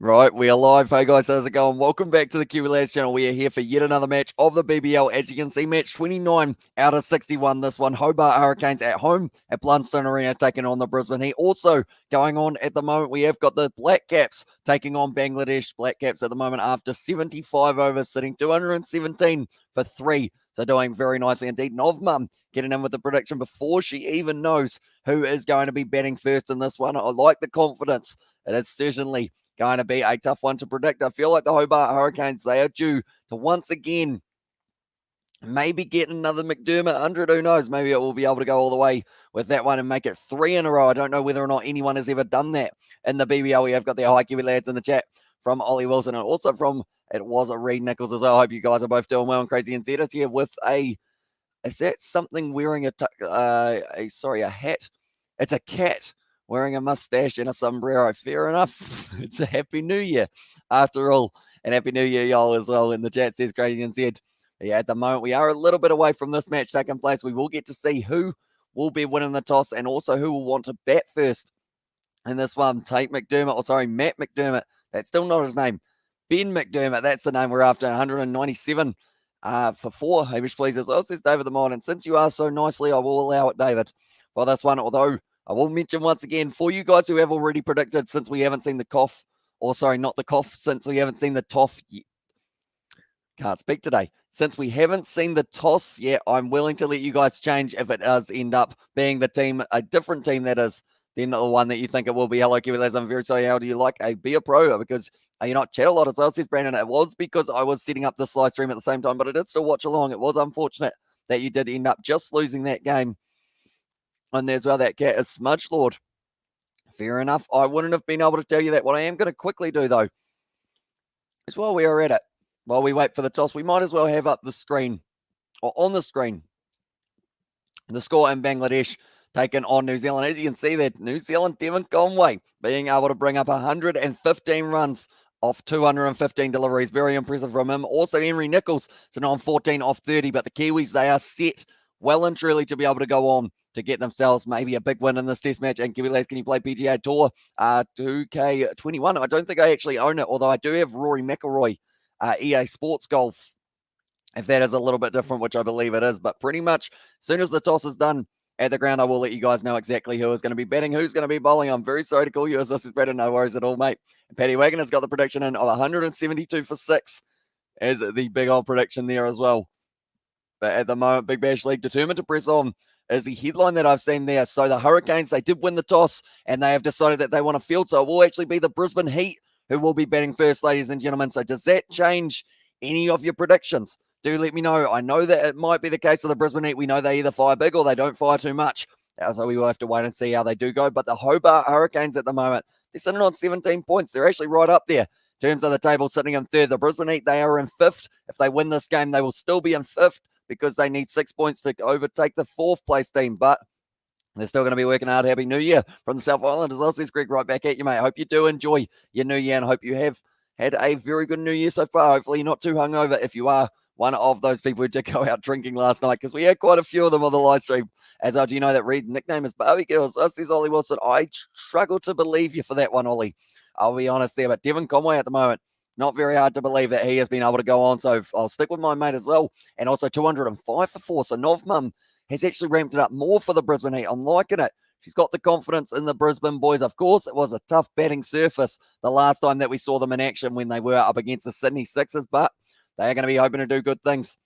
Right, we are live. Hey guys, how's it going? Welcome back to the Bbl channel. We are here for yet another match of the BBL. As you can see, match 29 out of 61. This one, Hobart Hurricanes at home at Blundstone Arena taking on the Brisbane Heat. Also going on at the moment, we have got the Black Caps taking on Bangladesh. Black Caps at the moment after 75 overs, sitting 217 for 3. So doing very nicely indeed. Novmum getting in with the prediction before she even knows who is going to be batting first in this one. I like the confidence. It is certainly going to be a tough one to predict. I feel like the Hobart Hurricanes, they are due to once again maybe get another Mcdermott 100. Who knows? Maybe it will be able to go all the way with that one and make it 3 in a row. I don't know whether or not anyone has ever done that in the BBL. We have got the High Kiwi lads in the chat from Ollie Wilson and also from, it was a Reed Nichols as well. I hope you guys are both doing well and Crazy and Zetas here with a, is that something wearing a hat? It's a cat wearing a mustache and a sombrero. Fair enough. It's a Happy New Year after all. And Happy New Year, y'all, as well. In the chat says Crazy and Zed. Yeah, at the moment, we are a little bit away from this match taking place. We will get to see who will be winning the toss and also who will want to bat first in this one. Matt McDermott. That's still not his name. Ben McDermott, that's the name we're after. 197 for 4. Hamish, please, as well, says David the Mod. And since you asked so nicely, I will allow it, David, for this one. Although I will mention once again, for you guys who have already predicted, since we haven't seen the cough, or sorry, not the cough, since we haven't seen the toss yet. Can't speak today. Since we haven't seen the toss yet, I'm willing to let you guys change if it does end up being the team, a different team that is, than the one that you think it will be. Hello, Kiwi. I'm very sorry. How do you like a Be a Pro? Because you're not chat a lot as well, says Brandon. It was because I was setting up this live stream at the same time, but I did still watch along. It was unfortunate that you did end up just losing that game. And there's well, that cat is Smudge Lord. Fair enough. I wouldn't have been able to tell you that. What I am going to quickly do, though, is while we are at it, while we wait for the toss, we might as well have up the screen, or on the screen, the score in Bangladesh taken on New Zealand. As you can see that New Zealand, Devon Conway being able to bring up 115 runs off 215 deliveries. Very impressive from him. Also, Henry Nichols sitting on 14 off 30, but the Kiwis, they are set well and truly to be able to go on to get themselves maybe a big win in this test match. And Kiwi lads, can you play PGA Tour 2K21? I don't think I actually own it, although I do have Rory McIlroy EA Sports Golf, if that is a little bit different, which I believe it is. But pretty much as soon as the toss is done at the ground, I will let you guys know exactly who is going to be batting, who's going to be bowling. I'm very sorry to call you as this is better. No worries at all, mate. And Paddy Wagon has got the prediction in of 172 for 6 as the big old prediction there as well. But at the moment, Big Bash League determined to press on is the headline that I've seen there. So the Hurricanes, they did win the toss and they have decided that they want to field. So it will actually be the Brisbane Heat who will be batting first, ladies and gentlemen. So does that change any of your predictions? Do let me know. I know that it might be the case of the Brisbane Heat. We know they either fire big or they don't fire too much. So we will have to wait and see how they do go. But the Hobart Hurricanes at the moment, they're sitting on 17 points. They're actually right up there in terms of the table, sitting in third. The Brisbane Heat, they are in fifth. If they win this game, they will still be in fifth because they need 6 points to overtake the fourth place team. But they're still going to be working hard. Happy New Year from the South Island as well. Says Greg, right back at you, mate. I hope you do enjoy your New Year and hope you have had a very good New Year so far. Hopefully you're not too hungover if you are one of those people who did go out drinking last night, because we had quite a few of them on the live stream. As do you know that Reed's nickname is Barbie Girls? Says Ollie Wilson. I struggle to believe you for that one, Ollie. I'll be honest there. But Devon Conway at the moment, not very hard to believe that he has been able to go on. So I'll stick with my mate as well. And also 205 for 4. So Novmum has actually ramped it up more for the Brisbane Heat. I'm liking it. She's got the confidence in the Brisbane boys. Of course, it was a tough batting surface the last time that we saw them in action when they were up against the Sydney Sixers, but they are going to be hoping to do good things.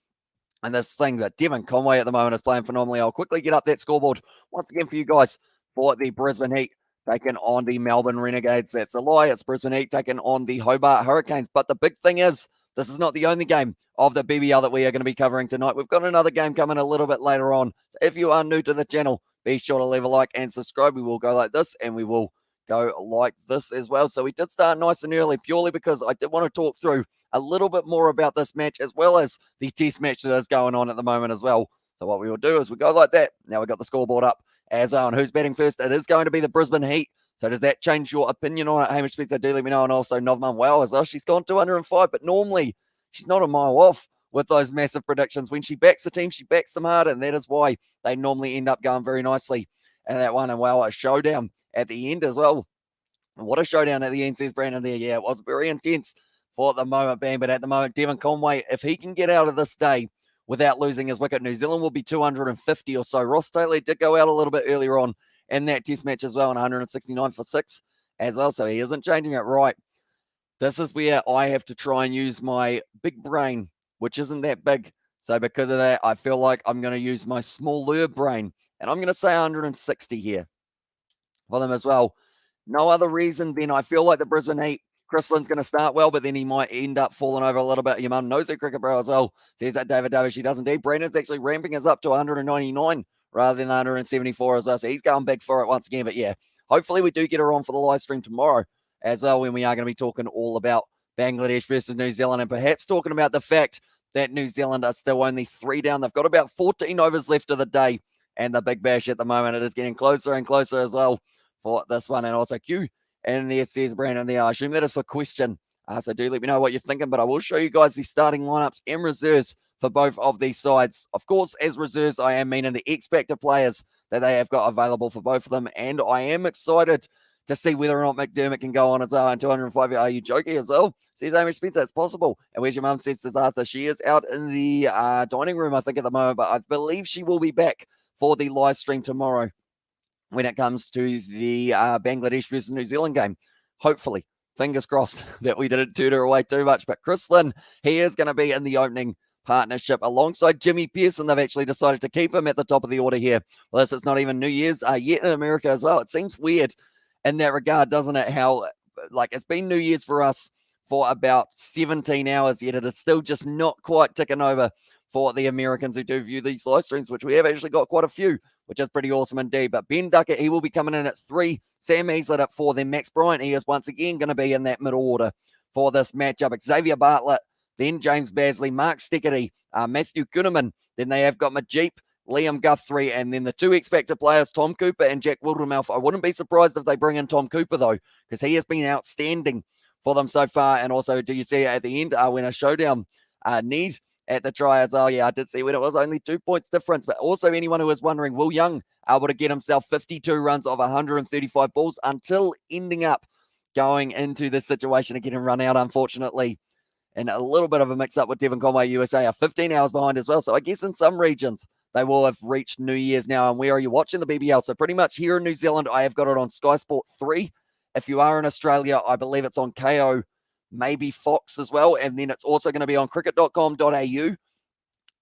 And this thing that Devon Conway at the moment is playing phenomenally. I'll quickly get up that scoreboard once again for you guys for the Brisbane Heat taking on the Melbourne Renegades. That's a lie. It's Brisbane Heat taking on the Hobart Hurricanes. But the big thing is, this is not the only game of the BBL that we are going to be covering tonight. We've got another game coming a little bit later on. So if you are new to the channel, be sure to leave a like and subscribe. We will go like this and we will go like this as well. So we did start nice and early purely because I did want to talk through a little bit more about this match as well as the test match that is going on at the moment as well. So what we will do is we go like that. Now we've got the scoreboard up as on who's batting first. It is going to be the Brisbane Heat. So does that change your opinion on it? Hamish Spencer, do let me know. And also Novmum, wow, as well, she's gone 205, but normally she's not a mile off with those massive predictions. When she backs the team, she backs them hard, and that is why they normally end up going very nicely. And that one, and wow, a showdown at the end as well What a showdown at the end, says Brandon there. Yeah, it was very intense for the moment being, but at the moment, Devon Conway, if he can get out of this day without losing his wicket, New Zealand will be 250 or so. Ross Taylor did go out a little bit earlier on in that test match as well, and 169 for 6 as well, so he isn't changing it right. This is where I have to try and use my big brain, which isn't that big. So because of that, I feel like I'm going to use my smaller brain, and I'm going to say 160 here for them as well. No other reason than I feel like the Brisbane Heat, Chris Lynn's going to start well, but then he might end up falling over a little bit. Your mum knows the cricket, bro, as well. Says that David Davis, she does indeed. Brandon's actually ramping us up to 199 rather than 174 as well. So he's going big for it once again. But yeah, hopefully we do get her on for the live stream tomorrow as well, when we are going to be talking all about Bangladesh versus New Zealand, and perhaps talking about the fact that New Zealand are still only 3 down. They've got about 14 overs left of the day, and the Big Bash at the moment, it is getting closer and closer as well for this one. And also Q, and there says Brandon there, I assume that is for question. So do let me know what you're thinking, but I will show you guys the starting lineups and reserves for both of these sides. Of course, as reserves, I am meaning the X-Factor players that they have got available for both of them, and I am excited to see whether or not Mcdermott can go on its own. 205, are you joking as well? Says Amy Spencer, it's possible. And where's your mum, says Siddhartha? She is out in the dining room, I think, at the moment, but I believe she will be back for the live stream tomorrow when it comes to the Bangladesh versus New Zealand game. Hopefully, fingers crossed that we didn't turn her away too much. But Chris Lynn, he is going to be in the opening partnership alongside Jimmy Pearson. They've actually decided to keep him at the top of the order here. Well, it's not even New Year's yet in America as well. It seems weird in that regard, doesn't it? How, like, it's been New Year's for us for about 17 hours, yet it is still just not quite ticking over for the Americans who do view these live streams, which we have actually got quite a few, which is pretty awesome indeed. But Ben Duckett, he will be coming in at 3. Sam Hazlett at 4. Then Max Bryant, he is once again going to be in that middle order for this matchup. Xavier Bartlett, then James Basley, Mark Stickerty, Matthew Kuhneman. Then they have got Majip, Liam Guthrie, and then the 2 X-Factor players, Tom Cooper and Jack Wildermouth. I wouldn't be surprised if they bring in Tom Cooper, though, because he has been outstanding for them so far. And also, do you see at the end when a showdown needs at the try as well? Yeah, I did see when it was only 2 points difference. But also, anyone who was wondering, Will Young able to get himself 52 runs of 135 balls until ending up going into this situation and getting run out, unfortunately. And a little bit of a mix-up with Devon Conway USA are 15 hours behind as well. So I guess in some regions, they will have reached New Year's now. And where are you watching the BBL? So pretty much here in New Zealand, I have got it on Sky Sport 3. If you are in Australia, I believe it's on KO, maybe Fox as well. And then it's also going to be on cricket.com.au.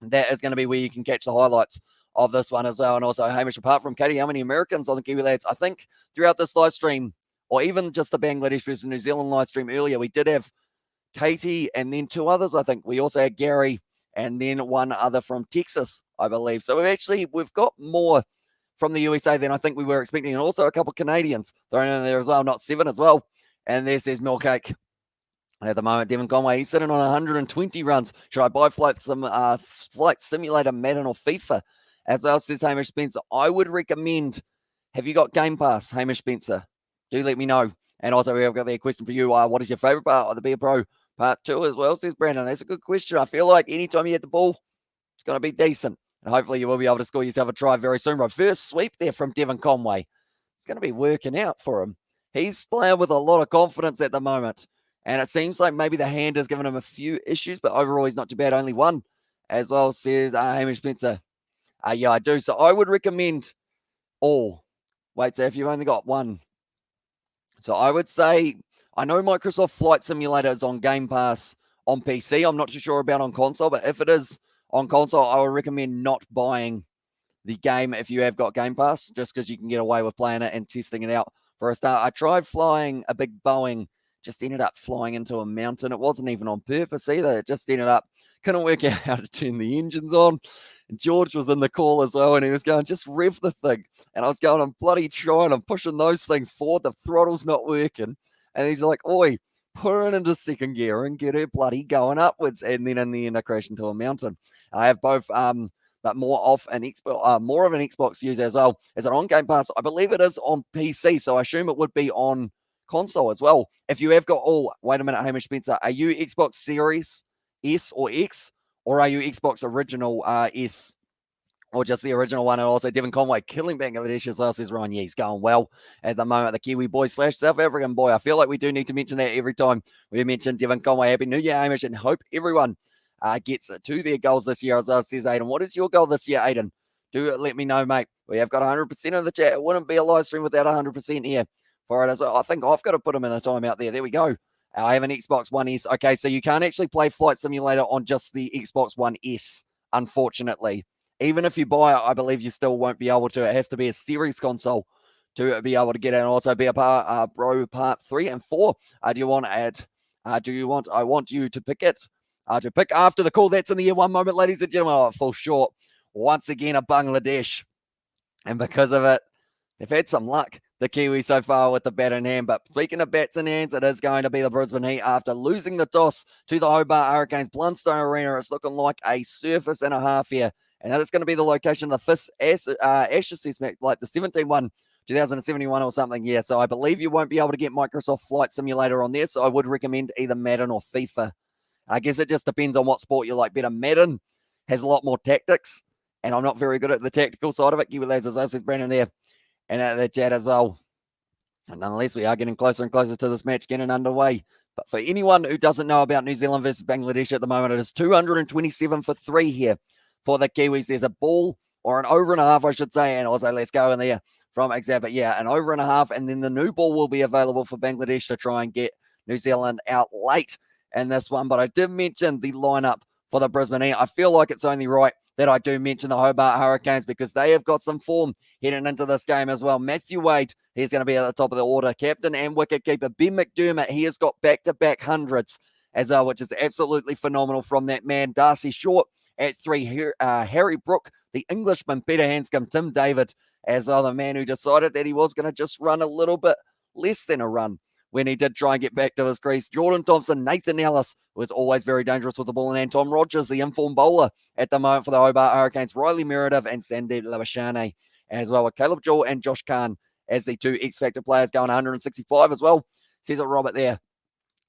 That is going to be where you can catch the highlights of this one as well. And also, Hamish, apart from Katie, how many Americans on the Kiwi Lads? I think throughout this live stream, or even just the Bangladesh versus New Zealand live stream earlier, we did have Katie and then 2 others. I think we also had Gary and then 1 other from Texas, I believe. So we've got more from the USA than I think we were expecting. And also a couple of Canadians thrown in there as well, not 7 as well. And there says Milkcake. At the moment, Devon Conway, he's sitting on 120 runs. Should I buy Flight Simulator, Madden, or FIFA? As well, says Hamish Spencer. I would recommend, have you got Game Pass, Hamish Spencer? Do let me know. And also, we've got a question for you. What is your favorite part of the Be a Pro Part 2 as well, says Brandon. That's a good question. I feel like anytime you hit the ball, it's going to be decent. And hopefully you will be able to score yourself a try very soon. Reverse sweep there from Devon Conway. It's going to be working out for him. He's playing with a lot of confidence at the moment. And it seems like maybe the hand has given him a few issues, but overall he's not too bad. Only 1 as well, says Hamish Spencer. Yeah, I do. So I would recommend all. Wait, so if you've only got 1. So I would say, I know Microsoft Flight Simulator is on Game Pass on PC. I'm not too sure about on console, but if it is on console, I would recommend not buying the game if you have got Game Pass, just because you can get away with playing it and testing it out for a start. I tried flying a big Boeing, just ended up flying into a mountain. It wasn't even on purpose either. It just ended up, couldn't work out how to turn the engines on. And George was in the call as well, and he was going, just rev the thing. And I was going, I'm bloody trying, I'm pushing those things forward. The throttle's not working. And he's like, oi, put it into second gear and get her bloody going upwards. And then in the end, I crashed into a mountain. I have both, but more of an Xbox user as well. Is it on Game Pass? I believe it is on PC, so I assume it would be on console as well. If you have got wait a minute, Hamish Spencer, are you Xbox Series S or X, or are you Xbox Original S? or just the original one. And also Devon Conway killing Bangladesh as well, says Ryan. Yeah, he's going well at the moment. The Kiwi boy / South African boy. I feel like we do need to mention that every time we mention Devon Conway. Happy New Year, Hamish, and hope everyone gets to their goals this year as well, says Aiden. What is your goal this year, Aiden? Do let me know, mate. We have got 100% of the chat. It wouldn't be a live stream without 100% here for it as well. I think I've got to put him in a timeout there. There we go. I have an Xbox One S. Okay, so you can't actually play Flight Simulator on just the Xbox One S, unfortunately. Even if you buy it, I believe you still won't be able to. It has to be a series console to be able to get it, and also be a part, part 3 and 4. Do you want it? Do you want? I want you to pick it. To pick after the call. That's in the year. One moment, ladies and gentlemen. Oh, it falls short once again. A Bangladesh, and because of it, they've had some luck, the Kiwis, so far with the bat in hand. But speaking of bats in hands, it is going to be the Brisbane Heat after losing the toss to the Hobart Hurricanes. Blundstone Arena. It's looking like a surface and a half here. And that is going to be the location of the 5th Ash assessment, like the 17 one, 2071 or something. Yeah, so I believe you won't be able to get Microsoft Flight Simulator on there. So I would recommend either Madden or FIFA. I guess it just depends on what sport you like better. Madden has a lot more tactics, and I'm not very good at the tactical side of it. Kiwi lads, as well, says Brandon there, and at the chat as well. And nonetheless, we are getting closer and closer to this match getting underway. But for anyone who doesn't know about New Zealand versus Bangladesh at the moment, it is 227 for 3 here for the Kiwis. There's a ball, or an over and a half, I should say, and also let's go in there from Xavier. Yeah, an over and a half, and then the new ball will be available for Bangladesh to try and get New Zealand out late in this one. But I did mention the lineup for the Brisbane Heat. I feel like it's only right that I do mention the Hobart Hurricanes because they have got some form heading into this game as well. Matthew Wade, he's going to be at the top of the order. Captain and wicketkeeper Ben Mcdermott, he has got back-to-back hundreds as well, which is absolutely phenomenal from that man. Darcy Short at 3, Harry Brook, the Englishman, Peter Hanscom, Tim David as well, the man who decided that he was going to just run a little bit less than a run when he did try and get back to his crease. Jordan Thompson, Nathan Ellis was always very dangerous with the ball, and Tom Rogers, the informed bowler at the moment for the Hobart Hurricanes, Riley Meredith and Sandeep Lavashane as well, with Caleb Jewell and Josh Khan as the 2 X-Factor players going 165 as well. Says it Robert there.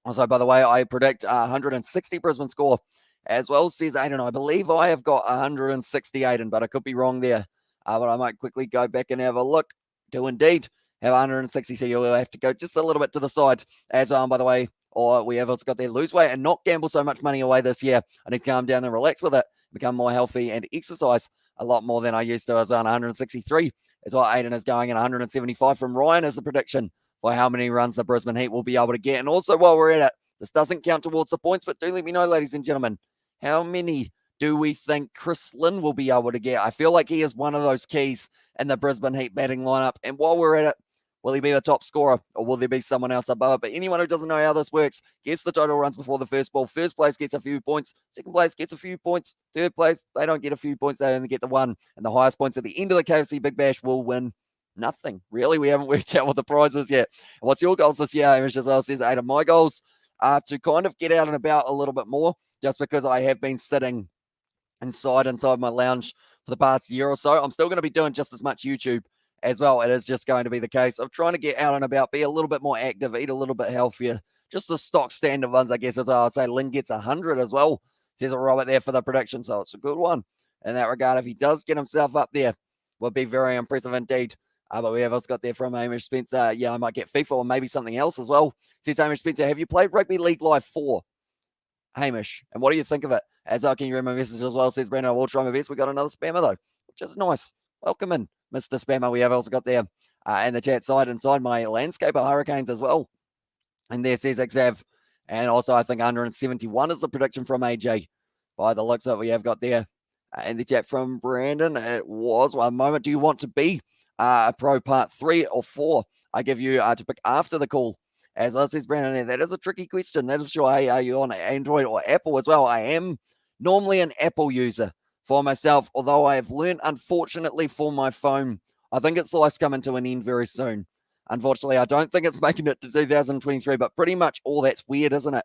Also, by the way, I predict 160 Brisbane score as well, says Aiden. I believe I have got 160, Aiden, but I could be wrong there. But I might quickly go back and have a look. Do indeed have 160, so you'll have to go just a little bit to the side as well. By the way, or we have also got there, lose weight and not gamble so much money away this year. I need to calm down and relax with it, become more healthy and exercise a lot more than I used to. I was on 163 is what Aiden is going, and 175 from Ryan is the prediction for how many runs the Brisbane Heat will be able to get. And also, while we're at it, this doesn't count towards the points, but do let me know, ladies and gentlemen, how many do we think Chris Lynn will be able to get? I feel like he is one of those keys in the Brisbane Heat batting lineup. And while we're at it, will he be the top scorer, or will there be someone else above it? But anyone who doesn't know how this works, gets the total runs before the first ball. First place gets a few points. Second place gets a few points. Third place, they don't get a few points. They only get the 1. And the highest points at the end of the KFC Big Bash will win nothing. Really, we haven't worked out what the prize is yet. What's your goals this year, Hamish, as well? Says Ada. My goals are to kind of get out and about a little bit more, just because I have been sitting inside my lounge for the past year or so. I'm still going to be doing just as much YouTube as well. It is just going to be the case of trying to get out and about, be a little bit more active, eat a little bit healthier. Just the stock standard ones, I guess, as well. I'd say Lynn gets 100 as well. Says it Robert there for the prediction, so it's a good one in that regard. If he does get himself up there, would be very impressive indeed. But we have also got there from Hamish Spencer. Yeah, I might get FIFA or maybe something else as well. Says Hamish Spencer, have you played Rugby League Live 4? Hamish, and what do you think of it? As I can read my message as well, says Brandon, I will try my best. We got another spammer though, which is nice. Welcome in, Mr. Spammer. We have also got there in the chat side inside my landscaper Hurricanes as well. And there says Xav. And also I think 171 is the prediction from AJ by the looks of it we have got there. In the chat from Brandon, it was 1 moment. Do you want to be a pro part 3 or 4? I give you to pick after the call. As I says Brandon there, that is a tricky question. That is sure. Hey, are you on Android or Apple as well? I am normally an Apple user for myself, although I have learned, unfortunately, for my phone, I think its life's coming to an end very soon. Unfortunately, I don't think it's making it to 2023, but pretty much all that's weird, isn't it?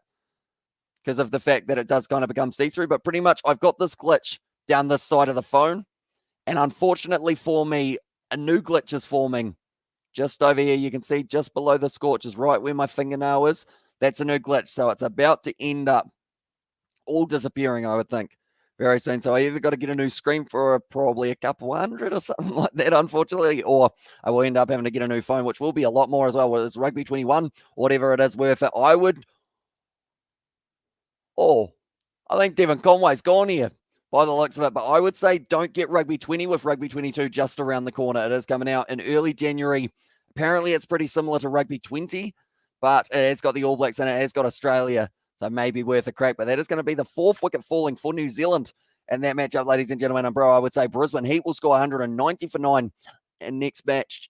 Because of the fact that it does kind of become see-through, but pretty much I've got this glitch down this side of the phone, and unfortunately for me, a new glitch is forming just over here. You can see just below the scorch is right where my fingernail is. That's a new glitch, so it's about to end up all disappearing, I would think. very soon. So I either got to get a new screen for probably a couple hundred or something like that, unfortunately, or I will end up having to get a new phone, which will be a lot more as well, whether it's Rugby 21, whatever it is worth it. I think Devon Conway's gone here by the looks of it, but I would say don't get Rugby 20 with Rugby 22 just around the corner. It is coming out in early January. Apparently, it's pretty similar to Rugby 20, but it has got the All Blacks in it. It has got Australia, so maybe worth a crack. But that is going to be the 4th wicket falling for New Zealand in that matchup, ladies and gentlemen. And, bro, I would say Brisbane Heat will score 190 for 9 in next match.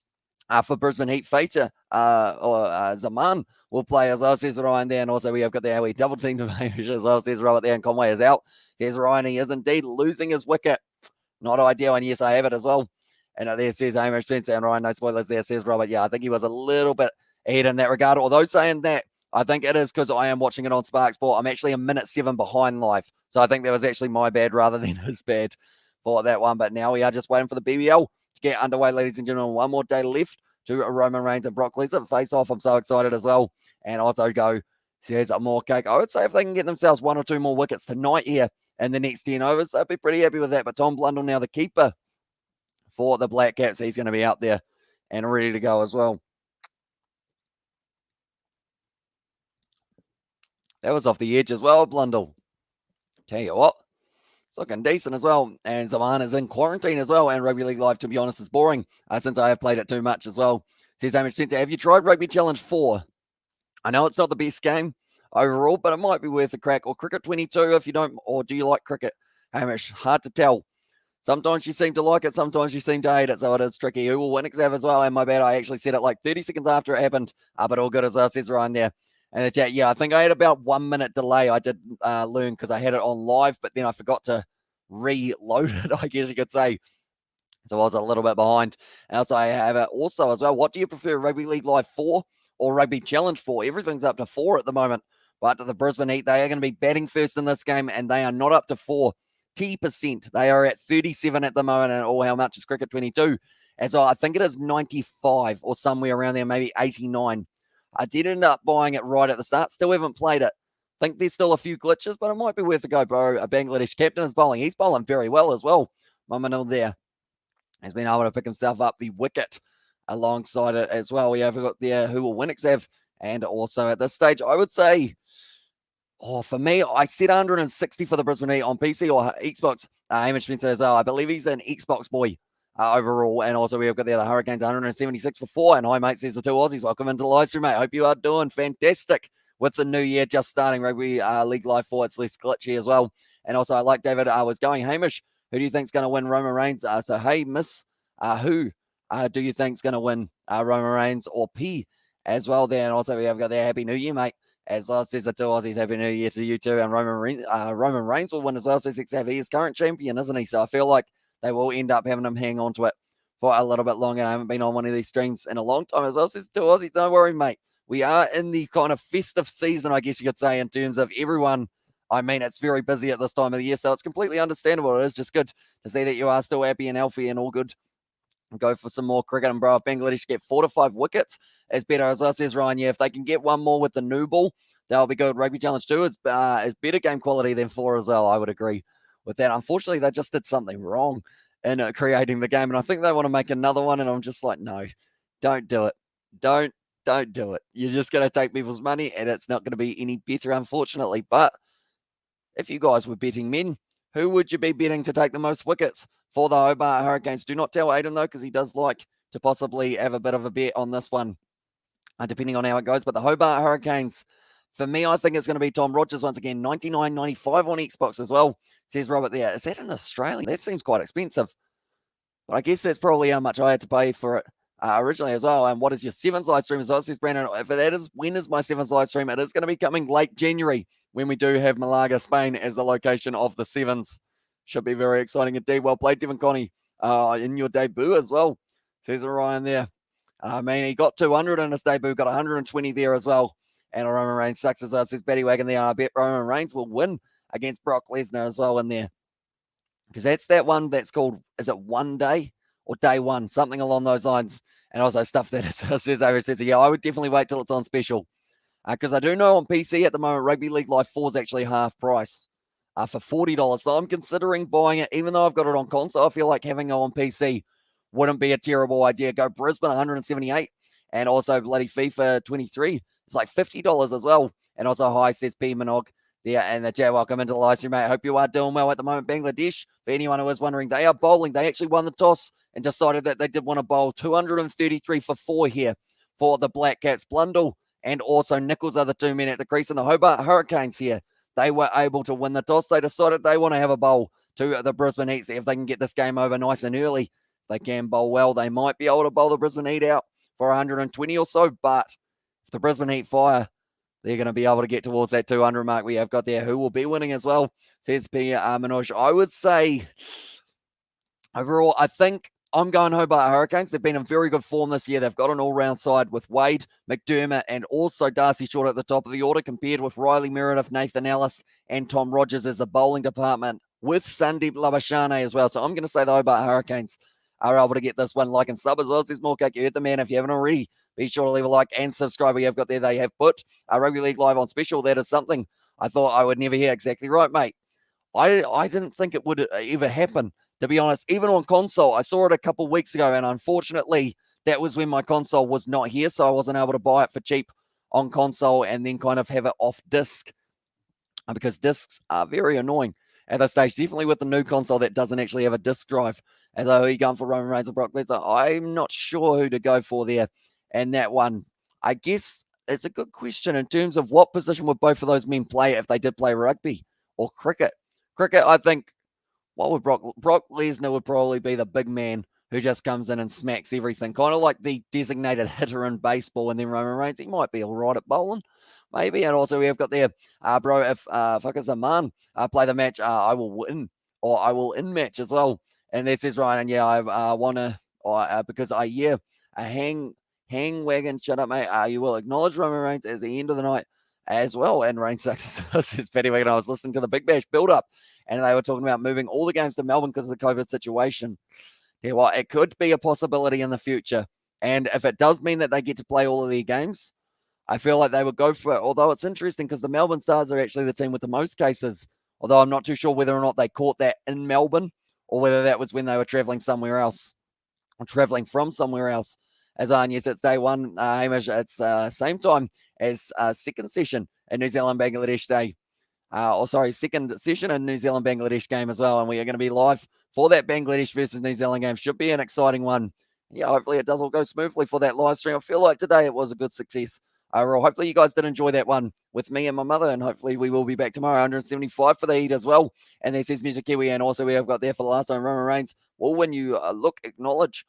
For Brisbane Heat feature, Zaman will play as well, says Ryan there. And also we have got the double team to Hamish as well, says Robert there. And Conway is out, says Ryan. He is indeed losing his wicket. Not ideal. And yes, I have it as well. And there says Hamish Spencer and Ryan. No spoilers there, says Robert. Yeah, I think he was a little bit ahead in that regard. Although saying that, I think it is because I am watching it on Spark Sport. I'm actually a minute 7 behind live. So I think that was actually my bad rather than his bad for that one. But now we are just waiting for the BBL to get underway, ladies and gentlemen. One more day left to Roman Reigns and Brock Lesnar face off. I'm so excited as well. And also go, says more cake. I would say if they can get themselves 1 or 2 more wickets tonight here in the next 10 overs, they'll be pretty happy with that. But Tom Blundell now the keeper for the Black Caps. He's going to be out there and ready to go as well. That was off the edge as well, Blundell. Tell you what, it's looking decent as well. And Zaman is in quarantine as well. And Rugby League Live, to be honest, is boring since I have played it too much as well. Says Hamish Spencer, have you tried Rugby Challenge 4? I know it's not the best game overall, but it might be worth a crack. Or Cricket 22 if you don't, or do you like cricket? Hamish, hard to tell. Sometimes you seem to like it, sometimes you seem to hate it, so it is tricky. Who will win Xav as well? And my bad, I actually said it like 30 seconds after it happened, but all good as well, says Ryan there. And the chat, yeah, I think I had about 1 minute delay. I did learn because I had it on live, but then I forgot to reload it, I guess you could say. So I was a little bit behind. And also I have it also as well. What do you prefer, Rugby League Live 4 or Rugby Challenge 4? Everything's up to 4 at the moment. But the Brisbane Heat, they are going to be batting first in this game, and they are not up to 40%. They are at 37 at the moment, and how much is Cricket 22? And so I think it is 95 or somewhere around there, maybe 89. I did end up buying it right at the start. Still haven't played it. Think there's still a few glitches, but it might be worth a go, bro. A Bangladesh captain is bowling. He's bowling very well as well. Mamanul there has been able to pick himself up the wicket alongside it as well. We have got there who will win Xav. And also at this stage, I would say, for me, I set 160 for the Brisbane Heat on PC or Xbox. Hamish Spencer as well. I believe he's an Xbox boy overall. And also we have got the other Hurricanes 176 for 4. And hi, mate, says the 2 Aussies. Welcome into the live stream, mate. Hope you are doing fantastic with the new year just starting. Rugby League Live 4. It's less glitchy as well. And also, I like David was going, Hamish, who do you think's going to win Roman Reigns? So, hey, miss, who do you think's going to win Roman Reigns or P as well there? And also, we have got there, Happy New Year, mate. As well, says the 2 Aussies, Happy New Year to you too. And Roman Reigns will win as well, says XAV. He is current champion, isn't he? So I feel like they will end up having him hang on to it for a little bit longer. I haven't been on one of these streams in a long time as well, says the 2 Aussies. Don't worry, mate. We are in the kind of festive season, I guess you could say, in terms of everyone. I mean, it's very busy at this time of the year, so it's completely understandable. It is just good to see that you are still happy and healthy and all good. Go for some more cricket. And bro, if Bangladesh get 4 to 5 wickets, it's better as well, says Ryan. Yeah, if they can get one more with the new ball, that'll be good. Rugby Challenge 2 is better game quality than 4 as well. I would agree with that. Unfortunately, they just did something wrong in creating the game, and I think they want to make another one, and I'm just like, no, don't do it. Don't do it. You're just going to take people's money, and it's not going to be any better, unfortunately. But if you guys were betting men, who would you be betting to take the most wickets for the Hobart Hurricanes? Do not tell Aiden, though, because he does like to possibly have a bit of a bet on this one, depending on how it goes. But the Hobart Hurricanes, for me, I think it's going to be Tom Rogers once again. 99.95 on Xbox as well, says Robert there. Is that in Australia? That seems quite expensive. But I guess that's probably how much I had to pay for it originally as well. And what is your Sevens live stream as well, says Brandon? If that is, when is my Sevens live stream? It is going to be coming late January when we do have Malaga, Spain as the location of the Sevens. Should be very exciting indeed. Well played, Devon Connie, in your debut as well, says Ryan there. I mean, he got 200 in his debut, got 120 there as well. And Roman Reigns sucks as well, says Betty Wagon there. I bet Roman Reigns will win against Brock Lesnar as well in there. Because that's that one that's called, is it One Day or Day One? Something along those lines. And also stuff that it says, yeah, I would definitely wait till it's on special. Because I do know on PC at the moment, Rugby League Live 4 is actually half price. for $40. So I'm considering buying it, even though I've got it on console. I feel like having it on PC wouldn't be a terrible idea. Go Brisbane, 178, and also bloody FIFA 23. It's like $50 as well. And also hi, says P Minogue. Yeah, and the chat, welcome into the live stream, mate. Hope you are doing well at the moment. Bangladesh, for anyone who is wondering, they are bowling. They actually won the toss and decided that they did want to bowl 233 for 4 here for the Black Cats. Blundell and also Nichols are the two men at the crease, and the Hobart Hurricanes here, they were able to win the toss. They decided they want to have a bowl to the Brisbane Heat, see if they can get this game over nice and early. If they can bowl well, they might be able to bowl the Brisbane Heat out for 120 or so, but if the Brisbane Heat fire, they're going to be able to get towards that 200 mark we have got there. Who will be winning as well, says P. Manoj. I would say, overall, I think I'm going Hobart Hurricanes. They've been in very good form this year. They've got an all-round side with Wade, Mcdermott, and also Darcy Short at the top of the order, compared with Riley Meredith, Nathan Ellis, and Tom Rogers as the bowling department, with Sandeep Labashane as well. So I'm going to say the Hobart Hurricanes are able to get this one. Like and sub as well. Says more cake. You heard the man. If you haven't already, be sure to leave a like and subscribe. We have got there. They have put Rugby League Live on special. That is something I thought I would never hear. Exactly right, mate. I didn't think it would ever happen, to be honest. Even on console, I saw it a couple weeks ago, and unfortunately, that was when my console was not here, so I wasn't able to buy it for cheap on console and then kind of have it off disc, because discs are very annoying at this stage. Definitely with the new console that doesn't actually have a disc drive. As though you're going for Roman Reigns or Brock Lesnar, I'm not sure who to go for there. And that one, I guess it's a good question in terms of what position would both of those men play if they did play rugby or cricket. Cricket, I think, what would Brock Lesnar would probably be the big man who just comes in and smacks everything, kind of like the designated hitter in baseball. And then Roman Reigns, he might be all right at bowling, maybe. And also we have got there, bro, if Zaman play the match, I will win, or I will in match as well. And that says Ryan, and yeah, I want to, because a hang wagon, shut up, mate. You will acknowledge Roman Reigns as the end of the night as well. And Reigns sucks. Says Fatty Wagon. I was listening to the Big Bash build up, and they were talking about moving all the games to Melbourne because of the COVID situation. Yeah, well, it could be a possibility in the future. And if it does mean that they get to play all of their games, I feel like they would go for it. Although it's interesting because the Melbourne Stars are actually the team with the most cases. Although I'm not too sure whether or not they caught that in Melbourne or whether that was when they were traveling somewhere else or traveling from somewhere else. As yes, it's day one, Hamish. It's same time as second session in New Zealand Bangladesh Day. Second session in New Zealand Bangladesh game as well. And we are going to be live for that Bangladesh versus New Zealand game. Should be an exciting one. Yeah, hopefully it does all go smoothly for that live stream. I feel like today it was a good success. Hopefully you guys did enjoy that one with me and my mother, and hopefully we will be back tomorrow, 175 for the Heat as well. And there says Music Kiwi, and also we have got there for the last time Roman Reigns. Well, when you look knowledge,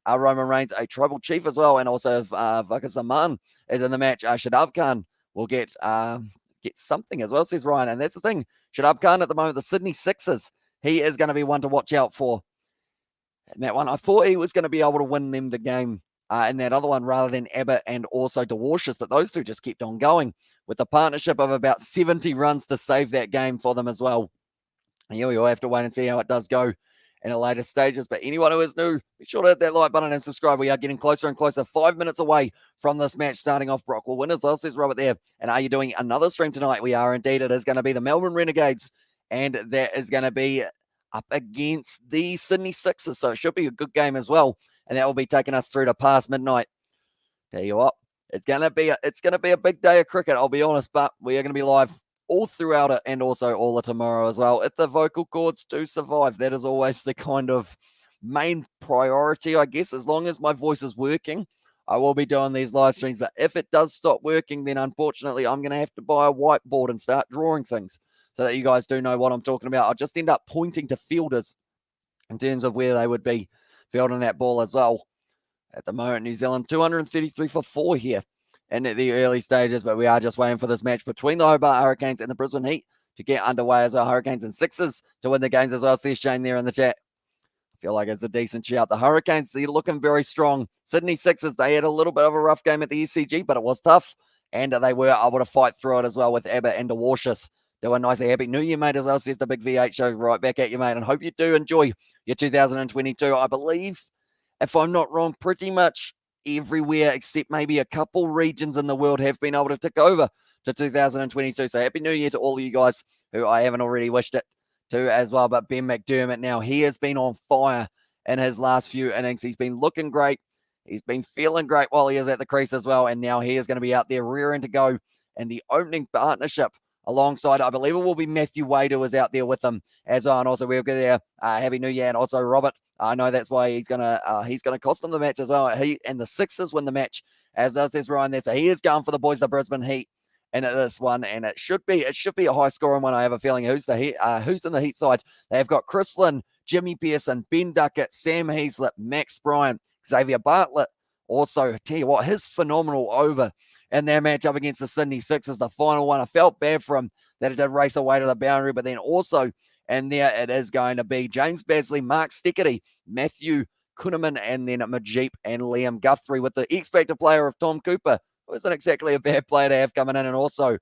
Roman Reigns, a tribal chief as well, and also if Vakasaman is in the match, Shadab Khan will get something as well, says Ryan. And that's the thing, Shadab Khan at the moment, the Sydney Sixers, he is going to be one to watch out for. And that one, I thought he was going to be able to win them the game in that other one rather than Abbott and also DeWarshus, but those two just kept on going with a partnership of about 70 runs to save that game for them as well. And yeah, we'll have to wait and see how it does go in the later stages. But anyone who is new, be sure to hit that like button and subscribe. We are getting closer and closer, 5 minutes away from this match starting off. Brock will win as well, says Robert there. And are you doing another stream tonight? We are indeed. It is going to be the Melbourne Renegades, and that is going to be up against the Sydney Sixers. So it should be a good game as well. And that will be taking us through to past midnight. Tell you what, it's going to be a big day of cricket, I'll be honest, but we are going to be live all throughout it and also all of tomorrow as well. If the vocal cords do survive, that is always the kind of main priority, I guess. As long as my voice is working, I will be doing these live streams. But if it does stop working, then unfortunately, I'm going to have to buy a whiteboard and start drawing things so that you guys do know what I'm talking about. I'll just end up pointing to fielders in terms of where they would be fielding that ball as well. At the moment, New Zealand 233 for 4 here in the early stages, but we are just waiting for this match between the Hobart Hurricanes and the Brisbane Heat to get underway as well. Hurricanes and Sixers to win the games as well, says Shane there in the chat. I feel like it's a decent shout. The Hurricanes, they're looking very strong. Sydney Sixers, they had a little bit of a rough game at the SCG, but it was tough, and they were able to fight through it as well with Abbott and DeWarshus. Doing nicely. Happy New Year, mate, as well, says the Big V8 show. Right back at you, mate, and hope you do enjoy your 2022. I believe, if I'm not wrong, pretty much everywhere except maybe a couple regions in the world have been able to tick over to 2022. So happy new year to all of you guys who I haven't already wished it to as well. But Ben McDermott now, he has been on fire in his last few innings. He's been looking great. He's been feeling great while he is at the crease as well. And now he is going to be out there rearing to go in the opening partnership alongside, I believe it will be Matthew Wade, who is out there with him as well. And also we'll get there. Happy New Year. And also Robert. I know that's why he's gonna cost them the match as well. He and the Sixers win the match, as does this Ryan there. So he is going for the boys, the Brisbane Heat, in this one, and it should be a high scoring one. I have a feeling. Who's in the Heat side? They've got Chris Lynn, Jimmy Pearson, Ben Duckett, Sam Heaslip, Max Bryant, Xavier Bartlett. Also, tell you what, his phenomenal over in their matchup against the Sydney Sixers, the final one. I felt bad for him that it did race away to the boundary, but then also, and there it is going to be James Basley, Mark Steketee, Matthew Kuhneman, and then Majip and Liam Guthrie with the X-Factor player of Tom Cooper, who isn't exactly a bad player to have coming in, and also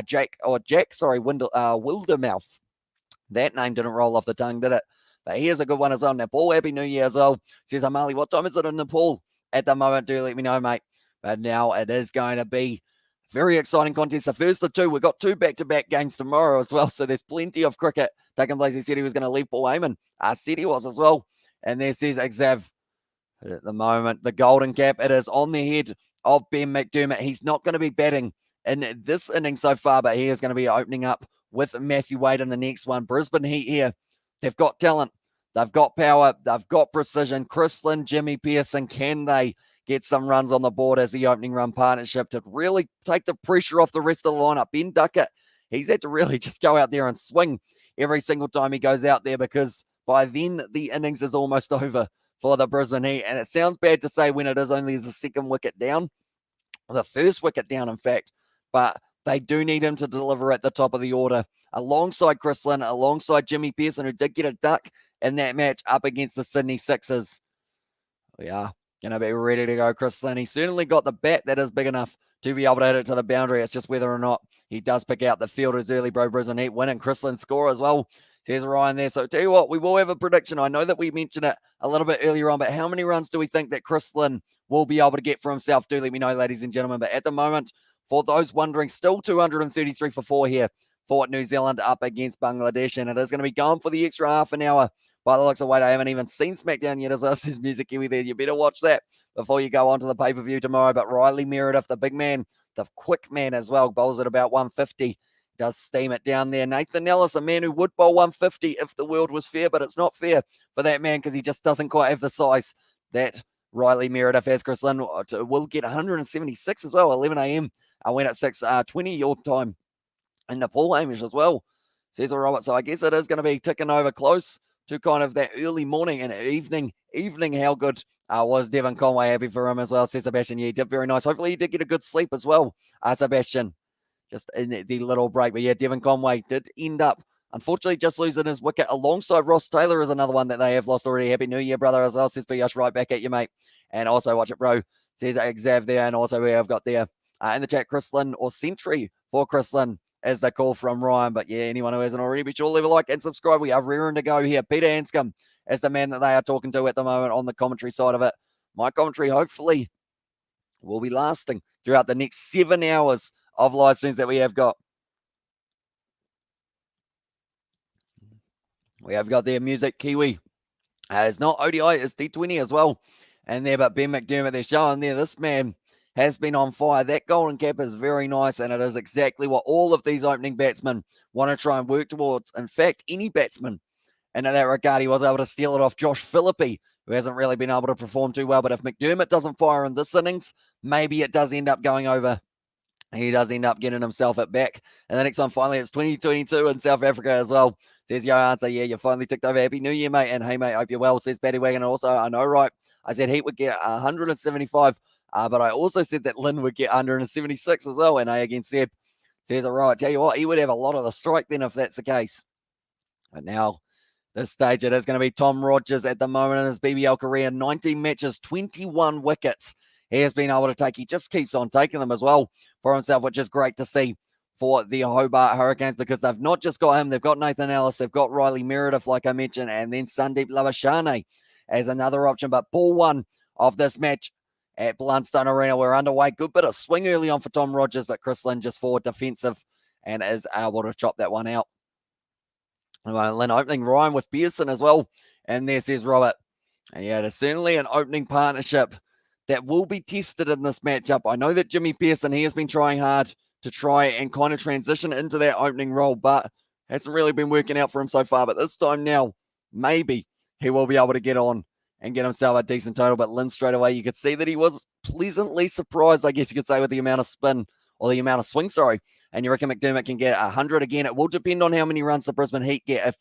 Jack, Wildermouth. That name didn't roll off the tongue, did it? But he is a good one as well. Nepal, happy New Year as well. Says Amali, what time is it in Nepal at the moment? Do let me know, mate. But now it is going to be very exciting contest. The first of two. We've got two back-to-back games tomorrow as well. So there's plenty of cricket taking place. He said he was going to leave Paul Heyman. Said he was as well. And there says Xav, at the moment, the golden cap, it is on the head of Ben McDermott. He's not going to be batting in this inning so far, but he is going to be opening up with Matthew Wade in the next one. Brisbane Heat here. They've got talent. They've got power. They've got precision. Chris Lynn, Jimmy Pearson, can they get some runs on the board as the opening run partnership to really take the pressure off the rest of the lineup? Ben Duckett, he's had to really just go out there and swing every single time he goes out there, because by then the innings is almost over for the Brisbane Heat. And it sounds bad to say when it is only the second wicket down, the first wicket down, in fact, but they do need him to deliver at the top of the order alongside Chris Lynn, alongside Jimmy Pearson, who did get a duck in that match up against the Sydney Sixers. We are going to be ready to go. Chris Lynn, he certainly got the bat that is big enough to be able to hit it to the boundary. It's just whether or not he does pick out the fielders early. Brisbane Heat winning. Chris Lynn score as well. There's Ryan there. So tell you what, we will have a prediction. I know that we mentioned it a little bit earlier on, but how many runs do we think that Chris Lynn will be able to get for himself? Do let me know, ladies and gentlemen. But at the moment, for those wondering, still 233 for 4 here for New Zealand up against Bangladesh. And it is going to be going for the extra half an hour. By the looks of it, I haven't even seen SmackDown yet, as us his music Kiwi there. You better watch that before you go on to the pay-per-view tomorrow. But Riley Meredith, the big man, the quick man as well, bowls at about 150. Does steam it down there. Nathan Ellis, a man who would bowl 150 if the world was fair, but it's not fair for that man because he just doesn't quite have the size that Riley Meredith has. Chris Lynn will get 176 as well, 11 a.m. I went at 6:20 your time in the Paul Hamish as well, says Robert. So I guess it is going to be ticking over close to kind of that early morning and evening. How good was Devon Conway? Happy for him as well, says Sebastian. Yeah, he did very nice. Hopefully he did get a good sleep as well, Sebastian, just in the little break. But yeah, Devon Conway did end up, unfortunately, just losing his wicket alongside Ross Taylor is another one that they have lost already. Happy New Year, brother, as well, says Biyash, right back at you, mate. And also watch it, bro, says Xav there. And also we have got there in the chat, Chris Lynn, or Century for Chris Lynn, as the call from Ryan. But yeah, anyone who hasn't already, be sure to leave a like and subscribe. We are rearing to go here. Peter Hanscom is the man that they are talking to at the moment on the commentary side of it. My commentary hopefully will be lasting throughout the next 7 hours of live streams that we have got. We have got their music Kiwi. It's not ODI, it's D20 as well. And there, but Ben McDermott, they're showing there. This man has been on fire. That golden cap is very nice, and it is exactly what all of these opening batsmen want to try and work towards. In fact, any batsman in that regard, he was able to steal it off Josh Phillippe, who hasn't really been able to perform too well. But if McDermott doesn't fire in this innings, maybe it does end up going over. He does end up getting himself it back. And the next one, finally, it's 2022 in South Africa as well. Says Yo Answer, yeah, you finally ticked over. Happy New Year, mate. And hey, mate, hope you're well, says Batty Wagon. And also, I know, right, I said Heat would get 175, but I also said that Lynn would get 176 as well. And I again said, says, all right, tell you what, he would have a lot of the strike then if that's the case. But now, this stage, it is going to be Tom Rogers at the moment in his BBL career. 19 matches, 21 wickets he has been able to take. He just keeps on taking them as well for himself, which is great to see for the Hobart Hurricanes, because they've not just got him, they've got Nathan Ellis, they've got Riley Meredith, like I mentioned, and then Sandeep Lavashane as another option. But ball one of this match, at Blundstone Arena. We're underway. Good bit of swing early on for Tom Rogers, but Chris Lynn just forward defensive and is able to chop that one out. Lynn opening Ryan with Pearson as well. And there says Robert. And yeah, it's certainly an opening partnership that will be tested in this matchup. I know that Jimmy Pearson, he has been trying hard to try and kind of transition into that opening role, but hasn't really been working out for him so far. But this time now, maybe he will be able to get on and get himself a decent total. But Lynn straight away, you could see that he was pleasantly surprised, I guess you could say, with the amount of spin or the amount of swing, sorry. And you reckon Mcdermott can get 100 again? It will depend on how many runs the Brisbane Heat get. If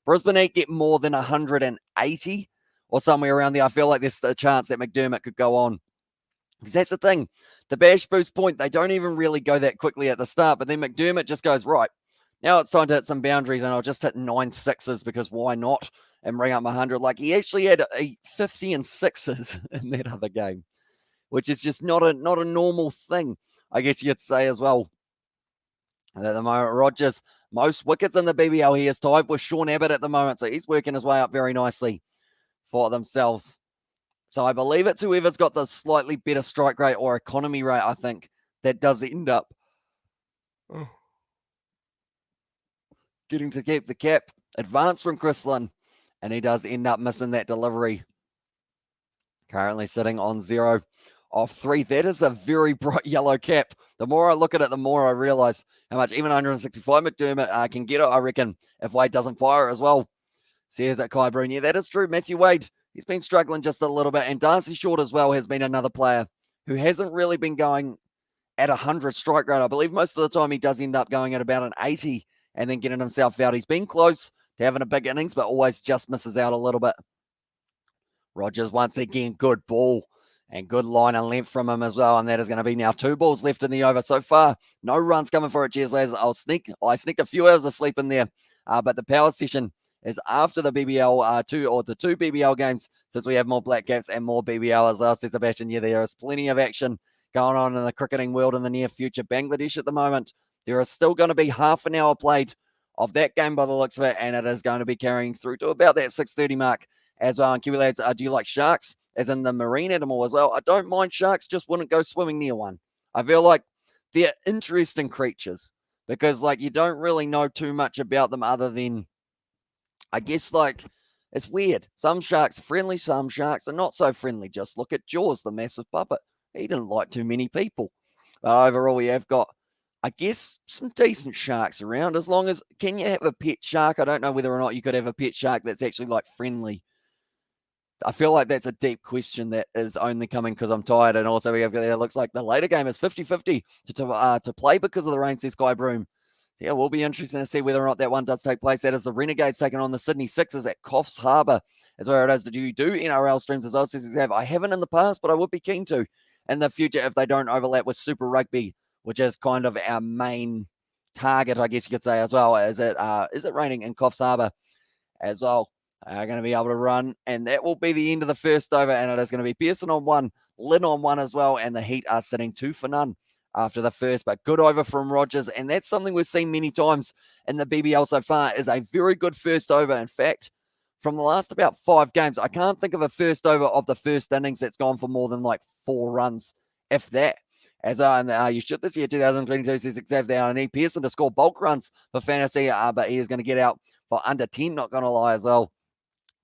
Brisbane Heat get more than 180 or somewhere around there, I feel like there's a chance that Mcdermott could go on. Because that's the thing. The Bash boost point, they don't even really go that quickly at the start, but then Mcdermott just goes, right, now it's time to hit some boundaries, and I'll just hit 9 sixes because why not? And bring up 100. Like, he actually had a 50 and sixes in that other game, which is just not a normal thing, I guess you'd say as well. And at the moment, Rogers, most wickets in the BBL. He is tied with Sean Abbott at the moment, so he's working his way up very nicely for themselves. So I believe it's whoever's got the slightly better strike rate or economy rate, I think, that does end up getting to keep the cap. Advance from Chris Lynn, and he does end up missing that delivery. Currently sitting on 0 of 3. That is a very bright yellow cap. The more I look at it, the more I realize how much even 165 Mcdermott can get it, I reckon, if Wade doesn't fire as well. Says that Kai Brown. Yeah, that is true. Matthew Wade, he's been struggling just a little bit. And Darcy Short as well has been another player who hasn't really been going at 100 strike rate. I believe most of the time he does end up going at about an 80 and then getting himself out. He's been close to having a big innings, but always just misses out a little bit. Rogers, once again, good ball and good line and length from him as well. And that is going to be now 2 balls left in the over so far. No runs coming for it, cheers, lads. I sneaked a few hours of sleep in there, but the power session is after the BBL the two BBL games, since we have more black caps and more BBL as well, says Sebastian. Yeah, there is plenty of action going on in the cricketing world in the near future. Bangladesh at the moment, there is still going to be half an hour played of that game by the looks of it, and it is going to be carrying through to about that 6:30 mark as well. And Kiwi lads, do you like sharks, as in the marine animal as well? I don't mind sharks, just wouldn't go swimming near one. I feel like they're interesting creatures because, like, you don't really know too much about them other than, I guess, like, it's weird. Some sharks are friendly, some sharks are not so friendly. Just look at Jaws, the massive puppet. He didn't like too many people. But overall, we have got, I guess, some decent sharks around. As long as, can you have a pet shark? I don't know whether or not you could have a pet shark that's actually, like, friendly. I feel like that's a deep question that is only coming because I'm tired. And also, we have, it looks like the later game is 50-50 to play because of the rain, says Sky Broom. Yeah, we'll be interesting to see whether or not that one does take place. That is the Renegades taking on the Sydney Sixers at Coffs Harbour. Is where it is. Do you do NRL streams as well? Says I haven't in the past, but I would be keen to in the future if they don't overlap with Super Rugby, which is kind of our main target, I guess you could say as well. Is it raining in Coffs Harbour as well? Going to be able to run, and that will be the end of the first over, and it is going to be Pearson on 1, Lynn on 1 as well, and the Heat are sitting 2 for none after the first, but good over from Rogers, and that's something we've seen many times in the BBL so far, is a very good first over. In fact, from the last about 5 games, I can't think of a first over of the first innings that's gone for more than like 4 runs, if that. As you should this year, 2022, says Xavier, I need Pearson to score bulk runs for fantasy, but he is going to get out for under 10, not going to lie as well,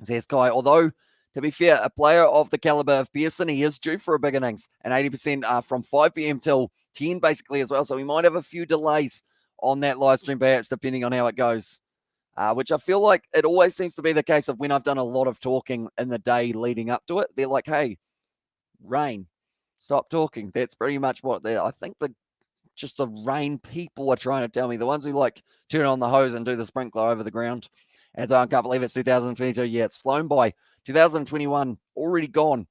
says Kai. Although, to be fair, a player of the caliber of Pearson, he is due for a big innings, and 80% from 5 p.m. till 10 basically as well. So we might have a few delays on that live stream perhaps, depending on how it goes, which I feel like it always seems to be the case of when I've done a lot of talking in the day leading up to it. They're like, hey, rain, stop talking. That's pretty much what I think just the rain people are trying to tell me. The ones who like turn on the hose and do the sprinkler over the ground. As I can't believe it's 2022. Yeah, it's flown by. 2021 already gone.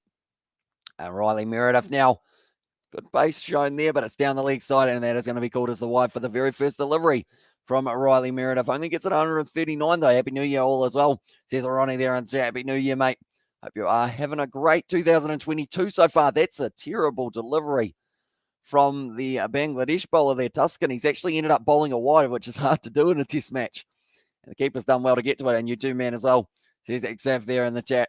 And Riley Meredith now. Good base shown there, but it's down the leg side, and that is going to be called as the wide for the very first delivery from Riley Meredith. Only gets it 139 though. Happy New Year all as well, says Ronnie there in chat. Happy New Year, mate. Hope you are having a great 2022 so far. That's a terrible delivery from the Bangladesh bowler there, Tuscan. He's actually ended up bowling a wide, which is hard to do in a test match. And the keeper's done well to get to it, and you too, man, as well, says Xav there in the chat.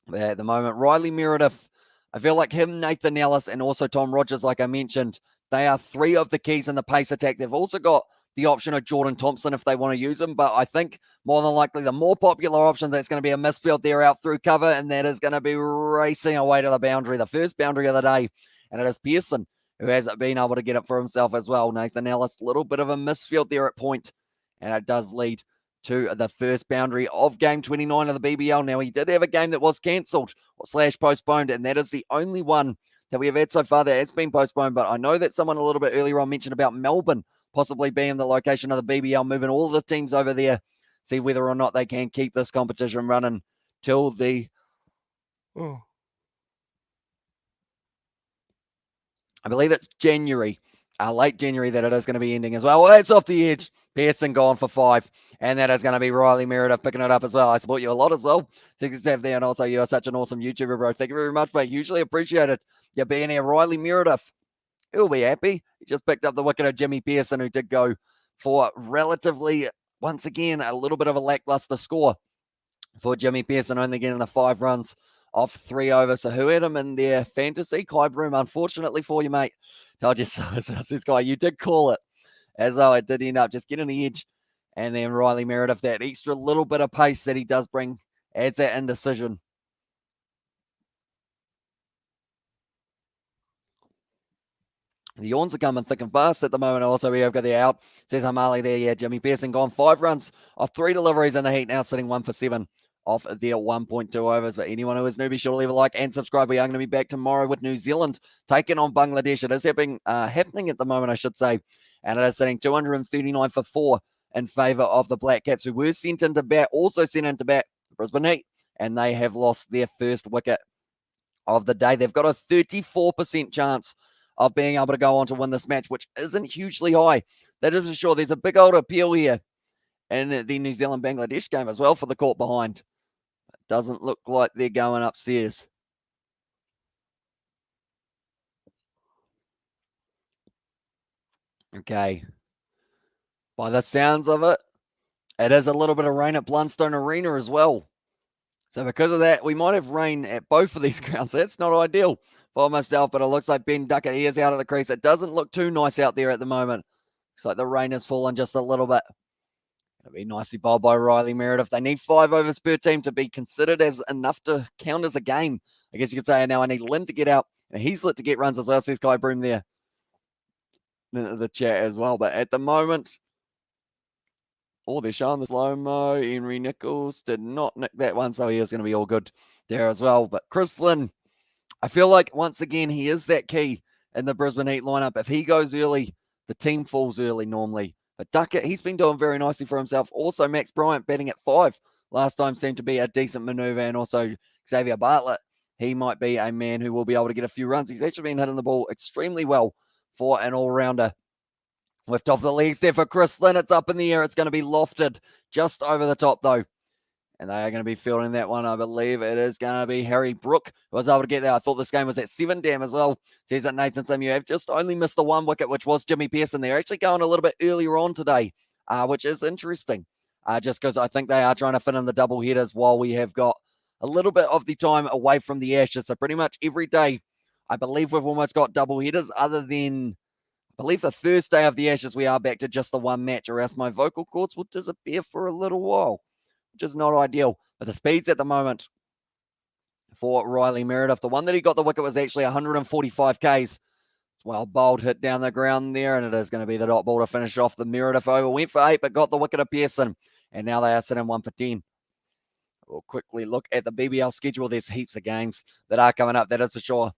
But at the moment, Riley Meredith I feel like him, Nathan Ellis, and also Tom Rogers, like I mentioned, they are three of the keys in the pace attack. They've also got the option of Jordan Thompson if they want to use him, but I think more than likely the more popular option, that's going to be a misfield there out through cover, and that is going to be racing away to the boundary, the first boundary of the day, and it is Pearson who hasn't been able to get it for himself as well. Nathan Ellis, a little bit of a misfield there at point, and it does lead to the first boundary of game 29 of the BBL. Now, he did have a game that was cancelled / postponed, and that is the only one that we have had so far that has been postponed. But I know that someone a little bit earlier on mentioned about Melbourne possibly being the location of the BBL, moving all the teams over there, see whether or not they can keep this competition running till the... I believe it's January, late January, that it is going to be ending as well. Well, it's off the edge. Pearson gone for 5. And that is going to be Riley Meredith picking it up as well. I support you a lot as well. 6 there. And also, you are such an awesome YouTuber, bro. Thank you very much, mate. Hugely appreciate it. You being here, Riley Meredith. He'll be happy. He just picked up the wicket of Jimmy Pearson, who did go for relatively, once again, a little bit of a lackluster score for Jimmy Pearson, only getting the 5 runs off 3 overs. So who had him in their fantasy? Clyde Broom, unfortunately for you, mate. Told you so. This guy, you did call it. As though it did end up just getting the edge. And then Riley Meredith, that extra little bit of pace that he does bring, adds that indecision. The yawns are coming thick and fast at the moment. Also, we have got the out. Says Hamali there. Yeah, Jimmy Pearson gone 5 runs off 3 deliveries in the Heat, now sitting 1 for 7 off their 1.2 overs. But anyone who is new, be sure to leave a like and subscribe. We are going to be back tomorrow with New Zealand taking on Bangladesh. It is happening at the moment, I should say. And it is sitting 239 for 4 in favour of the Black Caps, who were sent into bat, also sent into bat Brisbane Heat, and they have lost their first wicket of the day. They've got a 34% chance of being able to go on to win this match, which isn't hugely high. That is for sure. There's a big old appeal here in the New Zealand-Bangladesh game as well for the court behind. It doesn't look like they're going upstairs. Okay. By the sounds of it, it is a little bit of rain at Blundstone Arena as well. So because of that, we might have rain at both of these grounds. That's not ideal for myself, but it looks like Ben Duckett, he is out of the crease. It doesn't look too nice out there at the moment. Looks like the rain has fallen just a little bit. It'll be nicely bowled by Riley Meredith. They need 5 overs per team to be considered as enough to count as a game. I guess you could say now I need Lynn to get out and Heaslett to get runs as well. Says Kai Broom there in the chat as well. But at the moment, they're showing the slow-mo. Henry Nichols did not nick that one, so he is going to be all good there as well. But Chris Lynn, I feel like, once again, he is that key in the Brisbane Heat lineup. If he goes early, the team falls early normally. But Duckett, he's been doing very nicely for himself. Also, Max Bryant batting at 5 last time seemed to be a decent manoeuvre. And also, Xavier Bartlett, he might be a man who will be able to get a few runs. He's actually been hitting the ball extremely well for an all-rounder. Lift off the legs there for Chris Lynn. It's up in the air. It's going to be lofted just over the top, though. And they are going to be fielding that one. I believe it is going to be Harry Brook who was able to get there. I thought this game was at 7 damn as well. Says that Nathan Sim, you have just only missed the 1 wicket, which was Jimmy Pearson. They're actually going a little bit earlier on today, which is interesting. Just because I think they are trying to fit in the double headers while we have got a little bit of the time away from the Ashes. So pretty much every day, I believe we've almost got double headers other than... I believe the first day of the Ashes, we are back to just the 1 match, or else my vocal cords will disappear for a little while, which is not ideal. But the speeds at the moment for Riley Meredith, the one that he got the wicket was actually 145 Ks. It's well bowled, hit down the ground there, and it is going to be the dot ball to finish off the Meredith over. Went for 8, but got the wicket of Pearson, and now they are sitting 1 for 10. We'll quickly look at the BBL schedule. There's heaps of games that are coming up, that is for sure.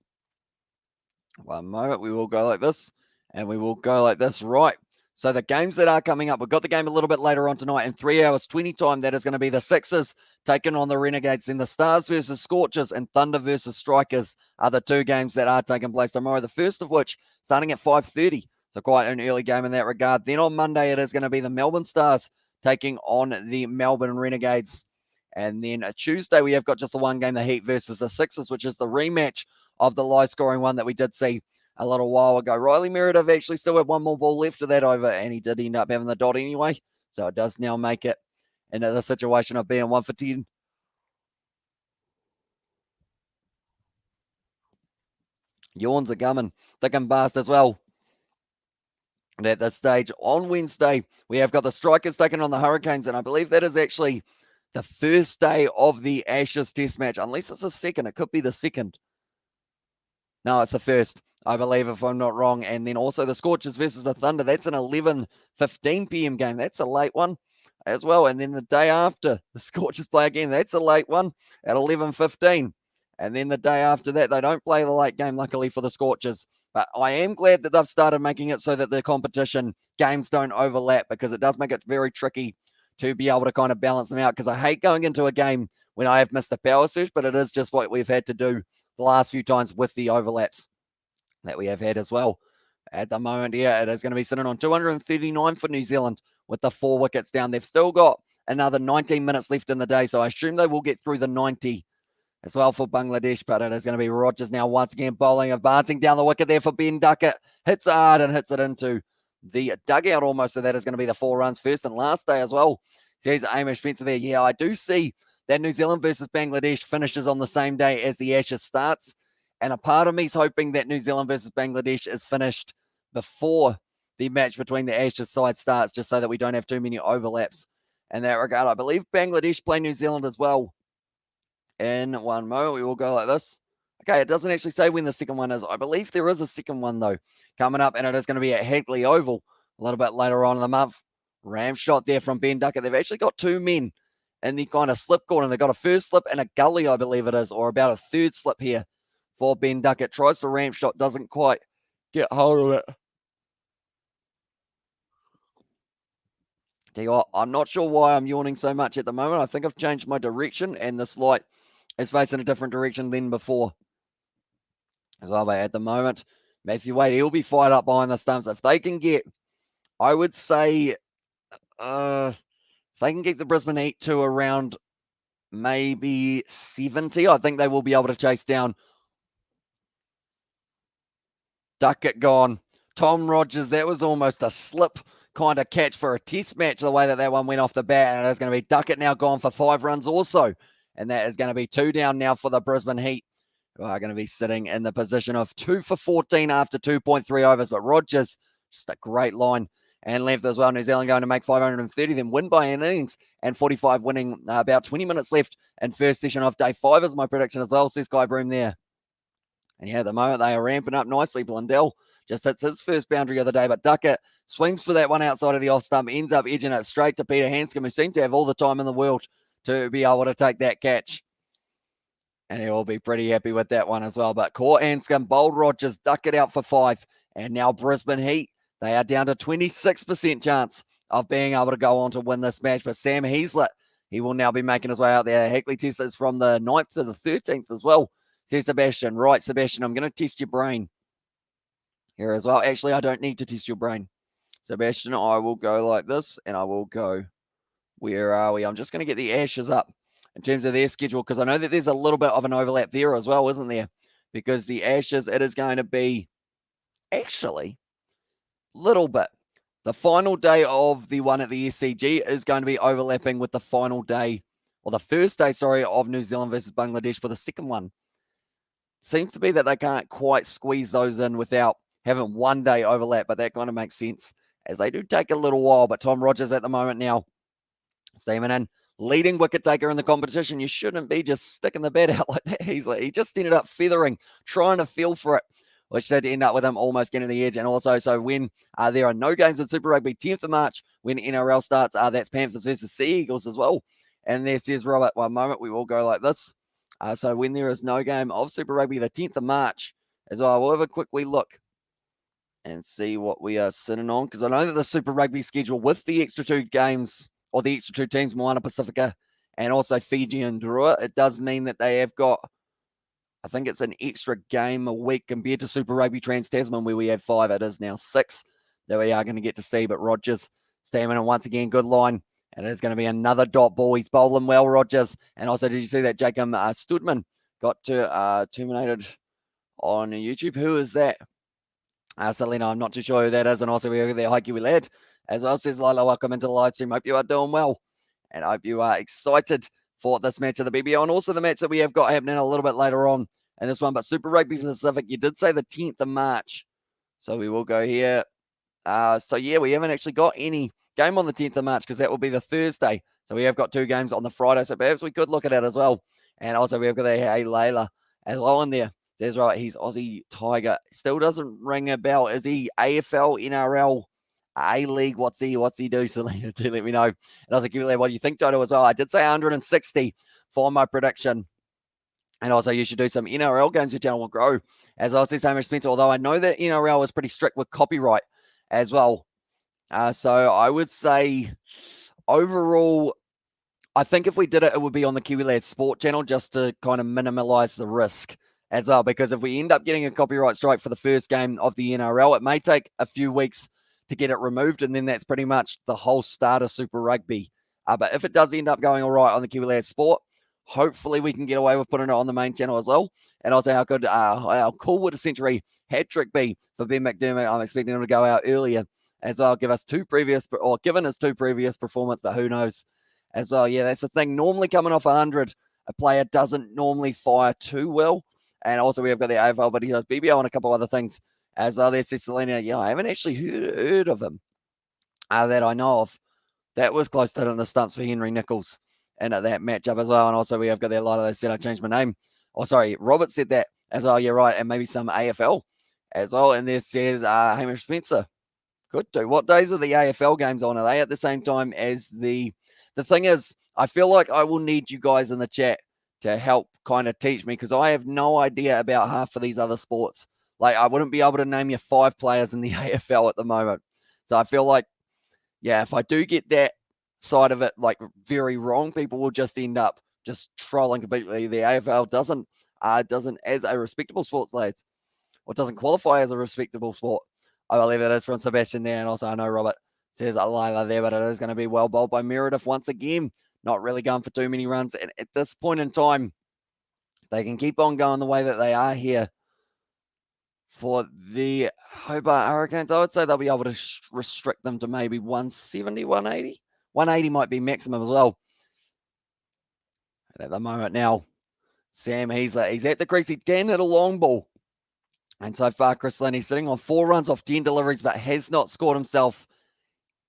One moment, we will go like this. And we will go like this, right? So the games that are coming up, we've got the game a little bit later on tonight in 3 hours 20 time. That is going to be the Sixers taking on the Renegades. Then the Stars versus Scorchers and Thunder versus Strikers are the 2 games that are taking place tomorrow. The first of which starting at 5:30. So quite an early game in that regard. Then on Monday, it is going to be the Melbourne Stars taking on the Melbourne Renegades. And then Tuesday, we have got just the 1 game, the Heat versus the Sixers, which is the rematch of the low scoring one that we did see a little while ago. Riley Meredith actually still had 1 more ball left of that over, and he did end up having the dot anyway. So it does now make it into the situation of being 1 for 10. Yawns are coming thick and fast as well. And at this stage, on Wednesday, we have got the Strikers taking on the Hurricanes, and I believe that is actually the first day of the Ashes Test match, unless it's the second. It could be the second. No, it's the first, I believe, if I'm not wrong. And then also the Scorchers versus the Thunder. That's an 11:15 p.m. game. That's a late one as well. And then the day after, the Scorchers play again. That's a late one at 11:15. And then the day after that, they don't play the late game, luckily for the Scorchers. But I am glad that they've started making it so that the competition games don't overlap, because it does make it very tricky to be able to kind of balance them out, because I hate going into a game when I have missed a power surge, but it is just what we've had to do the last few times with the overlaps that we have had as well. At the moment here, it is going to be sitting on 239 for New Zealand with the 4 wickets down. They've still got another 19 minutes left in the day, so I assume they will get through the 90 as well for Bangladesh, but it is going to be Rogers now once again bowling, advancing down the wicket there for Ben Duckett. Hits hard and hits it into the dugout almost, so that is going to be the 4 runs first and last day as well. Says Amish Spencer there. Yeah, I do see that New Zealand versus Bangladesh finishes on the same day as the Ashes starts, and a part of me is hoping that New Zealand versus Bangladesh is finished before the match between the Ashes side starts, just so that we don't have too many overlaps in that regard. I believe Bangladesh play New Zealand as well in one moment. We will go like this. Okay, it doesn't actually say when the second one is. I believe there is a second one, though, coming up, and it is going to be at Hagley Oval a little bit later on in the month. Ram shot there from Ben Duckett. They've actually got 2 men in the kind of slip corner. They've got a first slip and a gully, I believe it is, or about a third slip here for Ben Duckett. Tries the ram shot, doesn't quite get hold of it. Tell you what, I'm not sure why I'm yawning so much at the moment. I think I've changed my direction, and this light is facing a different direction than before as well. But at the moment, Matthew Wade, he'll be fired up behind the stumps. If they can get, I would say, if they can keep the Brisbane Heat to around maybe 70, I think they will be able to chase down. Duckett gone. Tom Rogers, that was almost a slip kind of catch for a test match, the way that one went off the bat. And it's going to be Duckett now gone for 5 runs also. And that is going to be 2 down now for the Brisbane Heat, who are going to be sitting in the position of 2 for 14 after 2.3 overs. But Rogers, just a great line and length as well. New Zealand going to make 530, then win by an innings, and 45 winning about 20 minutes left in first session of day 5 is my prediction as well, says Guy Broom there. And yeah, at the moment they are ramping up nicely. Blundell just hits his first boundary of the day, but Duckett swings for that one outside of the off stump, ends up edging it straight to Peter Hanscom, who seemed to have all the time in the world to be able to take that catch. And he'll be pretty happy with that one as well. But caught Hanscom, bowled Rogers, Duckett out for 5. And now Brisbane Heat, they are down to 26% chance of being able to go on to win this match. But Sam Heaslett, he will now be making his way out there. Hackley test is from the 9th to the 13th as well, says Sebastian. Right, Sebastian, I'm going to test your brain here as well. Actually, I don't need to test your brain, Sebastian. I will go like this, and I will go, where are we? I'm just going to get the Ashes up in terms of their schedule, because I know that there's a little bit of an overlap there as well, isn't there? Because the Ashes, it is going to be actually little bit. The final day of the one at the SCG is going to be overlapping with the final day, or the first day, sorry, of New Zealand versus Bangladesh for the second one. Seems to be that they can't quite squeeze those in without having one day overlap, but that kind of makes sense, as they do take a little while. But Tom Rogers at the moment now, steaming in, leading wicket taker in the competition. You shouldn't be just sticking the bat out like that. He just ended up feathering, trying to feel for it, which did end up with him almost getting the edge. And also, so when there are no games in Super Rugby, 10th of March, when NRL starts, that's Panthers versus Sea Eagles as well. And there says Robert, one moment, we will go like this. So when there is no game of Super Rugby, the 10th of March as well, we'll have a quickly look and see what we are sitting on, because I know that the Super Rugby schedule with the extra 2 games, or the extra 2 teams, Moana Pacifica and also Fiji and Drua, it does mean that they have got, I think it's an extra game a week compared to Super Rugby Trans-Tasman, where we had 5. It is now 6 that we are going to get to see. But Rogers, stamina once again, good line. And it is going to be another dot ball. He's bowling well, Rogers. And also, did you see that Jacob Studman got terminated on YouTube? Who is that? Selena, I'm not too sure who that is. And also, we have there, Haikiwi Lad as well. Says Lila, welcome into the live stream. Hope you are doing well. And I hope you are excited for this match of the BBL, and also the match that we have got happening a little bit later on in this one. But Super Rugby Pacific, you did say the 10th of March. So we will go here. So yeah, we haven't actually got any game on the 10th of March because that will be the Thursday. So we have got 2 games on the Friday. So perhaps we could look at it as well. And also we have got a Layla as well in there. That's right. He's Aussie Tiger. Still doesn't ring a bell. Is he AFL, NRL, A-League? What's he do, Selena? Do let me know. And I was like, what do you think, Toto, as well? I did say 160 for my prediction. And also, you should do some NRL games. Your channel will grow. As I said, Hamish Spencer, although I know that NRL is pretty strict with copyright as well. So I would say overall, I think if we did it, it would be on the Kiwi Lads Sport channel just to kind of minimize the risk as well. Because if we end up getting a copyright strike for the first game of the NRL, it may take a few weeks to get it removed. And then that's pretty much the whole start of Super Rugby. But if it does end up going all right on the Kiwi Lads Sport, hopefully we can get away with putting it on the main channel as well. And also how cool would a century hat trick be for Ben McDermott? I'm expecting him to go out earlier as well. Given his 2 previous performances, but who knows as well. Yeah, that's the thing. Normally coming off 100, a player doesn't normally fire too well. And also we have got the AFL, but he does BBL and a couple other things as well. There's Selena. Yeah, I haven't actually heard of him that I know of. That was close to hitting the stumps for Henry Nichols and at that matchup as well. And also we have got there a lot of they said I changed my name. Oh, sorry, Robert said that as well. Yeah, right. And maybe some AFL as well. And there says Hamish Spencer. Could do. What days are the AFL games on? Are they at the same time as the thing is, I feel like I will need you guys in the chat to help kind of teach me because I have no idea about half of these other sports. Like I wouldn't be able to name you 5 players in the AFL at the moment. So I feel like, yeah, if I do get that side of it like very wrong, people will just end up just trolling completely. The AFL doesn't as a respectable sports, lads, or doesn't qualify as a respectable sport. I believe it is from Sebastian there. And also I know Robert says Lila there, but it is going to be well bowled by Meredith once again. Not really going for too many runs. And at this point in time, they can keep on going the way that they are here for the Hobart Hurricanes. I would say they'll be able to restrict them to maybe 170, 180. 180 might be maximum as well. And at the moment now, Sam Heasler, he's at the crease. He can hit a long ball. And so far, Chris Linney sitting on 4 runs off 10 deliveries, but has not scored himself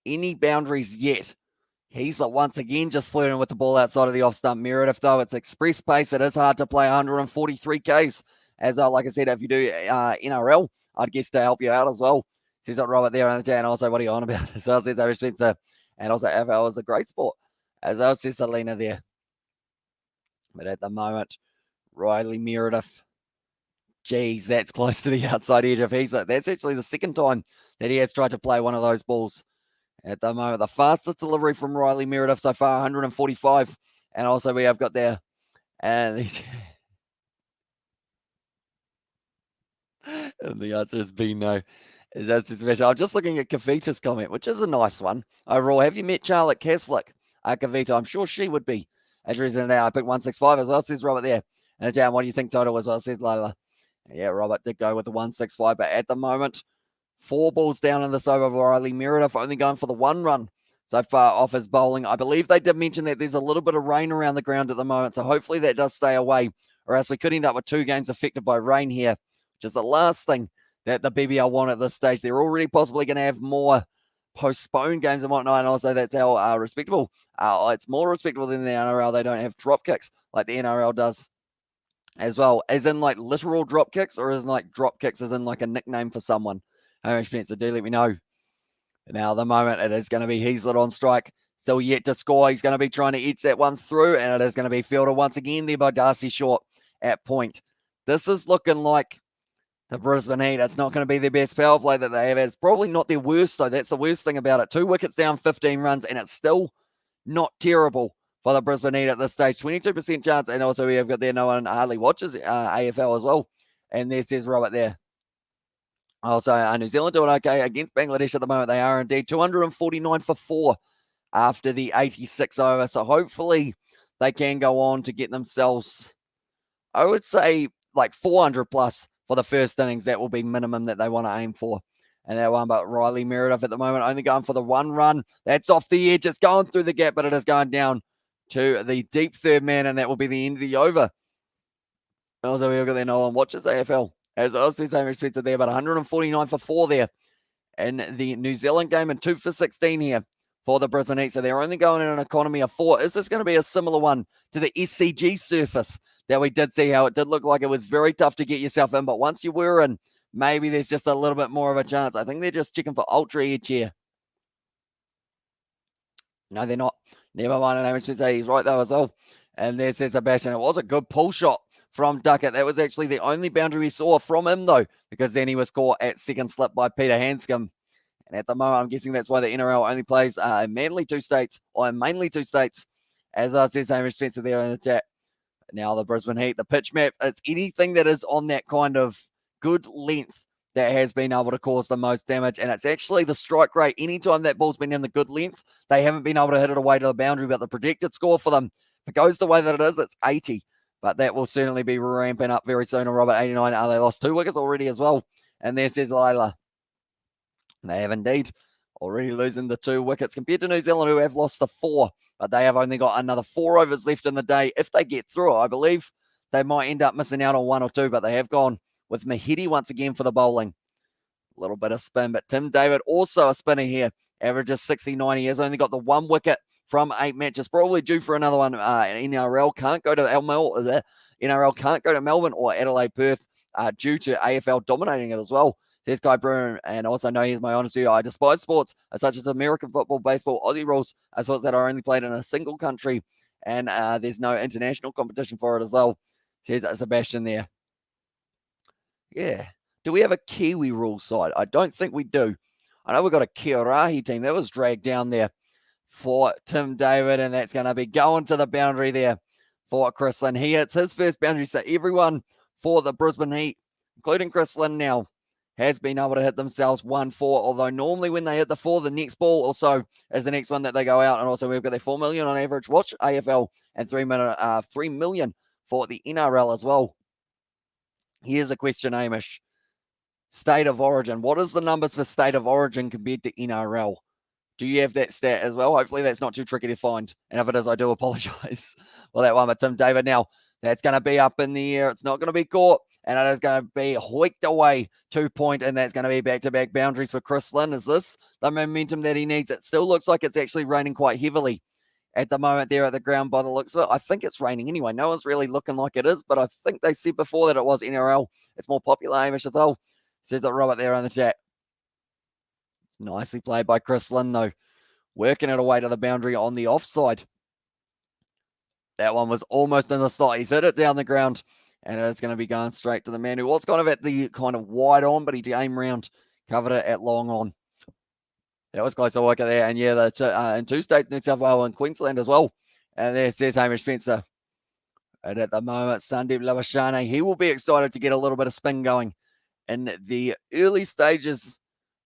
any boundaries yet. Heasler once again just flirting with the ball outside of the off stump. Meredith, though, it's express pace. It is hard to play 143 Ks. As like I said, if you do NRL, I'd guess to help you out as well. Says that Robert there on the chat. And also, what are you on about? So I said, I respect that. And also, AFL is a great sport. As I says Selena there. But at the moment, Riley Meredith. Geez, that's close to the outside edge of Heasler. That's actually the second time that he has tried to play one of those balls. At the moment, the fastest delivery from Riley Meredith so far, 145. And also we have got there. And the answer has been no. That's special. I'm just looking at Kavita's comment, which is a nice one. Overall, have you met Charlotte Kaslick? Kavita, I'm sure she would be. As a reason now, I picked 165 as well, says Robert there. And down, what do you think total as well, says Lila. Yeah, Robert did go with the 165, but at the moment, 4 balls down in this over. Riley Meredith only going for the 1 run so far off his bowling. I believe they did mention that there's a little bit of rain around the ground at the moment, so hopefully that does stay away, or else we could end up with 2 games affected by rain here, which is the last thing that the BBL want at this stage. They're already possibly going to have more postponed games and whatnot, and also that's how respectable. It's more respectable than the NRL. They don't have drop kicks like the NRL does. As well, as in like literal drop kicks, or as in like drop kicks as in like a nickname for someone. Hamish Spencer, do let me know. Now, at the moment, it is going to be Heasler on strike. Still yet to score. He's going to be trying to edge that one through, and it is going to be fielded once again there by Darcy Short at point. This is looking like the Brisbane Heat. It's not going to be their best power play that they have. It's probably not their worst, though. That's the worst thing about it. 2 wickets down, 15 runs, and it's still not terrible for the Brisbane Heat at this stage. 22% chance, and also we have got there no one hardly watches AFL as well. And there says Robert there. Also, New Zealand doing okay against Bangladesh at the moment. They are indeed 249 for 4 after the 86 over. So hopefully they can go on to get themselves, I would say, like 400 plus for the first innings. That will be minimum that they want to aim for. And that one, but Riley Meredith at the moment only going for the 1 run. That's off the edge. It's going through the gap, but it is going down to the deep third man, and that will be the end of the over. 2 for 2 for Riley Meredith. And that one, but Riley Meredith at the moment only going for the 1 run. That's off the edge. It's going through the gap, but it is going down to the deep third man, and that will be the end of the over. 2 for 2 for Riley Meredith. And that one, but Riley Meredith at the moment only going for the 1 run. That's off the edge. It's going through the gap, but it is going down to Also, we've got there no one watches AFL. As obviously same respected there, but 149 for 4 there in the New Zealand game and 2 for 16 here for the Brisbane Heat. So they're only going in an economy of 4. Is this going to be a similar one to the SCG surface that we did see, how it did look like it was very tough to get yourself in, but once you were in, maybe there's just a little bit more of a chance. I think they're just checking for ultra edge here. No, they're not. Never mind. I should say he's right though as well. And there's Sebastian. It was a good pull shot from Duckett. That was actually the only boundary we saw from him though, because then he was caught at second slip by Peter Hanscom. And at the moment, I'm guessing that's why the NRL only plays in mainly 2 states, or mainly 2 states, as I said, same Spencer there in the chat. Now the Brisbane Heat, the pitch map, it's anything that is on that kind of good length that has been able to cause the most damage. And it's actually the strike rate. Anytime that ball's been in the good length, they haven't been able to hit it away to the boundary. But the predicted score for them, if it goes the way that it is, it's 80. But that will certainly be ramping up very soon. And Robert, 89. They lost 2 wickets already as well. And there says Layla. They have indeed already losing the 2 wickets compared to New Zealand, who have lost the 4. But they have only got another 4 overs left in the day. If they get through, I believe they might end up missing out on 1 or 2. But they have gone with Mahidi once again for the bowling. A little bit of spin, but Tim David also a spinner here. Averages 69. He has only got the 1 wicket from 8 matches. Probably due for another one. NRL can't go to NRL can't go to Melbourne or Adelaide, Perth due to AFL dominating it as well. Says Guy Bruin, and also know here's my honest view. I despise sports such as American football, baseball, Aussie rules, as sports that are only played in a single country, and there's no international competition for it as well. Says Sebastian there. Yeah. Do we have a Kiwi rules side? I don't think we do. I know we've got a Kiorahi team. That was dragged down there for Tim David, and that's going to be going to the boundary there for Chris Lynn. He hits his first boundary, so everyone for the Brisbane Heat, including Chris Lynn now, has been able to hit themselves 1-4, although normally when they hit the 4, the next ball also is the next one that they go out. And also we've got their 4 million on average watch AFL and 3 million for the NRL as well. Here's a question, Hamish. State of origin. What is the numbers for state of origin compared to NRL? Do you have that stat as well? Hopefully that's not too tricky to find. And if it is, I do apologize for that one. But Tim David now, that's going to be up in the air. It's not going to be caught. And it is going to be hoiked away 2 point. And that's going to be back-to-back boundaries for Chris Lynn. Is this the momentum that he needs? It still looks like it's actually raining quite heavily at the moment there at the ground by the looks of it. I think it's raining anyway. No one's really looking like it is. But I think they said before that it was NRL. It's more popular, Hamish, as well. Says it Robert there on the chat. It's nicely played by Chris Lynn, though. Working it away to the boundary on the offside. That one was almost in the slot. He's hit it down the ground. And it's going to be going straight to the man who was kind of at the kind of wide on, but he came round, covered it at long on. That was close to work there. And yeah, in 2 states, New South Wales and Queensland as well. And there says Hamish Spencer. And at the moment, Sandeep Lavashane, he will be excited to get a little bit of spin going in the early stages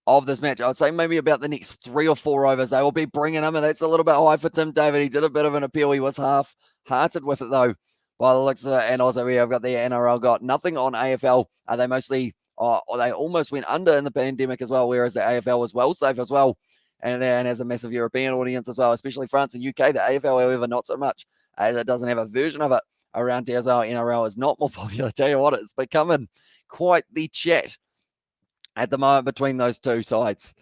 of this match. I would say maybe about the next 3 or 4 overs, they will be bringing him, and that's a little bit high for Tim David. He did a bit of an appeal. He was half-hearted with it, though, by the looks of it. And also, we have got the NRL got nothing on AFL. They mostly, or they almost went under in the pandemic as well, whereas the AFL was well safe as well, and has a massive European audience as well, especially France and UK. The AFL, however, not so much, as it doesn't have a version of it around here as well. NRL is not more popular. Tell you what, it's becoming quite the chat at the moment between those 2 sides,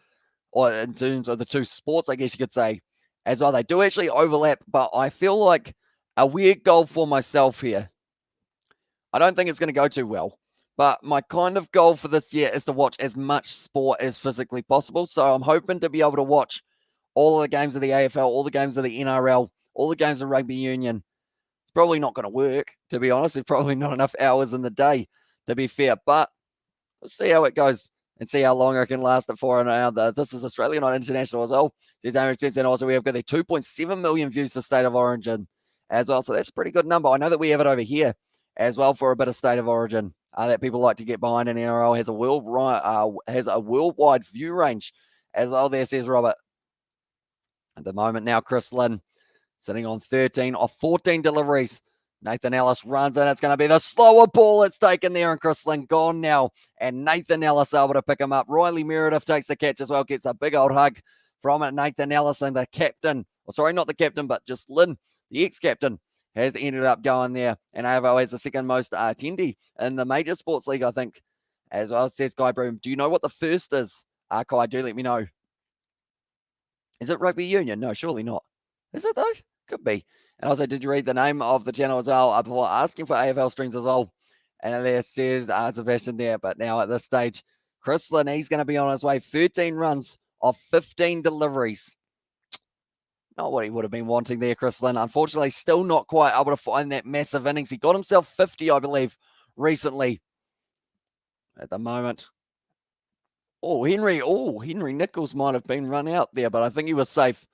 or in terms of the 2 sports, I guess you could say, as well. They do actually overlap, but I feel like a weird goal for myself here. I don't think it's going to go too well, but my kind of goal for this year is to watch as much sport as physically possible. So I'm hoping to be able to watch all of the games of the AFL, all the games of the NRL, all the games of rugby union. It's probably not going to work, to be honest. There's probably not enough hours in the day, to be fair, but let's see how it goes and see how long I can last it for. And this is Australia, not international as well. And also we have got the 2.7 million views for State of Origin as well. So that's a pretty good number. I know that we have it over here as well for a bit of State of Origin that people like to get behind. And NRL has a worldwide view range as well. There says Robert. At the moment now, Chris Lynn sitting on 13 of 14 deliveries. Nathan Ellis runs in. It's going to be the slower ball it's taken there, and Chris Lynn gone now. And Nathan Ellis able to pick him up. Riley Meredith takes the catch as well, gets a big old hug from it. Nathan Ellis and the captain, sorry, not the captain, but just Lynn, the ex-captain, has ended up going there. And AFL has the second most attendee in the major sports league, I think, as well, says Guy Broom. Do you know what the first is? Kai, do let me know. Is it rugby union? No, surely not. Is it though? Could be. And also, did you read the name of the channel as well before asking for AFL streams as well? And there says Sebastian there. But now at this stage, Chris Lynn, he's going to be on his way. 13 runs of 15 deliveries. Not what he would have been wanting there, Chris Lynn. Unfortunately, still not quite able to find that massive innings. He got himself 50, I believe, recently. At the moment. Henry Nichols might have been run out there, but I think he was safe.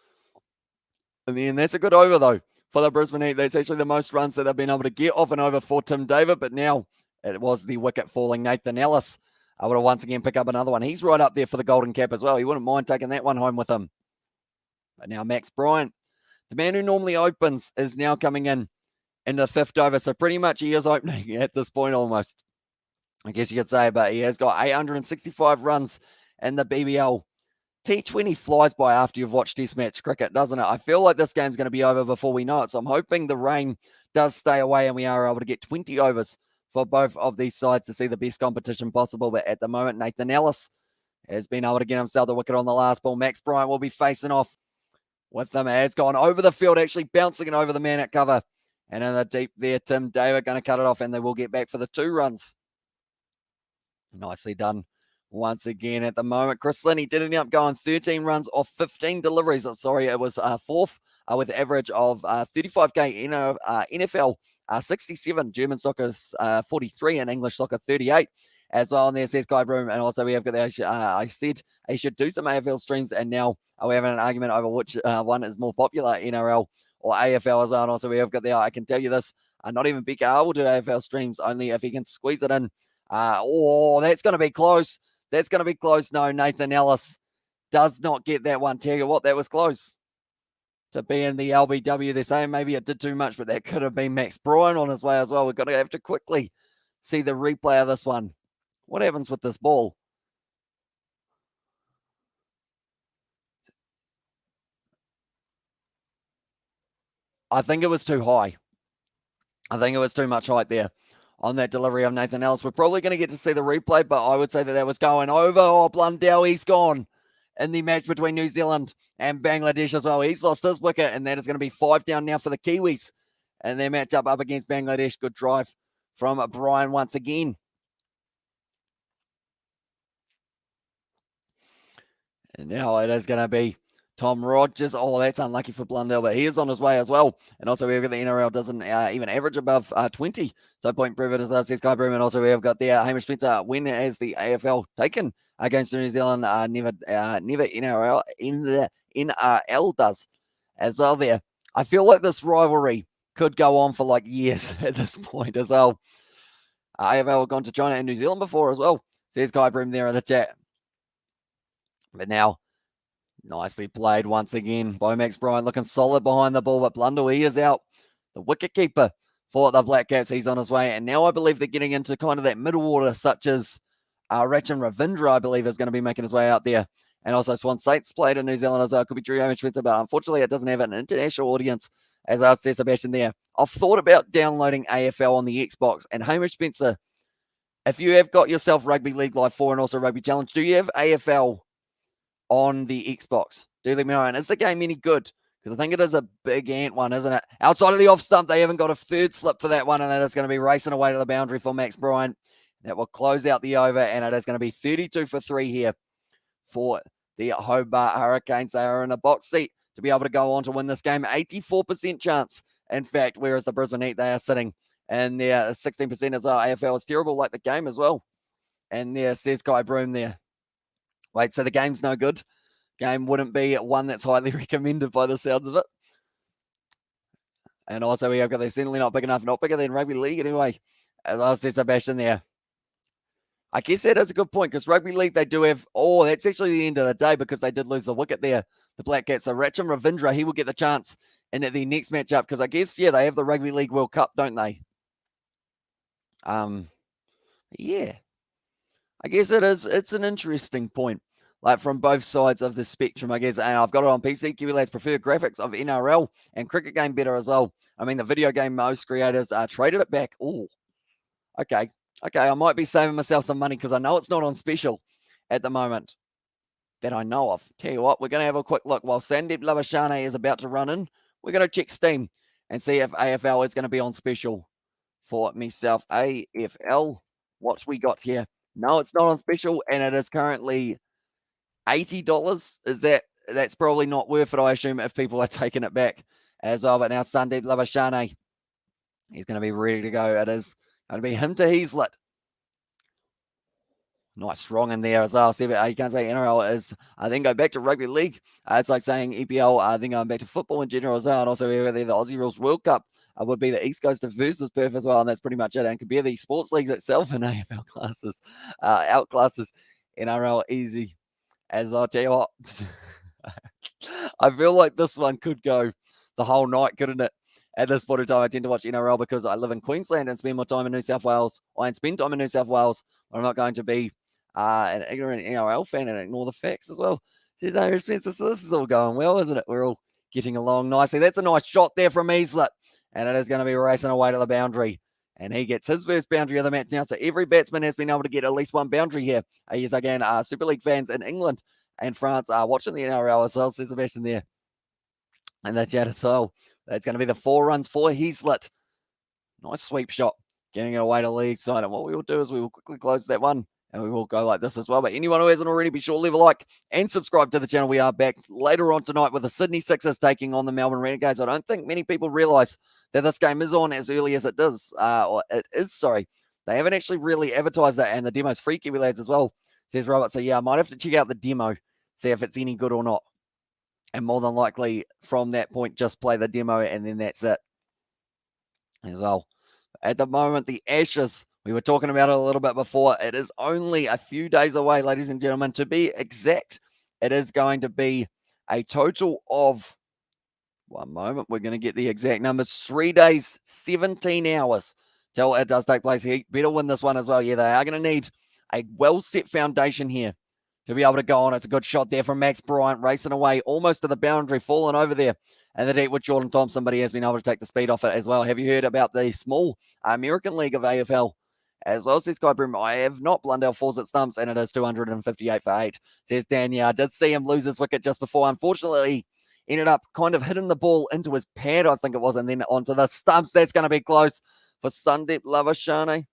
And then that's a good over, though, for the Brisbane Heat. That's actually the most runs that they've been able to get off and over for Tim David, but now it was the wicket-falling Nathan Ellis able to once again pick up another one. He's right up there for the golden cap as well. He wouldn't mind taking that one home with him. But now Max Bryant, the man who normally opens, is now coming in the fifth over. So pretty much he is opening at this point almost, I guess you could say. But he has got 865 runs in the BBL. T20 flies by after you've watched Test match cricket, doesn't it? I feel like this game's going to be over before we know it. So I'm hoping the rain does stay away and we are able to get 20 overs for both of these sides to see the best competition possible. But at the moment, Nathan Ellis has been able to get himself the wicket on the last ball. Max Bryant will be facing off with them. Has gone over the field, actually bouncing it over the man at cover. And in the deep there, Tim David going to cut it off, and they will get back for the 2 runs. Nicely done once again at the moment. Chris Linney did end up going 13 runs off 15 deliveries. Sorry, it was fourth with an average of 35k in NFL 67, German soccer 43, and English soccer 38 as well. And there says Guy Broom. And also we have got the, I said he should do some AFL streams, and now we're having an argument over which one is more popular, NRL or AFL as well. And also we have got the, I can tell you this, not even BKR will do AFL streams, only if he can squeeze it in. That's going to be close. That's going to be close. No, Nathan Ellis does not get that one. Tell you what, that was close to be in the LBW. They're saying maybe it did too much, but that could have been Max Bryant on his way as well. We're going to have to quickly see the replay of this one. What happens with this ball? I think it was too high. I think it was too much height there on that delivery of Nathan Ellis. We're probably going to get to see the replay, but I would say that was going over. Blundell, he's gone in the match between New Zealand and Bangladesh as well. He's lost his wicket, and that is going to be 5 down now for the Kiwis. And their matchup up against Bangladesh. Good drive from Brian once again. And now it is going to be Tom Rogers. That's unlucky for Blundell, but he is on his way as well. And also we've got the NRL doesn't even average above 20. So point proven as says Guy Broom. And also we have got there Hamish Spencer win as the AFL taken against New Zealand. Never NRL in the NRL does as well there. I feel like this rivalry could go on for like years at this point as well. AFL have gone to China and New Zealand before as well, says Guy Broom there in the chat. But now, nicely played once again by Max Bryant, looking solid behind the ball, but Blundell, he is out. The wicketkeeper for the Black Cats, he's on his way. And now I believe they're getting into kind of that middle order, such as Rachin Ravindra, I believe, is going to be making his way out there. And also Swan Saints played in New Zealand as well. Could be Drew Hamish Spencer, but unfortunately it doesn't have an international audience, as I said, Sebastian there. I've thought about downloading AFL on the Xbox, and Hamish Spencer, if you have got yourself Rugby League Live 4 and also Rugby Challenge, do you have AFL on the Xbox? Do let me know. And is the game any good? Because I think it is a big ant one, isn't it? Outside of the off stump, they haven't got a third slip for that one, and that is going to be racing away to the boundary for Max Bryant. That will close out the over, and it is going to be 32 for 3 here for the Hobart Hurricanes. They are in a box seat to be able to go on to win this game. 84% chance, in fact, whereas the Brisbane Heat, they are sitting in their 16% as well. AFL is terrible like the game as well. And there says Guy Broom there. Wait, so the game's no good? Game wouldn't be one that's highly recommended by the sounds of it. And also we have got, they're certainly not big enough, not bigger than Rugby League anyway. As I said, Sebastian there. I guess that is a good point, because Rugby League, they do have, that's actually the end of the day, because they did lose the wicket there, the Black Cats. So Rachin Ravindra, he will get the chance in the next matchup, because I guess, they have the Rugby League World Cup, don't they? Yeah. I guess it is. It's an interesting point. like from both sides of the spectrum, I guess. And I've got it on PC. Kiwi Lads prefer graphics of NRL and cricket game better as well. I mean, the video game most creators traded it back. Oh, okay. Okay, I might be saving myself some money because I know it's not on special at the moment that I know of. Tell you what, we're going to have a quick look. While Sandeep Lavashane is about to run in, we're going to check Steam and see if AFL is going to be on special for myself. AFL, what we got here? No, it's not on special, and it is currently $80. That's probably not worth it, I assume, if people are taking it back as well. But now Sandeep Lavashane, he's going to be ready to go. It is going to be him to Heaslet. Nice wrong in there as well. See, you can't say NRL is, I think, go back to rugby league. It's like saying EPL, I think going back to football in general as well. And also, the Aussie Rules World Cup would be the East Coast versus Perth as well. And that's pretty much it. And compare the sports leagues itself in AFL classes, outclasses NRL easy. As I'll tell you what, I feel like this one could go the whole night, couldn't it? At this point in time, I tend to watch NRL because I live in Queensland and spend my time in New South Wales. I spend time in New South Wales. I'm not going to be an ignorant NRL fan and ignore the facts as well. Says Irish Spencer, so this is all going well, isn't it? We're all getting along nicely. That's a nice shot there from Heaslet, and it is going to be racing away to the boundary. And he gets his first boundary of the match now. So every batsman has been able to get at least one boundary here. Yes, again, Super League fans in England and France are watching the NRL as well, says Sebastian there. And that's chat as well. That's going to be the 4 runs for Heaslet. Nice sweep shot, getting it away to league side. And what we will do is we will quickly close that one, and we will go like this as well. But anyone who hasn't already, be sure to leave a like and subscribe to the channel. We are back later on tonight with the Sydney Sixers taking on the Melbourne Renegades. I don't think many people realise that this game is on as early as it does. Or it is, sorry. They haven't actually really advertised that, and the demo's free, Kiwi Lads, as well, says Robert. So, yeah, I might have to check out the demo, see if it's any good or not. And more than likely, from that point, just play the demo, and then that's it as well. At the moment, the Ashes, we were talking about it a little bit before. It is only a few days away, ladies and gentlemen. To be exact, it is going to be a total of, one moment, we're going to get the exact numbers, 3 days, 17 hours till it does take place. He better win this one as well. Yeah, they are going to need a well-set foundation here to be able to go on. It's a good shot there from Max Bryant, racing away almost to the boundary, falling over there. And the deep with Jordan Thompson, but he has been able to take the speed off it as well. Have you heard about the small American League of AFL? As well, says Sky Broom, I have not. Blundell falls at stumps, and it is 258 for 8. Says Dan, yeah, I did see him lose his wicket just before. Unfortunately, ended up kind of hitting the ball into his pad, I think it was, and then onto the stumps. That's going to be close for Sandeep Lavashane.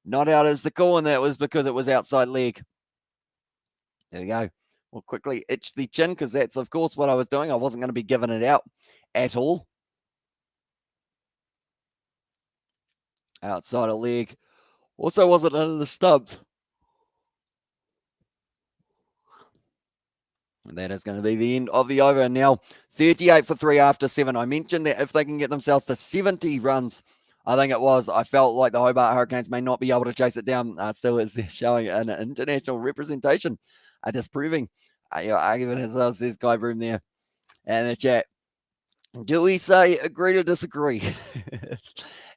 Not out as the call, and that was because it was outside leg. There we go. We'll quickly itch the chin because that's, of course, what I was doing. I wasn't going to be giving it out at all. Outside a leg. Also wasn't under the stumps. And that is going to be the end of the over. And now 38 for 3 after 7. I mentioned that if they can get themselves to 70 runs, I think it was, I felt like the Hobart Hurricanes may not be able to chase it down. Still, as they're showing an international representation, disproving your argument as well, says Guy Broom there. And the chat, do we say agree or disagree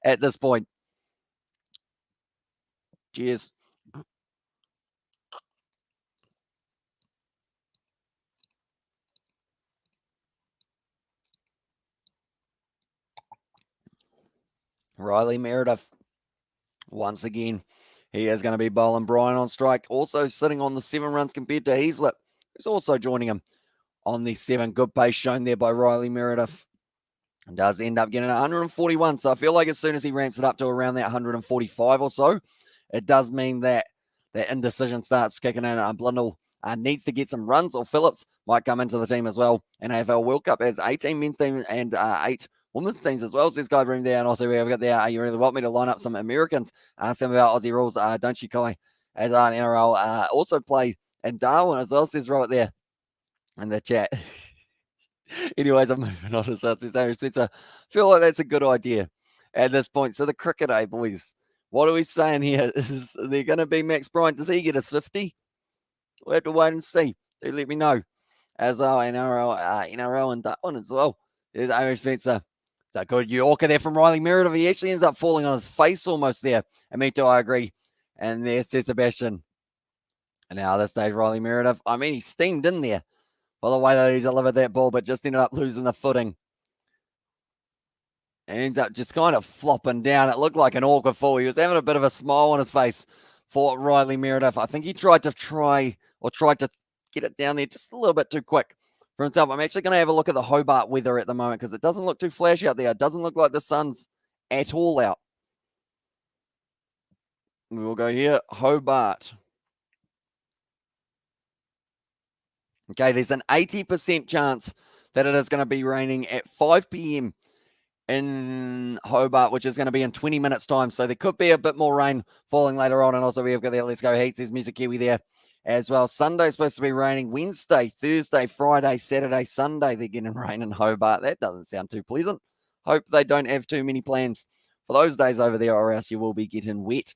at this point? Cheers. Riley Meredith, once again, he is going to be bowling Brian on strike. Also sitting on the 7 runs compared to Heaslet, who's also joining him on the 7. Good pace shown there by Riley Meredith. And does end up getting 141. So I feel like as soon as he ramps it up to around that 145 or so, it does mean that that indecision starts kicking in. Blundell needs to get some runs, or Phillips might come into the team as well. And AFL World Cup has 18 men's teams and 8 women's teams as well, says Guy Broom there. And also we've got there, you really want me to line up some Americans? Ask them about Aussie rules, don't you, Kai? As an NRL also played in Darwin as well, says Robert there in the chat. Anyways, I'm moving on to South Spencer. Feel like that's a good idea at this point. So the cricket, boys. What are we saying here? Is there going to be Max Bryant? Does he get his 50? We'll have to wait and see. Do let me know. As well, NRL and that one as well. There's Irish Spencer. It's a good Yorker there from Riley Meredith. He actually ends up falling on his face almost there. And me too, I agree. And there's Sebastian. And now this stage, Riley Meredith, I mean, he steamed in there by the way that he delivered that ball, but just ended up losing the footing. And ends up just kind of flopping down. It looked like an awkward fall. He was having a bit of a smile on his face for Riley Meredith. I think he tried to get it down there just a little bit too quick for himself. I'm actually going to have a look at the Hobart weather at the moment because it doesn't look too flashy out there. It doesn't look like the sun's at all out. We will go here, Hobart. Okay, there's an 80% chance that it is going to be raining at 5 p.m. in Hobart, which is going to be in 20 minutes' time. So there could be a bit more rain falling later on. And also we have got the Let's Go Heat, says Music Kiwi there as well. Sunday's supposed to be raining. Wednesday, Thursday, Friday, Saturday, Sunday, they're getting rain in Hobart. That doesn't sound too pleasant. Hope they don't have too many plans for those days over there, or else you will be getting wet.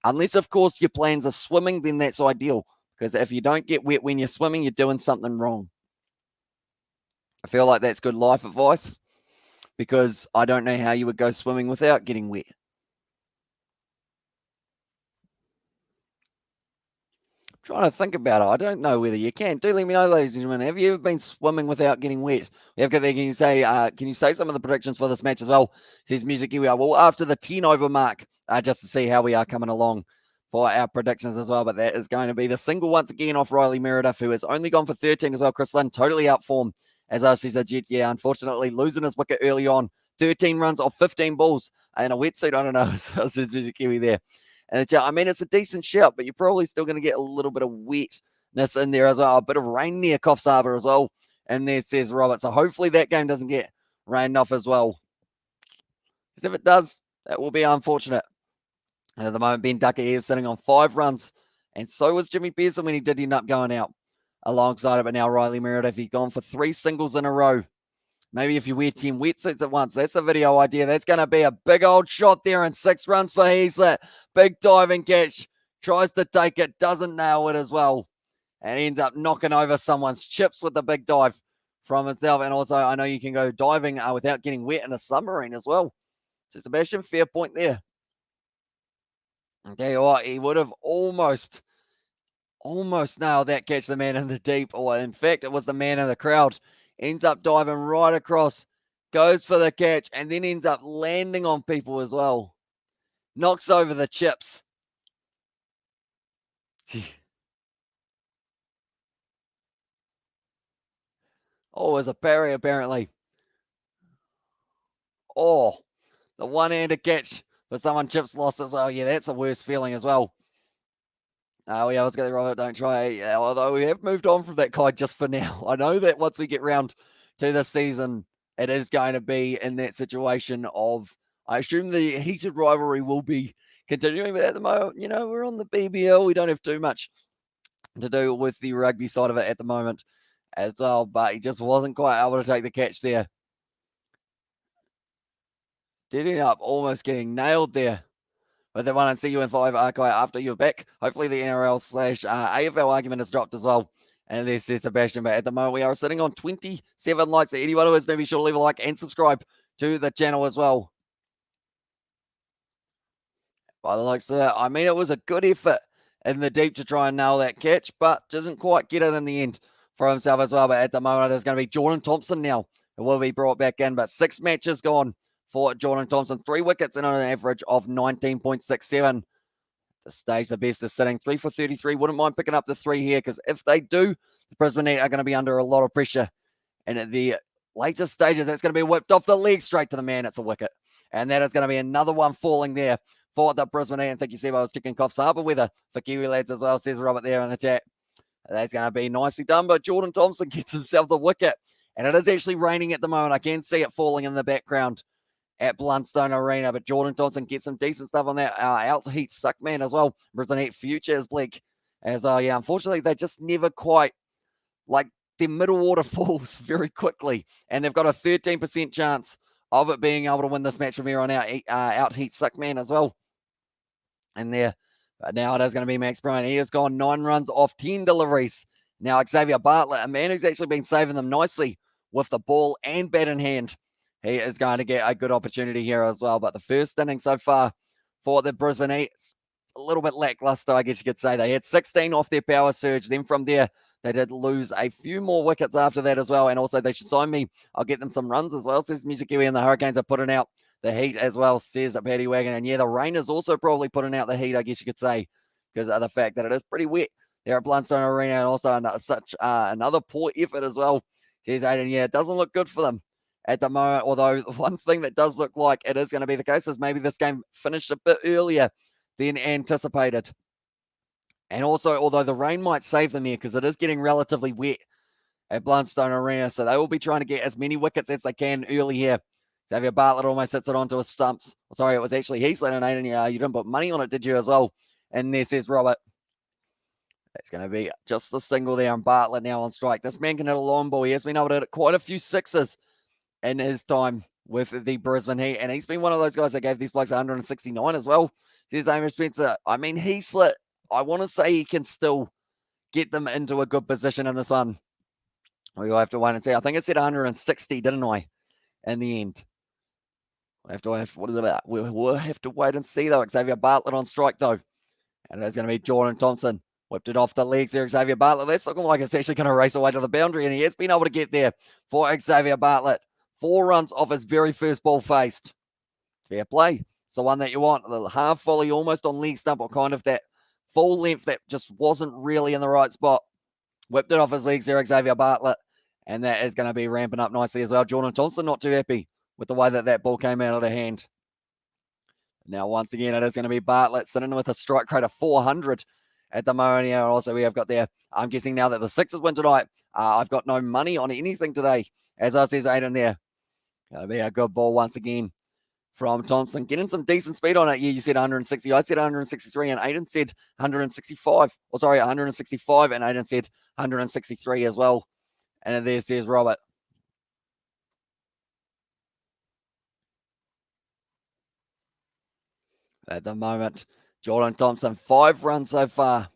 Unless, of course, your plans are swimming, then that's ideal. Because if you don't get wet when you're swimming, you're doing something wrong. I feel like that's good life advice, because I don't know how you would go swimming without getting wet. I'm trying to think about it. I don't know whether you can. Do let me know, ladies and gentlemen. Have you ever been swimming without getting wet? We have got there. Can you say some of the predictions for this match as well? Says Music Here we are. Well, after the 10 over mark, just to see how we are coming along for our predictions as well. But that is going to be the single once again off Riley Meredith, who has only gone for 13 as well. Chris Lynn totally out form, as I says a Jet. Yeah, unfortunately losing his wicket early on. 13 runs off 15 balls in a wetsuit. I don't know. Says Music Kiwi there. And I mean, it's a decent shout, but you're probably still going to get a little bit of wetness in there as well. A bit of rain near Coffs Harbour as well. And there says Robert. So hopefully that game doesn't get rained off as well. Because if it does, that will be unfortunate. And at the moment, Ben Ducker is sitting on 5 runs. And so was Jimmy Pearson when he did end up going out alongside it. But now Riley Meredith, he's gone for 3 singles in a row. Maybe if you wear 10 wetsuits at once, that's a video idea. That's going to be a big old shot there, and 6 runs for Heaslett. Big diving catch. Tries to take it, doesn't nail it as well. And ends up knocking over someone's chips with the big dive from himself. And also, I know you can go diving without getting wet in a submarine as well. So Sebastian, fair point there. Okay, well, he would have almost nailed that catch, the man in the deep. Or in fact, it was the man in the crowd. Ends up diving right across, goes for the catch, and then ends up landing on people as well. Knocks over the chips. Oh, it was a parry apparently. Oh, the one-handed catch for someone chips lost as well. Yeah, that's a worse feeling as well. Oh, yeah, let's get the Robert. Don't try. Yeah, although we have moved on from that guy just for now. I know that once we get round to this season, it is going to be in that situation of, I assume the heated rivalry will be continuing. But at the moment, we're on the BBL. We don't have too much to do with the rugby side of it at the moment as well. But he just wasn't quite able to take the catch there. Did end up almost getting nailed there. But they want to see you in 5 Archive after you're back. Hopefully the NRL/AFL argument is dropped as well. And there's Sebastian. But at the moment, we are sitting on 27 likes. So anyone who is new, be sure to leave a like and subscribe to the channel as well. By the likes of that, I mean, it was a good effort in the deep to try and nail that catch, but doesn't quite get it in the end for himself as well. But at the moment, it's going to be Jordan Thompson now who will be brought back in. But 6 matches gone for Jordan Thompson. 3 wickets and on an average of 19.67. The stage, the best is sitting 3 for 33. Wouldn't mind picking up the 3 here, because if they do, the Brisbane Heat are going to be under a lot of pressure. And at the later stages, that's going to be whipped off the leg straight to the man. It's a wicket. And that is going to be another one falling there for the Brisbane Heat. And thank you, Seb. I was checking Coffs Harbour weather for Kiwi lads as well, says Robert there in the chat. That's going to be nicely done, but Jordan Thompson gets himself the wicket. And it is actually raining at the moment. I can see it falling in the background at Blundstone Arena, but Jordan Thompson gets some decent stuff on that. Out to Heat Suckman as well. Brisbane Heat future is bleak as well. Yeah, unfortunately, they just never quite, like, their middle order falls very quickly, and they've got a 13% chance of it being able to win this match from here on out. Out Heat Suckman as well. And there, but now it is going to be Max Bryan. He has gone 9 runs off 10 deliveries. Now Xavier Bartlett, a man who's actually been saving them nicely with the ball and bat in hand, he is going to get a good opportunity here as well. But the first inning so far for the Brisbane Heat, a little bit lackluster, I guess you could say. They had 16 off their power surge. Then from there, they did lose a few more wickets after that as well. And also, they should sign me. I'll get them some runs as well, says Music Kiwi. And the Hurricanes are putting out the heat as well, says Paddy Wagon. And yeah, the rain is also probably putting out the heat, I guess you could say, because of the fact that it is pretty wet there at Blundstone Arena. And also another poor effort as well, says Aiden. Yeah, it doesn't look good for them at the moment. Although one thing that does look like it is going to be the case is maybe this game finished a bit earlier than anticipated. And also, although the rain might save them here because it is getting relatively wet at Blundstone Arena, so they will be trying to get as many wickets as they can early here. Xavier Bartlett almost hits it onto his stumps. Sorry, it was actually Heathland and Aiden. You didn't put money on it, did you, as well? And there says Robert. That's going to be just the single there, and Bartlett now on strike. This man can hit a long ball. He has been able to hit quite a few sixes in his time with the Brisbane Heat, and he's been one of those guys that gave these blokes 169 as well. Says Amy Spencer. I mean, Heathland, I want to say he can still get them into a good position in this one. We'll have to wait and see. I think it said 160, didn't I, in the end? We'll have to wait and see, though. Xavier Bartlett on strike, though. And that's going to be Jordan Thompson. Whipped it off the legs there, Xavier Bartlett. That's looking like it's actually going to race away to the boundary, and he has been able to get there for Xavier Bartlett. 4 runs off his very first ball faced. Fair play. It's the one that you want. A little half volley almost on leg stump, or kind of that full length that just wasn't really in the right spot. Whipped it off his legs there, Xavier Bartlett. And that is going to be ramping up nicely as well. Jordan Thompson not too happy with the way that ball came out of the hand. Now, once again, it is going to be Bartlett sitting with a strike rate of 400 at the moment. Yeah, also, we have got there, I'm guessing now that the Sixers win tonight, I've got no money on anything today, as I says Aiden there. Going to be a good ball once again from Thompson. Getting some decent speed on it. Yeah, you said 160. I said 163, and Aiden said 165. Oh, sorry, 165, and Aiden said 163 as well. And there says Robert. At the moment, Jordan Thompson, 5 runs so far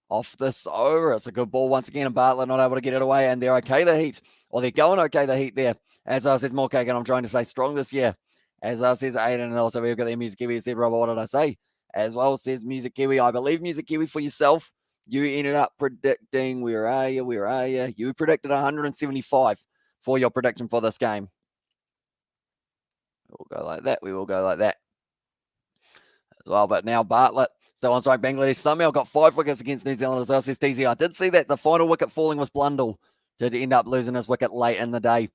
off this over. It's a good ball once again, and Bartlett not able to get it away, and they're okay, the Heat. Or they're going okay, the Heat there. As I said, more cake, and I'm trying to say strong this year. As I says Aiden, and also we've got their Music Kiwi. Said, Robert, what did I say? As well says Music Kiwi. I believe Music Kiwi for yourself. You ended up predicting, where are you? You predicted 175 for your prediction for this game. We'll go like that. We will go like that as well. But now Bartlett still on strike. Bangladesh somehow got 5 wickets against New Zealand as well, says TZ. I did see that the final wicket falling was Blundell. Did end up losing his wicket late in the day.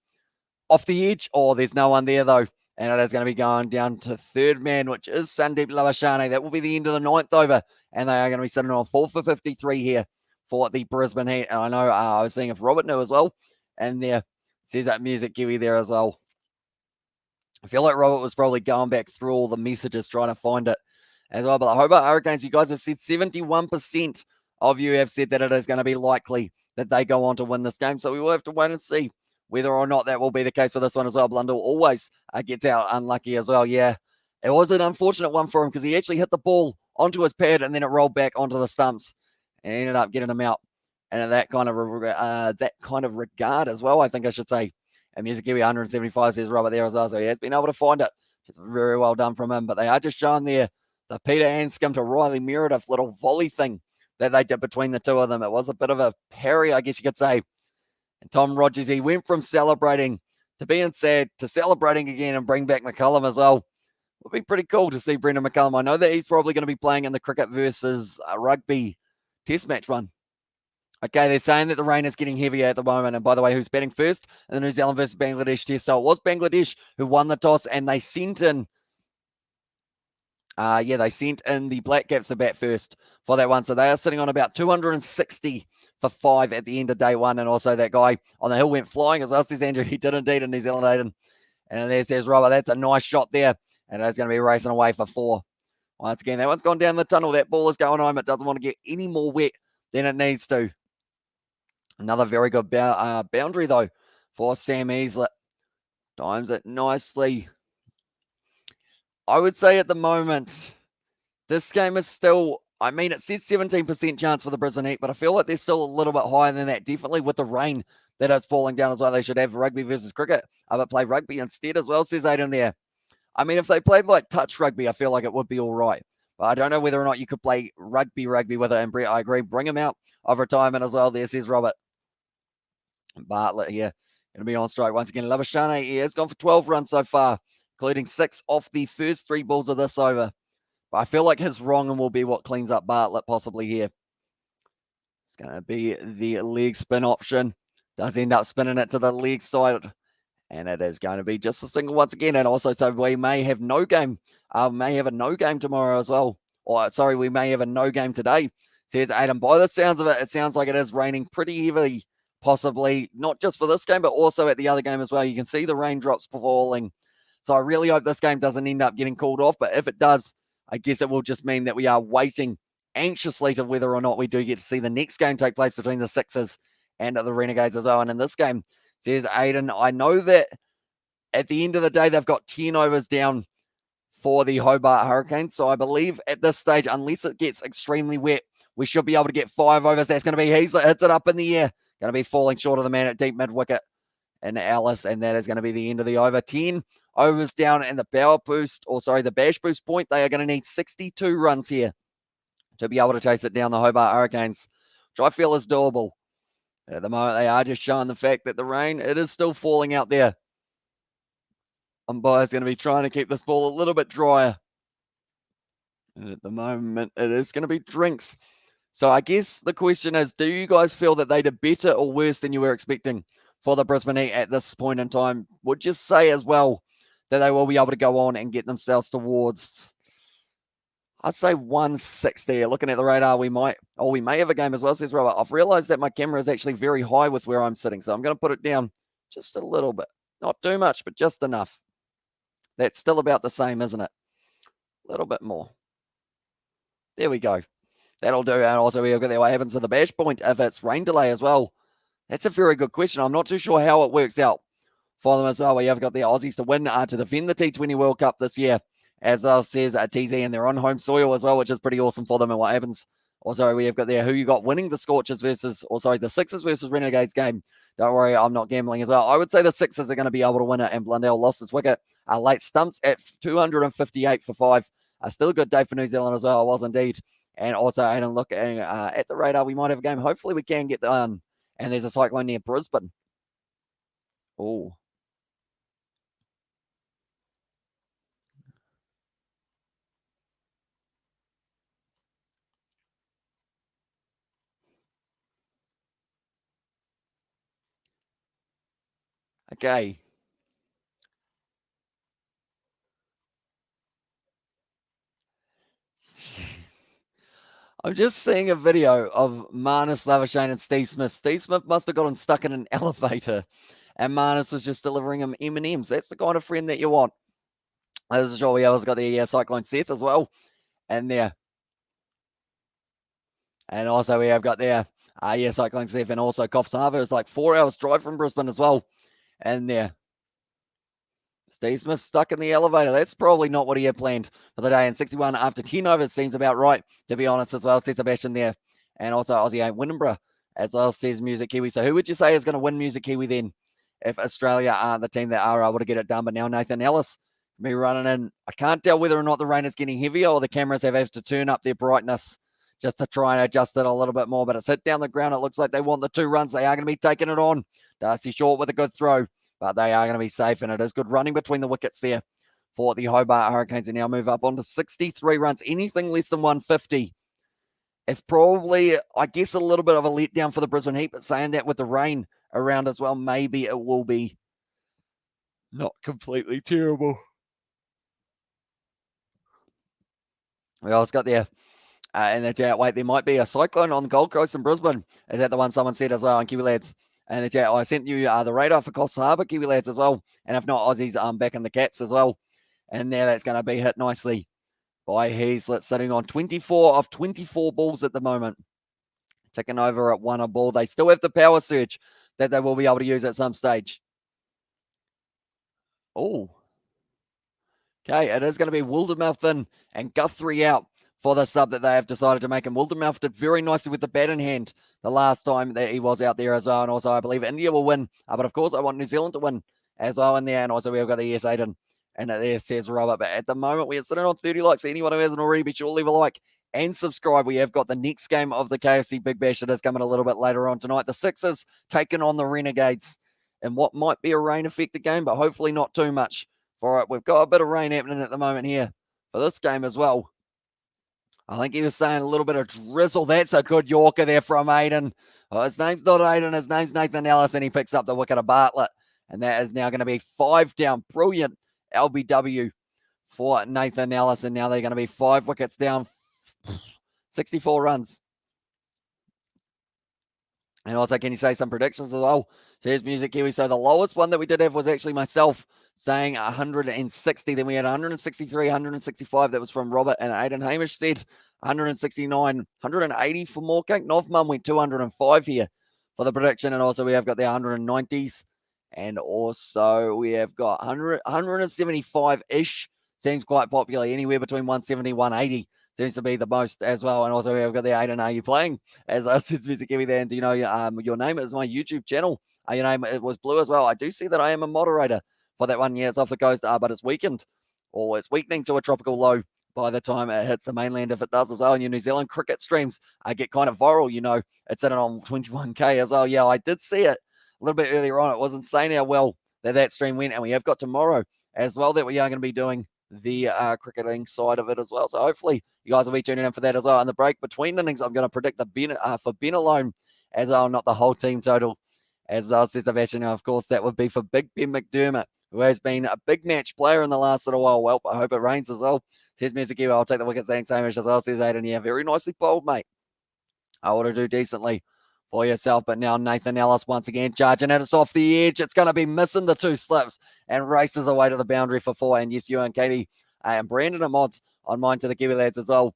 Off the edge. Oh, there's no one there, though. And it is going to be going down to third man, which is Sandeep Lavashane. That will be the end of the 9th over. And they are going to be sitting on 4 for 53 here for the Brisbane Heat. And I know I was seeing if Robert knew as well. And there says that Music Kiwi there as well. I feel like Robert was probably going back through all the messages trying to find it as well. But the Hobart Hurricanes, you guys have said 71% of you have said that it is going to be likely that they go on to win this game. So we will have to wait and see whether or not that will be the case for this one as well. Blundell always gets out unlucky as well. Yeah, it was an unfortunate one for him because he actually hit the ball onto his pad and then it rolled back onto the stumps and ended up getting him out. And in that kind of regard as well, I think I should say. And Music Kiwi 175 says Robert there as well. So he has been able to find it. It's very well done from him. But they are just showing there the Peter Anscombe to Riley Meredith little volley thing that they did between the two of them. It was a bit of a parry, I guess you could say. And Tom Rogers, he went from celebrating to being sad to celebrating again and bring back McCullum as well. It would be pretty cool to see Brendan McCullum. I know that he's probably going to be playing in the cricket versus rugby test match one. Okay, they're saying that the rain is getting heavier at the moment. And by the way, who's batting first in the New Zealand versus Bangladesh test? So it was Bangladesh who won the toss, and they sent in they sent in the Black Caps to bat first for that one. So they are sitting on about 260 for 5 at the end of day 1. And also that guy on the hill went flying, as us says Andrew. He did indeed in New Zealand, Aiden. And there says Robert, that's a nice shot there. And that's going to be racing away for 4. Once again, that one's gone down the tunnel. That ball is going home. It doesn't want to get any more wet than it needs to. Another very good boundary, though, for Sam Easlett. Times it nicely. I would say at the moment, this game is still, I mean, it says 17% chance for the Brisbane Heat, but I feel like they're still a little bit higher than that, definitely with the rain that is falling down as well. They should have rugby versus cricket, but play rugby instead as well, says Aiden there. I mean, if they played like touch rugby, I feel like it would be all right. But I don't know whether or not you could play rugby with it. And Brett, I agree. Bring him out of retirement as well. There says Robert. Bartlett here going to be on strike once again. Labuschagne here has gone for 12 runs so far, including 6 off the first 3 balls of this over. But I feel like his wrong will be what cleans up Bartlett possibly here. It's going to be the leg spin option. Does end up spinning it to the leg side. And it is going to be just a single once again. And also, so we may have no game. May have a no game tomorrow as well. Or, sorry, we may have a no game today. Says Adam. By the sounds of it, it sounds like it is raining pretty heavily. Possibly not just for this game, but also at the other game as well. You can see the raindrops falling. So I really hope this game doesn't end up getting called off. But if it does, I guess it will just mean that we are waiting anxiously to whether or not we do get to see the next game take place between the Sixers and the Renegades as well. And in this game, says Aiden, I know that at the end of the day, they've got 10 overs down for the Hobart Hurricanes. So I believe at this stage, unless it gets extremely wet, we should be able to get 5 overs. That's going to be Heasler hits it up in the air. Going to be falling short of the man at deep mid-wicket and Alice, and that is going to be the end of the over. 10 overs down, and the the bash boost point, they are going to need 62 runs here to be able to chase it down the Hobart Hurricanes, which I feel is doable. But at the moment, they are just showing the fact that the rain, it is still falling out there. Umpire's going to be trying to keep this ball a little bit drier. And at the moment, it is going to be drinks. So I guess the question is, do you guys feel that they did better or worse than you were expecting for the Brisbane Heat at this point in time? Would you say as well that they will be able to go on and get themselves towards, I'd say 160. Looking at the radar, we may have a game as well, says Robert. I've realized that my camera is actually very high with where I'm sitting, so I'm going to put it down just a little bit. Not too much, but just enough. That's still about the same, isn't it? A little bit more. There we go. That'll do. And also, we'll get there. What happens to the bash point if it's rain delay as well? That's a very good question. I'm not too sure how it works out for them as well. We have got the Aussies to win to defend the T20 World Cup this year, as well says TZ, and they're on home soil as well, which is pretty awesome for them. And what happens? Also, we have got there who you got winning the the Sixers versus Renegades game. Don't worry, I'm not gambling as well. I would say the Sixers are going to be able to win it, and Blundell lost his wicket. Late stumps at 258 for 5. Still a good day for New Zealand as well. It was indeed. And also, Aiden, looking at the radar, we might have a game. Hopefully, we can get done. And there's a cyclone near Brisbane. Oh. Okay. I'm just seeing a video of Marnus, Labuschagne, and Steve Smith. Steve Smith must have gotten stuck in an elevator, and Marnus was just delivering him M&Ms. That's the kind of friend that you want. I was sure we also got the Cyclone Seth as well, and there. And also we have got there, Cyclone Seth, and also Coffs Harbour. It's like 4 hours drive from Brisbane as well, and there. Steve Smith stuck in the elevator. That's probably not what he had planned for the day. And 61 after 10 overs seems about right, to be honest, as well. Says Sebastian there. And also Aussie Winnenborough, as well, says Music Kiwi. So who would you say is going to win Music Kiwi then, if Australia aren't the team that are able to get it done? But now Nathan Ellis be running in. I can't tell whether or not the rain is getting heavier or the cameras have to turn up their brightness just to try and adjust it a little bit more. But it's hit down the ground. It looks like they want the 2 runs. They are going to be taking it on. Darcy Short with a good throw. But they are going to be safe, and it is good running between the wickets there for the Hobart Hurricanes. And now move up onto 63 runs. Anything less than 150 is probably, I guess, a little bit of a letdown for the Brisbane Heat. But saying that with the rain around as well, maybe it will be not completely terrible. We also got there. And the chat, wait, there might be a cyclone on the Gold Coast in Brisbane. Is that the one someone said as well on Kiwi Lads? And the chat, I sent you the radar for Coffs Harbour, Kiwi Lads, as well. And if not, Aussies back in the caps as well. And there, that's going to be hit nicely by Heasler, sitting on 24 of 24 balls at the moment. Ticking over at 1 a ball. They still have the power surge that they will be able to use at some stage. Oh. Okay, it is going to be Wildermouth in and Guthrie out for the sub that they have decided to make. And Wildermouth did very nicely with the bat in hand the last time that he was out there as well. And also, I believe India will win. But of course, I want New Zealand to win as well in there. And also, we've got the Aiden And there says Robert. But at the moment, we are sitting on 30 likes. So anyone who hasn't already, be sure to leave a like and subscribe. We have got the next game of the KFC Big Bash that is coming a little bit later on tonight. The Sixers taking on the Renegades in what might be a rain-affected game, but hopefully not too much for it. We've got a bit of rain happening at the moment here for this game as well. I think he was saying a little bit of drizzle. That's a good Yorker there from Aiden. Oh, his name's not Aiden. His name's Nathan Ellis, and he picks up the wicket of Bartlett. And that is now going to be 5 down. Brilliant LBW for Nathan Ellis. And now they're going to be 5 wickets down, 64 runs. And also, can you say some predictions as well? So here's Music Kiwi. So the lowest one that we did have was actually myself saying 160. Then we had 163, 165. That was from Robert. And Aiden Hamish said 169, 180 for Moorcake. Novmum went 205 here for the prediction. And also we have got the 190s. And also we have got 175-ish. Seems quite popular. Anywhere between 170, 180. Seems to be the most as well. And also we've got the Aiden, are you playing? As I said, Music Kiwi there. And do you know your name? It is my YouTube channel. Your name, it was Blue as well. I do see that I am a moderator for that one. Yeah, it's off the coast, but it's weakened. Or it's weakening to a tropical low by the time it hits the mainland, if it does as well. And your New Zealand cricket streams get kind of viral, you know. It's sitting on 21K as well. Yeah, I did see it a little bit earlier on. It was insane how well that stream went. And we have got tomorrow as well that we are going to be doing the cricketing side of it as well. So hopefully you guys will be tuning in for that as well. And the break between innings, I'm going to predict the Ben for Ben alone as well, not the whole team total. As says Sebastian, of course, that would be for Big Ben Mcdermott, who has been a big match player in the last little while. Well, I hope it rains as well. Says Music Kiwi, I'll take the wicket, saying Samish as well. Says Aiden, yeah, very nicely bowled, mate. I ought to do decently for yourself. But now Nathan Ellis once again charging it. It's off the edge. It's going to be missing the 2 slips and races away to the boundary for 4. And yes, you and Katie and Brandon are mods on mine to the Kiwi lads as well.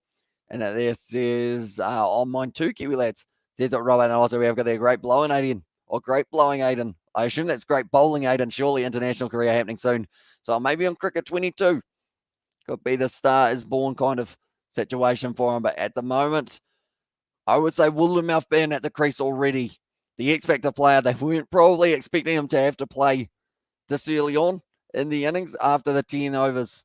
And this is on mine too, Kiwi lads. Says it, Robert. And also we have got their great blowing Aiden. Or great blowing Aiden. I assume that's great bowling Aiden. Surely international career happening soon. So maybe on cricket 22. Could be the star is born kind of situation for him. But at the moment, I would say Woolenmouth being at the crease already. The X Factor player, they weren't probably expecting him to have to play this early on in the innings after the 10 overs.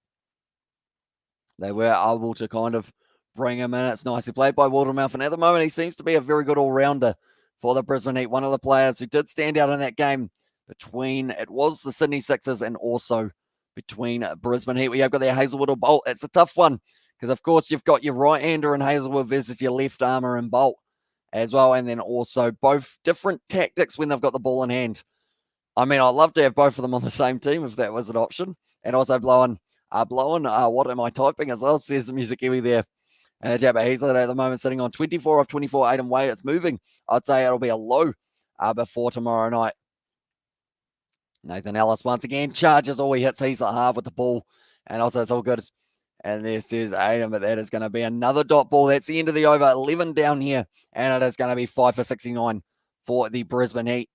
They were able to kind of bring him in. It's nicely played by Woolenmouth. And at the moment, he seems to be a very good all-rounder for the Brisbane Heat. One of the players who did stand out in that game between, it was the Sydney Sixers and also between Brisbane Heat. We have got their Hazelwood or Bolt. It's a tough one because, of course, you've got your right-hander in Hazelwood versus your left-armer in Bolt as well. And then also both different tactics when they've got the ball in hand. I mean, I'd love to have both of them on the same team if that was an option. And also blowing, what am I typing as well? Says the Music Kiwi there. Jabba Hazelwood at the moment sitting on 24 of 24, Aiden way. It's moving. I'd say it'll be a low before tomorrow night. Nathan Ellis once again charges. He hits Hazelwood hard with the ball. And also it's all good. And this is Aiden, but that is going to be another dot ball. That's the end of the over. 11 down here. And it is going to be 5 for 69 for the Brisbane Heat.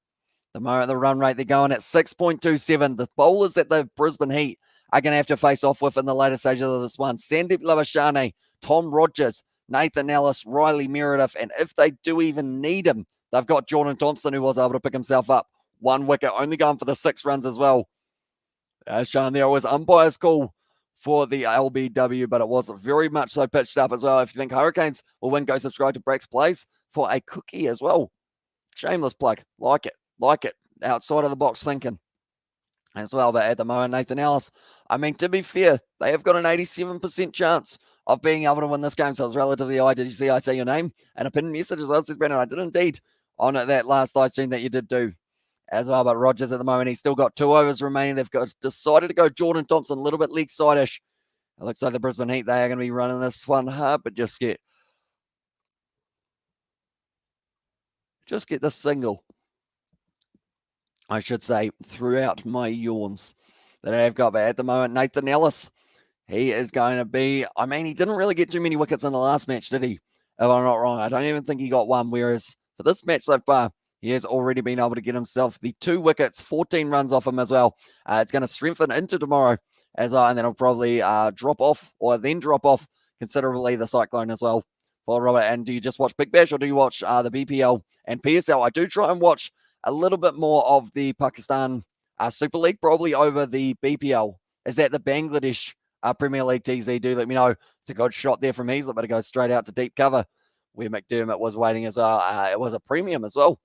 The moment the run rate, they're going at 6.27. The bowlers that the Brisbane Heat are going to have to face off with in the later stages of this one. Sandeep Lavashane, Tom Rogers, Nathan Ellis, Riley Meredith. And if they do even need him, they've got Jordan Thompson, who was able to pick himself up 1 wicket, only going for the 6 runs as well. As shown there was umpire's call for the LBW, but it was very much so pitched up as well. If you think Hurricanes will win, go subscribe to Breaks Plays for a cookie as well. Shameless plug. Like it. Outside of the box thinking as well. But at the moment, Nathan Ellis, I mean, to be fair, they have got an 87% chance of being able to win this game. So it's relatively high. Did you see I say your name? And a pinned message as well, says Brandon. I did indeed on that last live stream that you did do as well. But Rogers at the moment, he's still got 2 overs remaining. They've decided to go Jordan Thompson, a little bit leg side-ish. It looks like the Brisbane Heat, they are going to be running this one hard, but just get the single, I should say, throughout my yawns that I've got. But at the moment, Nathan Ellis, he is going to be, I mean, he didn't really get too many wickets in the last match, did he? If I'm not wrong, I don't even think he got one. Whereas for this match so far, he has already been able to get himself the 2 wickets, 14 runs off him as well. It's going to strengthen into tomorrow as well, and then it'll probably drop off considerably the Cyclone as well for Robert. And do you just watch Big Bash or do you watch the BPL and PSL? I do try and watch a little bit more of the Pakistan Super League, probably over the BPL is that the Bangladesh Premier League TZ? Do let me know. It's a good shot there from Heaslip, but it goes straight out to deep cover where Mcdermott was waiting as well. It was a premium as well.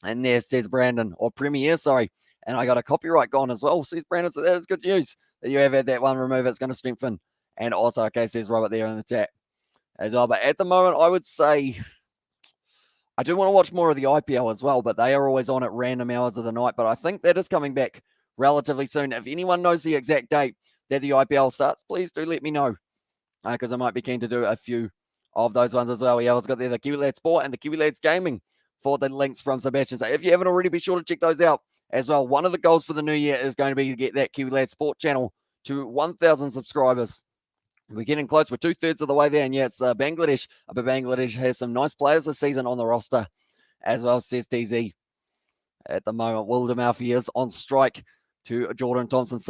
And there says Brandon, or Premier, sorry. And I got a copyright gone as well. Says Brandon, so that is good news that you have had that one removed. It's going to strengthen. And also, okay, says Robert there in the chat as well. But at the moment, I would say I do want to watch more of the IPL as well, but they are always on at random hours of the night. But I think that is coming back relatively soon. If anyone knows the exact date that the IPL starts, please do let me know, because I might be keen to do a few of those ones as well. Yeah, let's got there the Kiwi Lads Sport and the Kiwi Lads Gaming for the links from Sebastian. So if you haven't already, be sure to check those out as well. One of the goals for the new year is going to be to get that Kiwi Lads Sport channel to 1,000 subscribers. We're getting close. We're 2/3 of the way there. And yeah, it's Bangladesh. But Bangladesh has some nice players this season on the roster as well, says TZ. At the moment, Wildermouth is on strike to Jordan Thompson.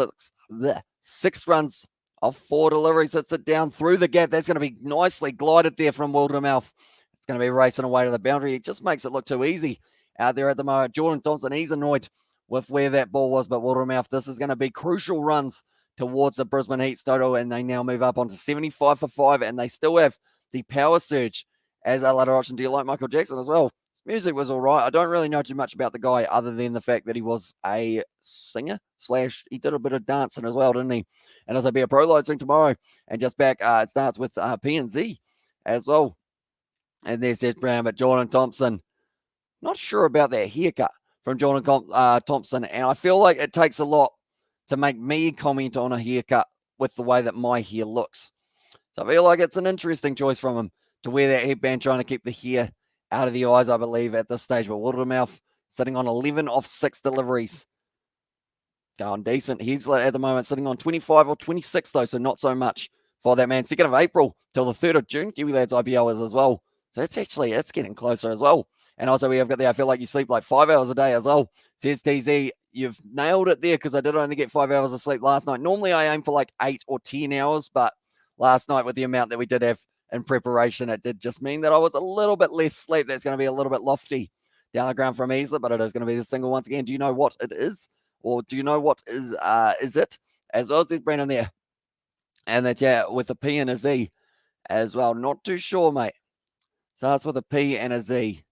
Six runs of 4 deliveries. Hits it down through the gap. That's going to be nicely glided there from Wildermouth. It's going to be racing away to the boundary. It just makes it look too easy out there at the moment. Jordan Thompson, he's annoyed with where that ball was, but Wildermouth, this is going to be crucial runs towards the Brisbane Heat total, and they now move up onto 75 for 5, and they still have the power surge as a latter option. Do you like Michael Jackson as well? His music was all right. I don't really know too much about the guy other than the fact that he was a singer / he did a bit of dancing as well, didn't he? And also be a pro live soon tomorrow. And just back, it starts with P&Z as well. And there's Seth Brown, but Jordan Thompson, not sure about that haircut from Jordan Thompson, and I feel like it takes a lot to make me comment on a haircut with the way that my hair looks. So I feel like it's an interesting choice from him to wear that headband, trying to keep the hair out of the eyes, I believe, at this stage. But Wildermouth sitting on 11 off 6 deliveries. Going decent. He's at the moment sitting on 25 or 26, though, so not so much for that man. 2nd of April till the 3rd of June, Kiwi Lads IPL is as well. So it's getting closer as well. And also we have got there, I feel like you sleep like 5 hours a day as well. Says TZ, you've nailed it there, because I did only get 5 hours of sleep last night. Normally I aim for like 8 or 10 hours, but last night with the amount that we did have in preparation, it did just mean that I was a little bit less sleep. That's going to be a little bit lofty down the ground from Heaslip, but it is going to be the single once again. Do you know what it is? Or do you know what is it? As well as there's Brandon there. And the chat with a P and a Z as well. Not too sure, mate. Starts with a P and a Z.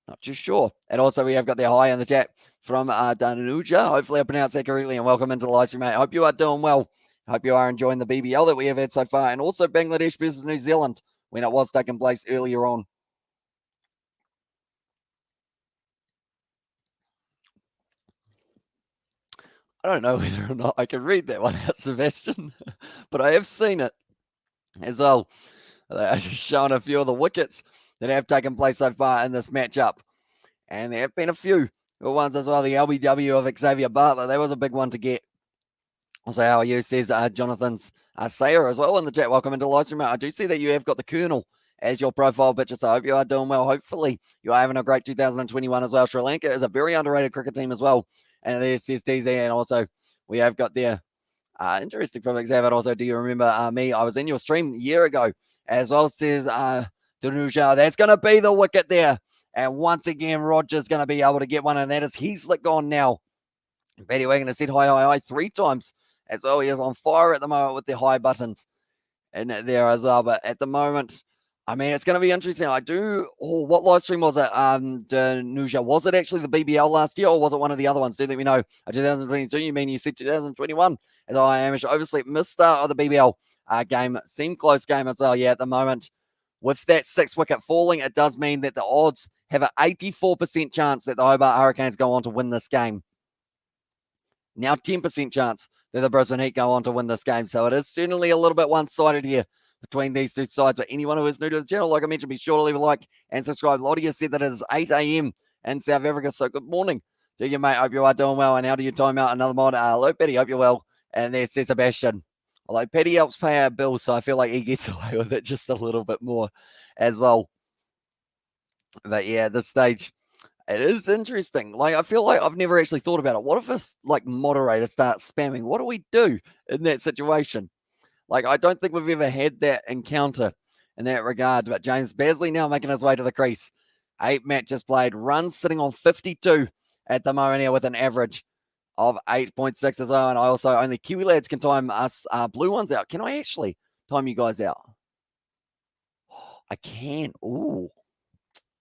Not too sure. And also we have got the hi in the chat from Danuja. Hopefully I pronounced that correctly. And welcome into the live stream, mate. I hope you are doing well. I hope you are enjoying the BBL that we have had so far. And also Bangladesh versus New Zealand when it was taking place earlier on. I don't know whether or not I can read that one out, Sebastian, but I have seen it as well. They're just showing a few of the wickets that have taken place so far in this matchup. And there have been a few good ones as well. The LBW of Xavier Bartlett, that was a big one to get. Also, how are you, says Jonathan's Sayer as well in the chat. Welcome into the live stream. I do see that you have got the Colonel as your profile picture, so I hope you are doing well. Hopefully, you are having a great 2021 as well. Sri Lanka is a very underrated cricket team as well. And there says TZ, and also we have got there, interesting from Xavier. Also, do you remember me? I was in your stream a year ago as well, says Danuja. That's going to be the wicket there. And once again, Roger's going to be able to get one, and that is Heaslip gone now. Betty Wagon has said hi 3 times as well. He is on fire at the moment with the high buttons in there as well. But at the moment, I mean, it's going to be interesting. What live stream was it, Danuja? Was it actually the BBL last year, or was it one of the other ones? Do let me know. 2022, you mean you said 2021? As I am oversleep, missed start of the BBL game. Seemed close game as well. Yeah, at the moment, with that 6 wicket falling, it does mean that the odds have an 84% chance that the Hobart Hurricanes go on to win this game. Now 10% chance that the Brisbane Heat go on to win this game. So it is certainly a little bit one-sided here between these two sides. But anyone who is new to the channel, like I mentioned, be sure to leave a like and subscribe. Lottie has said that it is 8 a.m. in South Africa. So good morning to you, mate. Hope you are doing well. And how do you time out another mod? Hello, Betty. Hope you're well. And there's Sebastian. Although Petty helps pay our bills, so I feel like he gets away with it just a little bit more as well. But yeah, at this stage, it is interesting. Like, I feel like I've never actually thought about it. What if a moderator starts spamming? What do we do in that situation? Like, I don't think we've ever had that encounter in that regard. But James Basley now making his way to the crease. 8 matches played, runs sitting on 52 at the moment here with an average of 8.6 as well. And I also, only Kiwi lads can time us blue ones out. Can I actually time you guys out? I can. Ooh,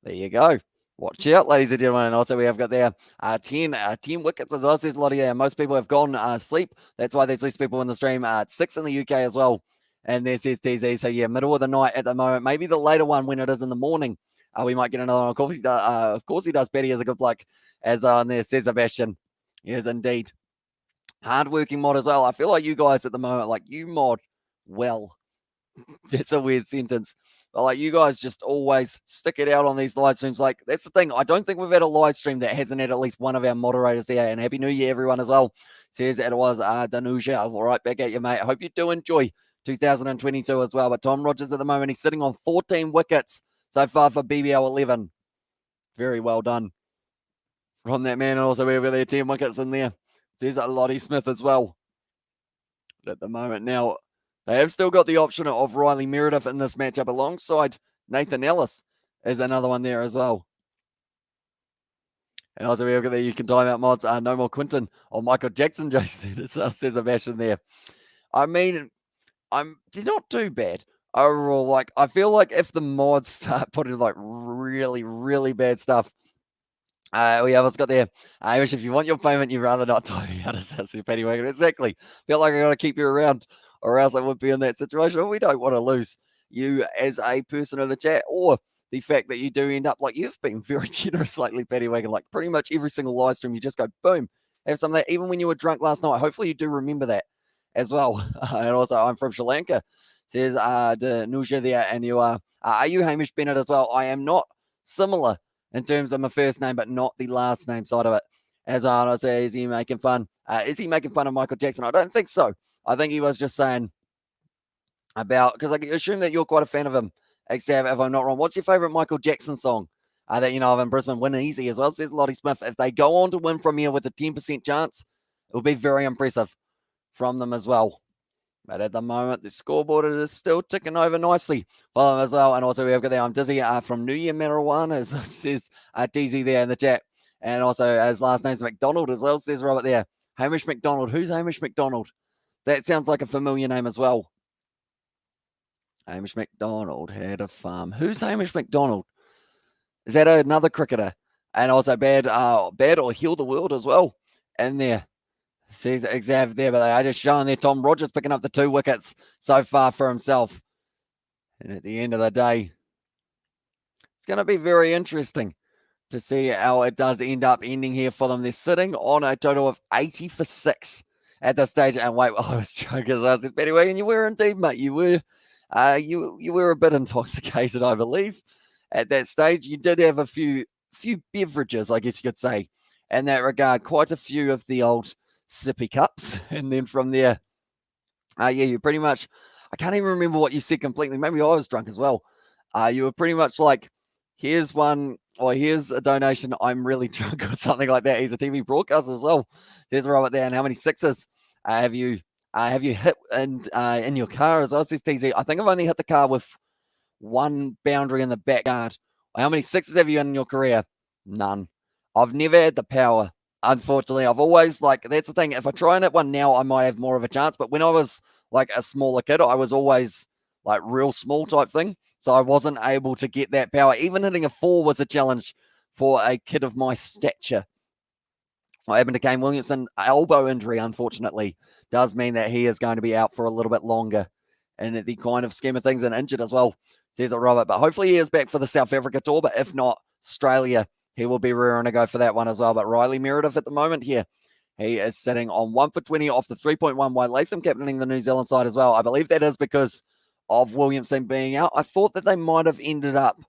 there you go. Watch out, ladies and gentlemen. And also, we have got there 10 wickets as well. Says a lot of, yeah, most people have gone sleep. That's why there's less people in the stream. 6 in the UK as well. And there says TZ. So, yeah, middle of the night at the moment. Maybe the later one when it is in the morning. We might get another one. Of course he does. Betty is a good bloke. As on there says Sebastian. Yes, indeed. Hardworking mod as well. I feel like you guys at the moment, like you mod well. That's a weird sentence. But like you guys just always stick it out on these live streams. Like that's the thing. I don't think we've had a live stream that hasn't had at least one of our moderators there. And Happy New Year, everyone, as well. Says it was Danuja. All right, back at you, mate. I hope you do enjoy 2022 as well. But Tom Rogers at the moment, he's sitting on 14 wickets so far for BBL 11. Very well done from that man. And also we have there 10 wickets in there. Says Lottie Smith as well. But at the moment now, they have still got the option of Riley Meredith in this matchup alongside Nathan Ellis is another one there as well. And also we have there, you can time out mods. No more Quinton or Michael Jackson, Jason. It says Sebastian there. I mean, they're not too bad overall. Like, I feel like if the mods start putting like really, really bad stuff, we have got there. I wish if you want your payment, you'd rather not time me out as a penny wagon. Exactly. Feel like I got to keep you around, or else I would be in that situation. We don't want to lose you as a person in the chat, or the fact that you do end up like you've been very generous lately, Paddy Wagon. Like pretty much every single live stream, you just go boom, have some of that. Even when you were drunk last night, hopefully you do remember that as well. And also, I'm from Sri Lanka. Says Danuja there, and you are you Hamish Bennett as well? I am not similar in terms of my first name, but not the last name side of it. As I say, is he making fun? Is he making fun of Michael Jackson? I don't think so. I think he was just saying about, because I assume that you're quite a fan of him, except if I'm not wrong. What's your favorite Michael Jackson song that you know of in Brisbane? Win easy as well, says Lottie Smith. If they go on to win from here with a 10% chance, it will be very impressive from them as well. But at the moment, the scoreboard is still ticking over nicely for them as well. And also, we have got there, I'm Dizzy from New Year Marijuana, as says DZ there in the chat. And also, his last name's McDonald as well, says Robert there. Hamish McDonald. Who's Hamish McDonald? That sounds like a familiar name as well. Hamish McDonald had a farm. Who's Hamish McDonald? Is that another cricketer? And also, bad or heal the world as well. And there. Says Xav there, but they are just showing there. Tom Rogers picking up the 2 wickets so far for himself. And at the end of the day, it's going to be very interesting to see how it does end up ending here for them. They're sitting on a total of 80 for 6 at this stage. And wait, I was joking as I said, Betty Wagon, you were indeed, mate. You were a bit intoxicated, I believe, at that stage. You did have a few beverages, I guess you could say, in that regard. Quite a few of the old sippy cups, and then from there, yeah, you pretty much, I can't even remember what you said completely. Maybe I was drunk as well. You were pretty much like, here's one, or here's a donation, I'm really drunk, or something like that. He's a TV broadcaster as well. Says Robert there, and how many sixes have you hit in your car as well? Says TZ, I think I've only hit the car with one boundary in the backyard. How many sixes have you in your career? None. I've never had the power. Unfortunately, I've always, like, that's the thing. If I try and hit one now, I might have more of a chance. But when I was like a smaller kid, I was always like real small type thing. So I wasn't able to get that power. Even hitting a 4 was a challenge for a kid of my stature. What happened to Kane Williamson? Elbow injury, unfortunately, does mean that he is going to be out for a little bit longer. And at the kind of scheme of things, and injured as well, says it Robert. But hopefully he is back for the South Africa tour. But if not, Australia, he will be rearing to go for that one as well. But Riley Meredith at the moment here, he is sitting on 1 for 20 off the 3.1 wide. Latham captaining the New Zealand side as well. I believe that is because of Williamson being out. I thought that they might have ended up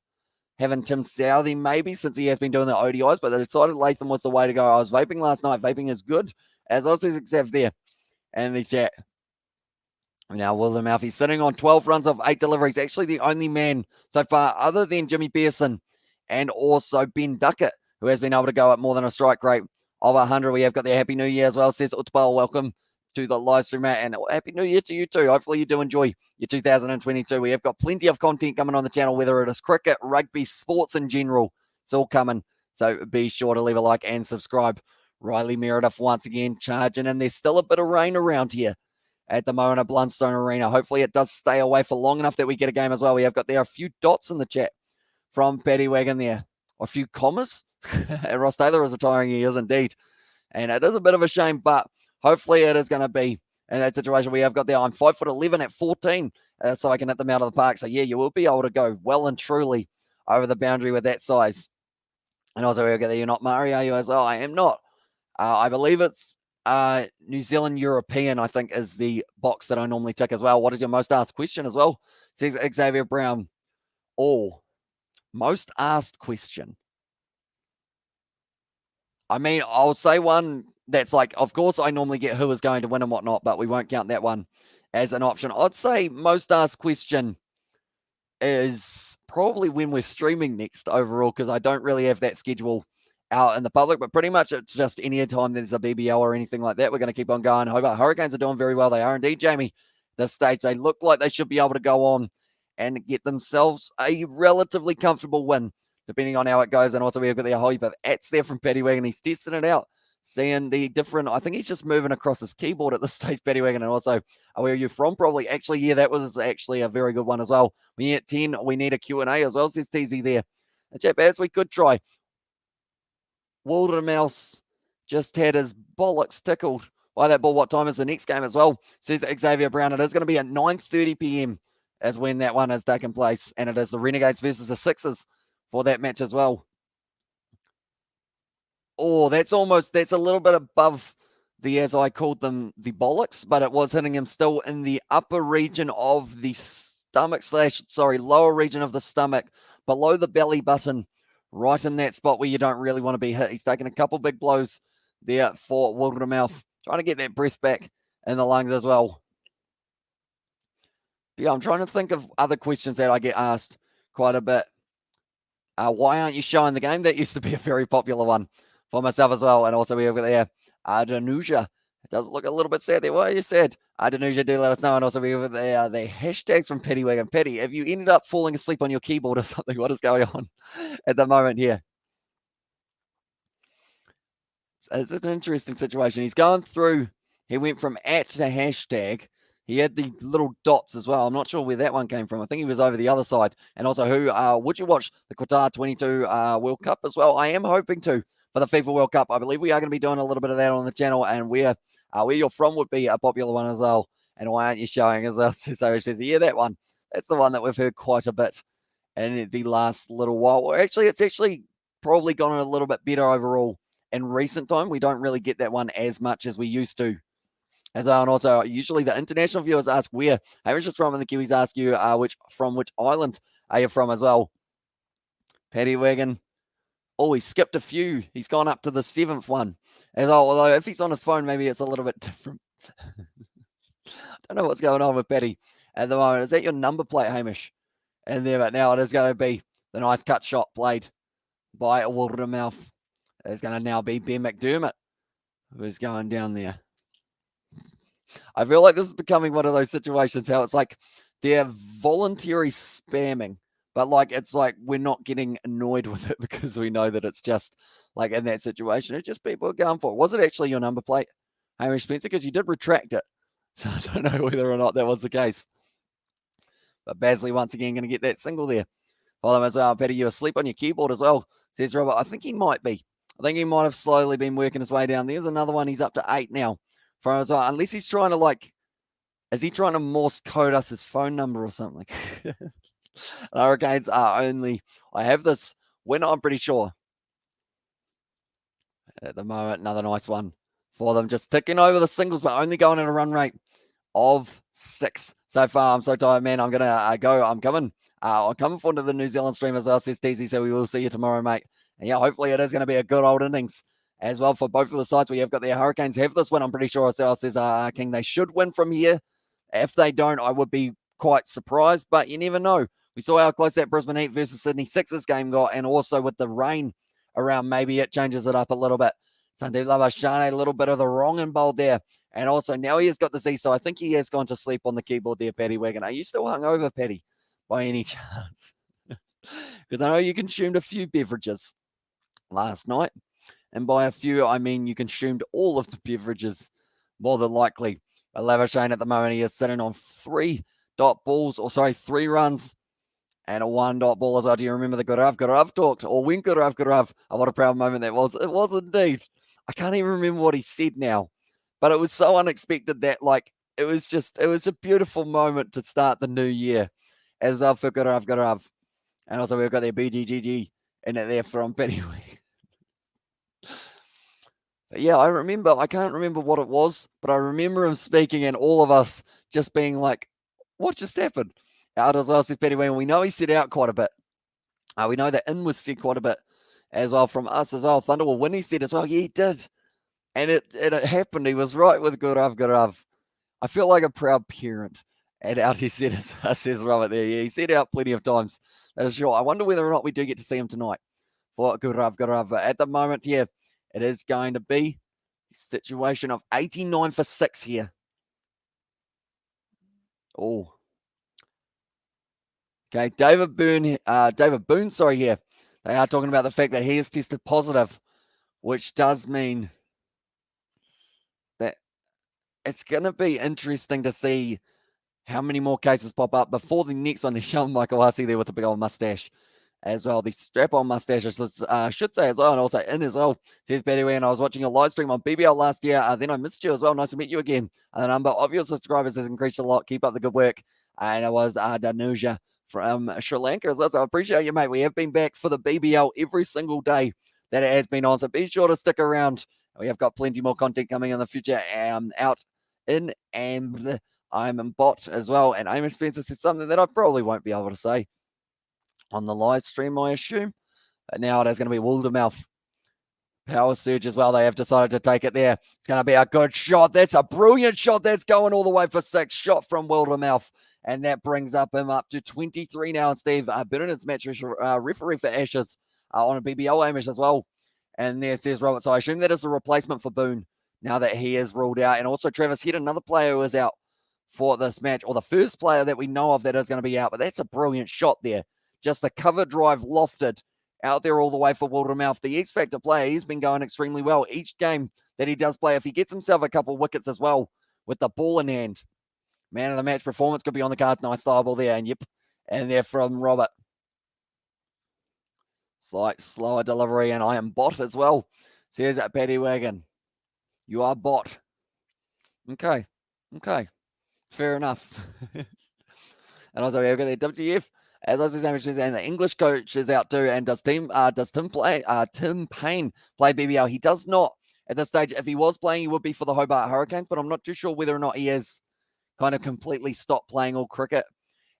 having Tim Southey maybe, since he has been doing the ODIs, but they decided Latham was the way to go. I was vaping last night. Vaping is good, as I says Xav there in the chat. Now, William Alfie sitting on 12 runs off 8 deliveries. Actually, the only man so far, other than Jimmy Pearson and also Ben Duckett, who has been able to go at more than a strike rate of 100. We have got the Happy New Year as well, says Utpal. Welcome to the live stream, and Happy New Year to you too. Hopefully you do enjoy your 2022. We have got plenty of content coming on the channel, whether it is cricket, rugby, sports in general. It's all coming. So be sure to leave a like and subscribe Riley Meredith once again charging, and there's still a bit of rain around here at the moment at Blundstone Arena. Hopefully it does stay away for long enough that we get a game as well. We have got there a few dots in the chat from Paddy Wagon there, or a few commas. And Ross Taylor is retiring, he is indeed. And it is a bit of a shame, but hopefully it is going to be in that situation we have got there. I'm 5'11" at 14, so I can hit them out of the park. So yeah, you will be able to go well and truly over the boundary with that size. And also we'll get there. You're not Murray, are you as well? I am not. I believe it's New Zealand European, I think, is the box that I normally tick as well. What is your most asked question as well? Says Xavier Brown. Oh, most asked question. I mean, I'll say one that's like, of course, I normally get who is going to win and whatnot, but we won't count that one as an option. I'd say most asked question is probably when we're streaming next overall, because I don't really have that schedule out in the public, but pretty much it's just any time there's a BBL or anything like that, we're going to keep on going. Hobart Hurricanes are doing very well. They are indeed, Jamie. This stage, they look like they should be able to go on and get themselves a relatively comfortable win, depending on how it goes. And also we've got the Hobart Ats there from Paddy Wagon. He's testing it out, seeing the different, I think he's just moving across his keyboard at this stage, Paddy Wagon. And also, where are you from? Probably, actually, yeah, that was actually a very good one as well. We at 10, we need a Q&A as well, says TZ there. And Chap, as we could try. Wildermouse just had his bollocks tickled by that ball. What time is the next game as well? Says Xavier Brown. It is going to be at 9:30 p.m. as when that one has taken place. And it is the Renegades versus the Sixers for that match as well. Oh, that's a little bit above the, as I called them, the bollocks, but it was hitting him still in the upper region of the stomach lower region of the stomach, below the belly button, right in that spot where you don't really want to be hit. He's taken a couple big blows there for Wildermouth, trying to get that breath back in the lungs as well. Yeah, I'm trying to think of other questions that I get asked quite a bit. Why aren't you showing the game? That used to be a very popular one for myself as well. And also we have got there Danuja. It does look a little bit sad there. Why are you sad? Danuja, do let us know. And also we have there the hashtags from Paddy Wagon. Paddy, have you ended up falling asleep on your keyboard or something? What is going on at the moment here? It's an interesting situation. He's going through. He went from @ to hashtag. He had the little dots as well. I'm not sure where that one came from. I think he was over the other side. And also, would you watch the Qatar 22 World Cup as well? I am hoping to for the FIFA World Cup. I believe we are going to be doing a little bit of that on the channel. And where you're from would be a popular one as well. And why aren't you showing as well? So she says, yeah, that one. That's the one that we've heard quite a bit in the last little while. Or actually, it's actually probably gone a little bit better overall in recent time. We don't really get that one as much as we used to. And also, usually the international viewers ask where Hamish is from, and the Kiwis ask you which island are you from as well. Paddy Wagon. Oh, he skipped a few. He's gone up to the 7th one as well. Although if he's on his phone, maybe it's a little bit different. I don't know what's going on with Paddy at the moment. Is that your number plate, Hamish? And there, but now it is going to be the nice cut shot played by Wildermouth. It's going to now be Ben Mcdermott who's going down there. I feel like this is becoming one of those situations how it's like they're voluntary spamming, but like it's like we're not getting annoyed with it because we know that it's just like in that situation, it's just people are going for it. Was it actually your number plate, Hamish Spencer? Because you did retract it. So I don't know whether or not that was the case. But Basley once again going to get that single there. Follow him as well. Paddy, you asleep on your keyboard as well, says Robert. I think he might be. I think he might have slowly been working his way down. There's another one. He's up to 8 now. For him as well. Unless he's trying to is he trying to Morse code us his phone number or something? Hurricanes are only, I have this when I'm pretty sure. At the moment, another nice one for them. Just ticking over the singles, but only going at a run rate of 6 so far. I'm so tired, man. I'm going to go. I'm coming forward to the New Zealand stream as well, says TZ. So we will see you tomorrow, mate. And yeah, hopefully it is going to be a good old innings as well for both of the sides. We have got the Hurricanes have this win. I'm pretty sure as well, says King. They should win from here. If they don't, I would be quite surprised, but you never know. We saw how close that Brisbane Heat versus Sydney Sixers game got, and also with the rain around, maybe it changes it up a little bit. Sandeep Labashane, a little bit of the wrong and bold there. And also now he has got the Z, so I think he has gone to sleep on the keyboard there, Paddy Wagon. Are you still hungover, Paddy, by any chance? Because I know you consumed a few beverages last night. And by a few, I mean you consumed all of the beverages, more than likely. But Labuschagne at the moment, he is sitting on 3 runs and a 1 ball as well. Do you remember the Gurav talked? Or when Gurav, oh, what a proud moment that was. It was indeed. I can't even remember what he said now. But it was so unexpected that, like, it was a beautiful moment to start the new year as well for Gurav. And also we've got their BGGG in it there from Pennywick. Yeah, I can't remember what it was, but I remember him speaking and all of us just being like, what just happened? Out as well, says Petty Wing. We know he said out quite a bit. We know that in was said quite a bit as well from us as well. Thunderwall Winnie said as well. Yeah, he did. And it happened. He was right with Gurav. I feel like a proud parent. And out he said, says Robert there. Yeah, he said out plenty of times. That is sure. I wonder whether or not we do get to see him tonight for Gurav. But at the moment, yeah, it is going to be a situation of 89 for 6 here. Oh. Okay, David Boone, here. They are talking about the fact that he has tested positive, which does mean that it's going to be interesting to see how many more cases pop up before the next one. They're showing Michael Hussey there with the big old mustache as well. The strap-on mustache, should say as well, and also in as well, says Betty Wee. And I was watching a live stream on BBL last year. Then I missed you as well. Nice to meet you again. The number of your subscribers has increased a lot. Keep up the good work. And it was Danuja from Sri Lanka as well. So I appreciate you, mate. We have been back for the BBL every single day that it has been on. So be sure to stick around. We have got plenty more content coming in the future. Out in and I'm in bot as well. And Amy Spencer said something that I probably won't be able to say on the live stream, I assume. But now it is going to be Wildermouth. Power surge as well. They have decided to take it there. It's going to be a good shot. That's a brilliant shot. That's going all the way for 6. Shot from Wildermouth. And that brings him up to 23 now. And Steve Bernard's match referee for Ashes on a BBL Amish as well. And there says Robert. So I assume that is the replacement for Boone now that he is ruled out. And also Travis Head, another player who is out for this match, or the first player that we know of that is going to be out. But that's a brilliant shot there. Just a cover drive lofted out there all the way for Wildermouth. The X Factor player, he's been going extremely well each game that he does play. If he gets himself a couple of wickets as well with the ball in hand, man of the match performance could be on the cards. Nice style ball there. And yep, and there from Robert. Slight slower delivery, and I am bot as well. Says that Paddy Wagon. You are bot. Okay. Fair enough. And also we've got the WGF. As I said, and the English coach is out too. And does Tim Payne play BBL? He does not at this stage. If he was playing, he would be for the Hobart Hurricanes, but I'm not too sure whether or not he has kind of completely stopped playing all cricket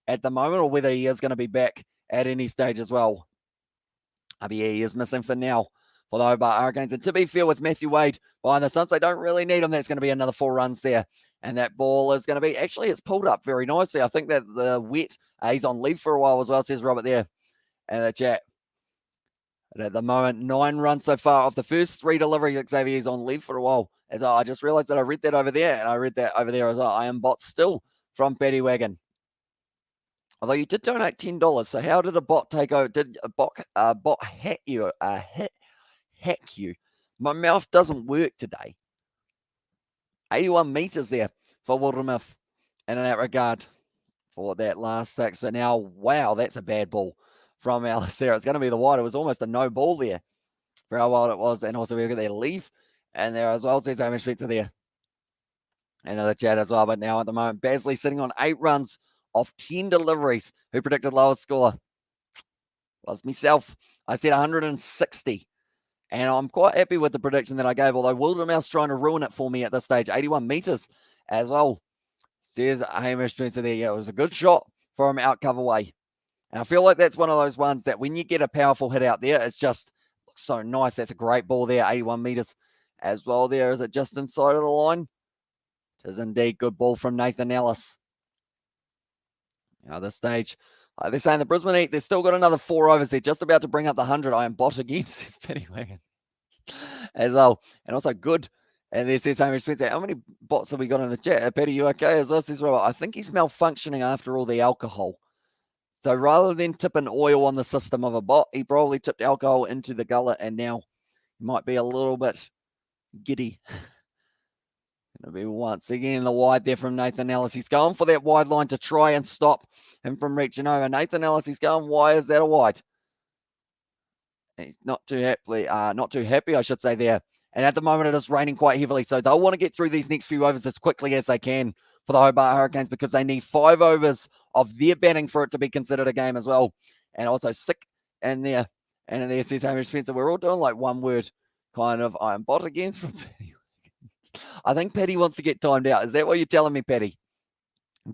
at the moment, or whether he is going to be back at any stage as well. Yeah, he is missing for now for the Hobart Hurricanes. And to be fair with Matthew Wade behind the Suns, they don't really need him. That's going to be another 4 runs there. And that ball is going to be, actually, it's pulled up very nicely. I think that the wet, he's on leave for a while as well, says Robert there in the chat. And at the moment, 9 runs so far off the first 3 deliveries. Xavier's on leave for a while. As I just realized that I read that over there, and I read that over there as well. I am bot still from Paddy Wagon. Although you did donate $10, so how did a bot take over? Did a bot hack you? Hack you? My mouth doesn't work today. 81 meters there for Wildermouth, and in that regard for that last 6. But now, wow, that's a bad ball from Alice there. It's going to be the wide. It was almost a no ball there for how wild it was. And also we've got their leave, and there as well says Amy Spencer there. And in the chat as well. But now at the moment, Basley sitting on 8 runs off 10 deliveries. Who predicted lowest score? Was myself. I said 160. And I'm quite happy with the prediction that I gave, although Wildermouth's trying to ruin it for me at this stage. 81 meters as well, says Hamish Spencer there. Yeah, it was a good shot from out cover way. And I feel like that's one of those ones that when you get a powerful hit out there, it's just looks so nice. That's a great ball there, 81 meters as well there. Is it just inside of the line? It is indeed good ball from Nathan Ellis. Now this stage, they're saying the Brisbane Heat, they've still got another 4 overs. They're just about to bring up the 100. I am bot again, says Penny Wagon as well. And also good. And there says Hamish Spencer, how many bots have we got in the chat? Petty, you okay? As well says Robert, I think he's malfunctioning after all the alcohol. So rather than tipping oil on the system of a bot, he probably tipped alcohol into the gullet, and now Might be a little bit giddy. It'll be once again the wide there from Nathan Ellis. He's going for that wide line to try and stop him from reaching over. Nathan Ellis, he's going, why is that a wide? He's not too happy, I should say there. And at the moment, it is raining quite heavily, so they'll want to get through these next few overs as quickly as they can for the Hobart Hurricanes because they need 5 overs of their batting for it to be considered a game as well. And also sick in there. And in there says Hamish Spencer, we're all doing like one word kind of I am bot against from Paddy. I think Paddy wants to get timed out. Is that what you're telling me, Paddy?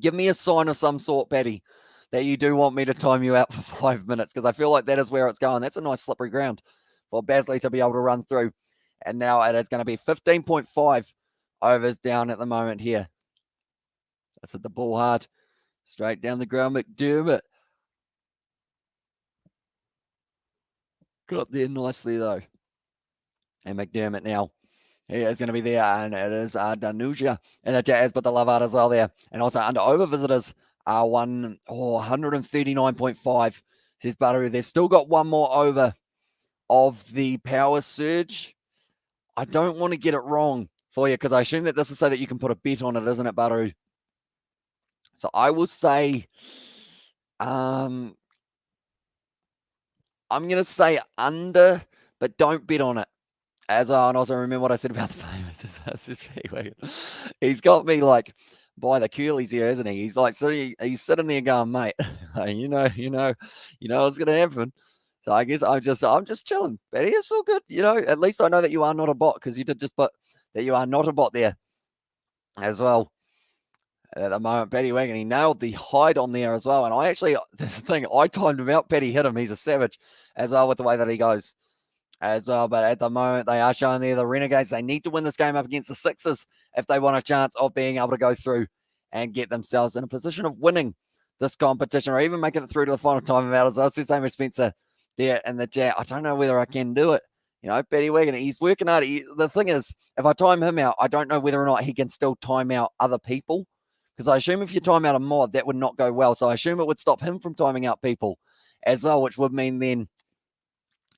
Give me a sign of some sort, Paddy, that you do want me to time you out for 5 minutes because I feel like that is where it's going. That's a nice slippery ground for Basley to be able to run through. And now it is going to be 15.5 overs down at the moment here. That's at the ball hard. Straight down the ground, Mcdermott. Got there nicely, though. And Mcdermott now. He is going to be there, and it is Danusia and the Jazz, but the Lovard as well there. And also under over visitors are 139.5, says Buttery. They've still got one more over of the power surge. I don't want to get it wrong for you because I assume that this is so that you can put a bet on it, isn't it, Buttery? So I will say, I'm going to say under, but don't bet on it. As well, and also remember what I said about the famous. He's got me like by the curlies here, isn't he? He's like, so he's sitting there going, mate, you know what's gonna happen. So I guess I'm just chilling. But it's all good, At least I know that you are not a bot because you did just put that you are not a bot there as well. At the moment, Paddy Wagon, he nailed the hide on there as well. And I actually, the thing, I timed him out. Paddy hit him. He's a savage as well with the way that he goes. As well, but at the moment they are showing there the Renegades. They need to win this game up against the Sixers if they want a chance of being able to go through and get themselves in a position of winning this competition or even making it through to the final time out. As I said, same as Spencer there in the chat. I don't know whether I can do it. Paddy Wagon, he's working hard. The thing is, if I time him out, I don't know whether or not he can still time out other people because I assume if you time out a mod, that would not go well. So I assume it would stop him from timing out people as well, which would mean then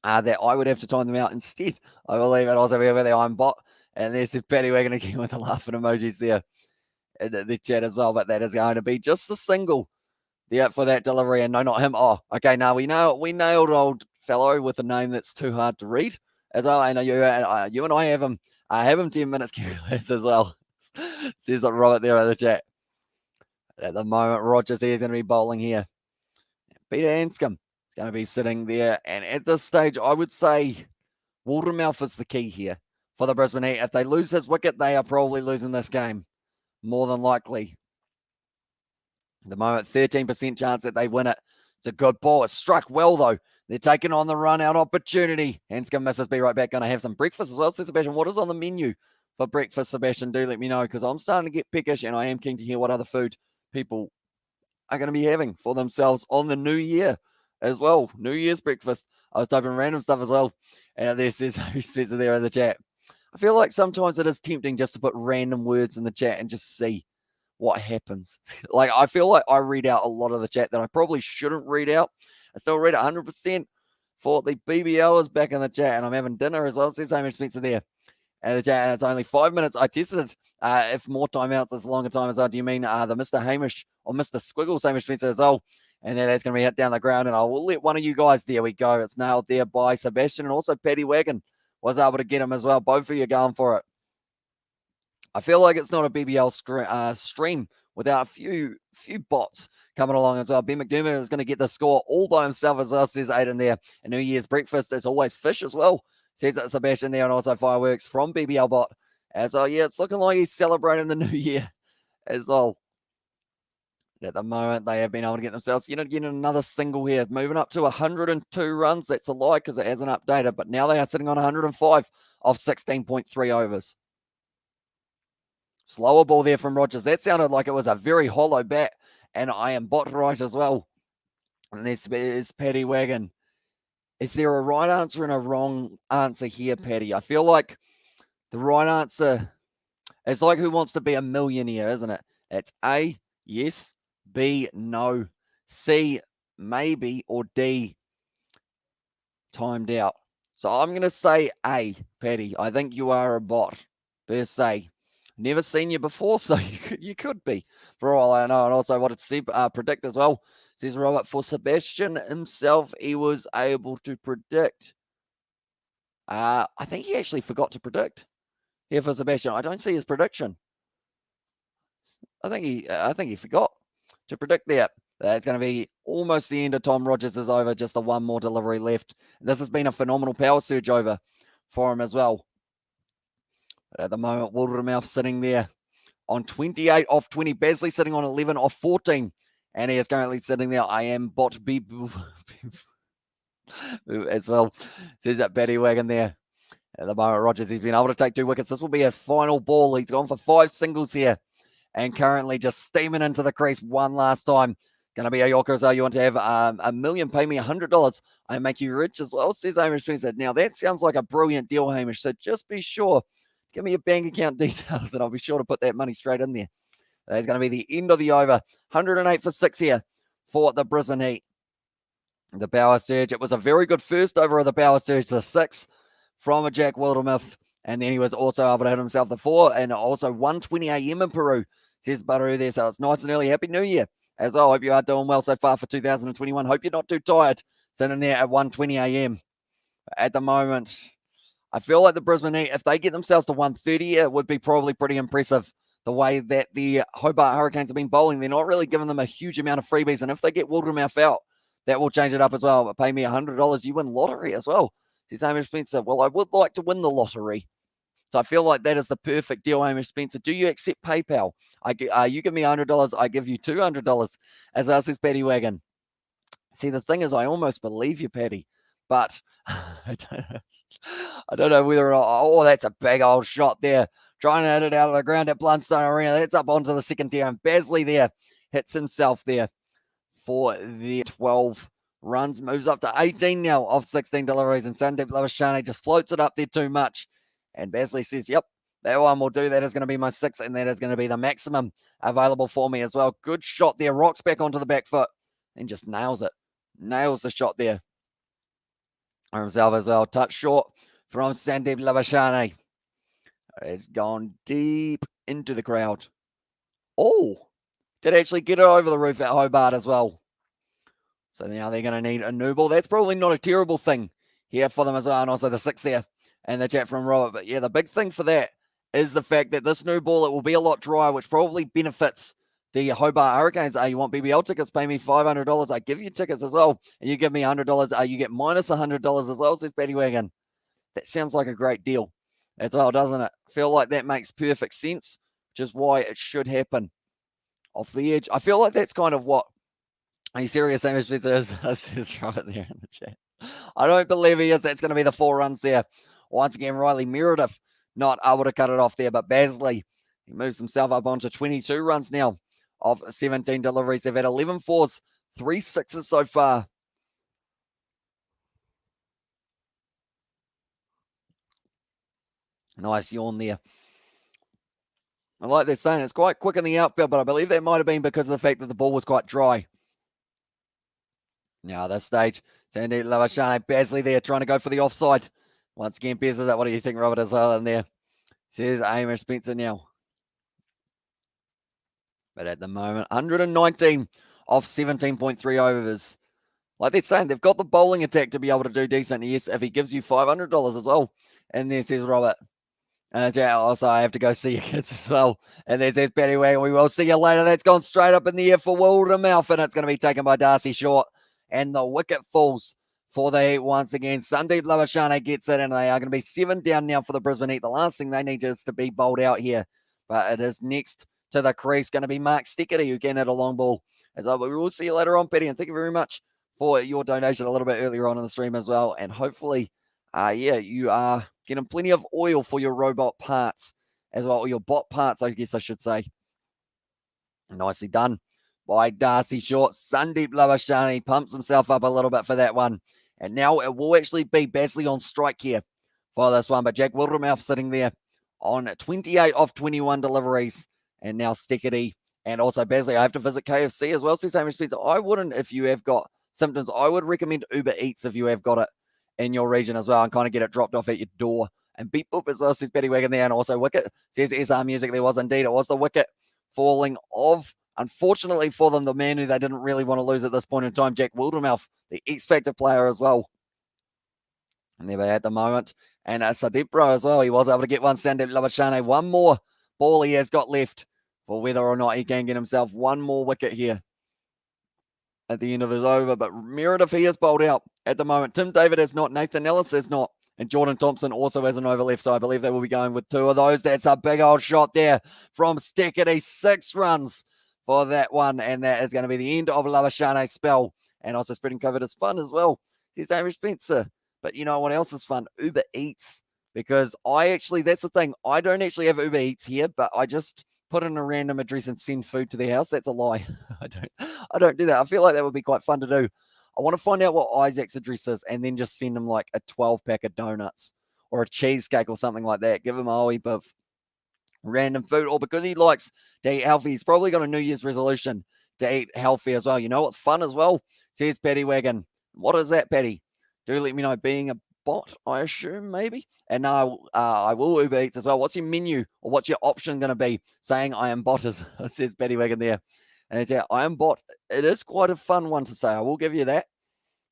that I would have to time them out instead. I believe it also be over there. I'm bot. And there's Paddy Wagon again with the laughing emojis there in the chat as well. But that is going to be just a single there for that delivery. And no, not him. Oh, okay. Now we nailed old fellow with a name that's too hard to read as well. I know you and I have him. I have him 10 minutes as well. Says it Robert there in the chat. At the moment, Rogers here is going to be bowling here. Peter Anscombe going to be sitting there. And at this stage, I would say Watermouth is the key here for the Brisbane Heat. If they lose this wicket, they are probably losing this game, more than likely. At the moment, 13% chance that they win it. It's a good ball. It's struck well, though. They're taking on the run-out opportunity. Anscombe misses. Be right back. Going to have some breakfast as well. So, Sebastian, what is on the menu for breakfast, Sebastian? Do let me know, because I'm starting to get peckish, and I am keen to hear what other food people are going to be having for themselves on the new year as well. New Year's breakfast. I was typing random stuff as well. And there says Spencer there in the chat. I feel like sometimes it is tempting just to put random words in the chat and just see what happens. Like, I feel like I read out a lot of the chat that I probably shouldn't read out. I still read 100% for the BBL is back in the chat, and I'm having dinner as well. Says Hamish Spencer there in the chat, and it's only 5 minutes. I tested it. If more timeouts is a longer time as well. Do you mean the Mr. Hamish or Mr. Squiggles, Hamish Spencer as well? And then that's going to be hit down the ground. And I will let one of you guys, there we go. It's nailed there by Sebastian. And also Paddy Wagon was able to get him as well. Both of you going for it. I feel like it's not a BBL stream without a few bots coming along as well. Ben Mcdermott is going to get the score all by himself as well, says Aiden there. And New Year's breakfast, it's always fish as well, says Sebastian there. And also fireworks from BBL bot as well. Yeah, it's looking like he's celebrating the new year as well. At the moment, they have been able to get themselves, getting another single here, moving up to 102 runs. That's a lie because it hasn't updated, but now they are sitting on 105 off 16.3 overs. Slower ball there from Rogers. That sounded like it was a very hollow bat, and I am bot right as well. And this is Paddy Wagon. Is there a right answer and a wrong answer here, Paddy? I feel like the right answer is like Who Wants to Be a Millionaire, isn't it? It's A, yes. B, no. C, maybe. Or D, timed out. So I'm going to say A, Paddy. I think you are a bot, per se. Never seen you before, so you could be, for all I know. And also what it predict as well. Says Robert, for Sebastian himself, he was able to predict. I think he actually forgot to predict here for Sebastian. I don't see his prediction. I think he forgot to predict there. That's going to be almost the end of Tom Rogers is over. Just the one more delivery left. This has been a phenomenal power surge over for him as well. But at the moment, Wildermouth sitting there on 28 off 20. Basley sitting on 11 off 14. And he is currently sitting there. I am bot B as well. Says that Batty Wagon there. At the moment, Rogers, he's been able to take 2 wickets. This will be his final ball. He's gone for 5 singles here. And currently just steaming into the crease one last time. Going to be a Yorker as well. You want to have $1 million, pay me $100. I make you rich as well, says Hamish Spencer. Now, that sounds like a brilliant deal, Hamish. So just be sure, give me your bank account details, and I'll be sure to put that money straight in there. That's going to be the end of the over. 108 for 6 here for the Brisbane Heat. The power surge. It was a very good first over of the power surge. The 6 from a Jack Wildermouth. And then he was also able to hit himself the 4. And also 1:20 a.m. in Peru, says Baru there. So it's nice and early. Happy New Year. As well, hope you are doing well so far for 2021. Hope you're not too tired sitting there at 1:20 a.m. At the moment, I feel like the Brisbane Heat, if they get themselves to 1:30, it would be probably pretty impressive the way that the Hobart Hurricanes have been bowling. They're not really giving them a huge amount of freebies. And if they get Wildermouth out, that will change it up as well. But pay me $100, you win lottery as well. Says Hamish Spencer, well, I would like to win the lottery. So I feel like that is the perfect deal, Hamish Spencer. Do you accept PayPal? You give me $100, I give you $200, as well, says Paddy Wagon. See, the thing is, I almost believe you, Paddy, but I don't know whether or not. Oh, that's a big old shot there. Trying to hit it out of the ground at Blundstone Arena. That's up onto the second tier, and Basley there hits himself there for the 12 runs. Moves up to 18 now off 16 deliveries, and Sandeep Lavashane just floats it up there too much. And Basley says, yep, that one will do. That is going to be my 6, and that is going to be the maximum available for me as well. Good shot there. Rocks back onto the back foot and just nails it. Nails the shot there himself as well. Touch short from Sandeep Lavashane. It's gone deep into the crowd. Oh, did actually get it over the roof at Hobart as well. So now they're going to need a new ball. That's probably not a terrible thing here for them as well. And also the 6 there. And the chat from Robert. But yeah, the big thing for that is the fact that this new ball, it will be a lot drier, which probably benefits the Hobart Hurricanes. You want BBL tickets? Pay me $500. I give you tickets as well. And you give me $100. You get minus $100 as well, says Paddy Wagon. That sounds like a great deal as well, doesn't it? I feel like that makes perfect sense, which is why it should happen off the edge. I feel like that's kind of what. Are you serious, Hamish Spencer? Says Robert there in the chat. I don't believe he is. That's going to be the 4 runs there. Once again, Riley Meredith not able to cut it off there, but Basley, he moves himself up onto 22 runs now of 17 deliveries. They've had 11 4s, 3 6s so far. Nice yawn there. I like they're saying it's quite quick in the outfield, but I believe that might have been because of the fact that the ball was quite dry. Now at this stage, Sandeep Lavashane, Basley there trying to go for the offside. Once again, Bez is that. What do you think, Robert, as well in there? Says Hamish Spencer now. But at the moment, 119 off 17.3 overs. Like they're saying, they've got the bowling attack to be able to do decent. Yes, if he gives you $500 as well. And there says Robert. Also, I have to go see your kids as well. And there says Paddy Wagon. We will see you later. That's gone straight up in the air for Wildermouth, and it's going to be taken by Darcy Short. And the wicket falls for the Heat once again. Sandeep Lavashane gets it, and they are going to be 7 down now for the Brisbane Heat. The last thing they need is to be bowled out here. But it is next to the crease going to be Mark Stickery who can hit a long ball. As well. But we will see you later on, Paddy, and thank you very much for your donation a little bit earlier on in the stream as well. And hopefully, you are getting plenty of oil for your robot parts as well, or your bot parts, I guess I should say. Nicely done by Darcy Short. Sandeep Lavashane pumps himself up a little bit for that one. And now it will actually be Basley on strike here for this one. But Jack Wildermouth sitting there on 28 off 21 deliveries. And now Stickery and also Basley. I have to visit KFC as well, says Hamish Spencer. I wouldn't if you have got symptoms. I would recommend Uber Eats if you have got it in your region as well and kind of get it dropped off at your door. And beep boop as well, says Betty Wagon there. And also wicket, says SR Music. There was indeed. It was the wicket falling of, unfortunately for them, the man who they didn't really want to lose at this point in time, Jack Wildermouth, the X-Factor player as well. And there at the moment. And Sadeep Bro as well. He was able to get one. Sandeep Labashane. One more ball he has got left for whether or not he can get himself one more wicket here at the end of his over. But Meredith, he is bowled out at the moment. Tim David is not. Nathan Ellis is not. And Jordan Thompson also has an over left. So I believe they will be going with two of those. That's a big old shot there from Stickety. 6 runs for that one. And that is going to be the end of Labashane's spell. And also spreading COVID is fun as well. Here's Amy Spencer. But you know what else is fun? Uber Eats. Because that's the thing. I don't actually have Uber Eats here, but I just put in a random address and send food to their house. That's a lie. I don't do that. I feel like that would be quite fun to do. I want to find out what Isaac's address is and then just send him like a 12-pack of donuts or a cheesecake or something like that. Give him a whole heap of random food. Or because he likes to eat healthy, he's probably got a New Year's resolution to eat healthy as well. You know what's fun as well? Says Paddy Wagon. What is that, Paddy? Do let me know. Being a bot, I assume, maybe. And now I will Uber Eats as well. What's your menu or what's your option going to be? Saying I am bot, says Paddy Wagon there. And it's, I am bot. It is quite a fun one to say. I will give you that.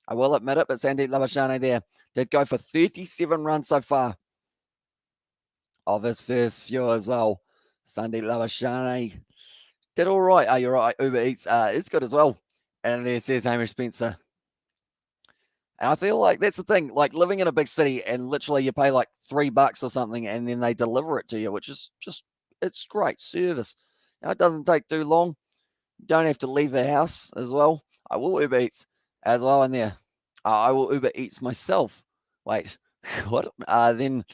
I will admit it. But Sandeep Labashane there did go for 37 runs so far of his first few as well. Sandeep Labashane did all right. You're right. Uber Eats is good as well. And there says Hamish Spencer. And I feel like that's the thing, like living in a big city and literally you pay like $3 or something and then they deliver it to you, which is just, it's great service. Now, it doesn't take too long. You don't have to leave the house as well. I will Uber Eats as well in there. I will Uber Eats myself. Wait, what? Then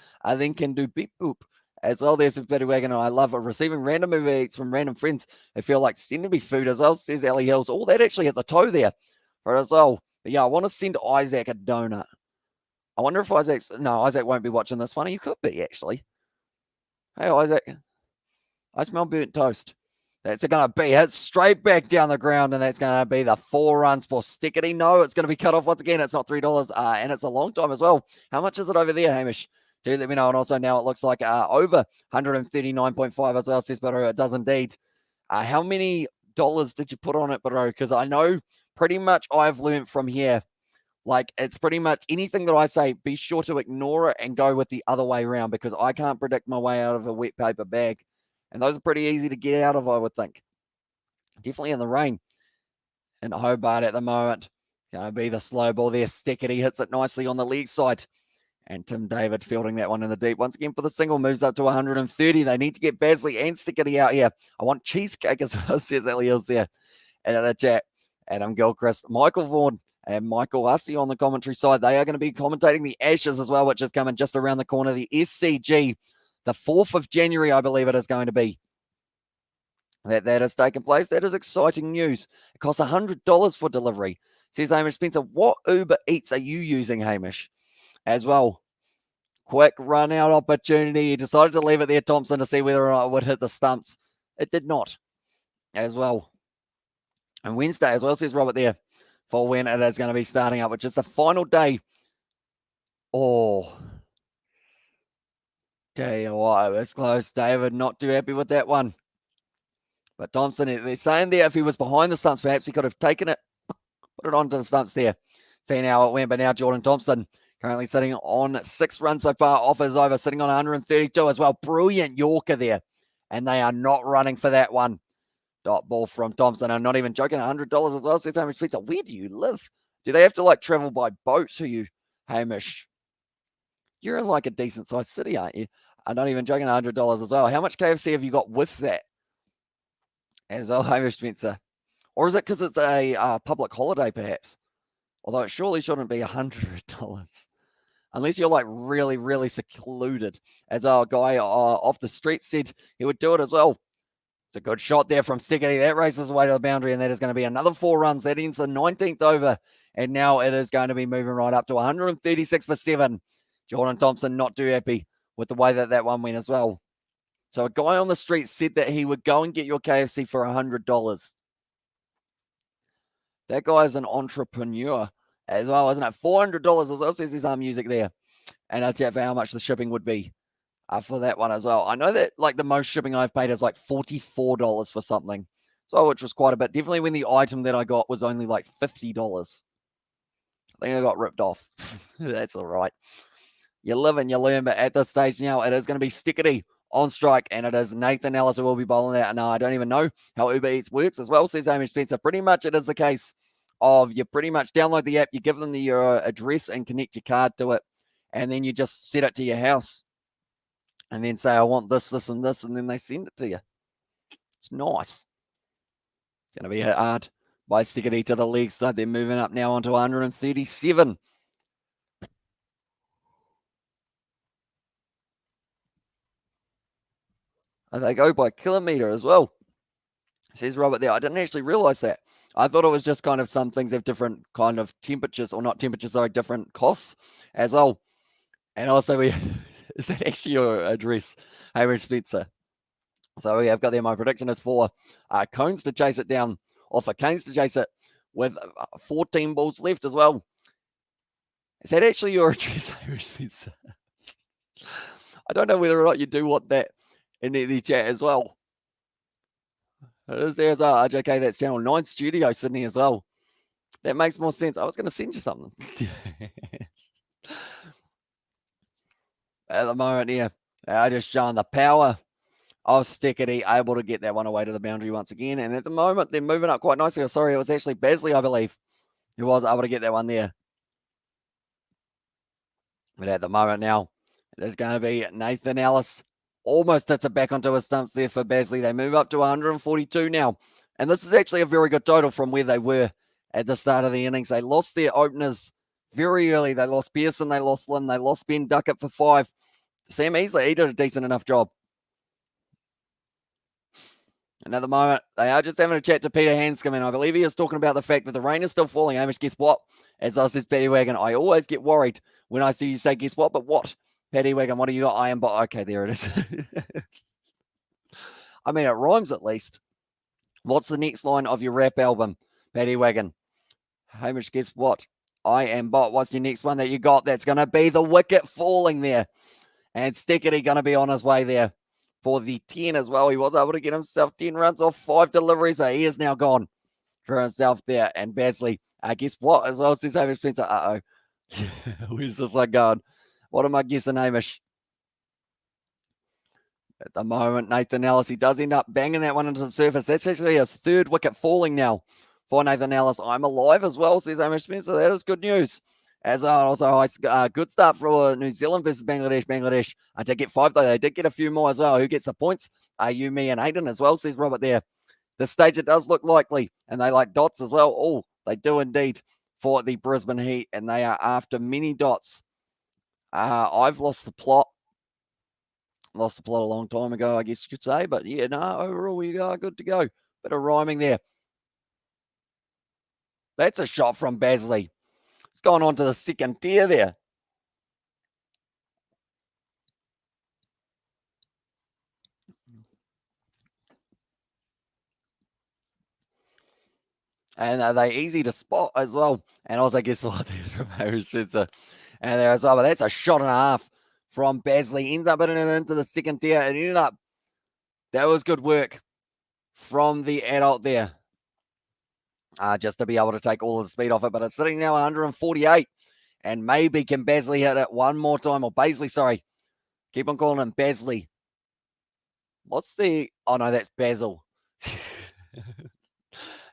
can do beep boop as well. There's a better wagon. I love receiving random Uber Eats from random friends who feel like sending me food as well, says Ellie Hills. Oh, that actually hit the toe there for it as well. But yeah, I want to send Isaac a donut. I wonder if Isaac won't be watching this one. He could be, actually. Hey, Isaac. I smell burnt toast. That's going to be hit straight back down the ground, and that's going to be the 4 runs for Stickety. No, it's going to be cut off once again. It's not $3, and it's a long time as well. How much is it over there, Hamish? Do let me know. And also now it looks like over 139.5 as well, says Barrow. It does indeed. How many dollars did you put on it, Barrow? Because I know pretty much I've learned from here, like it's pretty much anything that I say, be sure to ignore it and go with the other way around because I can't predict my way out of a wet paper bag. And those are pretty easy to get out of, I would think. Definitely in the rain. And Hobart at the moment. Going to be the slow ball there. Stickety hits it nicely on the leg side. And Tim David fielding that one in the deep. Once again for the single, moves up to 130. They need to get Basley and Stickety out here. I want cheesecake as well, says Elias there. And in the chat, Adam Gilchrist, Michael Vaughan, and Michael Hussey on the commentary side. They are going to be commentating the Ashes as well, which is coming just around the corner. The SCG, the 4th of January, I believe it is going to be. That has taken place. That is exciting news. It costs $100 for delivery. Says Hamish Spencer, what Uber Eats are you using, Hamish? As well. Quick run out opportunity. He decided to leave it there, Thompson, to see whether or not it would hit the stumps. It did not. As well. And Wednesday as well, says Robert there, for when it is going to be starting up, which is the final day. Oh. Tell you what, it was close. David, not too happy with that one. But Thompson, they're saying there if he was behind the stumps, perhaps he could have taken it, put it onto the stumps there. Seeing how it went, but now Jordan Thompson currently sitting on 6 runs so far off his over, sitting on 132 as well. Brilliant Yorker there. And they are not running for that one. Dot ball from Thompson. I'm not even joking. $100 as well. Says Hamish Spencer. Where do you live? Do they have to like travel by boat to you, Hamish? You're in like a decent sized city, aren't you? I'm not even joking. $100 as well. How much KFC have you got with that? As well, Hamish Spencer. Or is it because it's a public holiday, perhaps? Although it surely shouldn't be $100. Unless you're like really, really secluded. As our guy off the street said he would do it as well. It's a good shot there from Stickety. That races away to the boundary, and that is going to be another 4 runs. That ends the 19th over, and now it is going to be moving right up to 136 for 7. Jordan Thompson not too happy with the way that one went as well. So a guy on the street said that he would go and get your KFC for $100. That guy is an entrepreneur as well, isn't it? $400 as well, says there's some music there. And I'll tell you how much the shipping would be for that one as well. I know that like the most shipping I've paid is like $44 for something, so which was quite a bit. Definitely when the item that I got was only like $50. I think I got ripped off. That's all right. You live and you learn, but at this stage now, it is going to be Stickety on strike, and it is Nathan Ellis who will be bowling that. No, I don't even know how Uber Eats works as well, says Amy Spencer. Pretty much it is the case of you pretty much download the app, you give them your address and connect your card to it, and then you just set it to your house and then say, I want this, this, and this, and then they send it to you. It's nice. It's going to be hit hard by Stickety to the leg side. They're moving up now onto 137. And they go by kilometre as well, says Robert there. I didn't actually realise that. I thought it was just kind of some things have different kind of temperatures, or not temperatures, sorry, different costs as well. And also, is that actually your address, Hamish Spencer? So we have got there. My prediction is for Cones to chase it down, or for Canes to chase it with 14 balls left as well. Is that actually your address, Hamish Spencer? I don't know whether or not you do want that in the chat as well. It is there as well. RJK, that's Channel 9 Studio, Sydney as well. That makes more sense. I was going to send you something. At the moment, yeah, I just showing the power of Stickety, able to get that one away to the boundary once again. And at the moment, they're moving up quite nicely. Sorry, it was actually Basley, I believe, who was able to get that one there. But at the moment now, it is going to be Nathan Ellis. Almost hits it back onto his stumps there for Basley. They move up to 142 now. And this is actually a very good total from where they were at the start of the innings. They lost their openers very early. They lost Pearson, they lost Lynn, they lost Ben Duckett for 5. Sam Easley, he did a decent enough job. And at the moment, they are just having a chat to Peter Hanscom, and I believe he is talking about the fact that the rain is still falling. Hamish, guess what? As I says, Paddy Wagon, I always get worried when I see you say, guess what? But what? Paddy Wagon, what do you got? I am, but okay, there it is. I mean, it rhymes at least. What's the next line of your rap album, Paddy Wagon? Hamish, guess what? I am, but what's your next one that you got? That's going to be the wicket falling there. And Stickety going to be on his way there for the 10 as well. He was able to get himself 10 runs off 5 deliveries, but he is now gone for himself there. And Basley, guess what? As well, says Hamish Spencer. Where's this one going? What am I guessing, Hamish? At the moment, Nathan Ellis, he does end up banging that one into the surface. That's actually his 3rd wicket falling now for Nathan Ellis. I'm alive as well, says Hamish Spencer. That is good news. As well, also a good start for New Zealand versus Bangladesh. Bangladesh to get 5, though. They did get a few more as well. Who gets the points? You, me, and Aiden as well, says Robert there. This stage, it does look likely, and they like dots as well. Oh, they do indeed for the Brisbane Heat, and they are after many dots. I've lost the plot. Lost the plot a long time ago, I guess you could say. But yeah, no, overall, we are good to go. Bit of rhyming there. That's a shot from Basley. It's gone on to the second tier there. And are they easy to spot as well? And also, guess what? From Hamish Spencer. And there as well. But that's a shot and a half from Basley. Ends up hitting it into the second tier. It ended up. That was good work from the adult there. Just to be able to take all of the speed off it. But it's sitting now 148. And maybe can Basley hit it one more time? Or Basley, sorry. Keep on calling him Basley. What's the... Oh, no, that's Basil.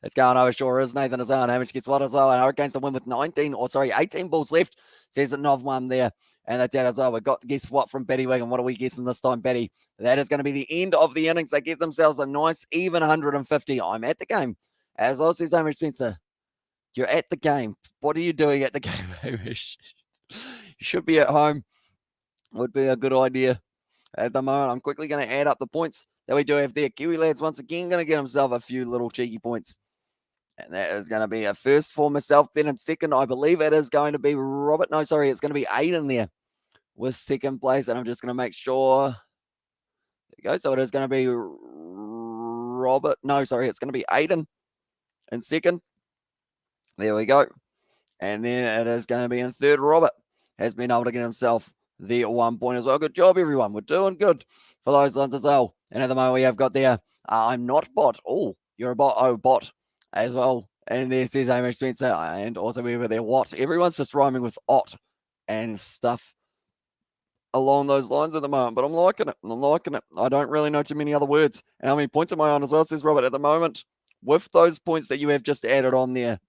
It's going over sure is Nathan as well. And Hamish gets what as well. And Hurricanes to win with 18 balls left. Says it Nov 1 there. And that's it as well. We've got guess what from Betty Wigan. What are we guessing this time, Betty? That is going to be the end of the innings. They get themselves a nice even 150. I'm at the game. As well says Hamish Spencer. You're at the game. What are you doing at the game, Hamish? You should be at home. Would be a good idea. At the moment, I'm quickly going to add up the points that we do have there. Kiwi lads once again going to get himself a few little cheeky points. And that is going to be a first for myself. Then in second, I believe it is going to be Robert. No, sorry, it's going to be Aiden there with second place. And I'm just going to make sure. There you go. So it is going to be Robert. No, sorry, it's going to be Aiden in second. There we go. And then it is going to be in third. Robert has been able to get himself the 1 point as well. Good job, everyone. We're doing good for those ones as well. And at the moment, we have got there, I'm not bot. Oh, you're a bot. Oh, bot as well. And there says Hamish Spencer. And also we have there, what? Everyone's just rhyming with ot and stuff along those lines at the moment. But I'm liking it. I'm liking it. I don't really know too many other words. And how many points am I on as well, says Robert, at the moment. With those points that you have just added on there,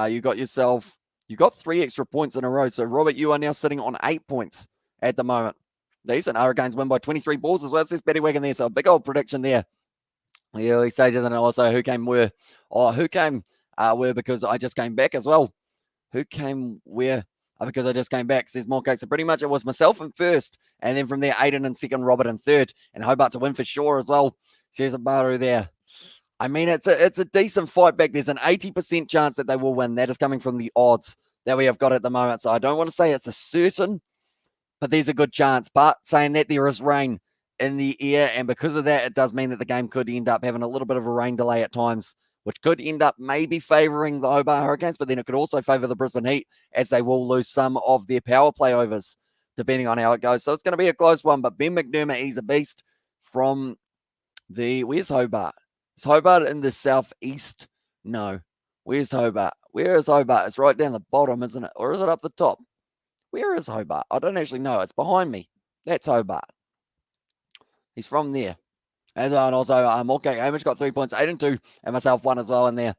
you got 3 extra points in a row. So, Robert, you are now sitting on 8 points at the moment. Decent. Hurricanes win by 23 balls as well. It says Betty Wagon there. So, a big old prediction there. The early stages, and also who came where because I just came back as well. Who came where? Because I just came back, says Morcake. So pretty much it was myself in first, and then from there, Aiden in second, Robert in third, and Hobart to win for sure as well, says Abaru there. I mean, it's a decent fight back. There's an 80% chance that they will win. That is coming from the odds that we have got at the moment. So I don't want to say it's a certain, but there's a good chance. But saying that, there is rain in the air, and because of that, it does mean that the game could end up having a little bit of a rain delay at times, which could end up maybe favouring the Hobart Hurricanes, but then it could also favour the Brisbane Heat, as they will lose some of their power play overs, depending on how it goes. So it's going to be a close one, but Ben Mcdermott, he's a beast from where's Hobart? Is Hobart in the southeast? No. Where's Hobart? Where is Hobart? It's right down the bottom, isn't it? Or is it up the top? Where is Hobart? I don't actually know. It's behind me. That's Hobart. He's from there. As well, and also okay, Hamish got 3 points, 8 and 2, and myself 1 as well in there.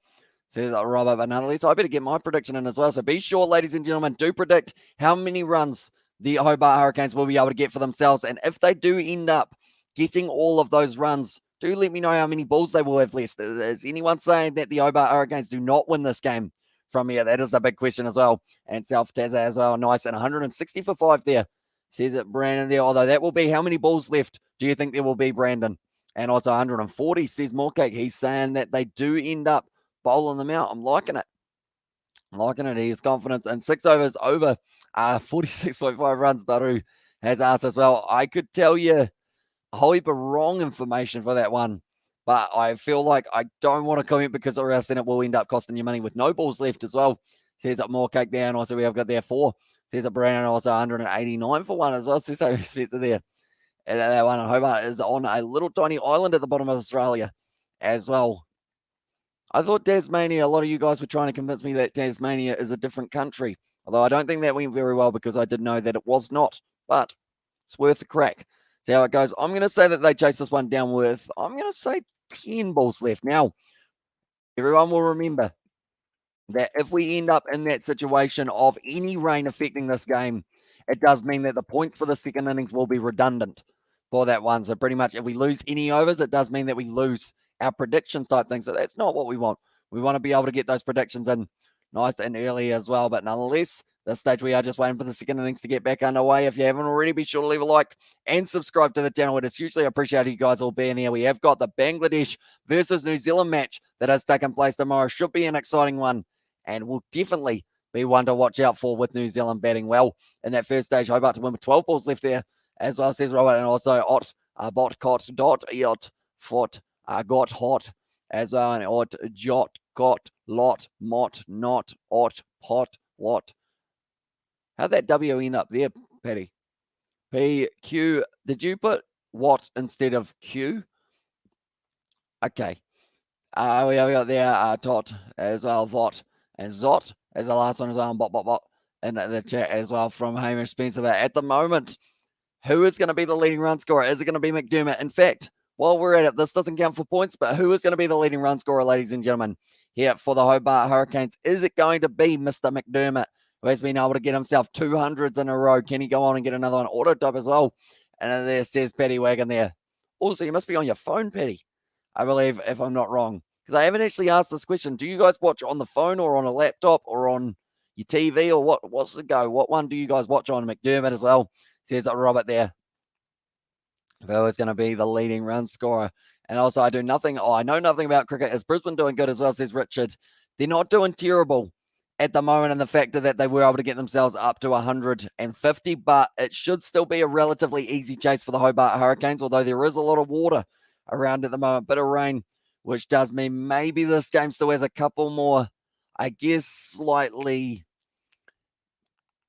Says Robert, but nonetheless, I better get my prediction in as well. So be sure, ladies and gentlemen, do predict how many runs the Hobart Hurricanes will be able to get for themselves. And if they do end up getting all of those runs, do let me know how many balls they will have left. Is anyone saying that the Hobart Hurricanes do not win this game from here? That is a big question as well. And South Tazza as well. Nice. And 160 for 5 there. Says it, Brandon there. Although that will be how many balls left do you think there will be, Brandon? And also 140, says Morcake. He's saying that they do end up bowling them out. I'm liking it. I'm liking it. He has confidence. And 6 overs over 46.5 runs, Baru has asked as well. I could tell you a whole heap of wrong information for that one, but I feel like I don't want to comment because or else then it will end up costing you money with no balls left as well. Says up Morcake there. And also we have got there 4. Says up Brandon also 189 for 1 as well. Says so there. And that one, Hobart is on a little tiny island at the bottom of Australia as well. I thought Tasmania, a lot of you guys were trying to convince me that Tasmania is a different country. Although I don't think that went very well because I did know that it was not. But it's worth a crack. See how it goes. I'm going to say that they chase this one down with, I'm going to say 10 balls left. Now, everyone will remember that if we end up in that situation of any rain affecting this game, it does mean that the points for the second innings will be redundant for that one. So pretty much if we lose any overs, it does mean that we lose our predictions type thing. So that's not what we want. We want to be able to get those predictions in nice and early as well. But nonetheless, this stage we are just waiting for the second innings to get back underway. If you haven't already, be sure to leave a like and subscribe to the channel. It is hugely appreciated you guys all being here. We have got the Bangladesh versus New Zealand match that has taken place tomorrow. Should be an exciting one and will definitely be one to watch out for with New Zealand batting well in that first stage. Hobart to win with 12 balls left there, as well, says Robert. And also bot cot dot iot fort got hot as well, and ot jot got lot mot not ot pot what. How'd that W end up there, Patty? P Q. Did you put what instead of Q? Okay. We got there tot as well, vot and zot as the last one as well, bot in the chat as well from Hamish Spencer. But at the moment, who is going to be the leading run scorer? Is it going to be Mcdermott? In fact, while we're at it, this doesn't count for points, but who is going to be the leading run scorer, ladies and gentlemen, here for the Hobart Hurricanes? Is it going to be Mr. Mcdermott, who has been able to get himself 200s in a row? Can he go on and get another one auto top as well? And there says Paddy Wagon there. Also, you must be on your phone, Paddy, I believe, if I'm not wrong. Because I haven't actually asked this question. Do you guys watch on the phone or on a laptop or on your TV or what's the go? What one do you guys watch on? Mcdermott as well, says Robert there. Who is going to be the leading run scorer? And also, I know nothing about cricket. Is Brisbane doing good as well, says Richard? They're not doing terrible at the moment in the fact that they were able to get themselves up to 150, but it should still be a relatively easy chase for the Hobart Hurricanes, although there is a lot of water around at the moment, bit of rain, which does mean maybe this game still has a couple more I guess, slightly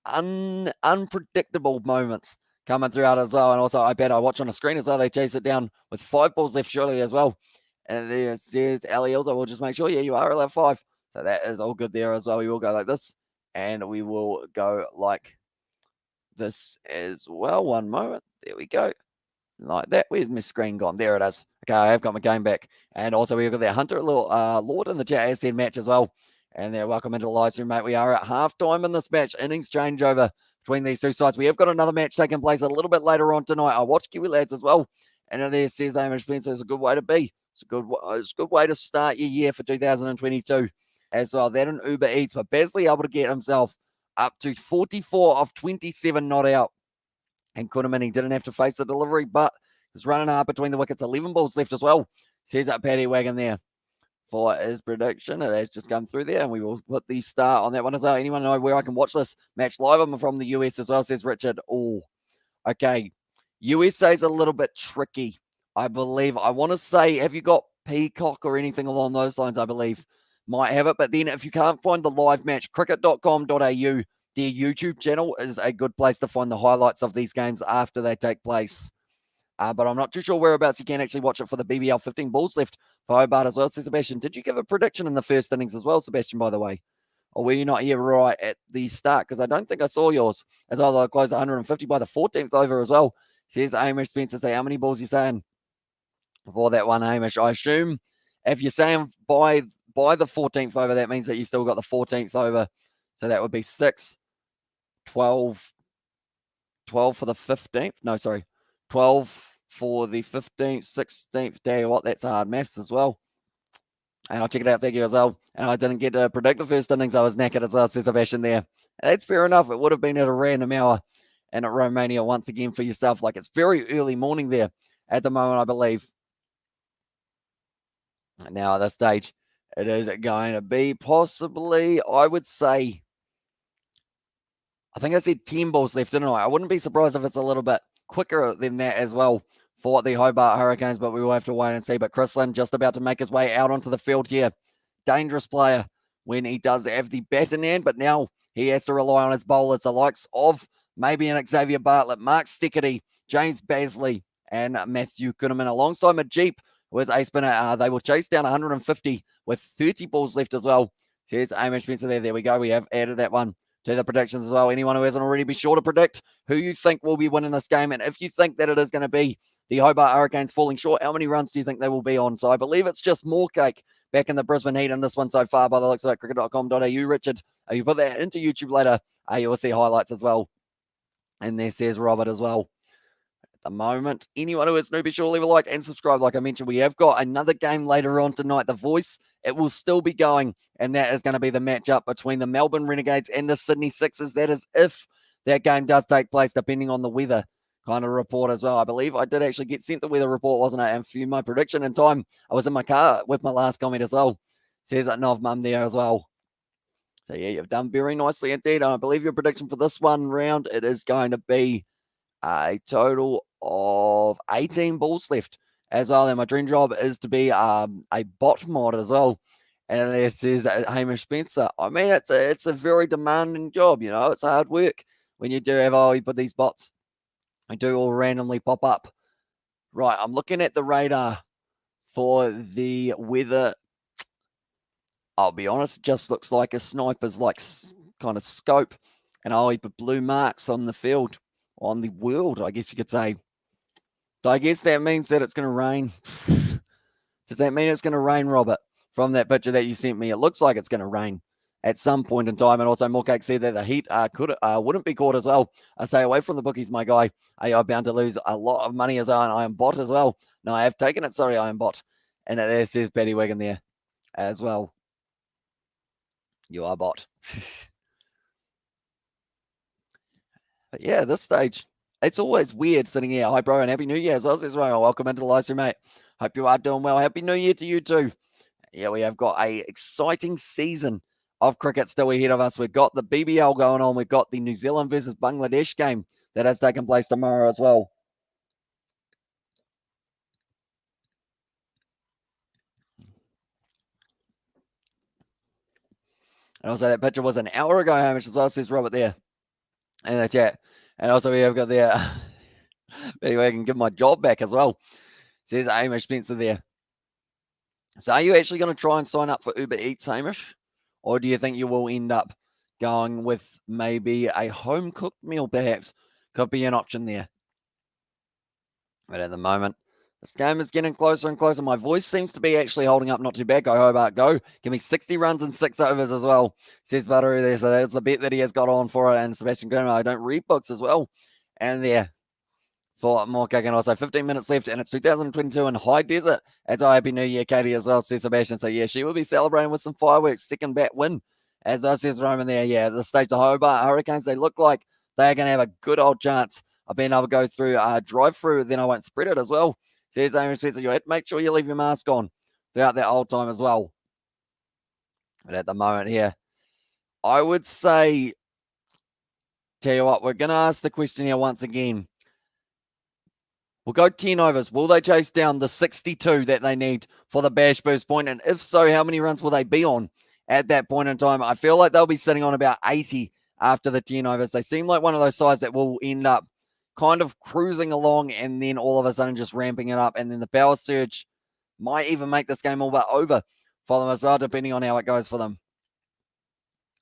unpredictable moments coming throughout as well. And also, I bet I watch on the screen as well. They chase it down with 5 balls left, surely, as well. And there says Ali Elza. We'll just make sure, yeah, you are allowed 5. So that is all good there as well. We will go like this. And we will go like this as well. One moment. There we go. Like that. Where's my screen gone? There it is. Okay, I have got my game back. And also, we've got there Hunter Lord in the chat has said match as well. And there, welcome into the live stream, mate. We are at halftime in this match. Innings changeover between these two sides. We have got another match taking place a little bit later on tonight. I watch Kiwi Lads as well. And there says Hamish Spencer is a good way to be. It's a good way to start your year for 2022 as well. That and Uber Eats. But Basley able to get himself up to 44 of 27 not out. And Kunaman, he didn't have to face the delivery, but he's running hard between the wickets. 11 balls left as well. Says up Paddy Wagon there for his prediction. It has just come through there, and we will put the star on that one as well. Anyone know where I can watch this match live? I'm from the US as well, says Richard. Oh, okay. USA's a little bit tricky, I believe. I want to say, have you got Peacock or anything along those lines? I believe might have it. But then if you can't find the live match, cricket.com.au, their YouTube channel is a good place to find the highlights of these games after they take place. But I'm not too sure whereabouts you can actually watch it for the BBL. 15 balls left for Hobart as well. So Sebastian, did you give a prediction in the first innings as well, Sebastian, by the way? Or were you not here right at the start? Because I don't think I saw yours. As I closed 150 by the 14th over as well. Says Hamish Spencer, say, how many balls you saying for that one, Hamish? I assume if you're saying by the 14th over, that means that you still got the 14th over. So that would be 6, 12 for the 15th. No, sorry. 12 for the 15th, 16th. Tell you what, that's hard maths as well. And I'll check it out. Thank you as well. And I didn't get to predict the first innings. I was knackered as well, says Sebastian there. That's fair enough. It would have been at a random hour and at Romania once again for yourself. Like, it's very early morning there at the moment, I believe. Now at this stage, it is going to be possibly, I would say, I think I said 10 balls left, didn't I? I wouldn't be surprised if it's a little bit quicker than that as well for the Hobart Hurricanes, but we will have to wait and see. But Chris Lynn just about to make his way out onto the field here. Dangerous player when he does have the bat in hand, but now he has to rely on his bowlers, the likes of maybe an Xavier Bartlett, Mark Stickerty, James Basley, and Matthew Kunaman alongside Mcdermott, who is a spinner. They will chase down 150 with 30 balls left as well. Here's Hamish Spencer there. There we go. We have added that one to the predictions as well. Anyone who hasn't already, be sure to predict who you think will be winning this game. And if you think that it is going to be the Hobart Hurricanes falling short, how many runs do you think they will be on? So I believe it's just more cake back in the Brisbane Heat in this one so far by the looks of it. Cricket.com.au, Richard. You put that into YouTube later. You will see highlights as well. And there says Robert as well. At the moment, anyone who is new, be sure to leave a like and subscribe. Like I mentioned, we have got another game later on tonight. The Voice, it will still be going, and that is going to be the matchup between the Melbourne Renegades and the Sydney Sixers. That is if that game does take place, depending on the weather kind of report as well. I believe I did actually get sent the weather report, wasn't I? And for my prediction in time, I was in my car with my last comment as well. Says that Nov Mum there as well. So yeah, you've done very nicely indeed. I believe your prediction for this one round, it is going to be a total of 18 balls left as well. And my dream job is to be a bot mod as well. And it says Hamish Spencer. I mean, it's a very demanding job, you know. It's hard work when you do have, you put these bots. I do all randomly pop up. Right, I'm looking at the radar for the weather. I'll be honest, it just looks like a sniper's kind of scope. And I'll put blue marks on the field, on the world, I guess you could say. So I guess that means that it's going to rain. Does that mean it's going to rain, Robert, from that picture that you sent me? It looks like it's going to rain at some point in time. And also, Morcake said that the Heat wouldn't be caught as well. I stay away from the bookies, my guy. I'm bound to lose a lot of money as well. And I am bot as well. No, I have taken it. Sorry, I am bot. And there says Paddy Wagon there as well. You are bot. But yeah, this stage, it's always weird sitting here. Hi, bro, and Happy New Year as well. Says Ryan, welcome into the live stream, mate. Hope you are doing well. Happy New Year to you too. Yeah, we have got a exciting season of cricket still ahead of us. We've got the BBL going on. We've got the New Zealand versus Bangladesh game that has taken place tomorrow as well. And also that picture was an hour ago, Hamish, as well, says Robert there in the chat. And also we have got there, anyway, I can give my job back as well, says Hamish Spencer there. So are you actually going to try and sign up for Uber Eats, Hamish? Or do you think you will end up going with maybe a home-cooked meal, perhaps? Could be an option there. But at the moment, this game is getting closer and closer. My voice seems to be actually holding up not too bad. Go, Hobart, go. Give me 60 runs and 6 overs as well, says Buttery there. So that's the bet that he has got on for it. And Sebastian Graham, I don't read books as well. And there, for more kicking. Also, 15 minutes left, and it's 2022 in High Desert. It's a Happy New Year, Katie, as well, says Sebastian. So, yeah, she will be celebrating with some fireworks. Second bat win, as I says Roman there. Yeah, the stage of Hobart Hurricanes, they look like they're going to have a good old chance of being able to go through a drive-through. Then I won't spread it as well, says Amy Spencer. You have to make sure you leave your mask on throughout that whole time as well. But at the moment here, I would say, tell you what, we're going to ask the question here once again. We'll go 10 overs. Will they chase down the 62 that they need for the Bash Boost point? And if so, how many runs will they be on at that point in time? I feel like they'll be sitting on about 80 after the 10 overs. They seem like one of those sides that will end up kind of cruising along and then all of a sudden just ramping it up. And then the power surge might even make this game all but over for them as well, depending on how it goes for them.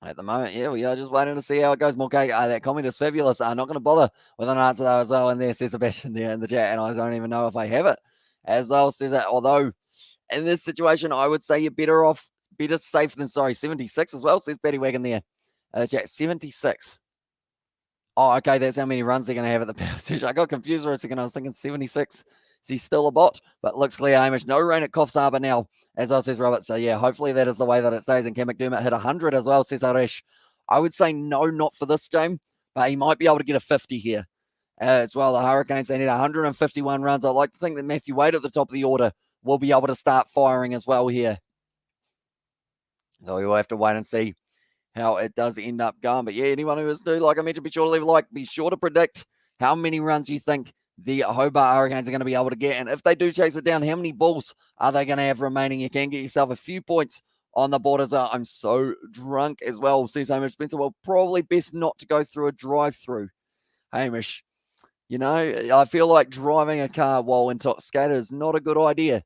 At the moment, yeah, we are just waiting to see how it goes. Morkay, that comment is fabulous. I'm not going to bother with an answer though as well. And there says Sebastian there in the chat, and I don't even know if I have it. As well says that, although in this situation, I would say you're better safe than sorry. 76 as well, says Betty Wagon there. Chat, 76. Oh, okay, that's how many runs they're going to have at the power stage. I got confused for a second. I was thinking 76. Is he still a bot? But looks clear, Hamish. No rain at Coffs Harbour now, as I says Robert. So, yeah, hopefully that is the way that it stays. And can Mcdermott hit 100 as well, says Harish. I would say no, not for this game, but he might be able to get a 50 here as well. The Hurricanes, they need 151 runs. I like to think that Matthew Wade at the top of the order will be able to start firing as well here. So we will have to wait and see how it does end up going. But yeah, anyone who is new, like I mentioned, be sure to leave a like. Be sure to predict how many runs you think the Hobart Hurricanes are going to be able to get. And if they do chase it down, how many balls are they going to have remaining? You can get yourself a few points on the board as well. I'm so drunk as well, says Hamish Spencer. Well, probably best not to go through a drive-through, Hamish. You know, I feel like driving a car while intoxicated is not a good idea.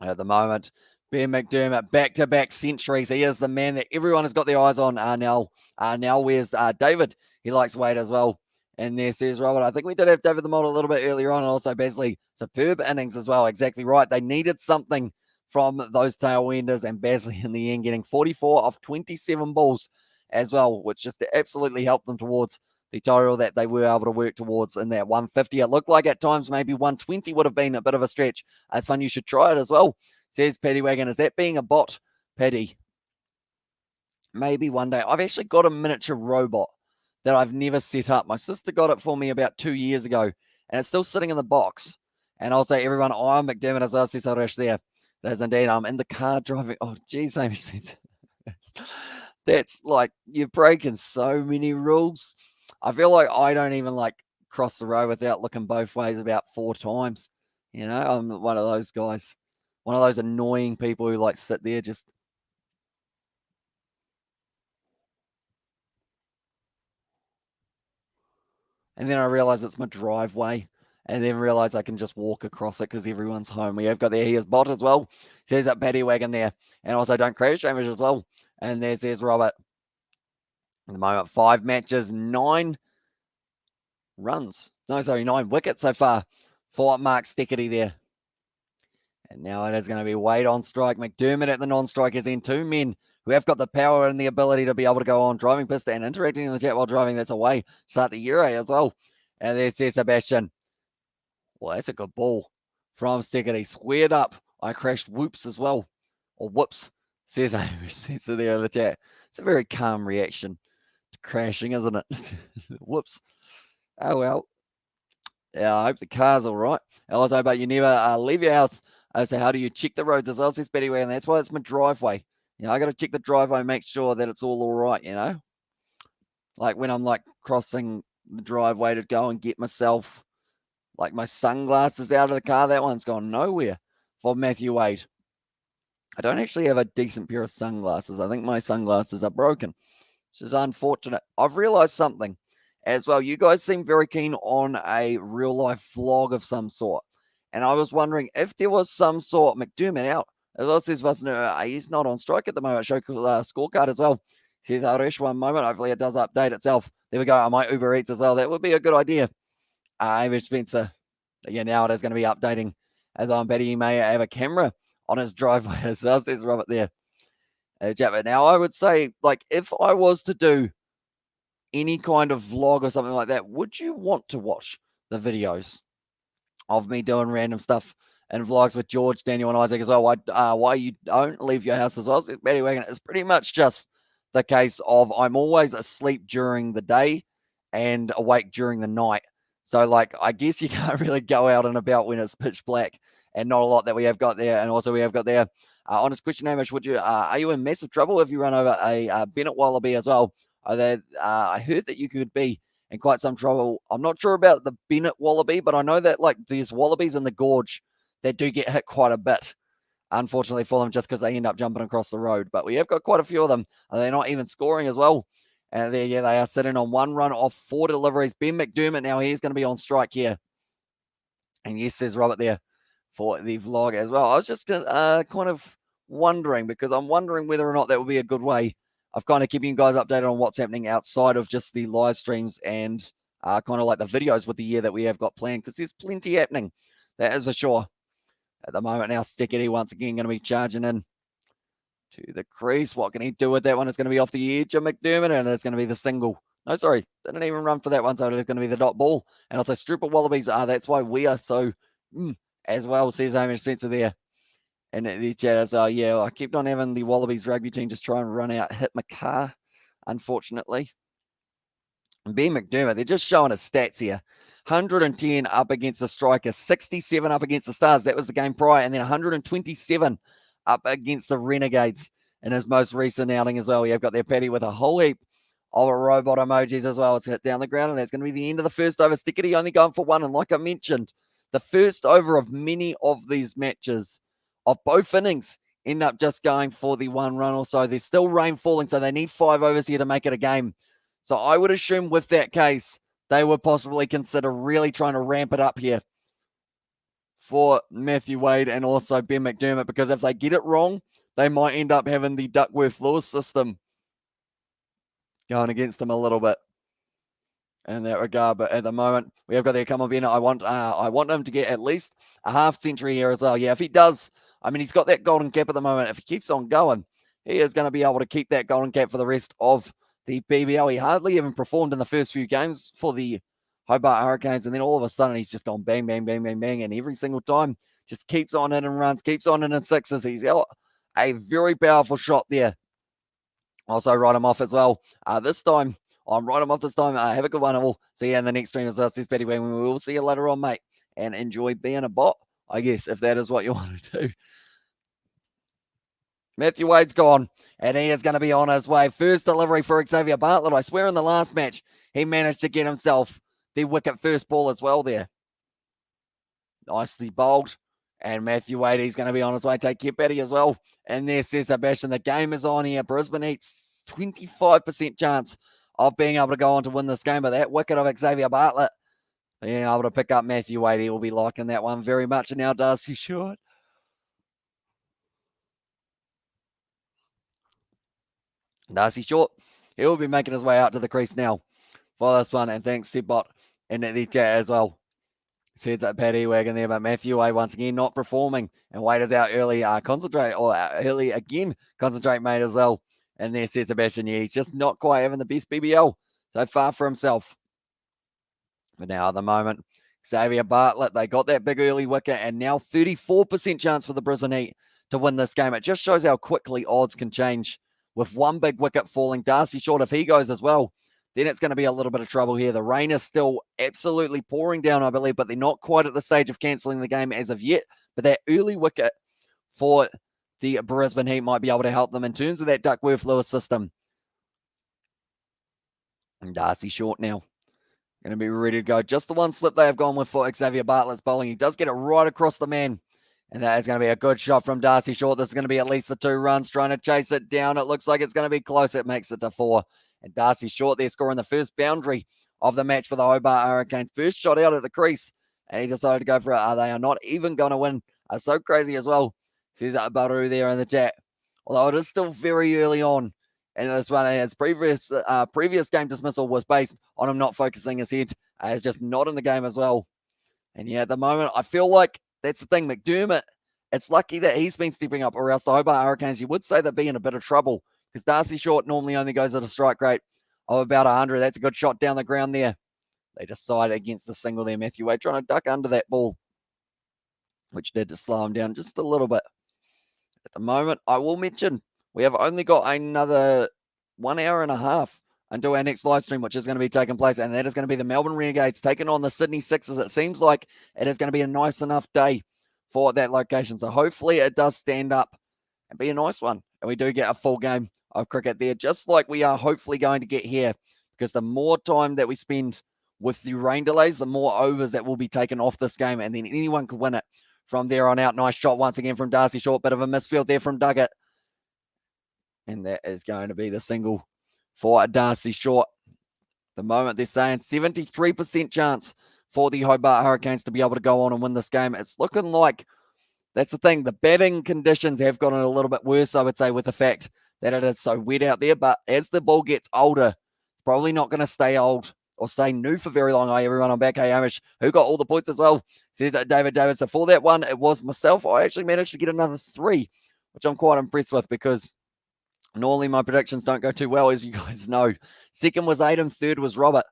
At the moment, Ben Mcdermott, back-to-back centuries. He is the man that everyone has got their eyes on. Now where's David? He likes Wade as well. And there says Robert, I think we did have David the Model a little bit earlier on. And also Basley, superb innings as well. Exactly right. They needed something from those tailwinders. And Basley in the end getting 44 off 27 balls as well, which just absolutely helped them towards the total that they were able to work towards in that 150. It looked like at times maybe 120 would have been a bit of a stretch. It's fun. You should try it as well, says Paddy Wagon. Is that being a bot, Paddy? Maybe one day. I've actually got a miniature robot that I've never set up. My sister got it for me about 2 years ago, and it's still sitting in the box. And I'll say, everyone, I'm Mcdermott, as I see Sarash there. That is indeed. I'm in the car driving. Oh, geez, Amy Spencer. That's like, you're breaking so many rules. I feel like I don't even like cross the road without looking both ways about 4 times. You know, I'm one of those guys, one of those annoying people who like sit there just. And then I realize it's my driveway, and then realize I can just walk across it because everyone's home. We have got there. Here's Bot as well. Says that Paddy Wagon there. And also don't crash damage as well. And there's Robert. At the moment, 5 matches, 9 runs. No, sorry, 9 wickets so far for Mark Steckety there. And now it is going to be Wade on strike. Mcdermott at the non-strikers end. 2 men who have got the power and the ability to be able to go on driving pista and interacting in the chat while driving. That's away. Start the Euro as well. And there's Sebastian. Well, that's a good ball from Steckety. Squared up. I crashed whoops as well. Or whoops, says Spencer there in the chat. It's a very calm reaction to crashing, isn't it? Whoops. Oh, well. Yeah, I hope the car's all right. Also, but you never leave your house. So how do you check the roads as well, says Betty Way? And that's why it's my driveway. You know, I got to check the driveway, make sure that it's all right, you know? Like when I'm like crossing the driveway to go and get myself like my sunglasses out of the car, that one's gone nowhere for Matthew Wade. I don't actually have a decent pair of sunglasses. I think my sunglasses are broken, which is unfortunate. I've realized something as well. You guys seem very keen on a real life vlog of some sort. And I was wondering if there was some sort. Mcdermott out. As well says, he's not on strike at the moment. Show scorecard as well. Says Arish one moment. Hopefully it does update itself. There we go. I might Uber Eats as well. That would be a good idea. Amy Spencer. Yeah, now it is going to be updating as I'm betting he may have a camera on his driveway as well, says Robert there. Now, I would say, like, if I was to do any kind of vlog or something like that, would you want to watch the videos of me doing random stuff and vlogs with George, Daniel, and Isaac as well? Why you don't leave your house as well? So it's pretty much just the case of I'm always asleep during the day and awake during the night. So, like, I guess you can't really go out and about when it's pitch black, and not a lot that we have got there. And also, we have got there, honest question, Hamish, are you in massive trouble if you run over a Bennett Wallaby as well? I heard that you could be in quite some trouble. I'm not sure about the Bennett Wallaby, but I know that, like, there's wallabies in the gorge that do get hit quite a bit, unfortunately for them, just because they end up jumping across the road. But we have got quite a few of them. They're not even scoring as well. And there, yeah, they are sitting on 1 run off 4 deliveries. Ben Mcdermott now, he's going to be on strike here. And yes, there's Robert there for the vlog as well. I was just kind of wondering, because I'm wondering whether or not that would be a good way of kind of keeping you guys updated on what's happening outside of just the live streams and kind of like the videos with the year that we have got planned, because there's plenty happening. That is for sure. At the moment now, Stickety once again going to be charging in to the crease. What can he do with that one? It's going to be off the edge of Mcdermott, and it's going to be the single. No, sorry, didn't even run for that one, so it's going to be the dot ball. And also Stripper Wallabies, that's why we are so as well, says Hamish Spencer there. And the chat is, yeah, I kept on having the Wallabies rugby team just try and run out, hit my car, unfortunately. And Ben Mcdermott, they're just showing his stats here. 110 up against the Strikers, 67 up against the Stars. That was the game prior. And then 127 up against the Renegades in his most recent outing as well. You've got their Paddy with a whole heap of robot emojis as well. It's hit down the ground, and that's going to be the end of the first over. Stickety only going for 1. And like I mentioned, the first over of many of these matches of both innings end up just going for the 1 run or so. There's still rain falling, so they need 5 overs here to make it a game. So I would assume with that case, they would possibly consider really trying to ramp it up here for Matthew Wade and also Ben Mcdermott, because if they get it wrong, they might end up having the Duckworth-Lewis system going against them a little bit in that regard. But at the moment, we have got there. Come on, Ben. I want him to get at least a half century here as well. Yeah, if he does, I mean, he's got that golden cap at the moment. If he keeps on going, he is going to be able to keep that golden cap for the rest of the BBL. He hardly even performed in the first few games for the Hobart Hurricanes, and then all of a sudden he's just gone bang, bang, bang, bang, bang, and every single time just keeps on in and runs, keeps on in and sixes. He's got a very powerful shot there. Also write him off as well. This time, I'm right him off this time. Have a good one. We'll see you in the next stream as well, says Betty Wang. We will see you later on, mate, and enjoy being a bot, I guess, if that is what you want to do. Matthew Wade's gone, and he is going to be on his way. First delivery for Xavier Bartlett. I swear in the last match, he managed to get himself the wicket first ball as well there. Nicely bowled. And Matthew Wade, he's going to be on his way. Take care, Betty, as well. And there says Sebastian, the game is on here. Brisbane Heat's 25% chance of being able to go on to win this game. But that wicket of Xavier Bartlett, being able to pick up Matthew Wade, he will be liking that one very much. And now Darcy Short. Darcy Short, he will be making his way out to the crease now for this one. And thanks, Sebbot, in the chat as well. Says that Paddy Wagon there, but Matthew Wade once again not performing. And Wade is out early. Concentrate, or early again. Concentrate, mate, as well. And there says Sebastian, yeah, he's just not quite having the best BBL so far for himself. But now at the moment, Xavier Bartlett, they got that big early wicket, and now 34% chance for the Brisbane Heat to win this game. It just shows how quickly odds can change with one big wicket falling. Darcy Short, if he goes as well, then it's going to be a little bit of trouble here. The rain is still absolutely pouring down, I believe, but they're not quite at the stage of cancelling the game as of yet. But that early wicket for the Brisbane Heat might be able to help them in terms of that Duckworth-Lewis system. And Darcy Short now going to be ready to go. Just the one slip they have gone with for Xavier Bartlett's bowling. He does get it right across the man. And that is going to be a good shot from Darcy Short. This is going to be at least the 2 runs, trying to chase it down. It looks like it's going to be close. It makes it to 4. And Darcy Short there scoring the first boundary of the match for the Hobart Hurricanes. First shot out at the crease, and he decided to go for it. They are not even going to win. So crazy as well. Says Baru there in the chat. Although it is still very early on. And this one, his previous game dismissal was based on him not focusing his head. He's just not in the game as well. And yeah, at the moment, I feel like that's the thing. Mcdermott, it's lucky that he's been stepping up, or else the Hobart Hurricanes, you would say they'd be in a bit of trouble, because Darcy Short normally only goes at a strike rate of about 100. That's a good shot down the ground there. They decide against the single there. Matthew Wade trying to duck under that ball, which did to slow him down just a little bit. At the moment, I will mention, we have only got another 1 hour and a half until our next live stream, which is going to be taking place, and that is going to be the Melbourne Renegades taking on the Sydney Sixers. It seems like it is going to be a nice enough day for that location, so hopefully it does stand up and be a nice one, and we do get a full game of cricket there, just like we are hopefully going to get here, because the more time that we spend with the rain delays, the more overs that will be taken off this game, and then anyone could win it from there on out. Nice shot once again from Darcy Short, bit of a misfield there from Duggett, and that is going to be the single for Darcy Short. The moment they're saying 73% chance for the Hobart Hurricanes to be able to go on and win this game. It's looking like, that's the thing, the batting conditions have gotten a little bit worse, I would say, with the fact that it is so wet out there. But as the ball gets older, it's probably not going to stay old or stay new for very long. Hi, everyone. I'm back. Hey, Amish, who got all the points as well? Says David Davis. So for that one, it was myself. I actually managed to get another 3, which I'm quite impressed with, because normally my predictions don't go too well, as you guys know. Second was Aiden, third was Robert.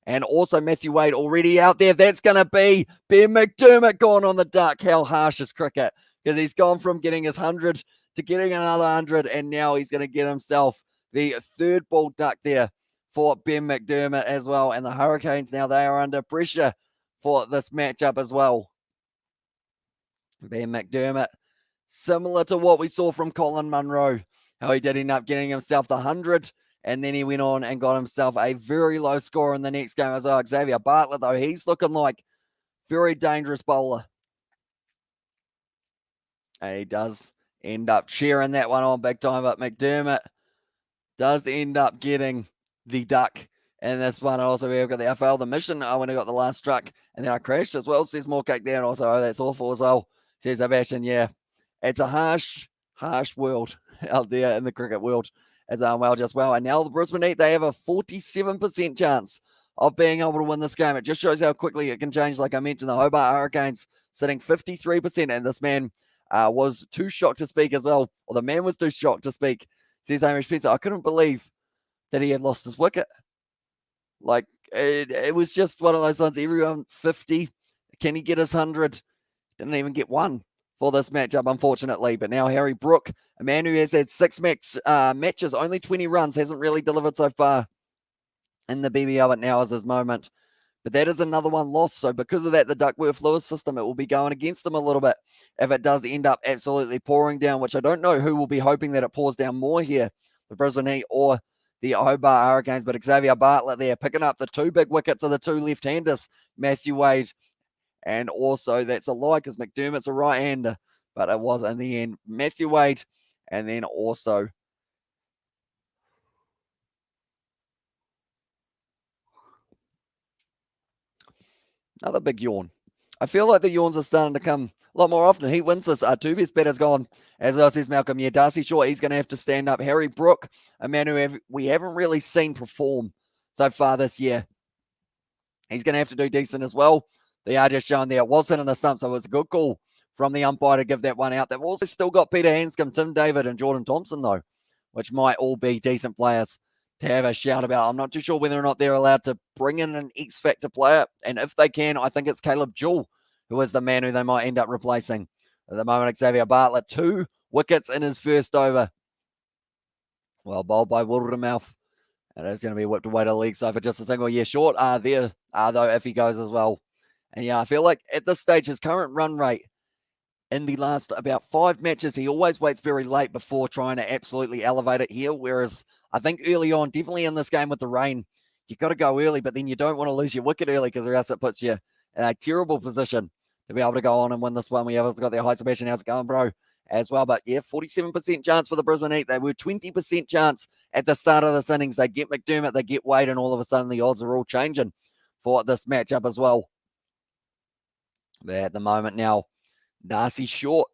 And also Matthew Wade already out there. That's going to be Ben Mcdermott gone on the duck. How harsh is cricket? Because he's gone from getting his 100 to getting another 100, and now he's going to get himself the 3rd ball duck there for Ben Mcdermott as well. And the Hurricanes now, they are under pressure for this matchup as well. Ben Mcdermott, similar to what we saw from Colin Munro, how he did end up getting himself the 100, and then he went on and got himself a very low score in the next game as well. Xavier Bartlett, though, he's looking like very dangerous bowler. And he does end up cheering that one on big time, but Mcdermott does end up getting the duck in this one. Also, we've got I failed the mission when I got the last truck, and then I crashed as well. Says more cake there, and also, oh, that's awful as well. Says Sebastian, yeah, it's a harsh world out there in the cricket world as well, just well. And now the Brisbane Heat, they have a 47% chance of being able to win this game. It just shows how quickly it can change. Like I mentioned, the Hobart Hurricanes sitting 53%, and this man was too shocked to speak as well, or the man was too shocked to speak. Says Hamish Spencer, I couldn't believe that he had lost his wicket. Like, it was just one of those ones. Everyone 50, can he get his 100? Didn't even get one for this matchup, unfortunately. But now Harry Brook, a man who has had 6 matches, only 20 runs, hasn't really delivered so far in the BBL, but now is his moment. But that is another one lost. So because of that, the Duckworth-Lewis system, it will be going against them a little bit if it does end up absolutely pouring down, which I don't know who will be hoping that it pours down more here, the Brisbane Heat or the Hobart Hurricanes. But Xavier Bartlett there picking up the 2 big wickets of the 2 left-handers, Matthew Wade. And also, that's a lie because Mcdermott's a right-hander, but it was in the end Matthew Wade, and then also another big yawn. I feel like the yawns are starting to come a lot more often. He wins this. 2 best batters gone, as well, says Malcolm. Yeah, Darcy Short, he's going to have to stand up. Harry Brook, a man who we haven't really seen perform so far this year. He's going to have to do decent as well. They are just showing there. It was in the stump, so it's a good call from the umpire to give that one out. They've also still got Peter Hanscom, Tim David, and Jordan Thompson, though, which might all be decent players to have a shout about. I'm not too sure whether or not they're allowed to bring in an X-Factor player. And if they can, I think it's Caleb Jewell, who is the man who they might end up replacing. At the moment, Xavier Bartlett, 2 wickets in his first over. Well, bowled by Wildermouth. And it's going to be whipped away to the leg side for just a single. Yeah, Short there, though, if he goes as well. And yeah, I feel like at this stage, his current run rate in the last about 5 matches, he always waits very late before trying to absolutely elevate it here. Whereas I think early on, definitely in this game with the rain, you've got to go early, but then you don't want to lose your wicket early because or else it puts you in a terrible position to be able to go on and win this one. We have also got their high Sebastian. How's it going, bro? As well, but yeah, 47% chance for the Brisbane Heat. They were 20% chance at the start of this innings. They get McDermott, they get Wade, and all of a sudden the odds are all changing for this matchup as well. But at the moment now, Darcy Short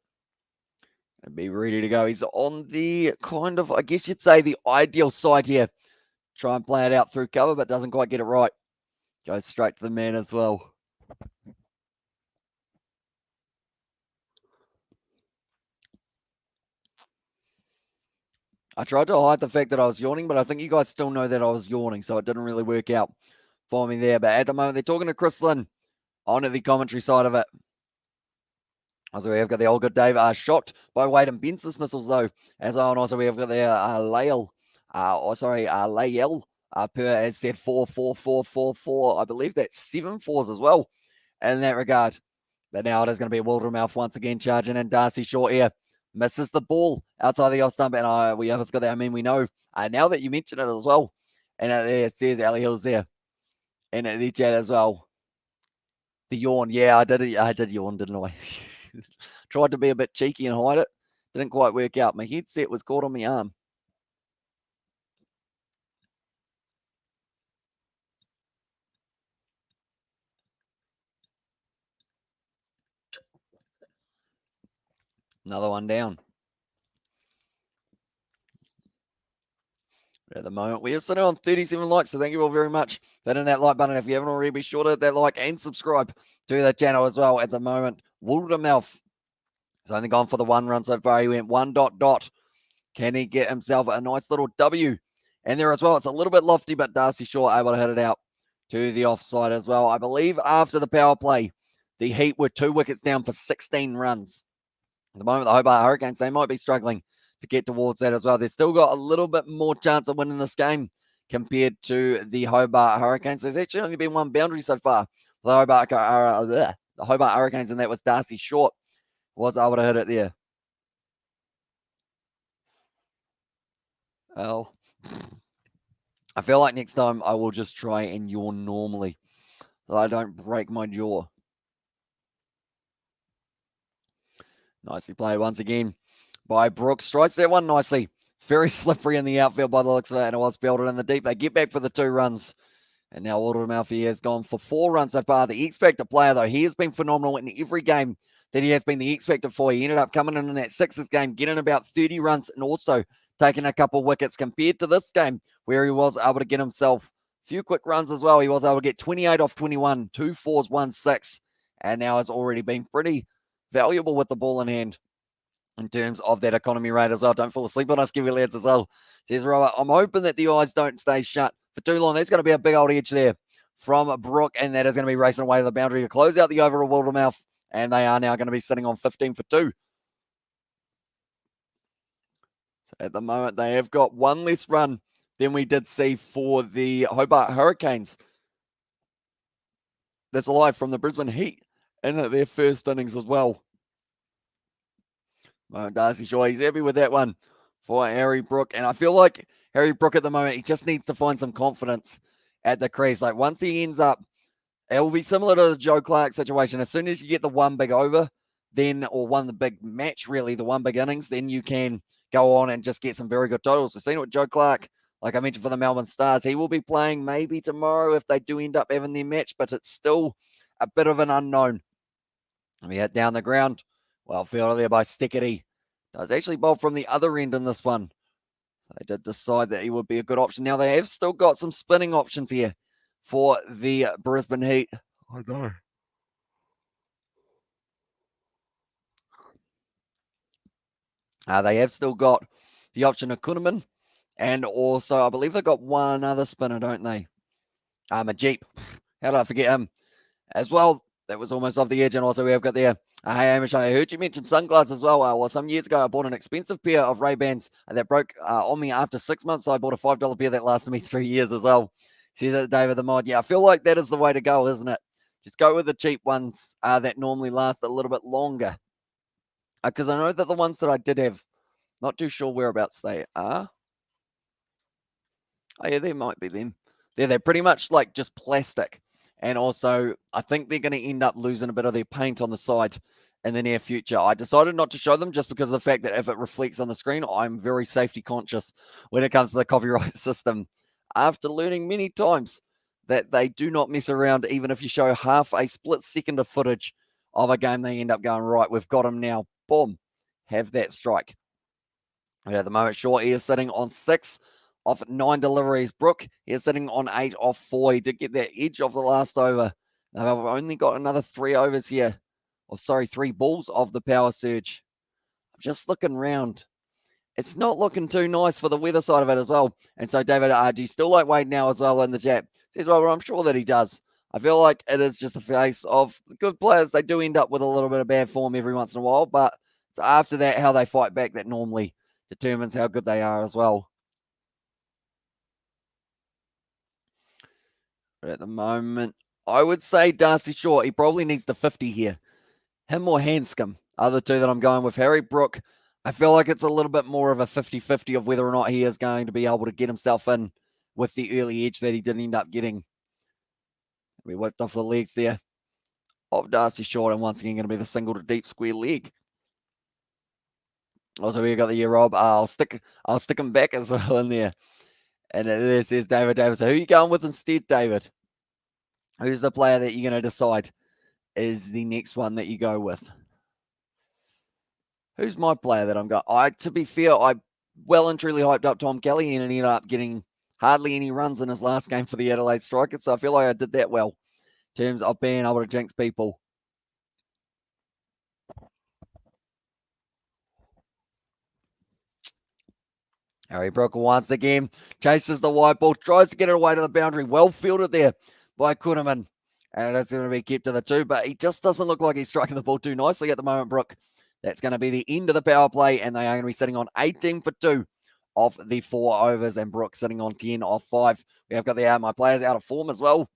and be ready to go. He's on the kind of, I guess you'd say, the ideal side here. Try and play it out through cover, but doesn't quite get it right. Goes straight to the man as well. I tried to hide the fact that I was yawning, but I think you guys still know that I was yawning, so it didn't really work out for me there. But at the moment, they're talking to Chris Lynn on the commentary side of it. Also, we have got the old good Dave shocked by Wade and Ben's dismissals, though. As well, and also we have got the Layel, per has said 4, 4, 4, 4, 4. I believe that's 7 fours as well in that regard. But now it is going to be Wildermouth once again charging in. Darcy Short here misses the ball outside the off stump, and we have got that. I mean, we know now that you mentioned it as well. And there it says Ali Hill's there in the chat as well. The yawn, yeah, I did yawn, didn't I? Tried to be a bit cheeky and hide it. Didn't quite work out. My headset was caught on my arm. Another one down. At the moment, we are sitting on 37 likes, so thank you all very much for hitting that like button. If you haven't already, be sure to hit that like and subscribe to the channel as well. At the moment, Wildermouth has only gone for the 1 run so far. He went 1 ... Can he get himself a nice little W? And there as well, it's a little bit lofty, but Darcy Short able to hit it out to the offside as well. I believe after the power play, the Heat were 2 wickets down for 16 runs. At the moment, the Hobart Hurricanes, they might be struggling to get towards that as well. They've still got a little bit more chance of winning this game compared to the Hobart Hurricanes. There's actually only been 1 boundary so far for the Hobart Hurricanes, and that was Darcy Short was able to hit it there. Well, I feel like next time I will just try and yawn normally so I don't break my jaw. Nicely played once again by Brooks. Strikes that one nicely. It's very slippery in the outfield by the looks of it, and it was belted in the deep. They get back for the 2 runs. And now Wildermouth has gone for 4 runs so far. The X Factor player, though, he has been phenomenal in every game that he has been the X Factor for. He ended up coming in that Sixers game, getting about 30 runs and also taking a couple wickets compared to this game where he was able to get himself a few quick runs as well. He was able to get 28 off 21, 2 fours, 1 6, and now has already been pretty valuable with the ball in hand in terms of that economy rate as well. Don't fall asleep on us, give you lads as well. Says Robert, I'm hoping that the eyes don't stay shut for too long. There's going to be a big old edge there from Brooke, and that is going to be racing away to the boundary to close out the over of Wildermouth, and they are now going to be sitting on 15 for 2. So at the moment, they have got 1 less run than we did see for the Hobart Hurricanes. That's live from the Brisbane Heat in their first innings as well. Darcy Shaw, he's happy with that one for Harry Brook. And I feel like Harry Brook at the moment, he just needs to find some confidence at the crease. Like once he ends up, it will be similar to the Joe Clark situation. As soon as you get the 1 big over, then, or the big match, really, the 1 big innings, then you can go on and just get some very good totals. We've seen it with Joe Clark, like I mentioned for the Melbourne Stars. He will be playing maybe tomorrow if they do end up having their match, but it's still a bit of an unknown. And we hit down the ground. Well fielded there by Stickety. Does actually bowl from the other end in this one. They did decide that he would be a good option. Now they have still got some spinning options here for the Brisbane Heat. I know. They have still got the option of Kuhneman, and also I believe they've got 1 other spinner, don't they? Majip. How did I forget him as well? That was almost off the edge. And also we have got there. Hey, Hamish, I heard you mention sunglasses as well. Well, some years ago, I bought an expensive pair of Ray-Bans that broke on me after 6 months. So I bought a $5 pair that lasted me 3 years as well. Says it, David the Mod. Yeah, I feel like that is the way to go, isn't it? Just go with the cheap ones that normally last a little bit longer. Because I know that the ones that I did have, not too sure whereabouts they are. Oh, yeah, they might be them. They're pretty much like just plastic. And also, I think they're going to end up losing a bit of their paint on the side in the near future. I decided not to show them just because of the fact that if it reflects on the screen, I'm very safety conscious when it comes to the copyright system. After learning many times that they do not mess around, even if you show half a split second of footage of a game, they end up going, right, we've got him now. Boom, have that strike. At the moment, Shaw is sitting on 6 off 9 deliveries. Brook is sitting on 8 off 4. He did get that edge of the last over. They've only got another 3 overs here. 3 balls of the power surge. I'm just looking round. It's not looking too nice for the weather side of it as well. And so, David, do you still like Wade now as well in the chat? Says, well, I'm sure that he does. I feel like it is just a case of the good players. They do end up with a little bit of bad form every once in a while, but it's after that how they fight back that normally determines how good they are as well. But at the moment, I would say Darcy Shaw, he probably needs the 50 here. Him or Hanscom are the two that I'm going with. Harry Brook, I feel like it's a little bit more of a 50-50 of whether or not he is going to be able to get himself in with the early edge that he didn't end up getting. We whipped off the legs there of Darcy Shaw, and once again going to be the single to deep square leg. Also, we got the year Rob. I'll stick him back as well in there. And it says David Davis. So who are you going with instead, David? Who's the player that you're going to decide is the next one that you go with? Who's my player that I'm going? To be fair, I well and truly hyped up Tom Kelly and ended up getting hardly any runs in his last game for the Adelaide Strikers. So I feel like I did that well in terms of being able to jinx people. Harry Brook once again chases the white ball, tries to get it away to the boundary. Well fielded there by Kuhneman. And it's going to be kept to the 2, but he just doesn't look like he's striking the ball too nicely at the moment, Brook. That's going to be the end of the power play, and they are going to be sitting on 18 for 2 off the 4 overs, and Brook sitting on 10 off 5. We have got my players out of form as well.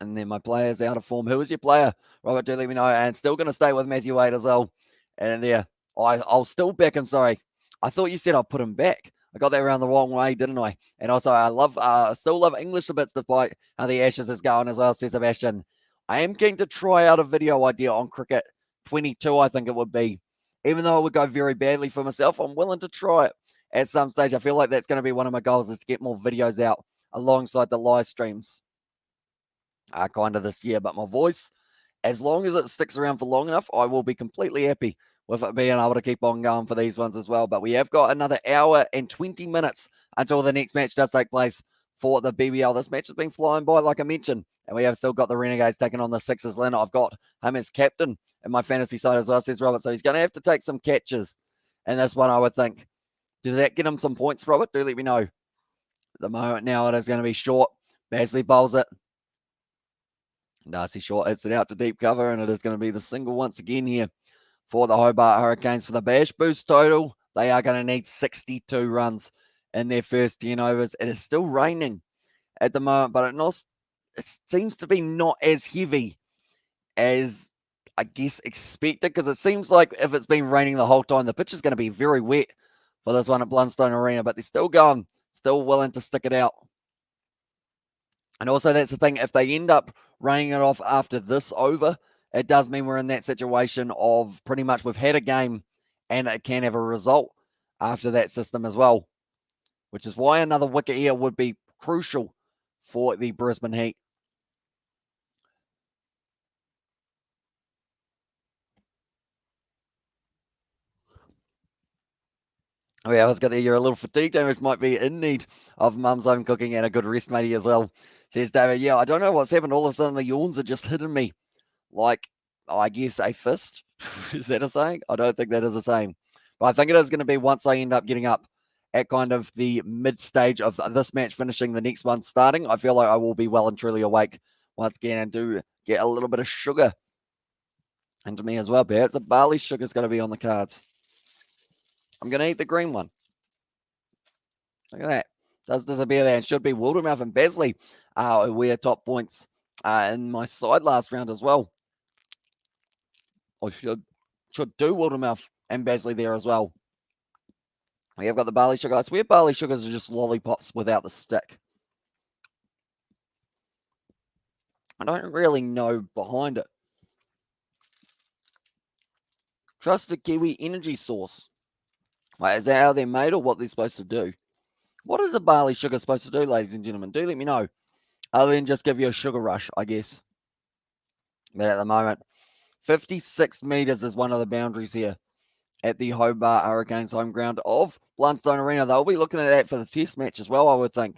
And then my players out of form. Who is your player? Robert, do let me know. And still going to stay with Matthew Wade as well. And there, I'll still back him. Sorry. I thought you said I'll put him back. I got that around the wrong way, didn't I? And also, I still love English a bit despite how the Ashes is going as well, says Sebastian. I am keen to try out a video idea on cricket 22, I think it would be. Even though it would go very badly for myself, I'm willing to try it at some stage. I feel like that's going to be one of my goals, is to get more videos out alongside the live streams kind of this year. But my voice, as long as it sticks around for long enough, I will be completely happy with it being able to keep on going for these ones as well. But we have got another hour and 20 minutes until the next match does take place for the BBL. This match has been flying by, like I mentioned, and we have still got the Renegades taking on the Sixers. Lynn, I've got him as captain in my fantasy side as well, says Robert. So he's going to have to take some catches in this one, I would think. Does that get him some points, Robert? Do let me know. At the moment now, it is going to be short. Basley bowls it. Darcy Shaw hits it out to deep cover, and it is going to be the single once again here for the Hobart Hurricanes. For the Bash boost total, they are going to need 62 runs in their first 10 overs. It is still raining at the moment, but it seems to be not as heavy as I guess expected, because it seems like if it's been raining the whole time, the pitch is going to be very wet for this one at Blundstone Arena, but they're still going, still willing to stick it out. And also, that's the thing, if they end up raining it off after this over, it does mean we're in that situation of pretty much we've had a game and it can have a result after that system as well, which is why another wicket here would be crucial for the Brisbane Heat. Oh yeah, I was going to, you're a little fatigued, which might be in need of mum's home cooking and a good rest, matey, as well, says David. Yeah, I don't know what's happened. All of a sudden, the yawns are just hitting me like, I guess, a fist. Is that a saying? I don't think that is a saying. But I think it is going to be once I end up getting up at kind of the mid stage of this match finishing, the next one starting, I feel like I will be well and truly awake once again and do get a little bit of sugar into me as well. Perhaps a barley sugar is going to be on the cards. I'm going to eat the green one. Look at that. Does disappear there. And should be Wildermouth and Basley who are top points in my side last round as well. Or should do Wildermouth and Basley there as well. We have got the barley sugar. I swear barley sugars are just lollipops without the stick. I don't really know behind it. Trusted Kiwi energy source. Wait, is that how they're made or what they're supposed to do? What is a barley sugar supposed to do, ladies and gentlemen? Do let me know. Other than just give you a sugar rush, I guess. But at the moment, 56 metres is one of the boundaries here at the Hobart Hurricanes home ground of Blundstone Arena. They'll be looking at that for the test match as well, I would think.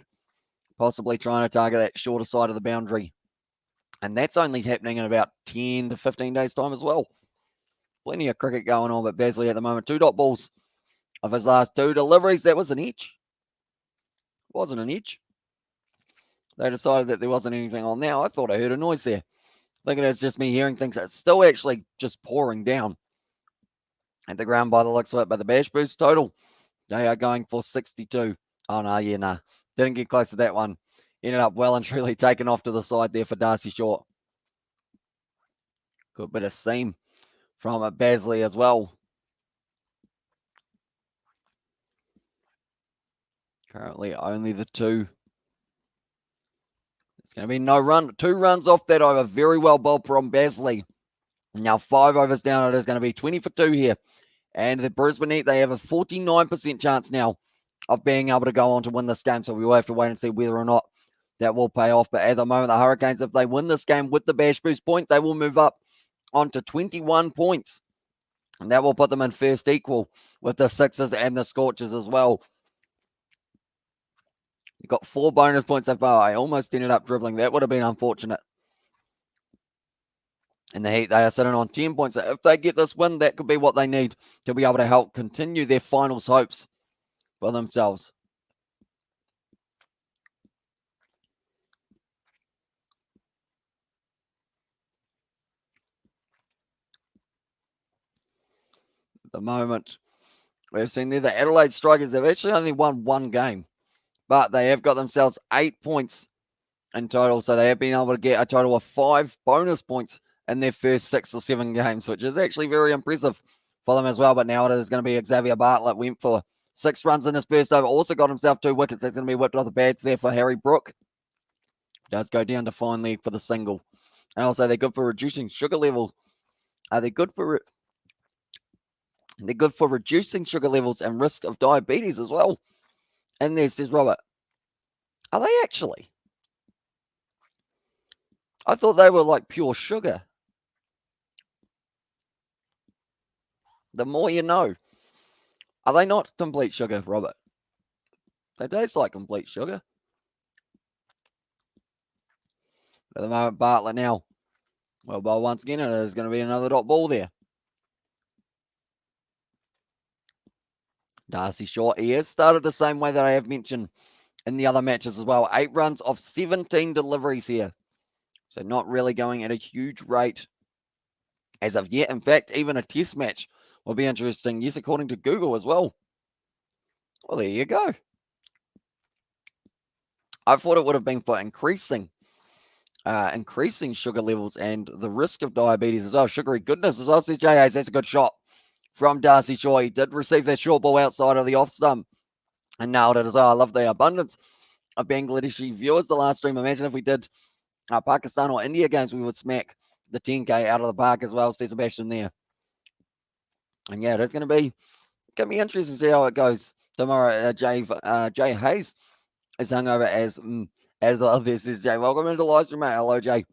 Possibly trying to target that shorter side of the boundary. And that's only happening in about 10 to 15 days' time as well. Plenty of cricket going on, but Basley at the moment, 2 dot balls of his last 2 deliveries. That was an edge. It wasn't an edge. They decided that there wasn't anything on now. I thought I heard a noise there. Thinking it's just me hearing things. It's still actually just pouring down at the ground by the looks of it. But the Bash Boost total, they are going for 62. Oh, no, yeah, nah. Didn't get close to that one. Ended up well and truly taken off to the side there for Darcy Short. Good bit of seam from Basley as well. Currently only the 2. It's going to be no run. 2 runs off that over. Very well bowled from Basley. Now 5 overs down. It is going to be 20 for 2 here. And the Brisbane Heat, they have a 49% chance now of being able to go on to win this game. So we will have to wait and see whether or not that will pay off. But at the moment, the Hurricanes, if they win this game with the Bash Boost point, they will move up onto 21 points. And that will put them in first equal with the Sixers and the Scorchers as well. You've got 4 bonus points so far. I almost ended up dribbling. That would have been unfortunate. And the Heat, they are sitting on 10 points. So if they get this win, that could be what they need to be able to help continue their finals hopes for themselves. At the moment, we've seen there the Adelaide Strikers have actually only won 1 game, but they have got themselves 8 points in total. So they have been able to get a total of 5 bonus points in their first 6 or 7 games, which is actually very impressive for them as well. But now it is going to be Xavier Bartlett. Went for 6 runs in his first over. Also got himself 2 wickets. That's going to be whipped off the bats there for Harry Brook. Does go down to fine leg for the single. And also they're good for reducing sugar level. They're good for reducing sugar levels and risk of diabetes as well. And there says Robert, are they actually? I thought they were like pure sugar. The more you know. Are they not complete sugar, Robert? They taste like complete sugar. At the moment, Bartlett now. Well, ball once again, it is going to be another dot ball there. Darcy Short, he has started the same way that I have mentioned in the other matches as well. 8 runs off 17 deliveries here. So not really going at a huge rate as of yet. In fact, even a test match will be interesting. Yes, according to Google as well. Well, there you go. I thought it would have been for increasing sugar levels and the risk of diabetes as well. Sugary goodness as well, says J. Hayes. That's a good shot from Darcy Shaw. He did receive that short ball outside of the off stump and nailed it as well. I love the abundance of Bangladeshi viewers the last stream. Imagine if we did Pakistan or India games, we would smack the 10K out of the park as well, says Sebastian there. And yeah, it's going to be interesting to see how it goes tomorrow. Jay Hayes is hungover as well. This is Jay. Welcome into the live stream, mate. Hello, Jay.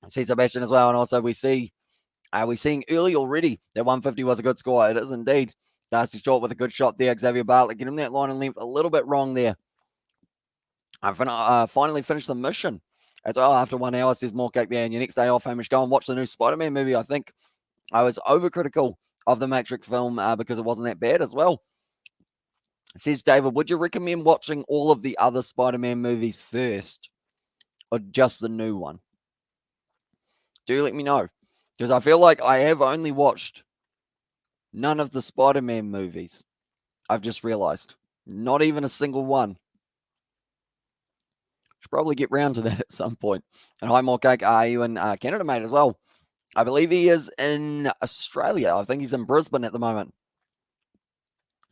I see Sebastian as well. And also we're seeing early already that 150 was a good score. It is indeed. Darcy Short with a good shot there. Xavier Bartlett, get him that line and length a little bit wrong there. I finally finished the mission as well after 1 hour, says Moorcake there. And your next day off, Hamish, go and watch the new Spider-Man movie. I think I was overcritical of the Matrix film because it wasn't that bad as well. Says David, would you recommend watching all of the other Spider-Man movies first or just the new one? Do let me know, because I feel like I have only watched none of the Spider-Man movies. I've just realized. Not even a single one. Should probably get round to that at some point. And hi, Moorcake, are you in Canada, mate, as well? I believe he is in Australia. I think he's in Brisbane at the moment.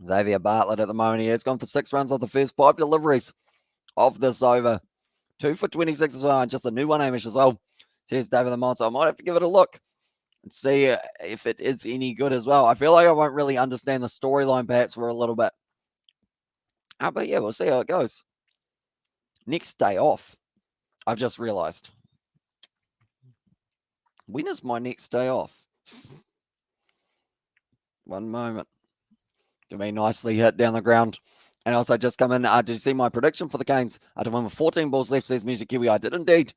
Xavier Bartlett at the moment. He has gone for 6 runs off the first 5 deliveries of this over. 2 for 26 as well. And just a new one, Hamish, as well. says David the Monster. I might have to give it a look and see if it is any good as well. I feel like I won't really understand the storyline perhaps for a little bit. But yeah, we'll see how it goes. Next day off. I've just realized. When is my next day off? One moment. To be nicely hit down the ground. And also just come in. Did you see my prediction for the Canes? To win with 14 balls left, says Music Kiwi. I did indeed.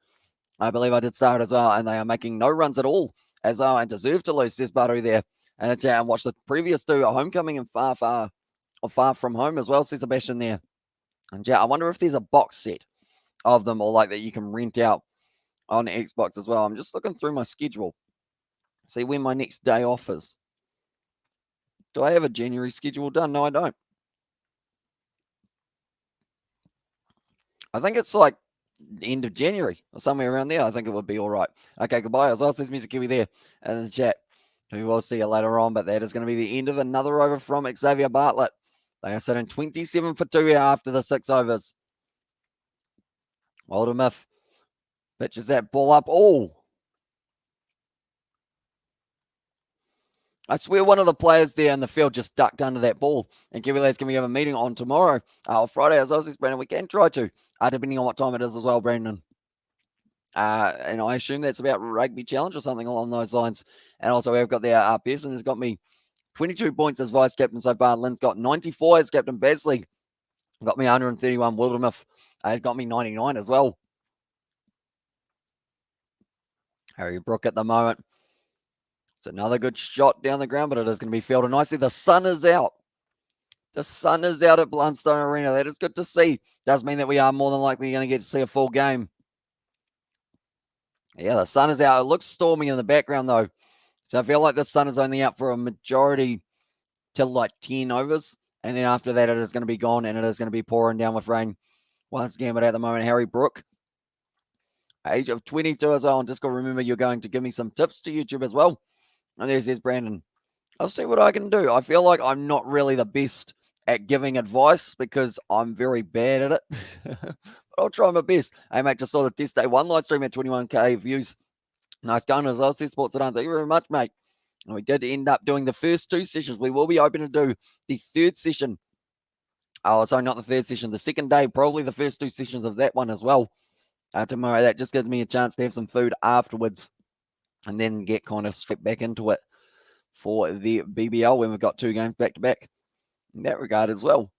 I believe I did start as well. And they are making no runs at all as well and deserve to lose, says Baru there. And watch the previous two, a homecoming and far from home as well, says Sebastian there. And I wonder if there's a box set of them or like that you can rent out on Xbox as well. I'm just looking through my schedule. See when my next day off is. Do I have a January schedule done? No, I don't. I think it's like the end of January or somewhere around there. I think it would be all right. Okay, goodbye. As well, says Music Kiwi there in the chat. We will see you later on, but that is going to be the end of another over from Xavier Bartlett. They are sitting 27 for 2 here after the 6 overs. Mcdermott pitches that ball up. Oh, I swear one of the players there in the field just ducked under that ball. And Kiwi Lads going to have a meeting on tomorrow, or Friday as well, says Brandon. We can try to, depending on what time it is as well, Brandon. And I assume that's about Rugby Challenge or something along those lines. And also we've got there, Pearson has got me 22 points as vice captain so far. Lynn's got 94 as captain. Basley got me 131. Mcdermott has got me 99 as well. Harry Brook at the moment. It's another good shot down the ground, but it is going to be fielded nicely. The sun is out. The sun is out at Blundstone Arena. That is good to see. Does mean that we are more than likely going to get to see a full game. Yeah, the sun is out. It looks stormy in the background, though. So I feel like the sun is only out for a majority till like 10 overs. And then after that, it is going to be gone, and it is going to be pouring down with rain once again. But at the moment, Harry Brook, age of 22 as well. And just got to remember, you're going to give me some tips to YouTube as well. And there's Brandon. I'll see what I can do. I feel like I'm not really the best at giving advice because I'm very bad at it. But I'll try my best. Hey, mate, just saw the test day 1 live stream at 21k views. Nice going as well. See Sports Today. Thank you very much, mate. And we did end up doing the first 2 sessions. We will be open to do the 3rd session. Oh, sorry, not the 3rd session. The 2nd day, probably the first 2 sessions of that one as well. Tomorrow, that just gives me a chance to have some food afterwards and then get kind of straight back into it for the BBL when we've got 2 games back to back in that regard as well.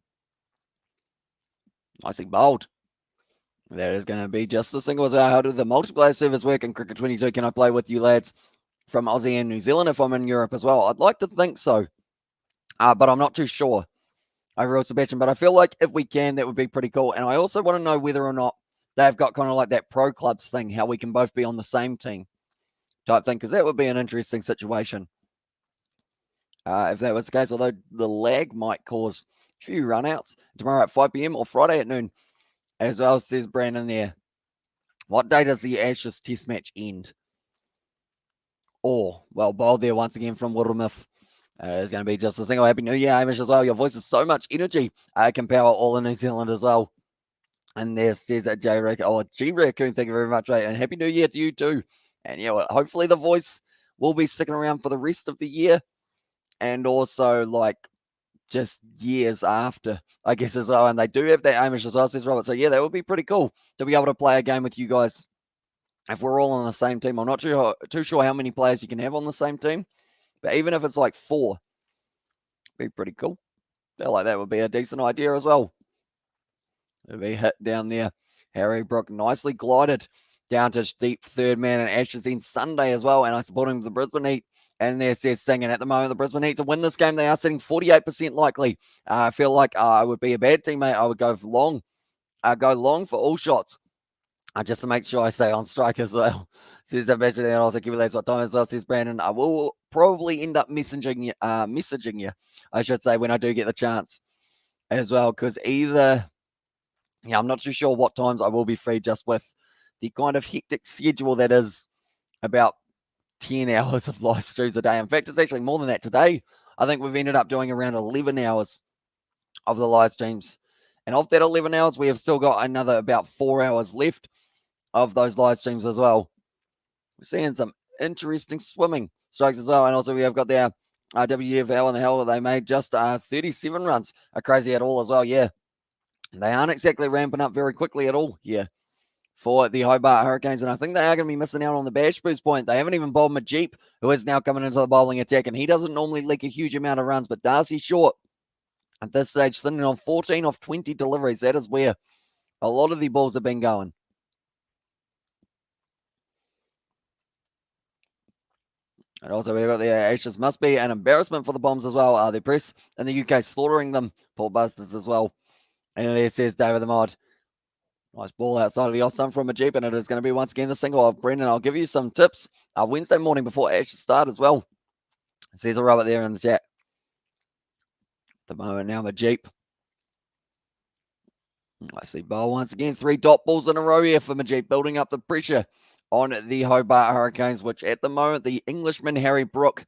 Nicely bowled. That is going to be just a single as well. How did the multiplayer service work in Cricket 22? Can I play with you lads from Aussie and New Zealand if I'm in Europe as well? I'd like to think so, but I'm not too sure overall, Sebastian. But I feel like if we can, that would be pretty cool. And I also want to know whether or not they've got kind of like that pro clubs thing, how we can both be on the same team type thing, because that would be an interesting situation. If that was the case, although the lag might cause a few runouts tomorrow at 5 p.m. or Friday at noon, as well, says Brandon there. What day does the Ashes test match end? Oh, well, bowled there once again from Mcdermott. It's going to be just a single. Happy New Year, Hamish, as well. Your voice is so much energy. Can power all in New Zealand as well. And there says that J Raccoon. Oh, G Raccoon, thank you very much, mate. And Happy New Year to you too. And yeah, hopefully the voice will be sticking around for the rest of the year. And also, like, just years after, I guess, as well. And they do have that Amish as well, says Robert. So, yeah, that would be pretty cool to be able to play a game with you guys if we're all on the same team. I'm not too sure how many players you can have on the same team, but even if it's like 4, it'd be pretty cool. I feel like that would be a decent idea as well. It'd be hit down there. Harry Brook nicely glided down to deep 3rd man and Ashes in Sunday as well. And I support him with the Brisbane Heat. And there says singing at the moment, the Brisbane Heat to win this game. They are sitting 48% likely. I feel like I would be a bad teammate. I would go long for all shots. Just to make sure I stay on strike as well. Says that mentioned that also give you what time as well, says Brandon. I will probably end up messaging you, I should say, when I do get the chance as well. Because either, I'm not too sure what times I will be free, just with the kind of hectic schedule that is about 10 hours of live streams a day. In fact, it's actually more than that today. I think we've ended up doing around 11 hours of the live streams. And of that 11 hours, we have still got another about 4 hours left of those live streams as well. We're seeing some interesting swimming strikes as well. And also we have got their WFL and the hell they made just 37 runs. Crazy at all as well. Yeah, they aren't exactly ramping up very quickly at all here for the Hobart Hurricanes. And I think they are going to be missing out on the bash boost point. They haven't even bowled Mcdermott, who is now coming into the bowling attack. And he doesn't normally leak a huge amount of runs. But Darcy Short at this stage sitting on 14 off 20 deliveries. That is where a lot of the balls have been going. And also, we've got the Ashes. Must be an embarrassment for the Bombs as well. The press in the UK slaughtering them. Paul Busters as well. And there says David the Mod. Nice ball outside of the off stump from a Jeep, and it is going to be once again the single of Brendan. I'll give you some tips Wednesday morning before Ashes start as well. Says a Robert there in the chat. At the moment now, the Jeep. I see bowl once again. 3 dot balls in a row here for Majid, building up the pressure on the Hobart Hurricanes, which at the moment the Englishman Harry Brook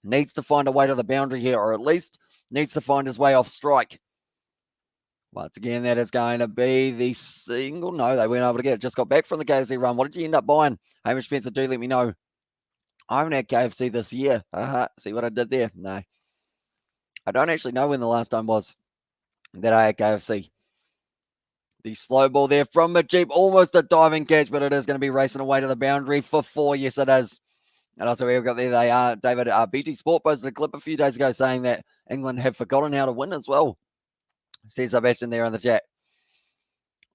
needs to find a way to the boundary here, or at least needs to find his way off strike. Once again, that is going to be the single. No, they weren't able to get it. Just got back from the KFC run. What did you end up buying? Hamish Spencer, do let me know. I haven't had KFC this year. See what I did there? No. I don't actually know when the last time was that I had KFC. The slow ball there from Mcdermott, almost a diving catch, but it is going to be racing away to the boundary for 4. Yes, it is. And also we've got there, they are, David, BT Sport posted a clip a few days ago saying that England have forgotten how to win as well. Says Sebastian there in the chat.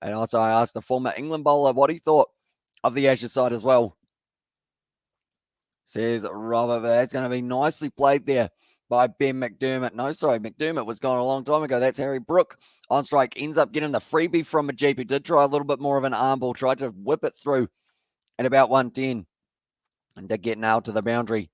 And also I asked the former England bowler what he thought of the Ashes side as well. Says Robert, that's going to be nicely played there by Ben Mcdermott. No, sorry, Mcdermott was gone a long time ago. That's Harry Brook on strike. Ends up getting the freebie from Mcdermott. He did try a little bit more of an arm ball, tried to whip it through at about 110 and did get nailed to the boundary.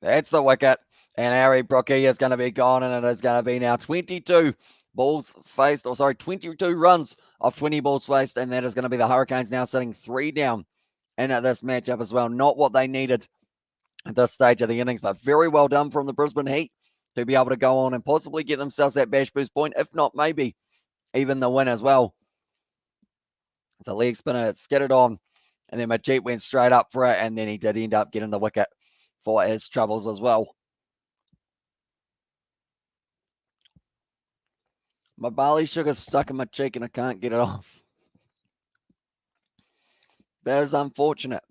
That's the wicket. And Harry Brook is going to be gone, and it is going to be now 22 balls faced, 22 runs off 20 balls faced, and that is going to be the Hurricanes now sitting 3 down in this matchup as well. Not what they needed at this stage of the innings, but very well done from the Brisbane Heat to be able to go on and possibly get themselves that bash boost point, if not maybe even the win as well. It's a leg spinner, it's skidded on, and then Mcdermott went straight up for it, and then he did end up getting the wicket for his troubles as well. My barley sugar's stuck in my cheek and I can't get it off. That is unfortunate.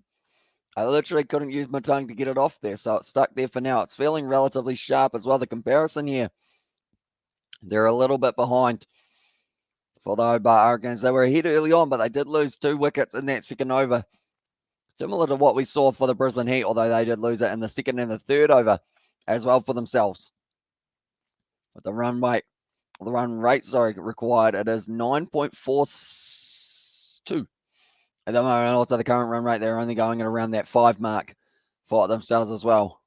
I literally couldn't use my tongue to get it off there, so it's stuck there for now. It's feeling relatively sharp as well. The comparison here, they're a little bit behind for the Hobart Hurricanes. They were ahead early on, but they did lose 2 wickets in that second over. Similar to what we saw for the Brisbane Heat, although they did lose it in the second and the third over as well for themselves. But the run rate required, it is 9.42. At the moment, also the current run rate, they're only going at around that 5 mark for themselves as well.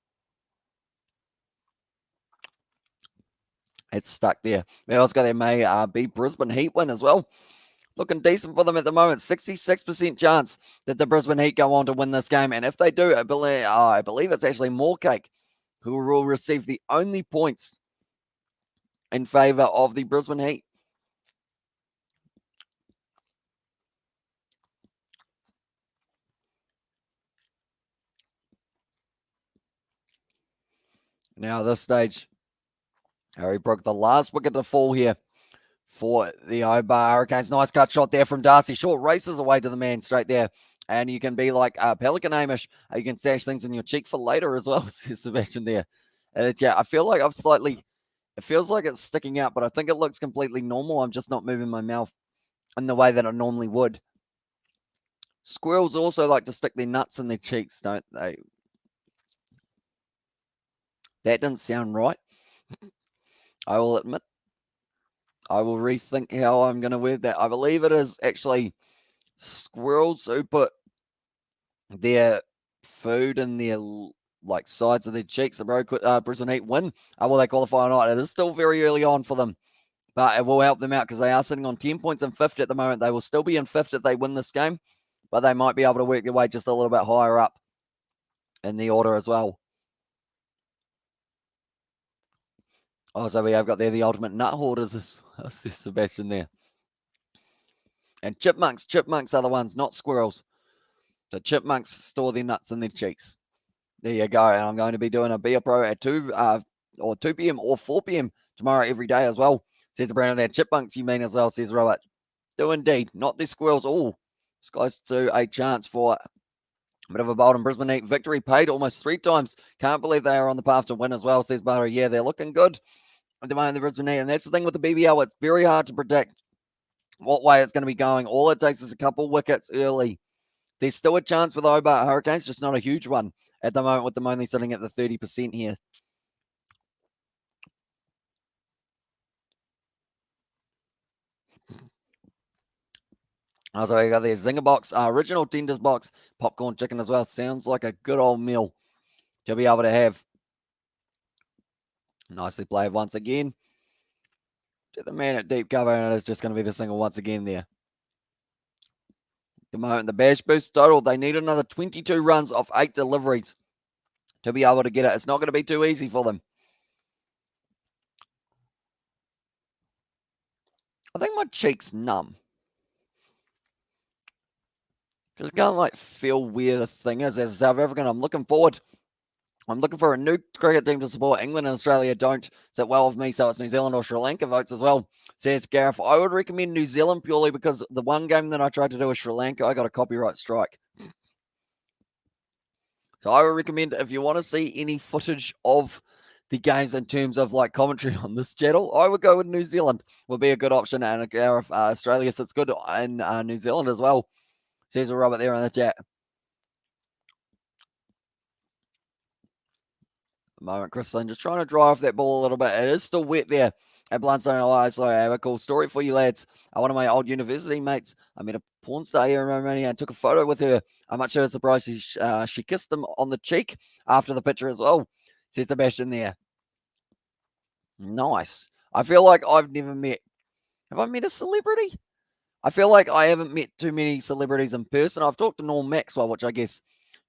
It's stuck there. We also got there may be Brisbane Heat win as well. Looking decent for them at the moment. 66% chance that the Brisbane Heat go on to win this game. And if they do, I believe it's actually Moorcake who will receive the only points in favour of the Brisbane Heat. Now at this stage, Harry Brook, the last wicket to fall here for the Hobart Hurricanes. Nice cut shot there from Darcy. Short races away to the man straight there. And you can be like Pelican Amish. You can stash things in your cheek for later as well, says Sebastian there. Yeah, I feel like it feels like it's sticking out, but I think it looks completely normal. I'm just not moving my mouth in the way that I normally would. Squirrels also like to stick their nuts in their cheeks, don't they? That didn't sound right. I will admit. I will rethink how I'm going to word that. I believe it is actually squirrels who put their food in their sides of their cheeks. The Brisbane Heat win. Will they qualify or not? It is still very early on for them, but it will help them out because they are sitting on 10 points and 5th at the moment. They will still be in 5th if they win this game, but they might be able to work their way just a little bit higher up in the order as well. Oh, so we have got there the ultimate nut hoarders, says Sebastian there. And chipmunks are the ones, not squirrels. The chipmunks store their nuts in their cheeks. There you go. And I'm going to be doing a Be A Pro at 2 p.m. or 4 p.m. tomorrow every day as well. Says the brand of that chipmunks you mean as well, says Robert. Do indeed, not the squirrels. Oh, this goes to a chance for a bit of a bold and Brisbane Heat victory, paid almost 3 times. Can't believe they are on the path to win as well, says Butter. Yeah, they're looking good at the moment, the Brisbane Heat. And that's the thing with the BBL. It's very hard to predict what way it's going to be going. All it takes is a couple wickets early. There's still a chance for the Hobart Hurricanes, just not a huge one at the moment, with them only sitting at the 30% here. So we got the Zinger box, original tenders box, popcorn chicken as well. Sounds like a good old meal to be able to have. Nicely played once again. To the man at deep cover, and it is just going to be the single once again there. The moment the bash boost total, they need another 22 runs off 8 deliveries to be able to get it. It's not going to be too easy for them. I think my cheek's numb. Because I can't like feel where the thing is. As a South African, I'm looking for a new cricket team to support. England and Australia don't sit well with me, so it's New Zealand or Sri Lanka votes as well, says Gareth. I would recommend New Zealand purely because the one game that I tried to do with Sri Lanka, I got a copyright strike. So I would recommend, if you want to see any footage of the games in terms of like commentary on this channel, I would go with New Zealand. Would be a good option. And Gareth, Australia sits good in New Zealand as well, says Robert there in the chat. Moment, Chris Lynn just trying to dry off that ball a little bit. It is still wet there at Blundstone Arena. So I have a cool story for you lads. One of my old university mates, I met a porn star here in Romania and took a photo with her. I'm much surprised she kissed him on the cheek after the picture as well, says Sebastian there. Nice. I feel like I've never met. Have I met a celebrity? I feel like I haven't met too many celebrities in person. I've talked to Norm Maxwell, which I guess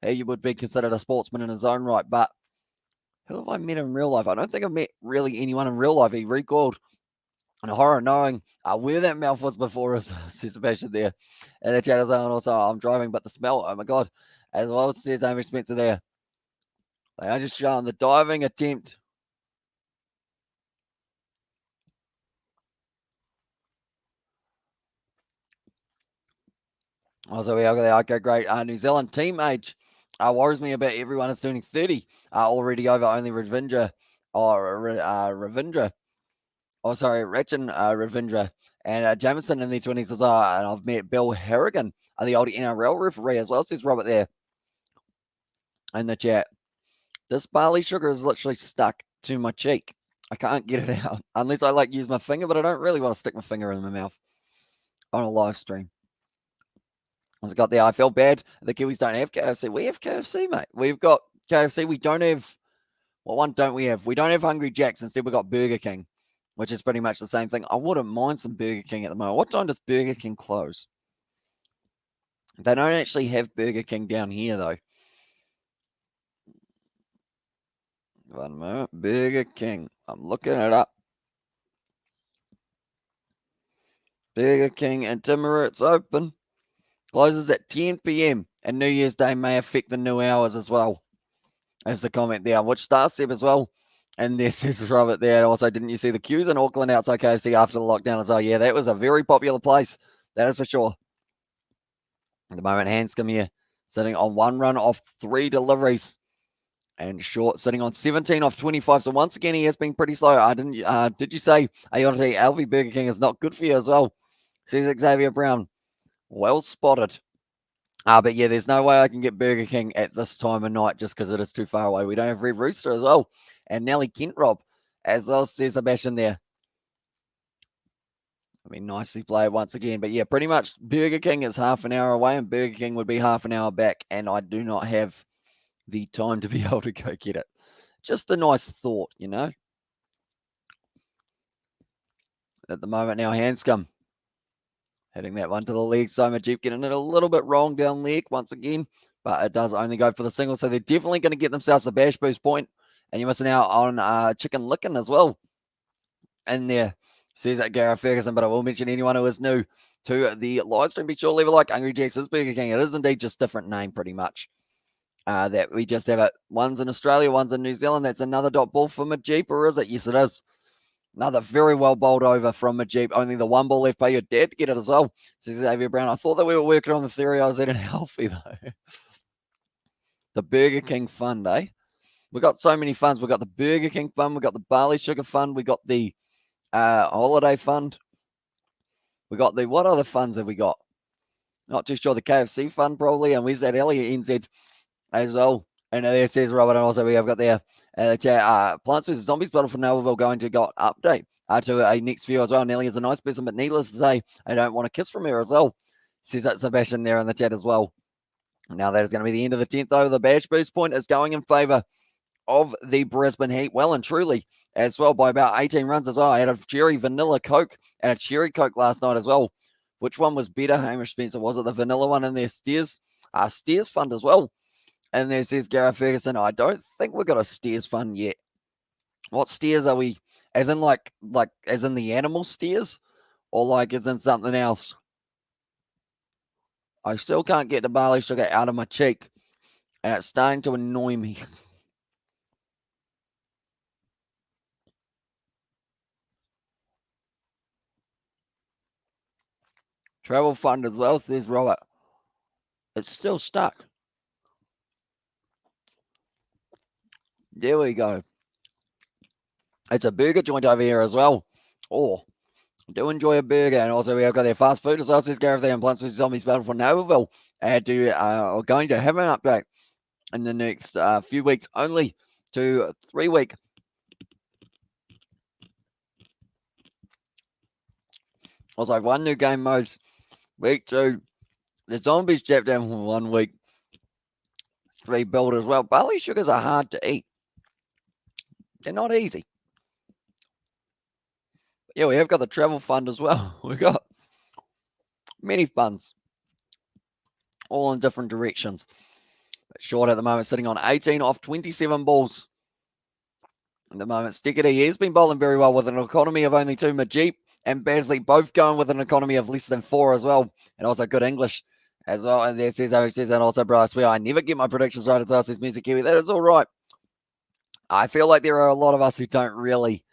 you would be considered a sportsman in his own right, but who have I met in real life? I don't think I've met really anyone in real life. He recoiled in horror knowing where that mouth was before us, says Sebastian there. And the chat is on also, I'm driving, but the smell, oh my God. As well as says Amy Spencer there. They are just showing the diving attempt. Also, we have there. Okay, great. New Zealand team age worries me about everyone is turning 30 already over. Only Ravindra Ravindra and Jamison in their 20s as well. And I've met Bill Harrigan, the old NRL referee as well, says Robert there in the chat. This barley sugar is literally stuck to my cheek. I can't get it out unless I like use my finger, but I don't really want to stick my finger in my mouth on a live stream. I got there. I felt bad. The Kiwis don't have KFC. We have KFC, mate. We've got KFC. We don't have. What one don't we have? We don't have Hungry Jack's. Instead, we've got Burger King, which is pretty much the same thing. I wouldn't mind some Burger King at the moment. What time does Burger King close? They don't actually have Burger King down here, though. One moment. Burger King. I'm looking it up. Burger King in Timaru, it's open. Closes at 10 p.m. and New Year's Day may affect the new hours as well. As the comment there, which starts Seb as well. And this is Robert there. Also, didn't you see the queues in Auckland outside KFC after the lockdown as well? Yeah, that was a very popular place. That is for sure. At the moment, Hanscom here sitting on 1 run off 3 deliveries. And Short sitting on 17 off 25. So once again, he has been pretty slow. Did you say, Ayonte, Alfie Burger King is not good for you as well? Says Xavier Brown. Well spotted. But yeah, there's no way I can get Burger King at this time of night just because it is too far away. We don't have Red Rooster as well. And Nelly Kentrob as well, says Sebastian there. I mean, nicely played once again. But yeah, pretty much Burger King is half an hour away and Burger King would be half an hour back. And I do not have the time to be able to go get it. Just a nice thought, you know. At the moment now, Hanscom hitting that one to the leg. So Majip getting it a little bit wrong down leg once again, but it does only go for the single. So they're definitely going to get themselves a bash boost point. And you're missing out on Chicken Lickin' as well in there Says that Gareth Ferguson, but I will mention anyone who is new to the live stream, be sure to leave a like. Hungry Jack's Burger King. It is indeed just different name, pretty much. That we just have it. One's in Australia, one's in New Zealand. That's another dot ball for Mcdermott, or is it? Yes, it is. Another very well bowled over from Mcdermott. Only the one ball left by your dad to get it as well. Says Xavier Brown. I thought that we were working on the theory I was eating healthy, though. The Burger King fund, eh? We got so many funds. We got the Burger King fund. We got the barley sugar fund. We got the holiday fund. We got the, what other funds have we got? Not too sure. The KFC fund, probably. And where's that Elliot NZ as well? And there says Robert, and also we have got there Plants vs Zombies Battle for Nobleville going to got update to a next view as well. Nelly is a nice person, but needless to say, I don't want a kiss from her as well. Says that Sebastian there in the chat as well. Now that is going to be the end of the 10th over. The badge boost point is going in favour of the Brisbane Heat, well and truly, as well, by about 18 runs as well. I had a cherry vanilla Coke and a cherry Coke last night as well. Which one was better, Hamish Spencer? Was it the vanilla one in their Steers fund as well? And there says Gareth Ferguson, I don't think we've got a Steers fund yet. What Steers are we? As in like as in the animal Steers? Or like as in something else? I still can't get the barley sugar out of my cheek. And it's starting to annoy me. Travel fund as well, says Robert. It's still stuck. There we go. It's a burger joint over here as well. Oh, do enjoy a burger. And also we have got their fast food as well, says Gareth there, and Plants vs Zombies Battle for Nobleville. And are going to have an update in the next few weeks, only to 3 week. Also, 1 new game modes. Week 2. The Zombies chapter down for 1 week. 3 build as well. Barley sugars are hard to eat. They're not easy. But yeah, we have got the travel fund as well. We've got many funds. All in different directions. But Short at the moment sitting on 18 off 27 balls. At the moment, Stickety has been bowling very well with an economy of only 2. Mcdermott and Basley both going with an economy of less than 4 as well. And also good English as well. And there says, and also, bro, I swear I never get my predictions right as well, says Music Kiwi. That is all right. I feel like there are a lot of us who don't really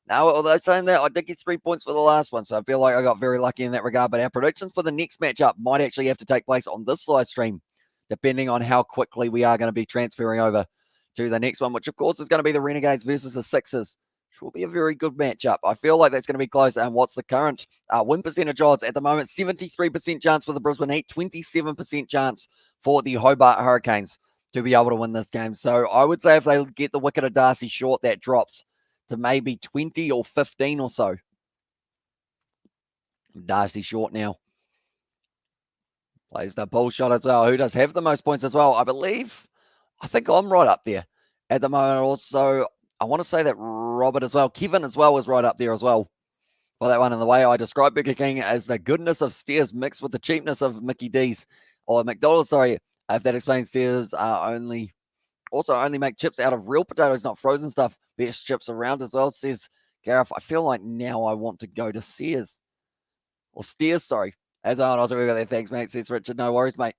know. Although saying that, I did get 3 points for the last one, so I feel like I got very lucky in that regard. But our predictions for the next matchup might actually have to take place on this live stream, depending on how quickly we are going to be transferring over to the next one, which of course is going to be the Renegades versus the Sixers, which will be a very good matchup. I feel like that's going to be close. And what's the current win percentage odds at the moment? 73% chance for the Brisbane Heat, 27% chance for the Hobart Hurricanes to be able to win this game. So I would say if they get the wicket of Darcy Short, that drops to maybe 20 or 15 or so. Darcy Short now plays the pull shot as well. Who does have the most points as well? I think I'm right up there at the moment. Also, I want to say that Robert as well. Kevin as well is right up there as well for that one. And the way I describe Burger King as the goodness of Steers mixed with the cheapness of Mickey D's or McDonald's, sorry. If that explains, Steers only make chips out of real potatoes, not frozen stuff. Best chips around as well, says Gareth. I feel like now I want to go to Sears. Or Steers, sorry. As I also we got there. Thanks, mate, says Richard. No worries, mate.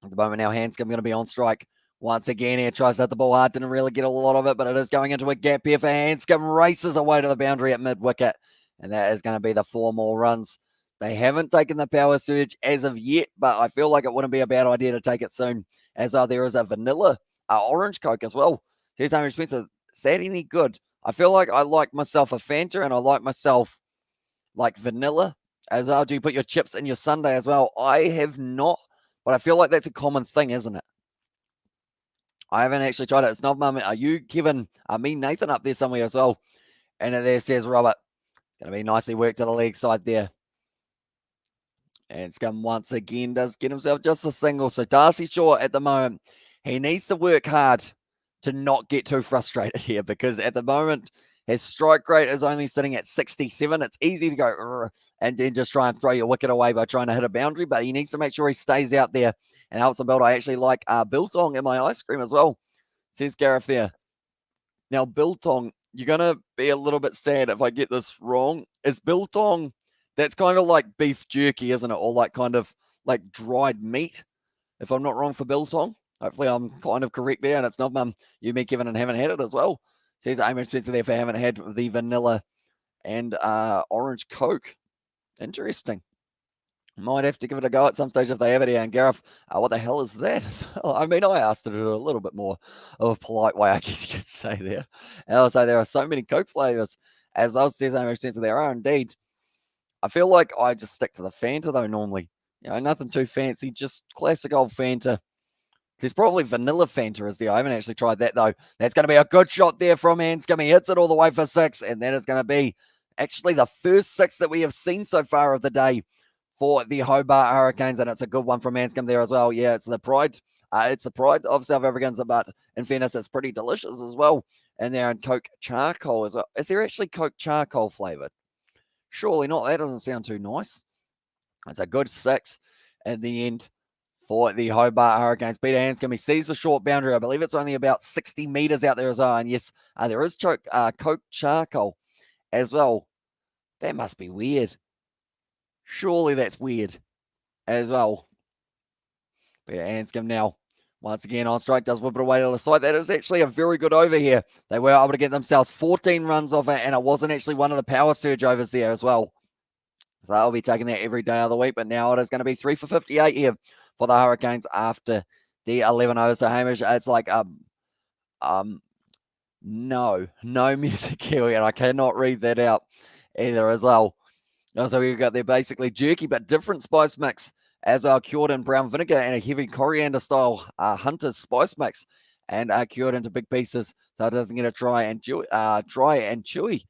At the moment now, Hanscom going to be on strike. Once again, here tries to hit the ball hard. Didn't really get a lot of it, but it is going into a gap here for Hanscom. Races away to the boundary at mid-wicket. And that is going to be the 4 more runs. They haven't taken the power surge as of yet, but I feel like it wouldn't be a bad idea to take it soon. As there is a vanilla orange Coke as well. Says Hamish Spencer, is that any good? I feel like I like myself a Fanta and I like myself like vanilla as well. Do you put your chips in your sundae as well? I have not, but I feel like that's a common thing, isn't it? I haven't actually tried it. It's not mum. Are you Kevin? Me, Nathan up there somewhere as well. And there says Robert. Going to be nicely worked to the leg side there. And Scum once again does get himself just a single. So Darcy Short at the moment, he needs to work hard to not get too frustrated here because at the moment, his strike rate is only sitting at 67. It's easy to go and then just try and throw your wicket away by trying to hit a boundary, but he needs to make sure he stays out there and helps him build. I actually like biltong in my ice cream as well, says Gareth there. Now, biltong you're going to be a little bit sad if I get this wrong. Is biltong, that's kind of like beef jerky, isn't it? Or like kind of like dried meat, if I'm not wrong, for biltong. Hopefully I'm kind of correct there, and it's not you, me, Kevin, and haven't had it as well. Says Amy Spencer there for haven't had the vanilla and orange Coke. Interesting. Might have to give it a go at some stage if they have it here. And Gareth, what the hell is that? I mean, I asked it in a little bit more of a polite way, I guess you could say there. And also, there are so many Coke flavors. As I says, Amy Spencer, there are indeed. I feel like I just stick to the Fanta, though, normally. Nothing too fancy, just classic old Fanta. There's probably vanilla Fanta as there. I haven't actually tried that, though. That's going to be a good shot there from Anscombe. He hits it all the way for 6, and that is going to be actually the first 6 that we have seen so far of the day for the Hobart Hurricanes, and it's a good one from Anscombe there as well. Yeah, it's the pride. It's the pride of South Africans, but in fairness, it's pretty delicious as well. And they're in Coke charcoal as well. Is there actually Coke charcoal flavored? Surely not. That doesn't sound too nice. It's a good 6 in the end for the Hobart Hurricanes. Peter Anscombe, he sees the short boundary. I believe it's only about 60 meters out there as well. And yes, there is Coke charcoal as well. That must be weird. Surely that's weird as well. Peter Anscombe now, once again on strike, does whip it away to the side. That is actually a very good over here. They were able to get themselves 14 runs off it, and it wasn't actually one of the power surge overs there as well. So I'll be taking that every day of the week, but now it is going to be 3 for 58 here for the Hurricanes after the 11 overs. So Hamish, it's like no music here, and I cannot read that out either as well. So we've got there basically jerky, but different spice mix as our cured in brown vinegar and a heavy coriander style Hunter's spice mix, and cured into big pieces so it doesn't get dry and chewy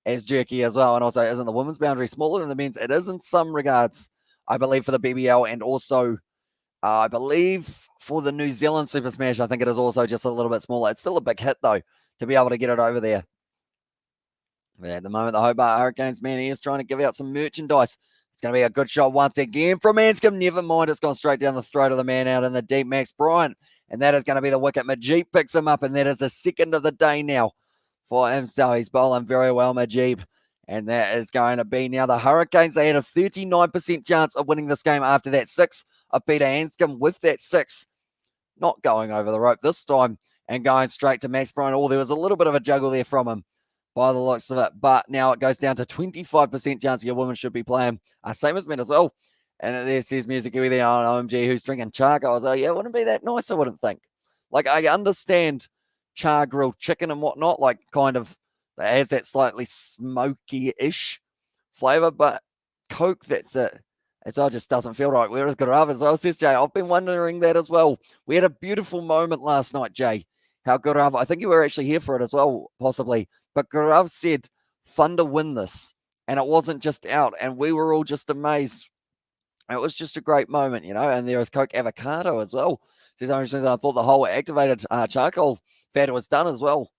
as jerky as well. And also, isn't the women's boundary smaller than the men's? It is in some regards, I believe, for the BBL, and also I believe for the New Zealand Super Smash, I think it is also just a little bit smaller. It's still a big hit, though, to be able to get it over there. But at the moment, the Hobart Hurricanes, man, he is trying to give out some merchandise. It's going to be a good shot once again from Anscombe. Never mind, it's gone straight down the throat of the man out in the deep, Max Bryant. And that is going to be the wicket. Mcdermott picks him up, and that is the second of the day now for himself. He's bowling very well, Mcdermott. And that is going to be now the Hurricanes. They had a 39% chance of winning this game after that 6 of Peter Anscombe, with that 6 not going over the rope this time and going straight to Max Bryant. Oh, there was a little bit of a juggle there from him by the looks of it. But now it goes down to 25% chance your woman should be playing. Same as men as well. And there says music over there on OMG, who's drinking charcoal. I was like, yeah, it wouldn't be that nice, I wouldn't think. Like, I understand char grilled chicken and whatnot, like kind of it has that slightly smoky-ish flavor, but Coke, that's it. It just doesn't feel right. Whereas Gaurav as well, says Jay. I've been wondering that as well. We had a beautiful moment last night, Jay. How Gaurav, I think you were actually here for it as well, possibly. But Gaurav said, Thunder win this. And it wasn't just out. And we were all just amazed. It was just a great moment, And there was Coke Avocado as well. Says, I thought the whole activated charcoal fat was done as well.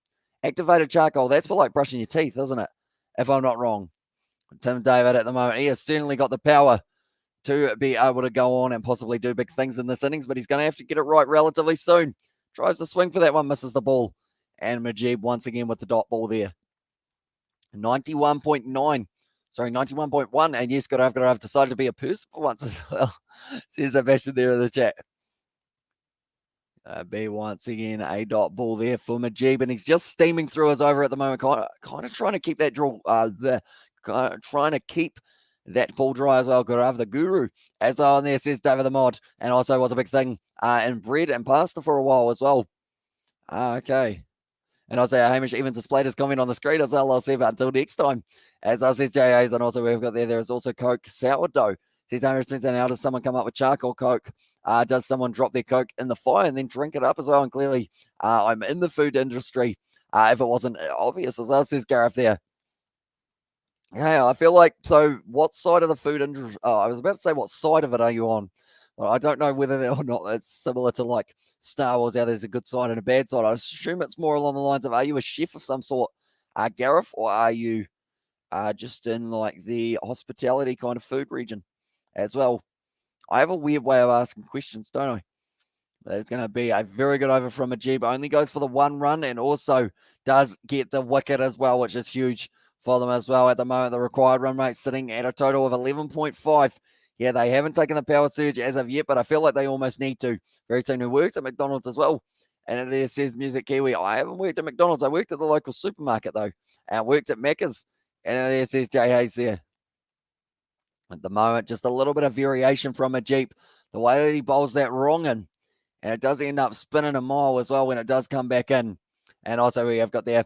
Activated charcoal, that's for like brushing your teeth, isn't it? If I'm not wrong. Tim David at the moment, he has certainly got the power to be able to go on and possibly do big things in this innings, but he's going to have to get it right relatively soon. Tries to swing for that one, misses the ball. And Mcdermott once again with the dot ball there. 91.9. Sorry, 91.1. And yes, Gaurav decided to be a person for once as well. Says Sebastian there in the chat. Be once again a dot ball there for Mcdermott, and he's just steaming through his over at the moment, kind of trying to keep that draw, trying to keep that ball dry as well. Gaurav the guru as on there, says David the Mod, and also was a big thing in bread and pasta for a while as well. Okay. And I'll say Hamish even displayed his comment on the screen as well. I'll see about until next time. As I says JAs, and also we've got there is also Coke sourdough. Says Hamish Spencer, how does someone come up with charcoal Coke? Does someone drop their Coke in the fire and then drink it up as well? And clearly, I'm in the food industry. If it wasn't obvious as well, says Gareth there. Yeah, I feel like, so what side of the food industry? Oh, I was about to say, what side of it are you on? Well, I don't know whether or not it's similar to like Star Wars, how there's a good side and a bad side. I assume it's more along the lines of, are you a chef of some sort, Gareth, or are you just in like the hospitality kind of food region as well? I have a weird way of asking questions, don't I? There's going to be a very good over from Mcdermott. Only goes for the 1 run and also does get the wicket as well, which is huge for them as well. At the moment, the required run rate sitting at a total of 11.5. Yeah, they haven't taken the power surge as of yet, but I feel like they almost need to very soon. Who works at McDonald's as well. And there says Music Kiwi. I haven't worked at McDonald's. I worked at the local supermarket, though. And worked at Macca's. And there says Jay Hayes there. At the moment, just a little bit of variation from Mcdermott. The way that he bowls that wrong in. And it does end up spinning a mile as well when it does come back in. And also we have got there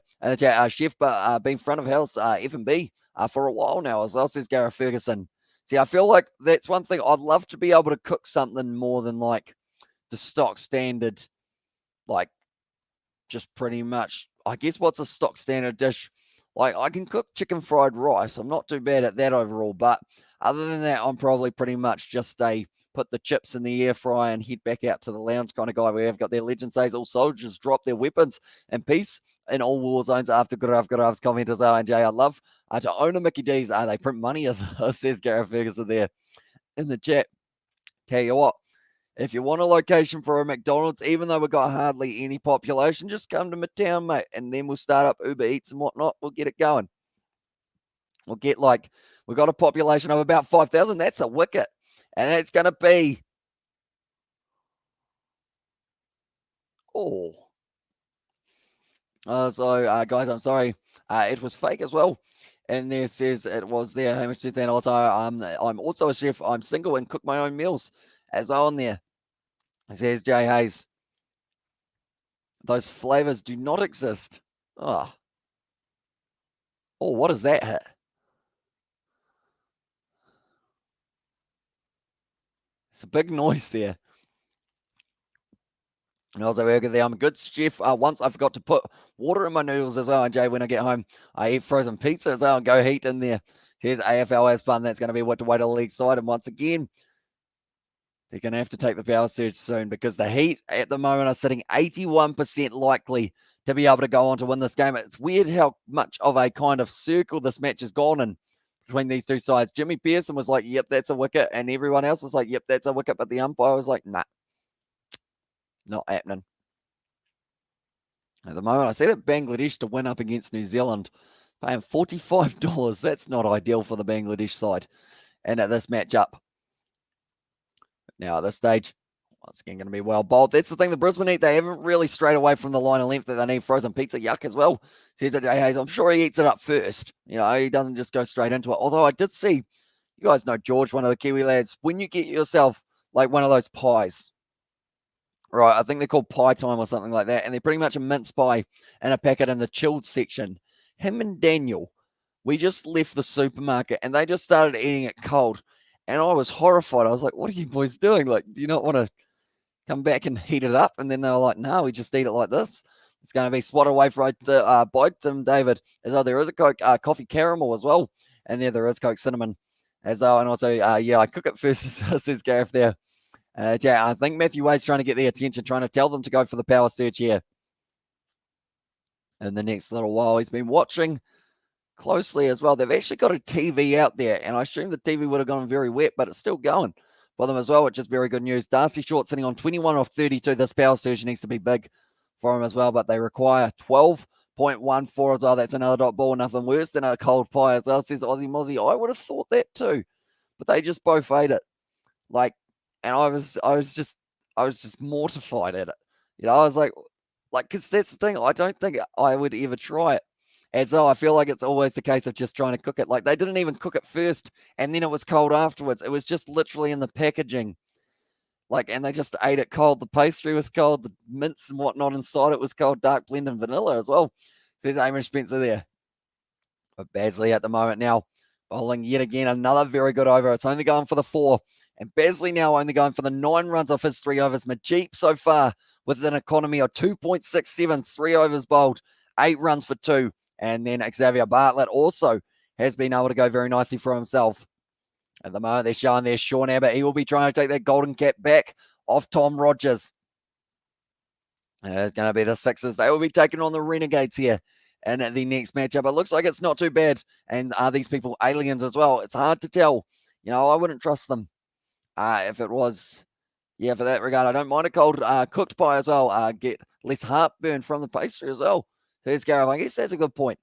Chef been front of house F&B for a while now as well, says Gareth Ferguson. See, I feel like that's one thing. I'd love to be able to cook something more than like the stock standard, like just pretty much, I guess what's a stock standard dish? Like I can cook chicken fried rice. I'm not too bad at that overall. But other than that, I'm probably pretty much just put the chips in the air fryer and head back out to the lounge kind of guy. We have got their legend says all soldiers drop their weapons in peace in all war zones after Gurav's comment as well. And Jay, I love to own a Mickey D's. They print money as says Gareth Ferguson there in the chat. Tell you what, if you want a location for a McDonald's, even though we've got hardly any population, just come to Midtown, mate, and then we'll start up Uber Eats and whatnot. We'll get it going. We'll get we've got a population of about 5,000. That's a wicket. And it's going to be, guys, I'm sorry. It was fake as well. And there says it was there. Hamish said that also. I'm also a chef. I'm single and cook my own meals as well on there. It says Jay Hayes. Those flavors do not exist. Oh, what is that hit? It's a big noise there. And also, there, I'm a good chef. Once I forgot to put water in my noodles as well. And Jay, when I get home, I eat frozen pizza as well and go heat in there. Here's AFL has fun. That's going to be what to wait to the league side. And once again, they're going to have to take the power surge soon because the Heat at the moment are sitting 81% likely to be able to go on to win this game. It's weird how much of a kind of circle this match has gone in between these two sides. Jimmy Pearson was like, yep, that's a wicket. And everyone else was like, yep, that's a wicket. But the umpire was like, nah, not happening. At the moment, I see that Bangladesh to win up against New Zealand, paying $45. That's not ideal for the Bangladesh side. And at this matchup, now at this stage, once again, going to be well bowled. That's the thing, the Brisbane Heat, they haven't really strayed away from the line of length that they need. Frozen pizza, yuck as well. Says that Jay Hayes, I'm sure he eats it up first. You know, he doesn't just go straight into it. Although I did see, you guys know George, one of the Kiwi lads, when you get yourself like one of those pies, right, I think they're called Pie Time or something like that, and they're pretty much a mince pie and a packet in the chilled section. Him and Daniel, we just left the supermarket, and they just started eating it cold, and I was horrified. I was like, what are you boys doing? Like, do you not want to come back and heat it up? And then they were like, no, we just eat it like this. It's going to be swat away for by Tim David. As well, there is a Coke coffee caramel as well, and there is Coke cinnamon as well, and also, yeah, I cook it first, says Gareth there. Yeah, I think Matthew Wade's trying to get their attention, trying to tell them to go for the power surge here. In the next little while, he's been watching closely as well. They've actually got a TV out there, and I assume the TV would have gone very wet, but it's still going for them as well, which is very good news. Darcy Short sitting on 21 off 32. This power surge needs to be big for him as well, but they require 12.14 as well. That's another dot ball, nothing worse than a cold pie as well, says Aussie Mozzie. I would have thought that too, but they just both ate it. And I was just mortified at it. You know, I was like, because that's the thing. I don't think I would ever try it. And so I feel like it's always the case of just trying to cook it. Like, they didn't even cook it first, and then it was cold afterwards. It was just literally in the packaging. And they just ate it cold. The pastry was cold. The mince and whatnot inside it was cold. Dark blend and vanilla as well, says Amish Spencer there. But Basley at the moment now, bowling yet again. Another very good over. It's only going for the 4. And Basley now only going for the 9 runs off his 3 overs. Mcdermott so far with an economy of 2.67, 3 overs bowled, 8 runs for 2. And then Xavier Bartlett also has been able to go very nicely for himself. At the moment, they're showing there Sean Abbott. He will be trying to take that golden cap back off Tom Rogers. And it's going to be the Sixers. They will be taking on the Renegades here in the next matchup. It looks like it's not too bad. And are these people aliens as well? It's hard to tell. You know, I wouldn't trust them. If it was Yeah, for that regard, I don't mind a cold cooked pie as well. Get less heartburn from the pastry as well. There's Gareth. I guess that's a good point.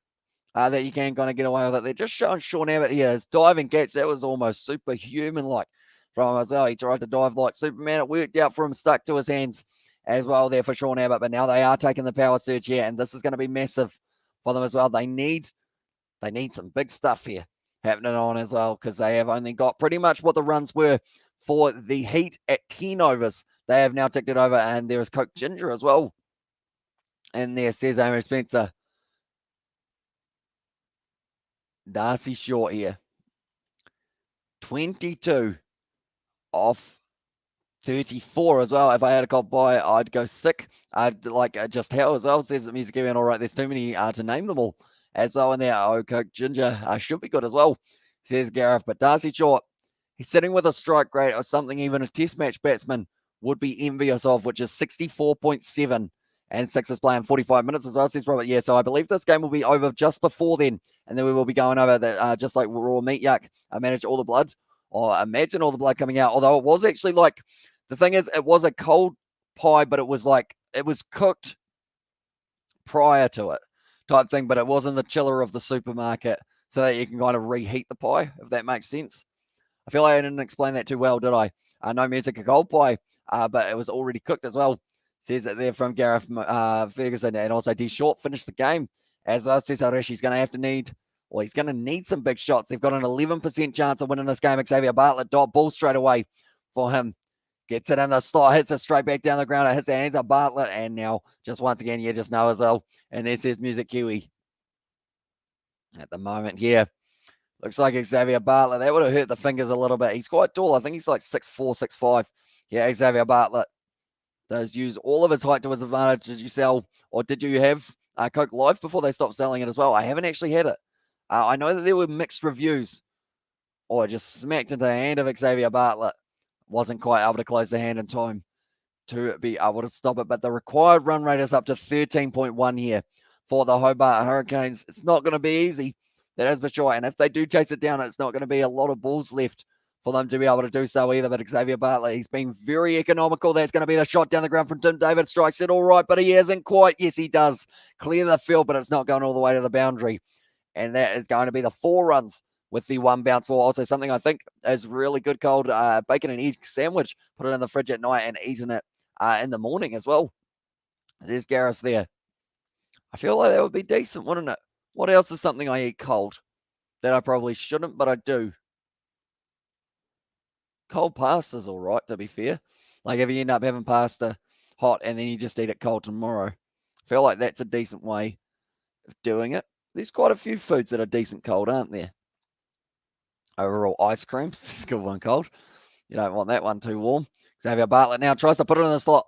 That you can kind of get away with it. They're just showing Sean Abbott here. His diving catch, that was almost superhuman-like from him as well. He tried to dive like Superman. It worked out for him, stuck to his hands as well there for Sean Abbott. But now they are taking the power surge here, and this is going to be massive for them as well. They need some big stuff here happening on as well, because they have only got pretty much what the runs were for the Heat at 10 overs. They have now ticked it over, and there is Coke Ginger as well. And there says Amy Spencer. Darcy Short here. 22 off 34 as well. If I had a cold pie, I'd go sick. I'd like just how as well. Says the music giving all right. There's too many to name them all as well in there. Oh, Coke Ginger should be good as well, says Gareth. But Darcy Short, he's sitting with a strike rate or something even a test match batsman would be envious of, which is 64.7. And 6 is playing 45 minutes as well, says Robert. Yeah, so I believe this game will be over just before then. And then we will be going over that just like raw meat yuck. I managed all the blood. Or imagine all the blood coming out. Although it was actually like, the thing is, it was a cold pie, but it was like, it was cooked prior to it type thing. But it was in the chiller of the supermarket so that you can kind of reheat the pie, if that makes sense. I feel like I didn't explain that too well, did I? No music, a cold pie, but it was already cooked as well. Says it there from Gareth Ferguson. And also D Short finished the game. As well, says Harishi's going to have to need, well, he's going to need some big shots. They've got an 11% chance of winning this game. Xavier Bartlett, dot ball straight away for him. Gets it in the slot, hits it straight back down the ground. It hits the hands of Bartlett. And now, just once again, you just know as well. And there says Music Kiwi. At the moment, yeah. Looks like Xavier Bartlett. That would have hurt the fingers a little bit. He's quite tall. I think he's like 6'4", 6'5". Yeah, Xavier Bartlett does use all of his height to his advantage. Did you sell, or did you have Coke Live before they stopped selling it as well? I haven't actually had it. I know that there were mixed reviews. Or just smacked into the hand of Xavier Bartlett. Wasn't quite able to close the hand in time to be able to stop it. But the required run rate is up to 13.1 here for the Hobart Hurricanes. It's not going to be easy. That is for sure. And if they do chase it down, it's not going to be a lot of balls left for them to be able to do so either. But Xavier Bartlett, he's been very economical. That's going to be the shot down the ground from Tim David. Strikes it all right, but he hasn't quite. Yes, he does clear the field, but it's not going all the way to the boundary. And that is going to be the 4 runs with the 1 bounce ball. Also, something I think is really good cold bacon and egg sandwich. Put it in the fridge at night and eating it in the morning as well. There's Gareth there. I feel like that would be decent, wouldn't it? What else is something I eat cold that I probably shouldn't, but I do? Cold pasta's all right, to be fair. Like if you end up having pasta hot and then you just eat it cold tomorrow. I feel like that's a decent way of doing it. There's quite a few foods that are decent cold, aren't there? Overall, ice cream is a good one cold. You don't want that one too warm. Xavier Bartlett now tries to put it in the slot.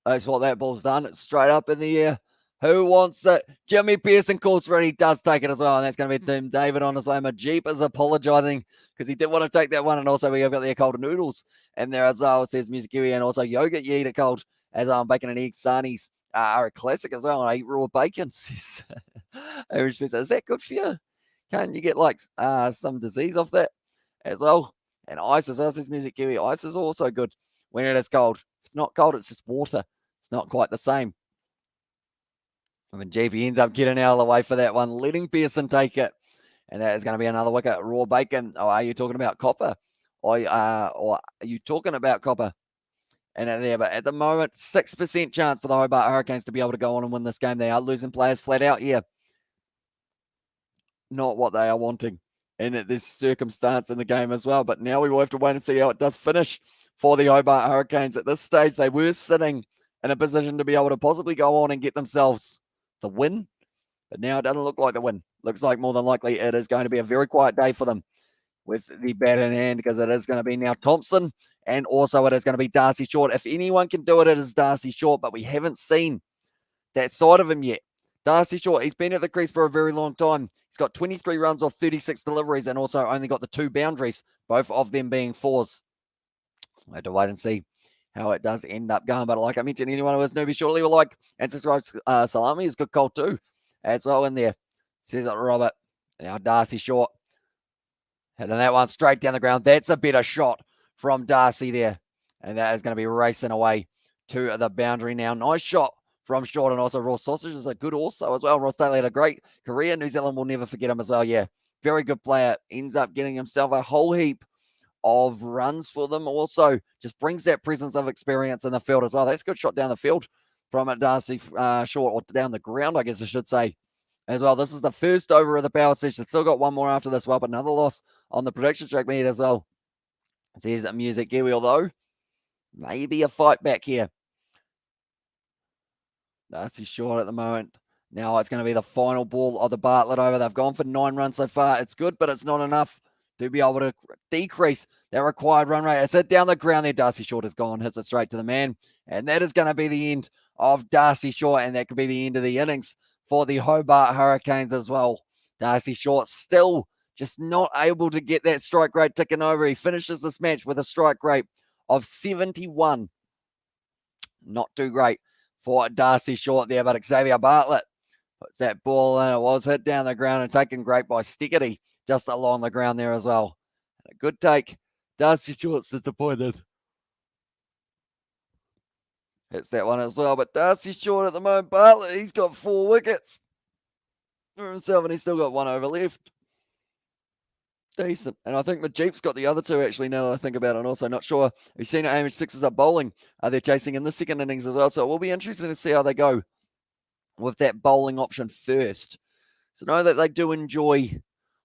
That's what that ball's done. It's straight up in the air. Who wants it? Jimmy Pearson calls for it. He does take it as well. And that's going to be Tim David on his way. Majip is apologising because he did want to take that one. And also we have got the cold noodles. And there as well, says Music Kiwi. And also yogurt, you eat it cold. As bacon and egg sarnies are a classic as well. And I eat raw bacon. Is that good for you? Can't you get like some disease off that as well? And ice as well, says Music Kiwi. Ice is also good when it is cold. If it's not cold, it's just water. It's not quite the same. I mean, JP ends up getting out of the way for that one, letting Pearson take it. And that is going to be another wicket. Raw bacon. Oh, are you talking about copper? Or are you talking about copper? And there, but at the moment, 6% chance for the Hobart Hurricanes to be able to go on and win this game. They are losing players flat out. Yeah. Not what they are wanting in this circumstance in the game as well. But now we will have to wait and see how it does finish for the Hobart Hurricanes. At this stage, they were sitting in a position to be able to possibly go on and get themselves the win. But now it doesn't look like the win. Looks like more than likely it is going to be a very quiet day for them with the bat in hand, because it is going to be now Thompson, and also it is going to be Darcy Short. If anyone can do it, it is Darcy Short, but we haven't seen that side of him yet. Darcy Short, he's been at the crease for a very long time. He's got 23 runs off 36 deliveries and also only got the 2 boundaries, both of them being 4s. I have to wait and see how it does end up going. But like I mentioned, anyone who is newbie shortly will like and subscribe. Salami is good cold too as well in there. Says it, Robert. Now Darcy Short. Hitting that one straight down the ground. That's a better shot from Darcy there. And that is going to be racing away to the boundary now. Nice shot from short, and also Ross Sausage is a good also as well. Ross Daly had a great career. New Zealand will never forget him as well. Yeah, very good player. Ends up getting himself a whole heap of runs for them. Also, just brings that presence of experience in the field as well. That's a good shot down the field from Darcy Short, or down the ground, I guess I should say, as well. This is the first over of the power session. Still got one more after this. Well, but another loss on the prediction track meet as well. Says Music Gewell, though. Maybe a fight back here. Darcy Short at the moment. Now it's going to be the final ball of the Bartlett over. They've gone for 9 runs so far. It's good, but it's not enough to be able to decrease their required run rate. It's hit down the ground there. Darcy Short is gone, hits it straight to the man. And that is going to be the end of Darcy Short, and that could be the end of the innings for the Hobart Hurricanes as well. Darcy Short still just not able to get that strike rate ticking over. He finishes this match with a strike rate of 71. Not too great for Darcy Short there, but Xavier Bartlett puts that ball in. It was hit down the ground and taken great by Stickety just along the ground there as well. A good take. Darcy Short's disappointed. Hits that one as well, but Darcy Short at the moment, Bartlett, he's got 4 wickets for himself, and he's still got 1 over left. Decent. And I think the Jeep's got the other 2, actually, now that I think about it. And also, not sure. We've seen Hamish Sixers are bowling. They're chasing in the second innings as well. So it will be interesting to see how they go with that bowling option first. So know that they do enjoy,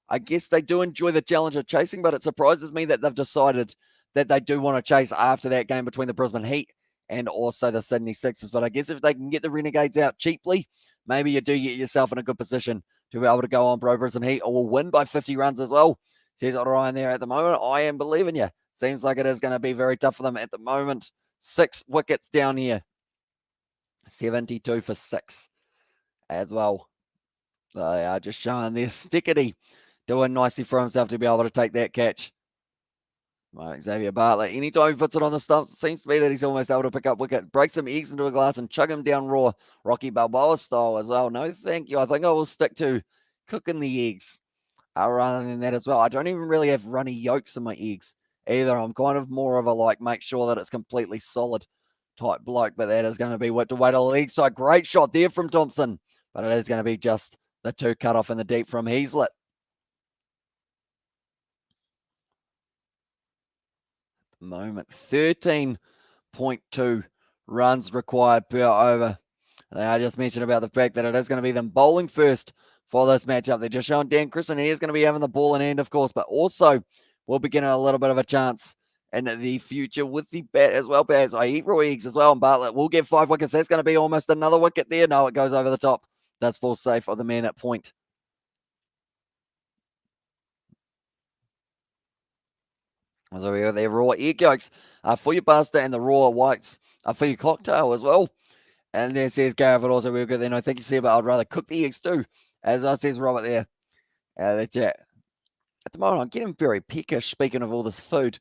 I guess they do enjoy the challenge of chasing, but it surprises me that they've decided that they do want to chase after that game between the Brisbane Heat and also the Sydney Sixers. But I guess if they can get the Renegades out cheaply, maybe you do get yourself in a good position to be able to go on pro Brisbane Heat, or will win by 50 runs as well. Says Ryan there at the moment. I am believing you. Seems like it is going to be very tough for them at the moment. 6 wickets down here. 72 for 6 as well. They are just showing their Stickety doing nicely for himself to be able to take that catch. Xavier Bartlett, anytime he puts it on the stumps, it seems to be that he's almost able to pick up wicket. Break some eggs into a glass and chug him down raw, Rocky Balboa style as well. No, thank you. I think I will stick to cooking the eggs rather than that as well. I don't even really have runny yolks in my eggs either. I'm kind of more of a make sure that it's completely solid type bloke, but that is going to be what to wait on the leg side. Great shot there from Thompson, but it is going to be just the 2 cut off in the deep from Heaslett. Moment 13.2 runs required per over. I just mentioned about the fact that it is going to be them bowling first for this matchup. They're just showing Dan Christian he is going to be having the ball in hand, of course, but also we'll be getting a little bit of a chance in the future with the bat as well. As I eat raw eggs as well, and Bartlett will get 5 wickets. That's going to be almost another wicket there. No, it goes over the top. Does fall safe for the man at point. So we got their raw egg yolks for your pasta, and the raw whites for your cocktail as well. And there says Gareth, also real good there. No, thank you, Seb, but I'd rather cook the eggs too, as I says Robert there. The chat. At the moment, I'm getting very peckish, speaking of all this food.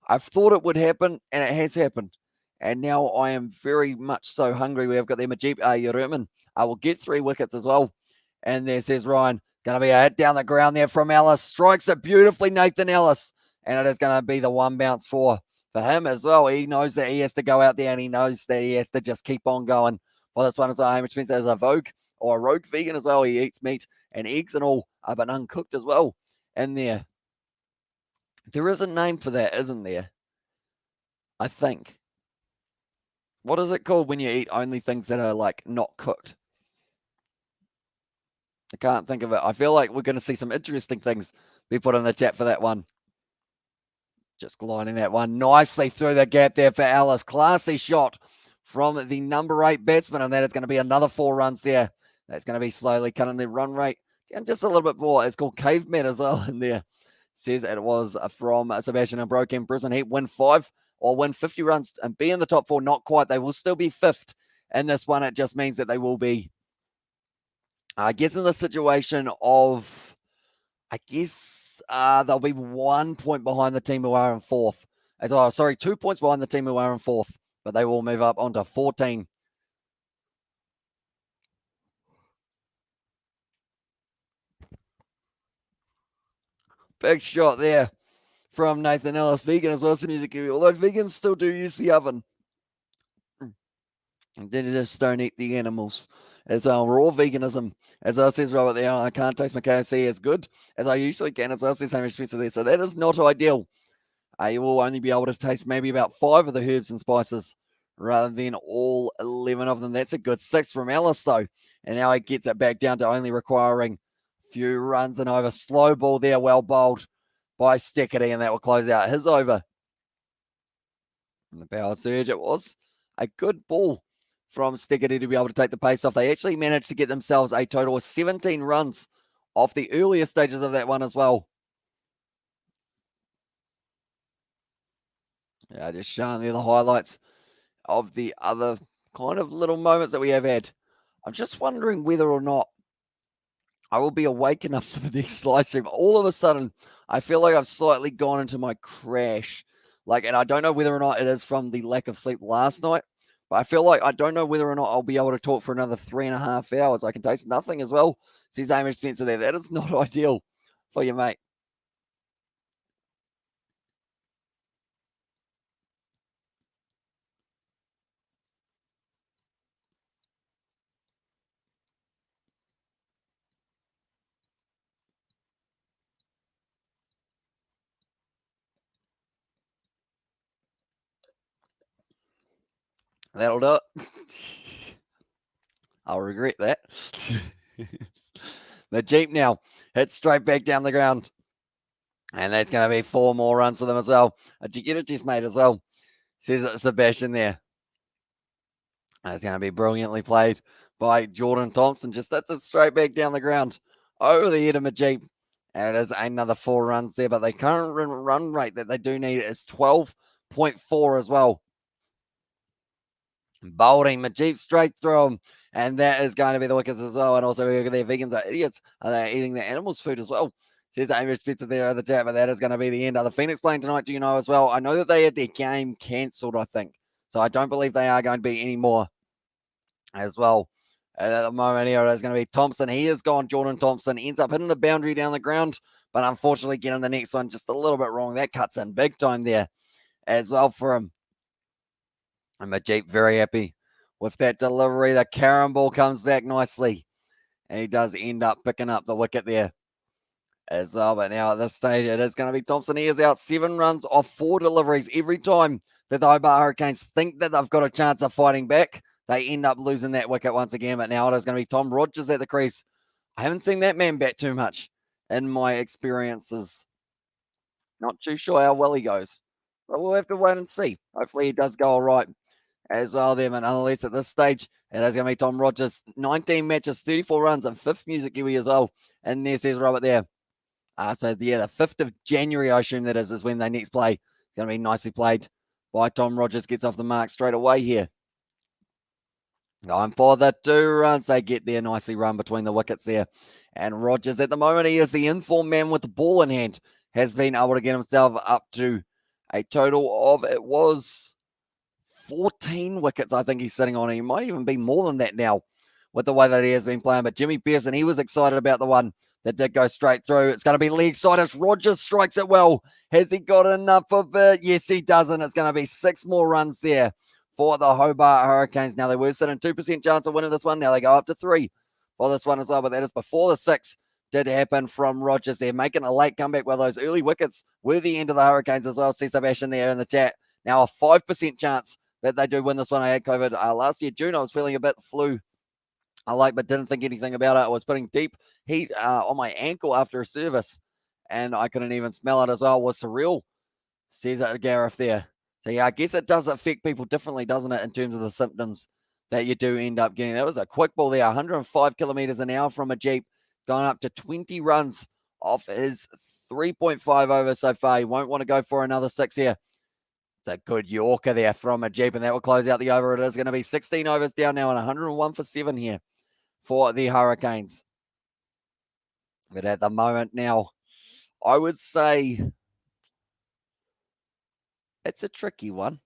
I've thought it would happen, and it has happened. And now I am very much so hungry. We have got the Majib Yeruman. I will get 3 wickets as well. And there says Ryan, going to be a hit down the ground there from Ellis. Strikes it beautifully, Nathan Ellis. And it is going to be the 1 bounce for him as well. He knows that he has to go out there, and he knows that he has to just keep on going. Well, this one as well. Hamish Spencer is a Vogue or a rogue vegan as well. He eats meat and eggs and all, but uncooked as well in there. There is a name for that, isn't there? I think. What is it called when you eat only things that are not cooked? I can't think of it. I feel like we're going to see some interesting things be put in the chat for that one. Just gliding that one nicely through the gap there for Alice. Classy shot from the number 8 batsman, and that is going to be another 4 runs there. That's going to be slowly cutting the run rate down just a little bit more. It's called Caveman as well in there. Says it was from Sebastian and Broken. Brisbane Heat win 5 or win 50 runs and be in the top 4. Not quite. They will still be 5th in this one. It just means that they will be, I guess, in the situation of, I guess they'll be 1 point behind the team who are in 4th. Sorry, 2 points behind the team who are in 4th, but they will move up onto 14. Big shot there from Nathan Ellis. Vegan as well, some music Kiwi. Although vegans still do use the oven. And then you just don't eat the animals. As well, raw veganism. As I says Robert there, I can't taste my KFC as good as I usually can. As I says Hamish Spencer there. So that is not ideal. You will only be able to taste maybe about 5 of the herbs and spices rather than all 11 of them. That's a good 6 from Ellis, though. And now he gets it back down to only requiring a few runs and over. Slow ball there, well bowled by Stickety, and that will close out his over. And the power surge, it was a good ball from Stickety to be able to take the pace off. They actually managed to get themselves a total of 17 runs off the earlier stages of that one as well. Yeah, just showing there the highlights of the other kind of little moments that we have had. I'm just wondering whether or not I will be awake enough for the next live stream. All of a sudden, I feel like I've slightly gone into my crash. And I don't know whether or not it is from the lack of sleep last night, but I feel like I don't know whether or not I'll be able to talk for another 3.5 hours. I can taste nothing as well. Says Hamish Spencer there. That is not ideal for you, mate. That'll do it. I'll regret that. The Jeep now hits straight back down the ground. And that's going to be 4 more runs for them as well. Did you get a test, mate, as well? Says Sebastian there. That's going to be brilliantly played by Jordan Thompson. Just hits it straight back down the ground over the head of Mcdermott. And it is another 4 runs there. But the current run rate that they do need is 12.4 as well. Bowling Mcdermott straight through him. And that is going to be the wickets as well. And also, their vegans are idiots. They're eating the animals' food as well. Says Hamish Spencer there at the chat, but that is going to be the end. Are the Phoenix playing tonight? Do you know as well? I know that they had their game cancelled, I think. So I don't believe they are going to be anymore as well. And at the moment here, it is going to be Thompson. He is gone. Jordan Thompson ends up hitting the boundary down the ground, but unfortunately getting the next one just a little bit wrong. That cuts in big time there as well for him. And Mcdermott very happy with that delivery. The Karen ball comes back nicely. And he does end up picking up the wicket there as well. But now at this stage, it is going to be Thompson. He is out 7 runs off 4 deliveries. Every time that the Hobart Hurricanes think that they've got a chance of fighting back, they end up losing that wicket once again. But now it is going to be Tom Rogers at the crease. I haven't seen that man bat too much in my experiences. Not too sure how well he goes. But we'll have to wait and see. Hopefully he does go all right as well there. But nonetheless, at this stage, it is going to be Tom Rogers. 19 matches, 34 runs, and 5th music Kiwi as well. And there says Robert there. So, yeah, the 5th of January, I assume that is when they next play. It's going to be nicely played by Tom Rogers. Gets off the mark straight away here. Going for the 2 runs. They get there nicely run between the wickets there. And Rogers, at the moment, he is the informed man with the ball in hand. Has been able to get himself up to a total of, it was 14 wickets, I think he's sitting on. He might even be more than that now with the way that he has been playing. But Jimmy Pearson, he was excited about the one that did go straight through. It's going to be leg side as Rogers strikes it well. Has he got enough of it? Yes, he doesn't. It's going to be 6 more runs there for the Hobart Hurricanes. Now, they were sitting 2% chance of winning this one. Now they go up to 3 for this one as well. But that is before the 6 did happen from Rogers. They're making a late comeback. Well, those early wickets were the end of the Hurricanes as well. See Sebastian there in the chat. Now a 5% chance that they do win this one. I had COVID last year, June. I was feeling a bit flu but didn't think anything about it. I was putting deep heat on my ankle after a service, and I couldn't even smell it as well. It was surreal, says Gareth there. So, yeah, I guess it does affect people differently, doesn't it, in terms of the symptoms that you do end up getting. That was a quick ball there, 105 kilometers an hour from a Jeep, going up to 20 runs off his 3.5 over so far. He won't want to go for another 6 here. It's a good Yorker there from a Jeep, and that will close out the over. It is going to be 16 overs down now and 101 for 7 here for the Hurricanes. But at the moment now, I would say it's a tricky one.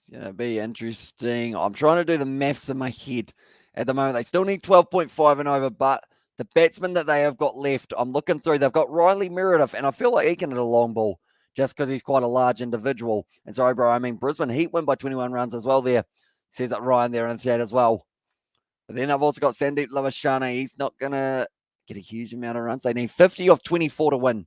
It's going to be interesting. I'm trying to do the maths in my head. At the moment, they still need 12.5 and over, but the batsmen that they have got left, I'm looking through, they've got Riley Meredith, and I feel like he can hit a long ball just because he's quite a large individual. And sorry, bro, I mean Brisbane Heat win by 21 runs as well there. Says it Ryan there in the chat as well. But then I've also got Sandeep Lavashana. He's not going to get a huge amount of runs. They need 50 of 24 to win.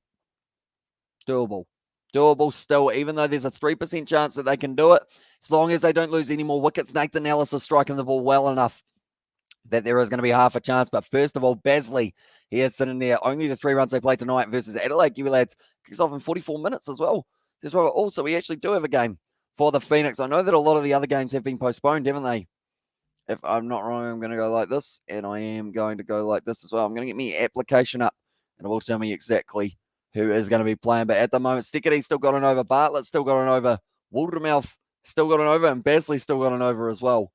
Doable. Doable still, even though there's a 3% chance that they can do it. As long as they don't lose any more wickets, Nathan Ellis is striking the ball well enough that there is going to be half a chance. But first of all, Basley, he is sitting there. Only the 3 runs they played tonight versus Adelaide. Kiwi lads kicks off in 44 minutes as well. Also, we actually do have a game for the Phoenix. I know that a lot of the other games have been postponed, haven't they? If I'm not wrong, I'm going to go like this, and I am going to go like this as well. I'm going to get my application up, and it will tell me exactly who is going to be playing. But at the moment, Stickety's still got an over. Bartlett still got an over. Waldermouth still got an over, and Basley still got an over as well.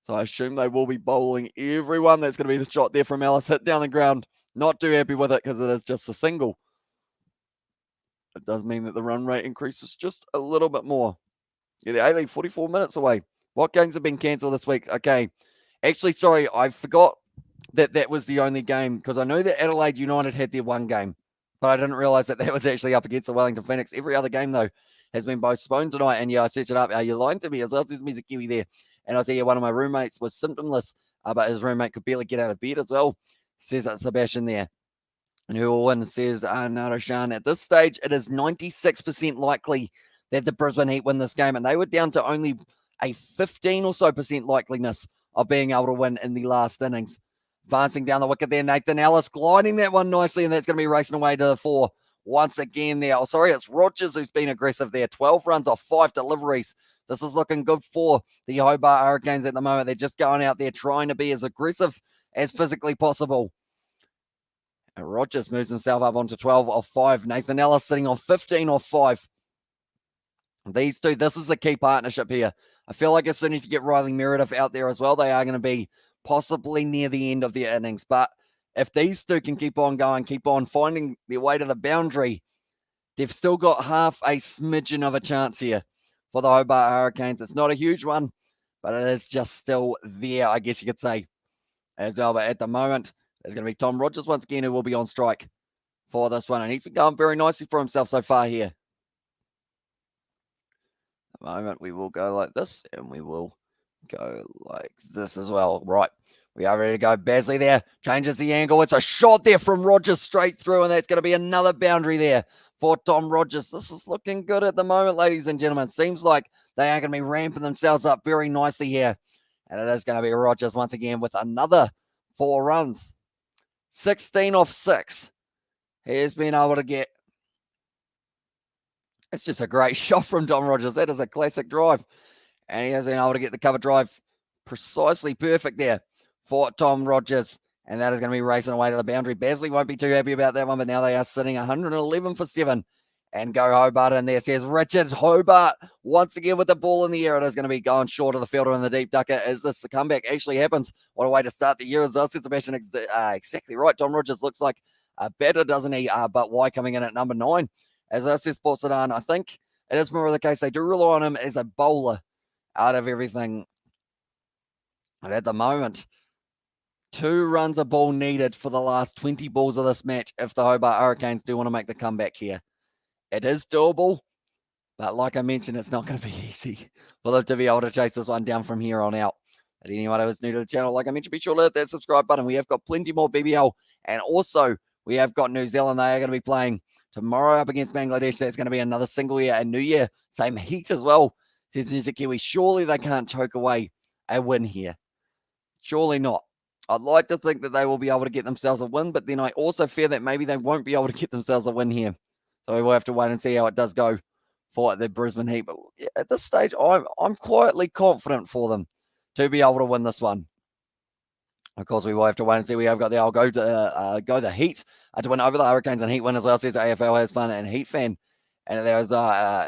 So I assume they will be bowling everyone. That's going to be the shot there from Ellis. Hit down the ground. Not too happy with it because it is just a single. It does mean that the run rate increases just a little bit more. Yeah, the A-League 44 minutes away. What games have been cancelled this week? Okay. Actually, sorry, I forgot that was the only game because I know that Adelaide United had their one game, but I didn't realise that was actually up against the Wellington Phoenix. Every other game, though, has been postponed tonight. And yeah, I searched it up. You're lying to me as well. There's music Kiwi there. And I see one of my roommates was symptomless, but his roommate could barely get out of bed as well. Says that Sebastian there. And who will win? Says Narashan. At this stage, it is 96% likely that the Brisbane Heat win this game. And they were down to only a 15 or so percent likeliness of being able to win in the last innings. Advancing down the wicket there, Nathan Ellis gliding that one nicely, and that's going to be racing away to the 4 once again there. Oh, sorry, it's Rogers who's been aggressive there. 12 runs off 5 deliveries. This is looking good for the Hobart Hurricanes at the moment. They're just going out there trying to be as aggressive as physically possible. And Rogers moves himself up onto 12 off 5. Nathan Ellis sitting on 15 off 5. These two, this is the key partnership here. I feel like as soon as you get Riley Meredith out there as well, they are going to be possibly near the end of their innings. But if these two can keep on going, keep on finding their way to the boundary, they've still got half a smidgen of a chance here for the Hobart Hurricanes. It's not a huge one, but it is just still there, I guess you could say, as well. But at the moment, there's going to be Tom Rogers once again who will be on strike for this one. And he's been going very nicely for himself so far here. At the moment, we will go like this, and we will go like this as well. Right, we are ready to go. Basley there, changes the angle. It's a shot there from Rogers straight through, and that's going to be another boundary there for Tom Rogers. This is looking good at the moment, ladies and gentlemen. Seems like they are going to be ramping themselves up very nicely here. And it is going to be Rogers once again with another 4 runs. 16 off 6. He has been able to get... It's just a great shot from Tom Rogers. That is a classic drive. And he has been able to get the cover drive precisely perfect there for Tom Rogers. And that is going to be racing away to the boundary. Basley won't be too happy about that one, but now they are sitting 111 for 7. And go Hobart in there, says Richard. Hobart once again with the ball in the air. It is going to be going short of the fielder in the deep ducker. Is this the comeback actually happens? What a way to start the year as well. Sebastian exactly right. Tom Rogers looks like a better, doesn't he? But why coming in at number 9? As I said, Sports Sudan, I think it is more of the case. They do rely on him as a bowler out of everything. And at the moment, 2 runs a ball needed for the last 20 balls of this match if the Hobart Hurricanes do want to make the comeback here. It is doable, but like I mentioned, it's not going to be easy for them to be able to chase this one down from here on out. And anyone who is new to the channel, like I mentioned, be sure to hit that subscribe button. We have got plenty more BBL, and also we have got New Zealand. They are going to be playing tomorrow up against Bangladesh. That's going to be another single year and New Year. Same heat as well. Says Music Kiwi. Surely they can't choke away a win here. Surely not. I'd like to think that they will be able to get themselves a win, but then I also fear that maybe they won't be able to get themselves a win here. So we will have to wait and see how it does go for the Brisbane Heat. But at this stage, I'm quietly confident for them to be able to win this one. Of course, we will have to wait and see. We have got the go the Heat to win over the Hurricanes, and Heat win as well. Says AFL has fun and Heat fan. And there was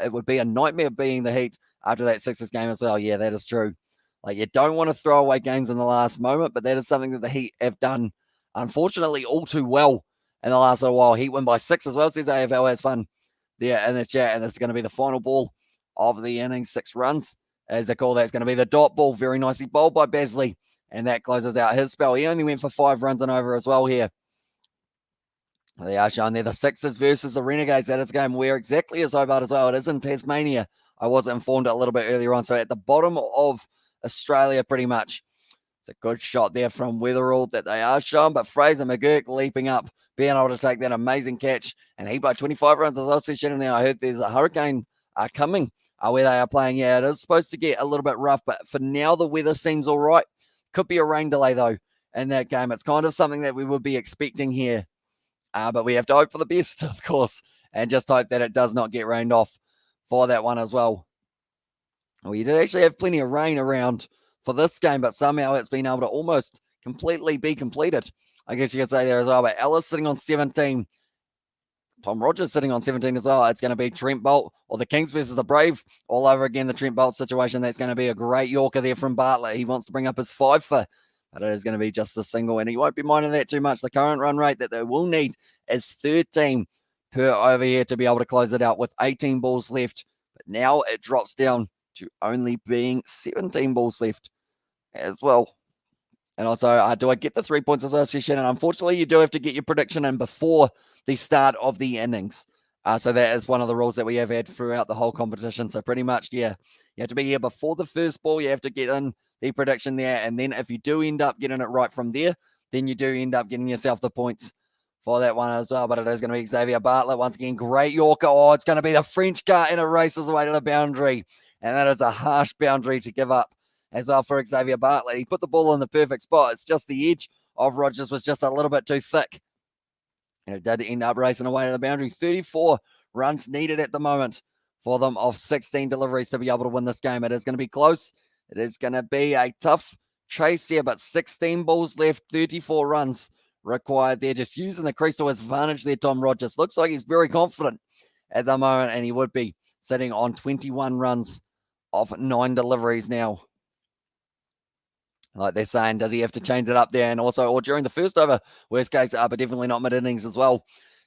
it would be a nightmare being the Heat after that Sixers game as well. Yeah, that is true. Like, you don't want to throw away games in the last moment, but that is something that the Heat have done, unfortunately, all too well in the last little while. Heat win by 6 as well. Says AFL has fun there in the chat. And this is going to be the final ball of the innings. 6 runs, as they call that. It's going to be the dot ball. Very nicely bowled by Basley. And that closes out his spell. He only went for 5 runs and over as well here. They are showing there the Sixers versus the Renegades. That is a game where exactly as Hobart as well. It is in Tasmania. I was informed a little bit earlier on. So at the bottom of Australia, pretty much. It's a good shot there from Weatherall that they are showing. But Fraser McGurk leaping up, being able to take that amazing catch. And he by 25 runs. As I was sitting there, I heard there's a hurricane coming where they are playing. Yeah, it is supposed to get a little bit rough. But for now, the weather seems all right. Could be a rain delay, though, in that game. It's kind of something that we would be expecting here. But we have to hope for the best, of course, and just hope that it does not get rained off for that one as well. We did actually have plenty of rain around for this game, but somehow it's been able to almost completely be completed. I guess you could say there as well. But Ellis sitting on 17. Tom Rogers sitting on 17 as well. It's going to be Trent Bolt or the Kings versus the Brave all over again. The Trent Bolt situation. That's going to be a great Yorker there from Bartlett. He wants to bring up his 5 for. But it is going to be just a single, and he won't be minding that too much. The current run rate that they will need is 13 per over here to be able to close it out with 18 balls left. But now it drops down to only being 17 balls left as well. And also, do I get the 3 points association? And unfortunately, you do have to get your prediction in before the start of the innings. So that is one of the rules that we have had throughout the whole competition. So pretty much, yeah, you have to be here before the first ball. You have to get in the prediction there. And then if you do end up getting it right from there, then you do end up getting yourself the points for that one as well. But it is going to be Xavier Bartlett. Once again, great Yorker. Oh, it's going to be the French car, and it races away to the boundary. And that is a harsh boundary to give up as well for Xavier Bartlett. He put the ball in the perfect spot. It's just the edge of Rogers was just a little bit too thick. And it did end up racing away to the boundary. 34 runs needed at the moment for them of 16 deliveries to be able to win this game. It is going to be close. It is going to be a tough chase here, but 16 balls left, 34 runs required there. Just using the crease to his advantage there, Tom Rogers. Looks like he's very confident at the moment, and he would be sitting on 21 runs of 9 deliveries now. Like they're saying, does he have to change it up there? And also, or during the first over, worst case, but definitely not mid-innings as well.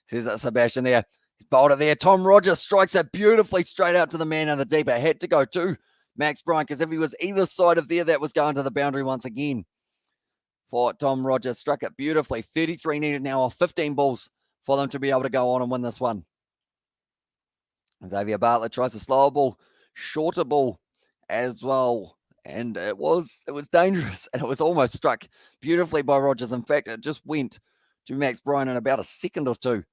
Says that Sebastian there. He's bowled it there. Tom Rogers strikes it beautifully straight out to the man in the deep. It had to go to Max Bryan, because if he was either side of there, that was going to the boundary once again. For Tom Rogers, struck it beautifully. 33 needed now off 15 balls for them to be able to go on and win this one. Xavier Bartlett tries a slower ball, shorter ball as well. And it was dangerous, and it was almost struck beautifully by Rogers. In fact, it just went to Max Bryan in about a second or two,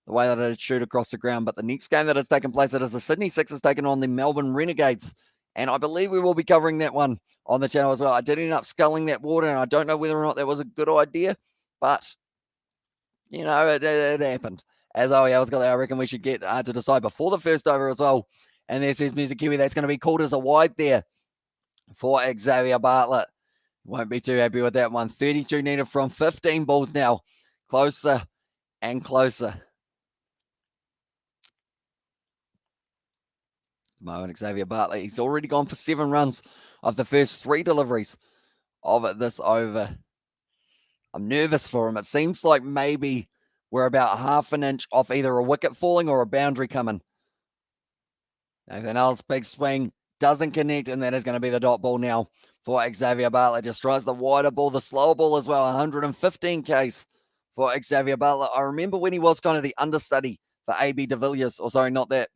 the way that it shoot across the ground. But the next game that has taken place, it is the Sydney Sixers taking on the Melbourne Renegades. And I believe we will be covering that one on the channel as well. I did end up sculling that water, and I don't know whether or not that was a good idea, but, you know, it happened. As always, I reckon we should get to decide before the first over as well. And there says Music Kiwi, that's going to be called as a wide there for Xavier Bartlett. Won't be too happy with that one. 32 needed from 15 balls now. Closer and closer. Moment, Xavier Bartlett, he's already gone for 7 runs of the first 3 deliveries of this over. I'm nervous for him. It seems like maybe we're about half an inch off either a wicket falling or a boundary coming. Nathan Ellis, big swing, doesn't connect, and that is going to be the dot ball now for Xavier Bartlett. Just tries the wider ball, the slower ball as well. 115 Ks for Xavier Bartlett. I remember when he was kind of the understudy for AB de Villiers, or sorry, not that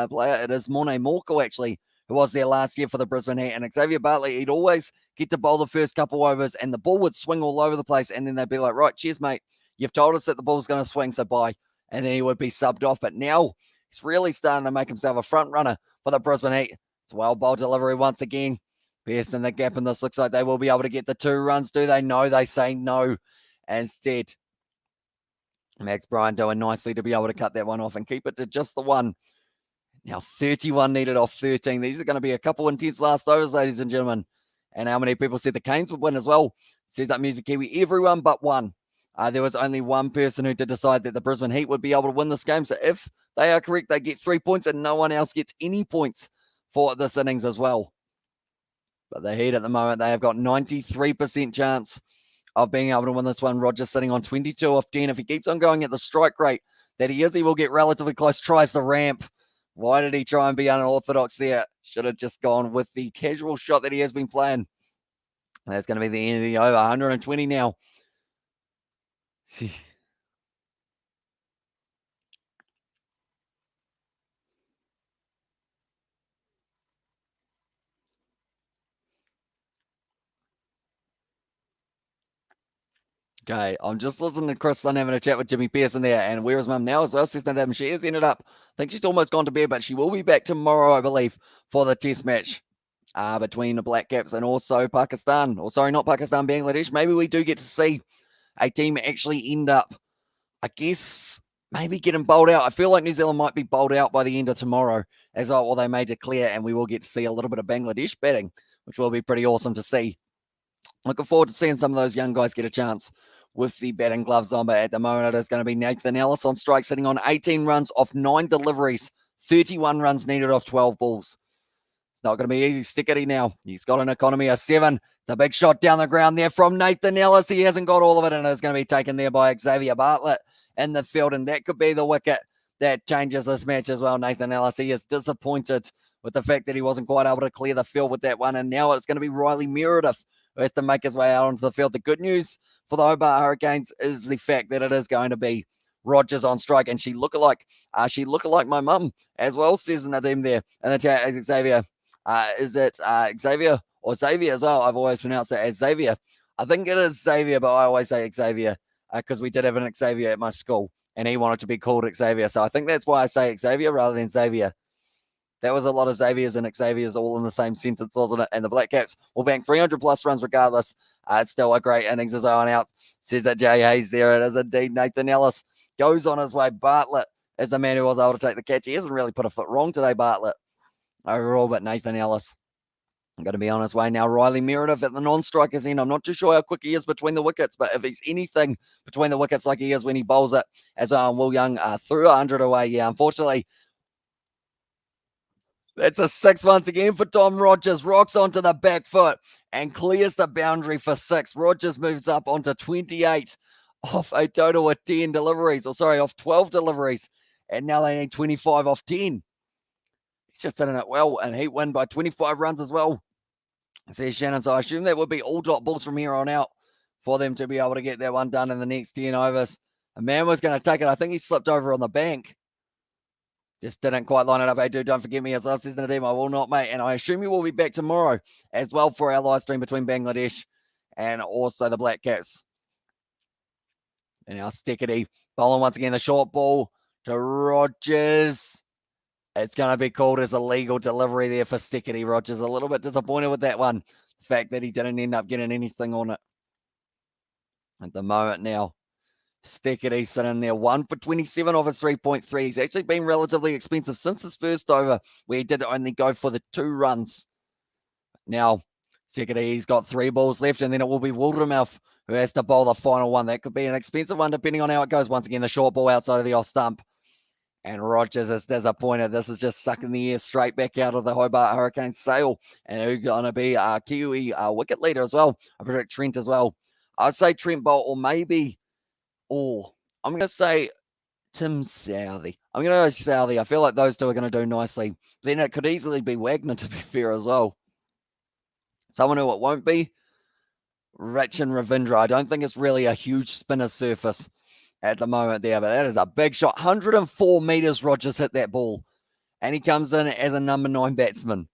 player. It is Morne Morkel, actually, who was there last year for the Brisbane Heat. And Xavier Bartlett, he'd always get to bowl the first couple overs, and the ball would swing all over the place. And then they'd be like, right, cheers, mate. You've told us that the ball's going to swing, so bye. And then he would be subbed off. But now he's really starting to make himself a front runner for the Brisbane Heat. It's well bowled delivery once again. Pierce in the gap, and this looks like they will be able to get the 2 runs. Do they? No, they say no instead. Max Bryan doing nicely to be able to cut that one off and keep it to just the 1. Now 31 needed off 13. These are going to be a couple intense last overs, ladies and gentlemen. And how many people said the Canes would win as well? Says up Music Kiwi, everyone but one. There was only one person who did decide that the Brisbane Heat would be able to win this game. So if they are correct, they get 3 points, and no one else gets any points for this innings as well. But the Heat at the moment, they have got 93% chance of being able to win this one. Rogers sitting on 22 off 10. If he keeps on going at the strike rate that he is, he will get relatively close. Tries the ramp. Why did he try and be unorthodox there? Should have just gone with the casual shot that he has been playing That's going to be the end of the over. 120 now. Okay, I'm just listening to Chris Lynn having a chat with Jimmy Pearson there. And where is Mum now as well? Says that she has ended up, I think she's almost gone to bed, but she will be back tomorrow, I believe, for the test match between the Black Caps and also Pakistan. Or sorry, not Pakistan, Bangladesh. Maybe we do get to see a team actually end up, I guess, maybe getting bowled out. I feel like New Zealand might be bowled out by the end of tomorrow as well. Well, they may declare, and we will get to see a little bit of Bangladesh batting, which will be pretty awesome to see. Looking forward to seeing some of those young guys get a chance with the batting gloves on, but at the moment it is going to be Nathan Ellis on strike, sitting on 18 runs off 9 deliveries, 31 runs needed off 12 balls. It's not going to be easy. Stickity now. He's got an economy of 7. It's a big shot down the ground there from Nathan Ellis. He hasn't got all of it, and it's going to be taken there by Xavier Bartlett in the field, and that could be the wicket that changes this match as well. Nathan Ellis, he is disappointed with the fact that he wasn't quite able to clear the field with that one, and now it's going to be Riley Meredith who has to make his way out onto the field. The good news for the Hobart Hurricanes is the fact that it is going to be Rogers on strike, and she look alike my mum as well, says Nadeem there in the chat. As Xavier, is it Xavier or Xavier as well? I've always pronounced it as Xavier. I think it is Xavier, but I always say Xavier because we did have an Xavier at my school, and he wanted to be called Xavier, so I think that's why I say Xavier rather than Xavier. That was a lot of Xaviers and Xaviers all in the same sentence, wasn't it? And the Black Caps will bank 300 plus runs regardless. It's still a great innings as on out. Says that Jay Hayes there. It is indeed Nathan Ellis goes on his way. Bartlett is the man who was able to take the catch. He hasn't really put a foot wrong today, Bartlett, overall, but Nathan Ellis going to be on his way now. Riley Meredith at the non-strikers end. I'm not too sure how quick he is between the wickets, but if he's anything between the wickets like he is when he bowls it, as Will Young threw 100 away. Yeah, unfortunately, that's a 6 once again for Tom Rogers. Rocks onto the back foot and clears the boundary for 6. Rogers moves up onto 28 off a total of 10 deliveries. Off 12 deliveries. And now they need 25 off 10. He's just hitting it well, and he win by 25 runs as well, says Shannon. So I assume that would be all dot balls from here on out for them to be able to get that one done in the next 10 overs. A man was going to take it. I think he slipped over on the bank. Just didn't quite line it up. Hey, dude, don't forget me. As I says Nadeem, I will not, mate. And I assume you will be back tomorrow as well for our live stream between Bangladesh and also the Black Caps. And now Stickity bowling once again the short ball to Rogers. It's going to be called as a legal delivery there for Stickity. Rogers a little bit disappointed with that one. The fact that he didn't end up getting anything on it at the moment now. Stickity sitting there 1 for 27 off his 3.3. He's actually been relatively expensive since his first over, where he did only go for the 2 runs. Now, Stickity, he's got 3 balls left, and then it will be Wildermouth who has to bowl the final one. That could be an expensive one, depending on how it goes. Once again, the short ball outside of the off stump. And Rogers is disappointed. This is just sucking the air straight back out of the Hobart Hurricanes sail. And who's going to be Kiwi wicket leader as well? I predict Trent as well. I'd say Trent Bolt, or maybe... I'm going to say Tim Southey. I'm going to go Southey. I feel like those two are going to do nicely. Then it could easily be Wagner, to be fair, as well. Someone who it won't be, Rachin Ravindra. I don't think it's really a huge spinner surface at the moment there, but that is a big shot. 104 metres Rogers hit that ball, and he comes in as a number 9 batsman.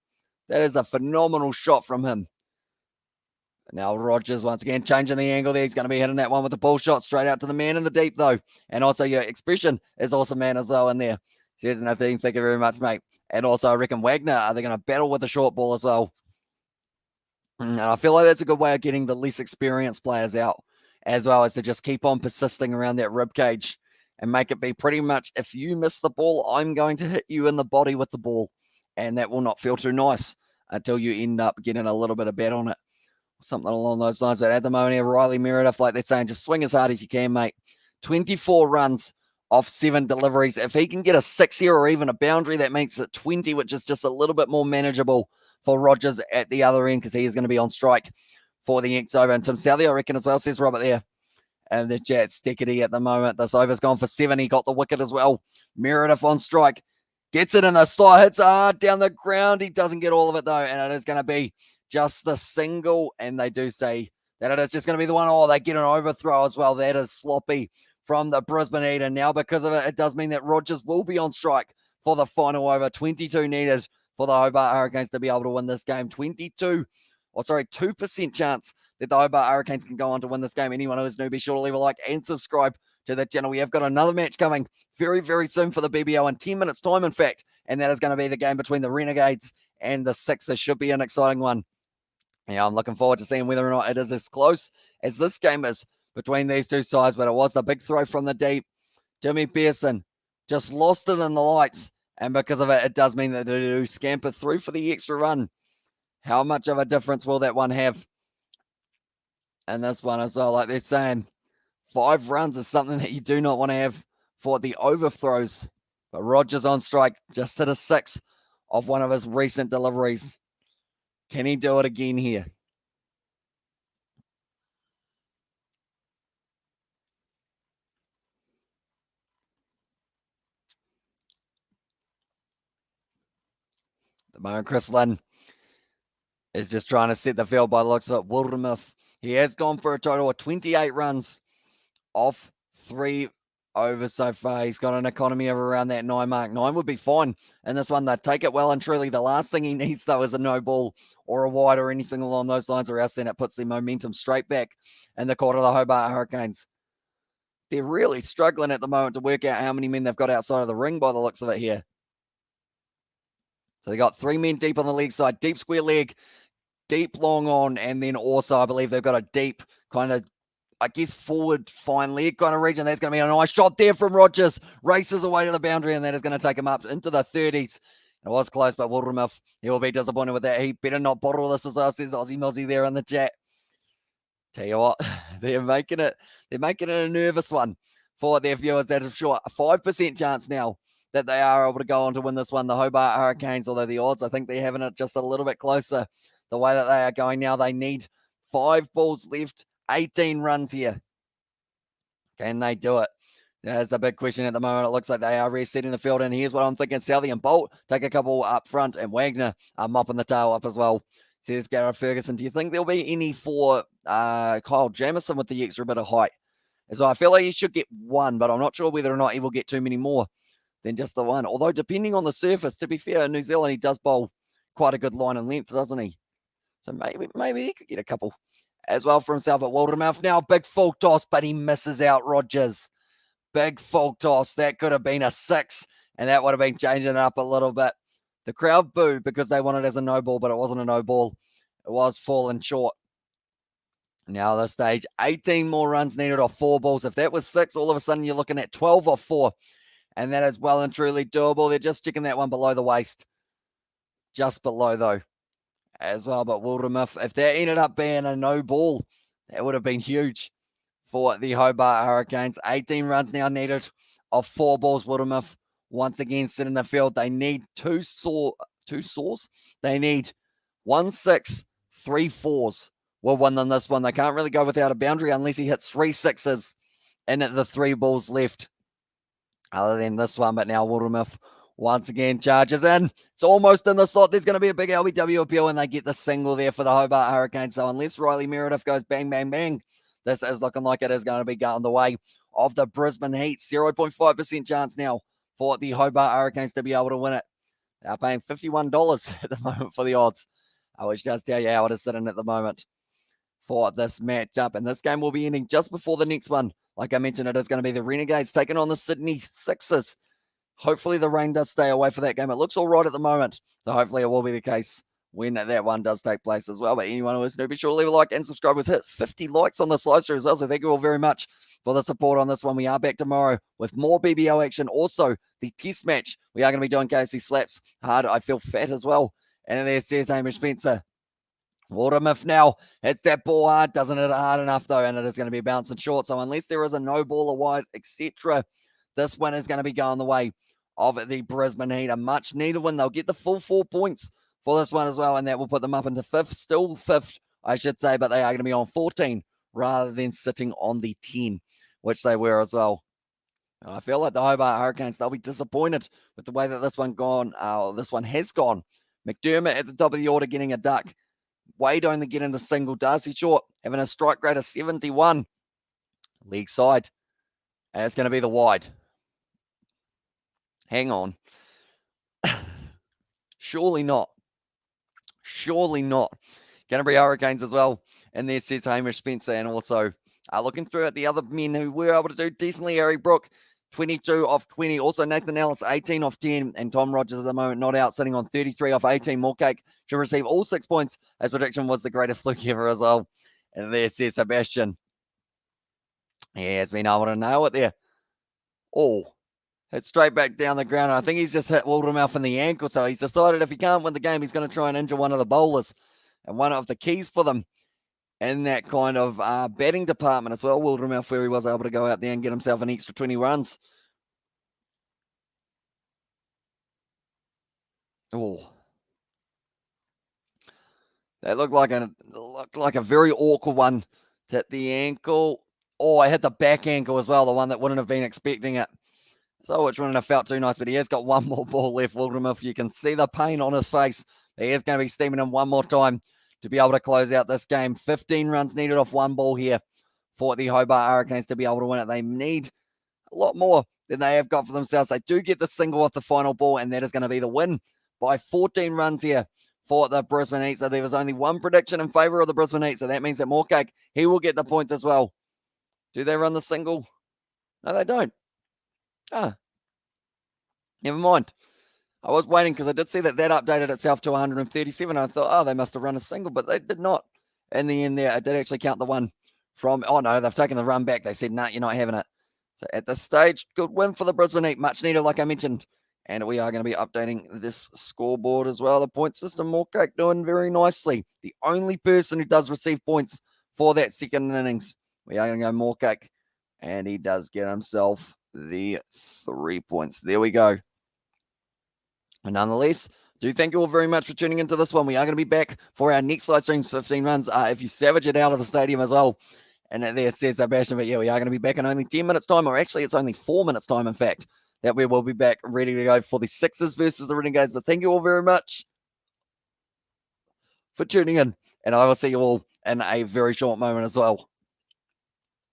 That is a phenomenal shot from him. Now Rogers once again changing the angle there. He's going to be hitting that one with the ball shot straight out to the man in the deep though. And also your expression is awesome, man, as well in there. Says nothing. Thank you very much, mate. And also I reckon Wagner, are they going to battle with the short ball as well? And I feel like that's a good way of getting the less experienced players out, as well as to just keep on persisting around that rib cage and make it be pretty much, if you miss the ball, I'm going to hit you in the body with the ball. And that will not feel too nice until you end up getting a little bit of bat on it. Something along those lines. But at the moment here, Riley Meredith, like they're saying, just swing as hard as you can, mate. 24 runs off 7 deliveries. If he can get a 6 here or even a boundary, that makes it 20, which is just a little bit more manageable for Rogers at the other end, because he is going to be on strike for the next over. And Tim Southey, I reckon, as well, says Robert there. And the Jet Stickity at the moment. This over's gone for 7. He got the wicket as well. Meredith on strike. Gets it in the slot. Hits hard down the ground. He doesn't get all of it, though. And it is going to be just the single, and they do say that it is just going to be the one. Oh, they get an overthrow as well. That is sloppy from the Brisbane Heat, and now because of it, it does mean that Rogers will be on strike for the final over. 22 needed for the Hobart Hurricanes to be able to win this game. 2% chance that the Hobart Hurricanes can go on to win this game. Anyone who is new, be sure to leave a like and subscribe to the channel. We have got another match coming very, very soon for the BBL in 10 minutes time, in fact, and that is going to be the game between the Renegades and the Sixers. Should be an exciting one. Yeah, I'm looking forward to seeing whether or not it is as close as this game is between these two sides, but it was the big throw from the deep. Jimmy Pearson just lost it in the lights, and because of it, it does mean that they do scamper through for the extra run. How much of a difference will that one have? And this one as well, like they're saying, 5 runs is something that you do not want to have for the overthrows. But Rogers on strike, just hit a 6 of one of his recent deliveries. Can he do it again here? The moment Chris Lynn is just trying to set the field by the looks of it. Wildermuth, he has gone for a total of 28 runs off 3 overs so far. He's got an economy of around that 9 mark. 9 would be fine in this one. They take it well and truly. The last thing he needs, though, is a no ball or a wide or anything along those lines, or else then it puts the momentum straight back in the court of the Hobart Hurricanes. They're really struggling at the moment to work out how many men they've got outside of the ring by the looks of it here. So they got 3 men deep on the leg side, deep square leg, deep long on, and then also I believe they've got a deep kind of, I guess, forward fine leg kind of region. That's going to be a nice shot there from Rogers. Races away to the boundary, and that is going to take him up into the 30s. It was close, but Wildermuth, he will be disappointed with that. He better not bottle this, as well, says Aussie Mozzie there in the chat. Tell you what, they're making it a nervous one for their viewers. That is sure. A 5% chance now that they are able to go on to win this one. The Hobart Hurricanes, although the odds, I think they're having it just a little bit closer. The way that they are going now, they need 5 balls left, 18 runs here. Can they do it? That's a big question at the moment. It looks like they are resetting the field, and here's what I'm thinking. Southey and Bolt take a couple up front, and Wagner are mopping the tail up as well. Says Gareth Ferguson. Do you think there'll be any for Kyle Jamieson with the extra bit of height as well? I feel like he should get 1, but I'm not sure whether or not he will get too many more than just the 1. Although, depending on the surface, to be fair, New Zealand, he does bowl quite a good line and length, doesn't he? So maybe he could get a couple as well for himself at Wildermuth. Now, big full toss, but he misses out Rogers. Big full toss. That could have been a 6, and that would have been changing it up a little bit. The crowd booed because they wanted it as a no ball, but it wasn't a no ball. It was falling short. Now, at this stage, 18 more runs needed off 4 balls. If that was 6, all of a sudden you're looking at 12 off 4. And that is well and truly doable. They're just sticking that one below the waist. Just below, though, as well. But Wildermuth, if that ended up being a no ball, that would have been huge for the Hobart Hurricanes. 18 runs now needed off 4 balls. Wildermuth once again sit in the field. They need 2 saws. They need 1 6, 3 4s. Will win them this one. They can't really go without a boundary unless he hits 3 6s in at the 3 balls left. Other than this one, but now Wildermuth once again charges in. It's almost in the slot. There's going to be a big LBW appeal, and they get the single there for the Hobart Hurricanes. So unless Riley Meredith goes bang, bang, bang, this is looking like it is going to be going the way of the Brisbane Heat. 0.5% chance now for the Hobart Hurricanes to be able to win it. They're paying $51 at the moment for the odds. I will just tell you how it is sitting at the moment for this matchup. And this game will be ending just before the next one. Like I mentioned, it is going to be the Renegades taking on the Sydney Sixers. Hopefully the rain does stay away for that game. It looks all right at the moment. So hopefully it will be the case when that one does take place as well. But anyone who is new, be sure to leave a like and subscribe. We've hit 50 likes on this live stream as well. So thank you all very much for the support on this one. We are back tomorrow with more BBL action. Also, the test match. We are going to be doing KFC slaps hard. I feel fat as well. And there says Hamish Spencer. Wildermuth now hits that ball hard, doesn't hit it hard enough though, and it is going to be bouncing short. So unless there is a no ball or wide, etc., this one is going to be going the way of the Brisbane Heat. A much needed win. They'll get the full 4 points for this one as well, and that will put them up into 5th, still 5th, I should say, but they are going to be on 14 rather than sitting on the 10, which they were as well. And I feel like the Hobart Hurricanes, they'll be disappointed with the way that this one has gone. Mcdermott at the top of the order getting a duck. Wade only getting the single. Darcy Short having a strike rate of 71. League side. And it's going to be the wide. Hang on. Surely not. Surely not. Canterbury Hurricanes as well. And there says Hamish Spencer. And also looking through at the other men who were able to do decently. Harry Brook, 22 off 20. Also Nathan Ellis, 18 off 10. And Tom Rogers at the moment not out, sitting on 33 off 18. Moorcake should receive all 6 points. His prediction was the greatest fluke ever as well. And there says Sebastian. He has been able to nail it there. Oh, it's straight back down the ground. I think he's just hit Wildermouth in the ankle. So he's decided if he can't win the game, he's going to try and injure one of the bowlers. And one of the keys for them in that kind of batting department as well, Wildermouth, where he was able to go out there and get himself an extra 20 runs. Oh. That looked like a very awkward one to hit the ankle. Oh, I hit the back ankle as well, the one that wouldn't have been expecting it. So which wouldn't have felt too nice, but he has got one more ball left, Wildermouth. You can see the pain on his face. He is going to be steaming in one more time to be able to close out this game. 15 runs needed off one ball here for the Hobart Hurricanes to be able to win it. They need a lot more than they have got for themselves. They do get the single off the final ball, and that is going to be the win by 14 runs here for the Brisbane Heat. So there was only one prediction in favour of the Brisbane Heat. So that means that Moorcake, he will get the points as well. Do they run the single? No, they don't. Never mind. I was waiting because I did see that updated itself to 137. I thought, oh, they must have run a single, but they did not. In the end there, I did actually count the one from, oh no, they've taken the run back. They said, nah, you're not having it. So at this stage, good win for the Brisbane Heat. Much needed, like I mentioned. And we are going to be updating this scoreboard as well. The point system, Moorcake doing very nicely. The only person who does receive points for that second innings. We are going to go Moorcake. And he does get himself the 3 points. There we go. And nonetheless, do thank you all very much for tuning into this one. We are going to be back for our next live stream, 15 runs. If you savage it out of the stadium as well. And there says Sebastian, but yeah, we are going to be back in only 10 minutes time, or actually it's only 4 minutes time, in fact, that we will be back ready to go for the Sixers versus the Renegades. But thank you all very much for tuning in. And I will see you all in a very short moment as well.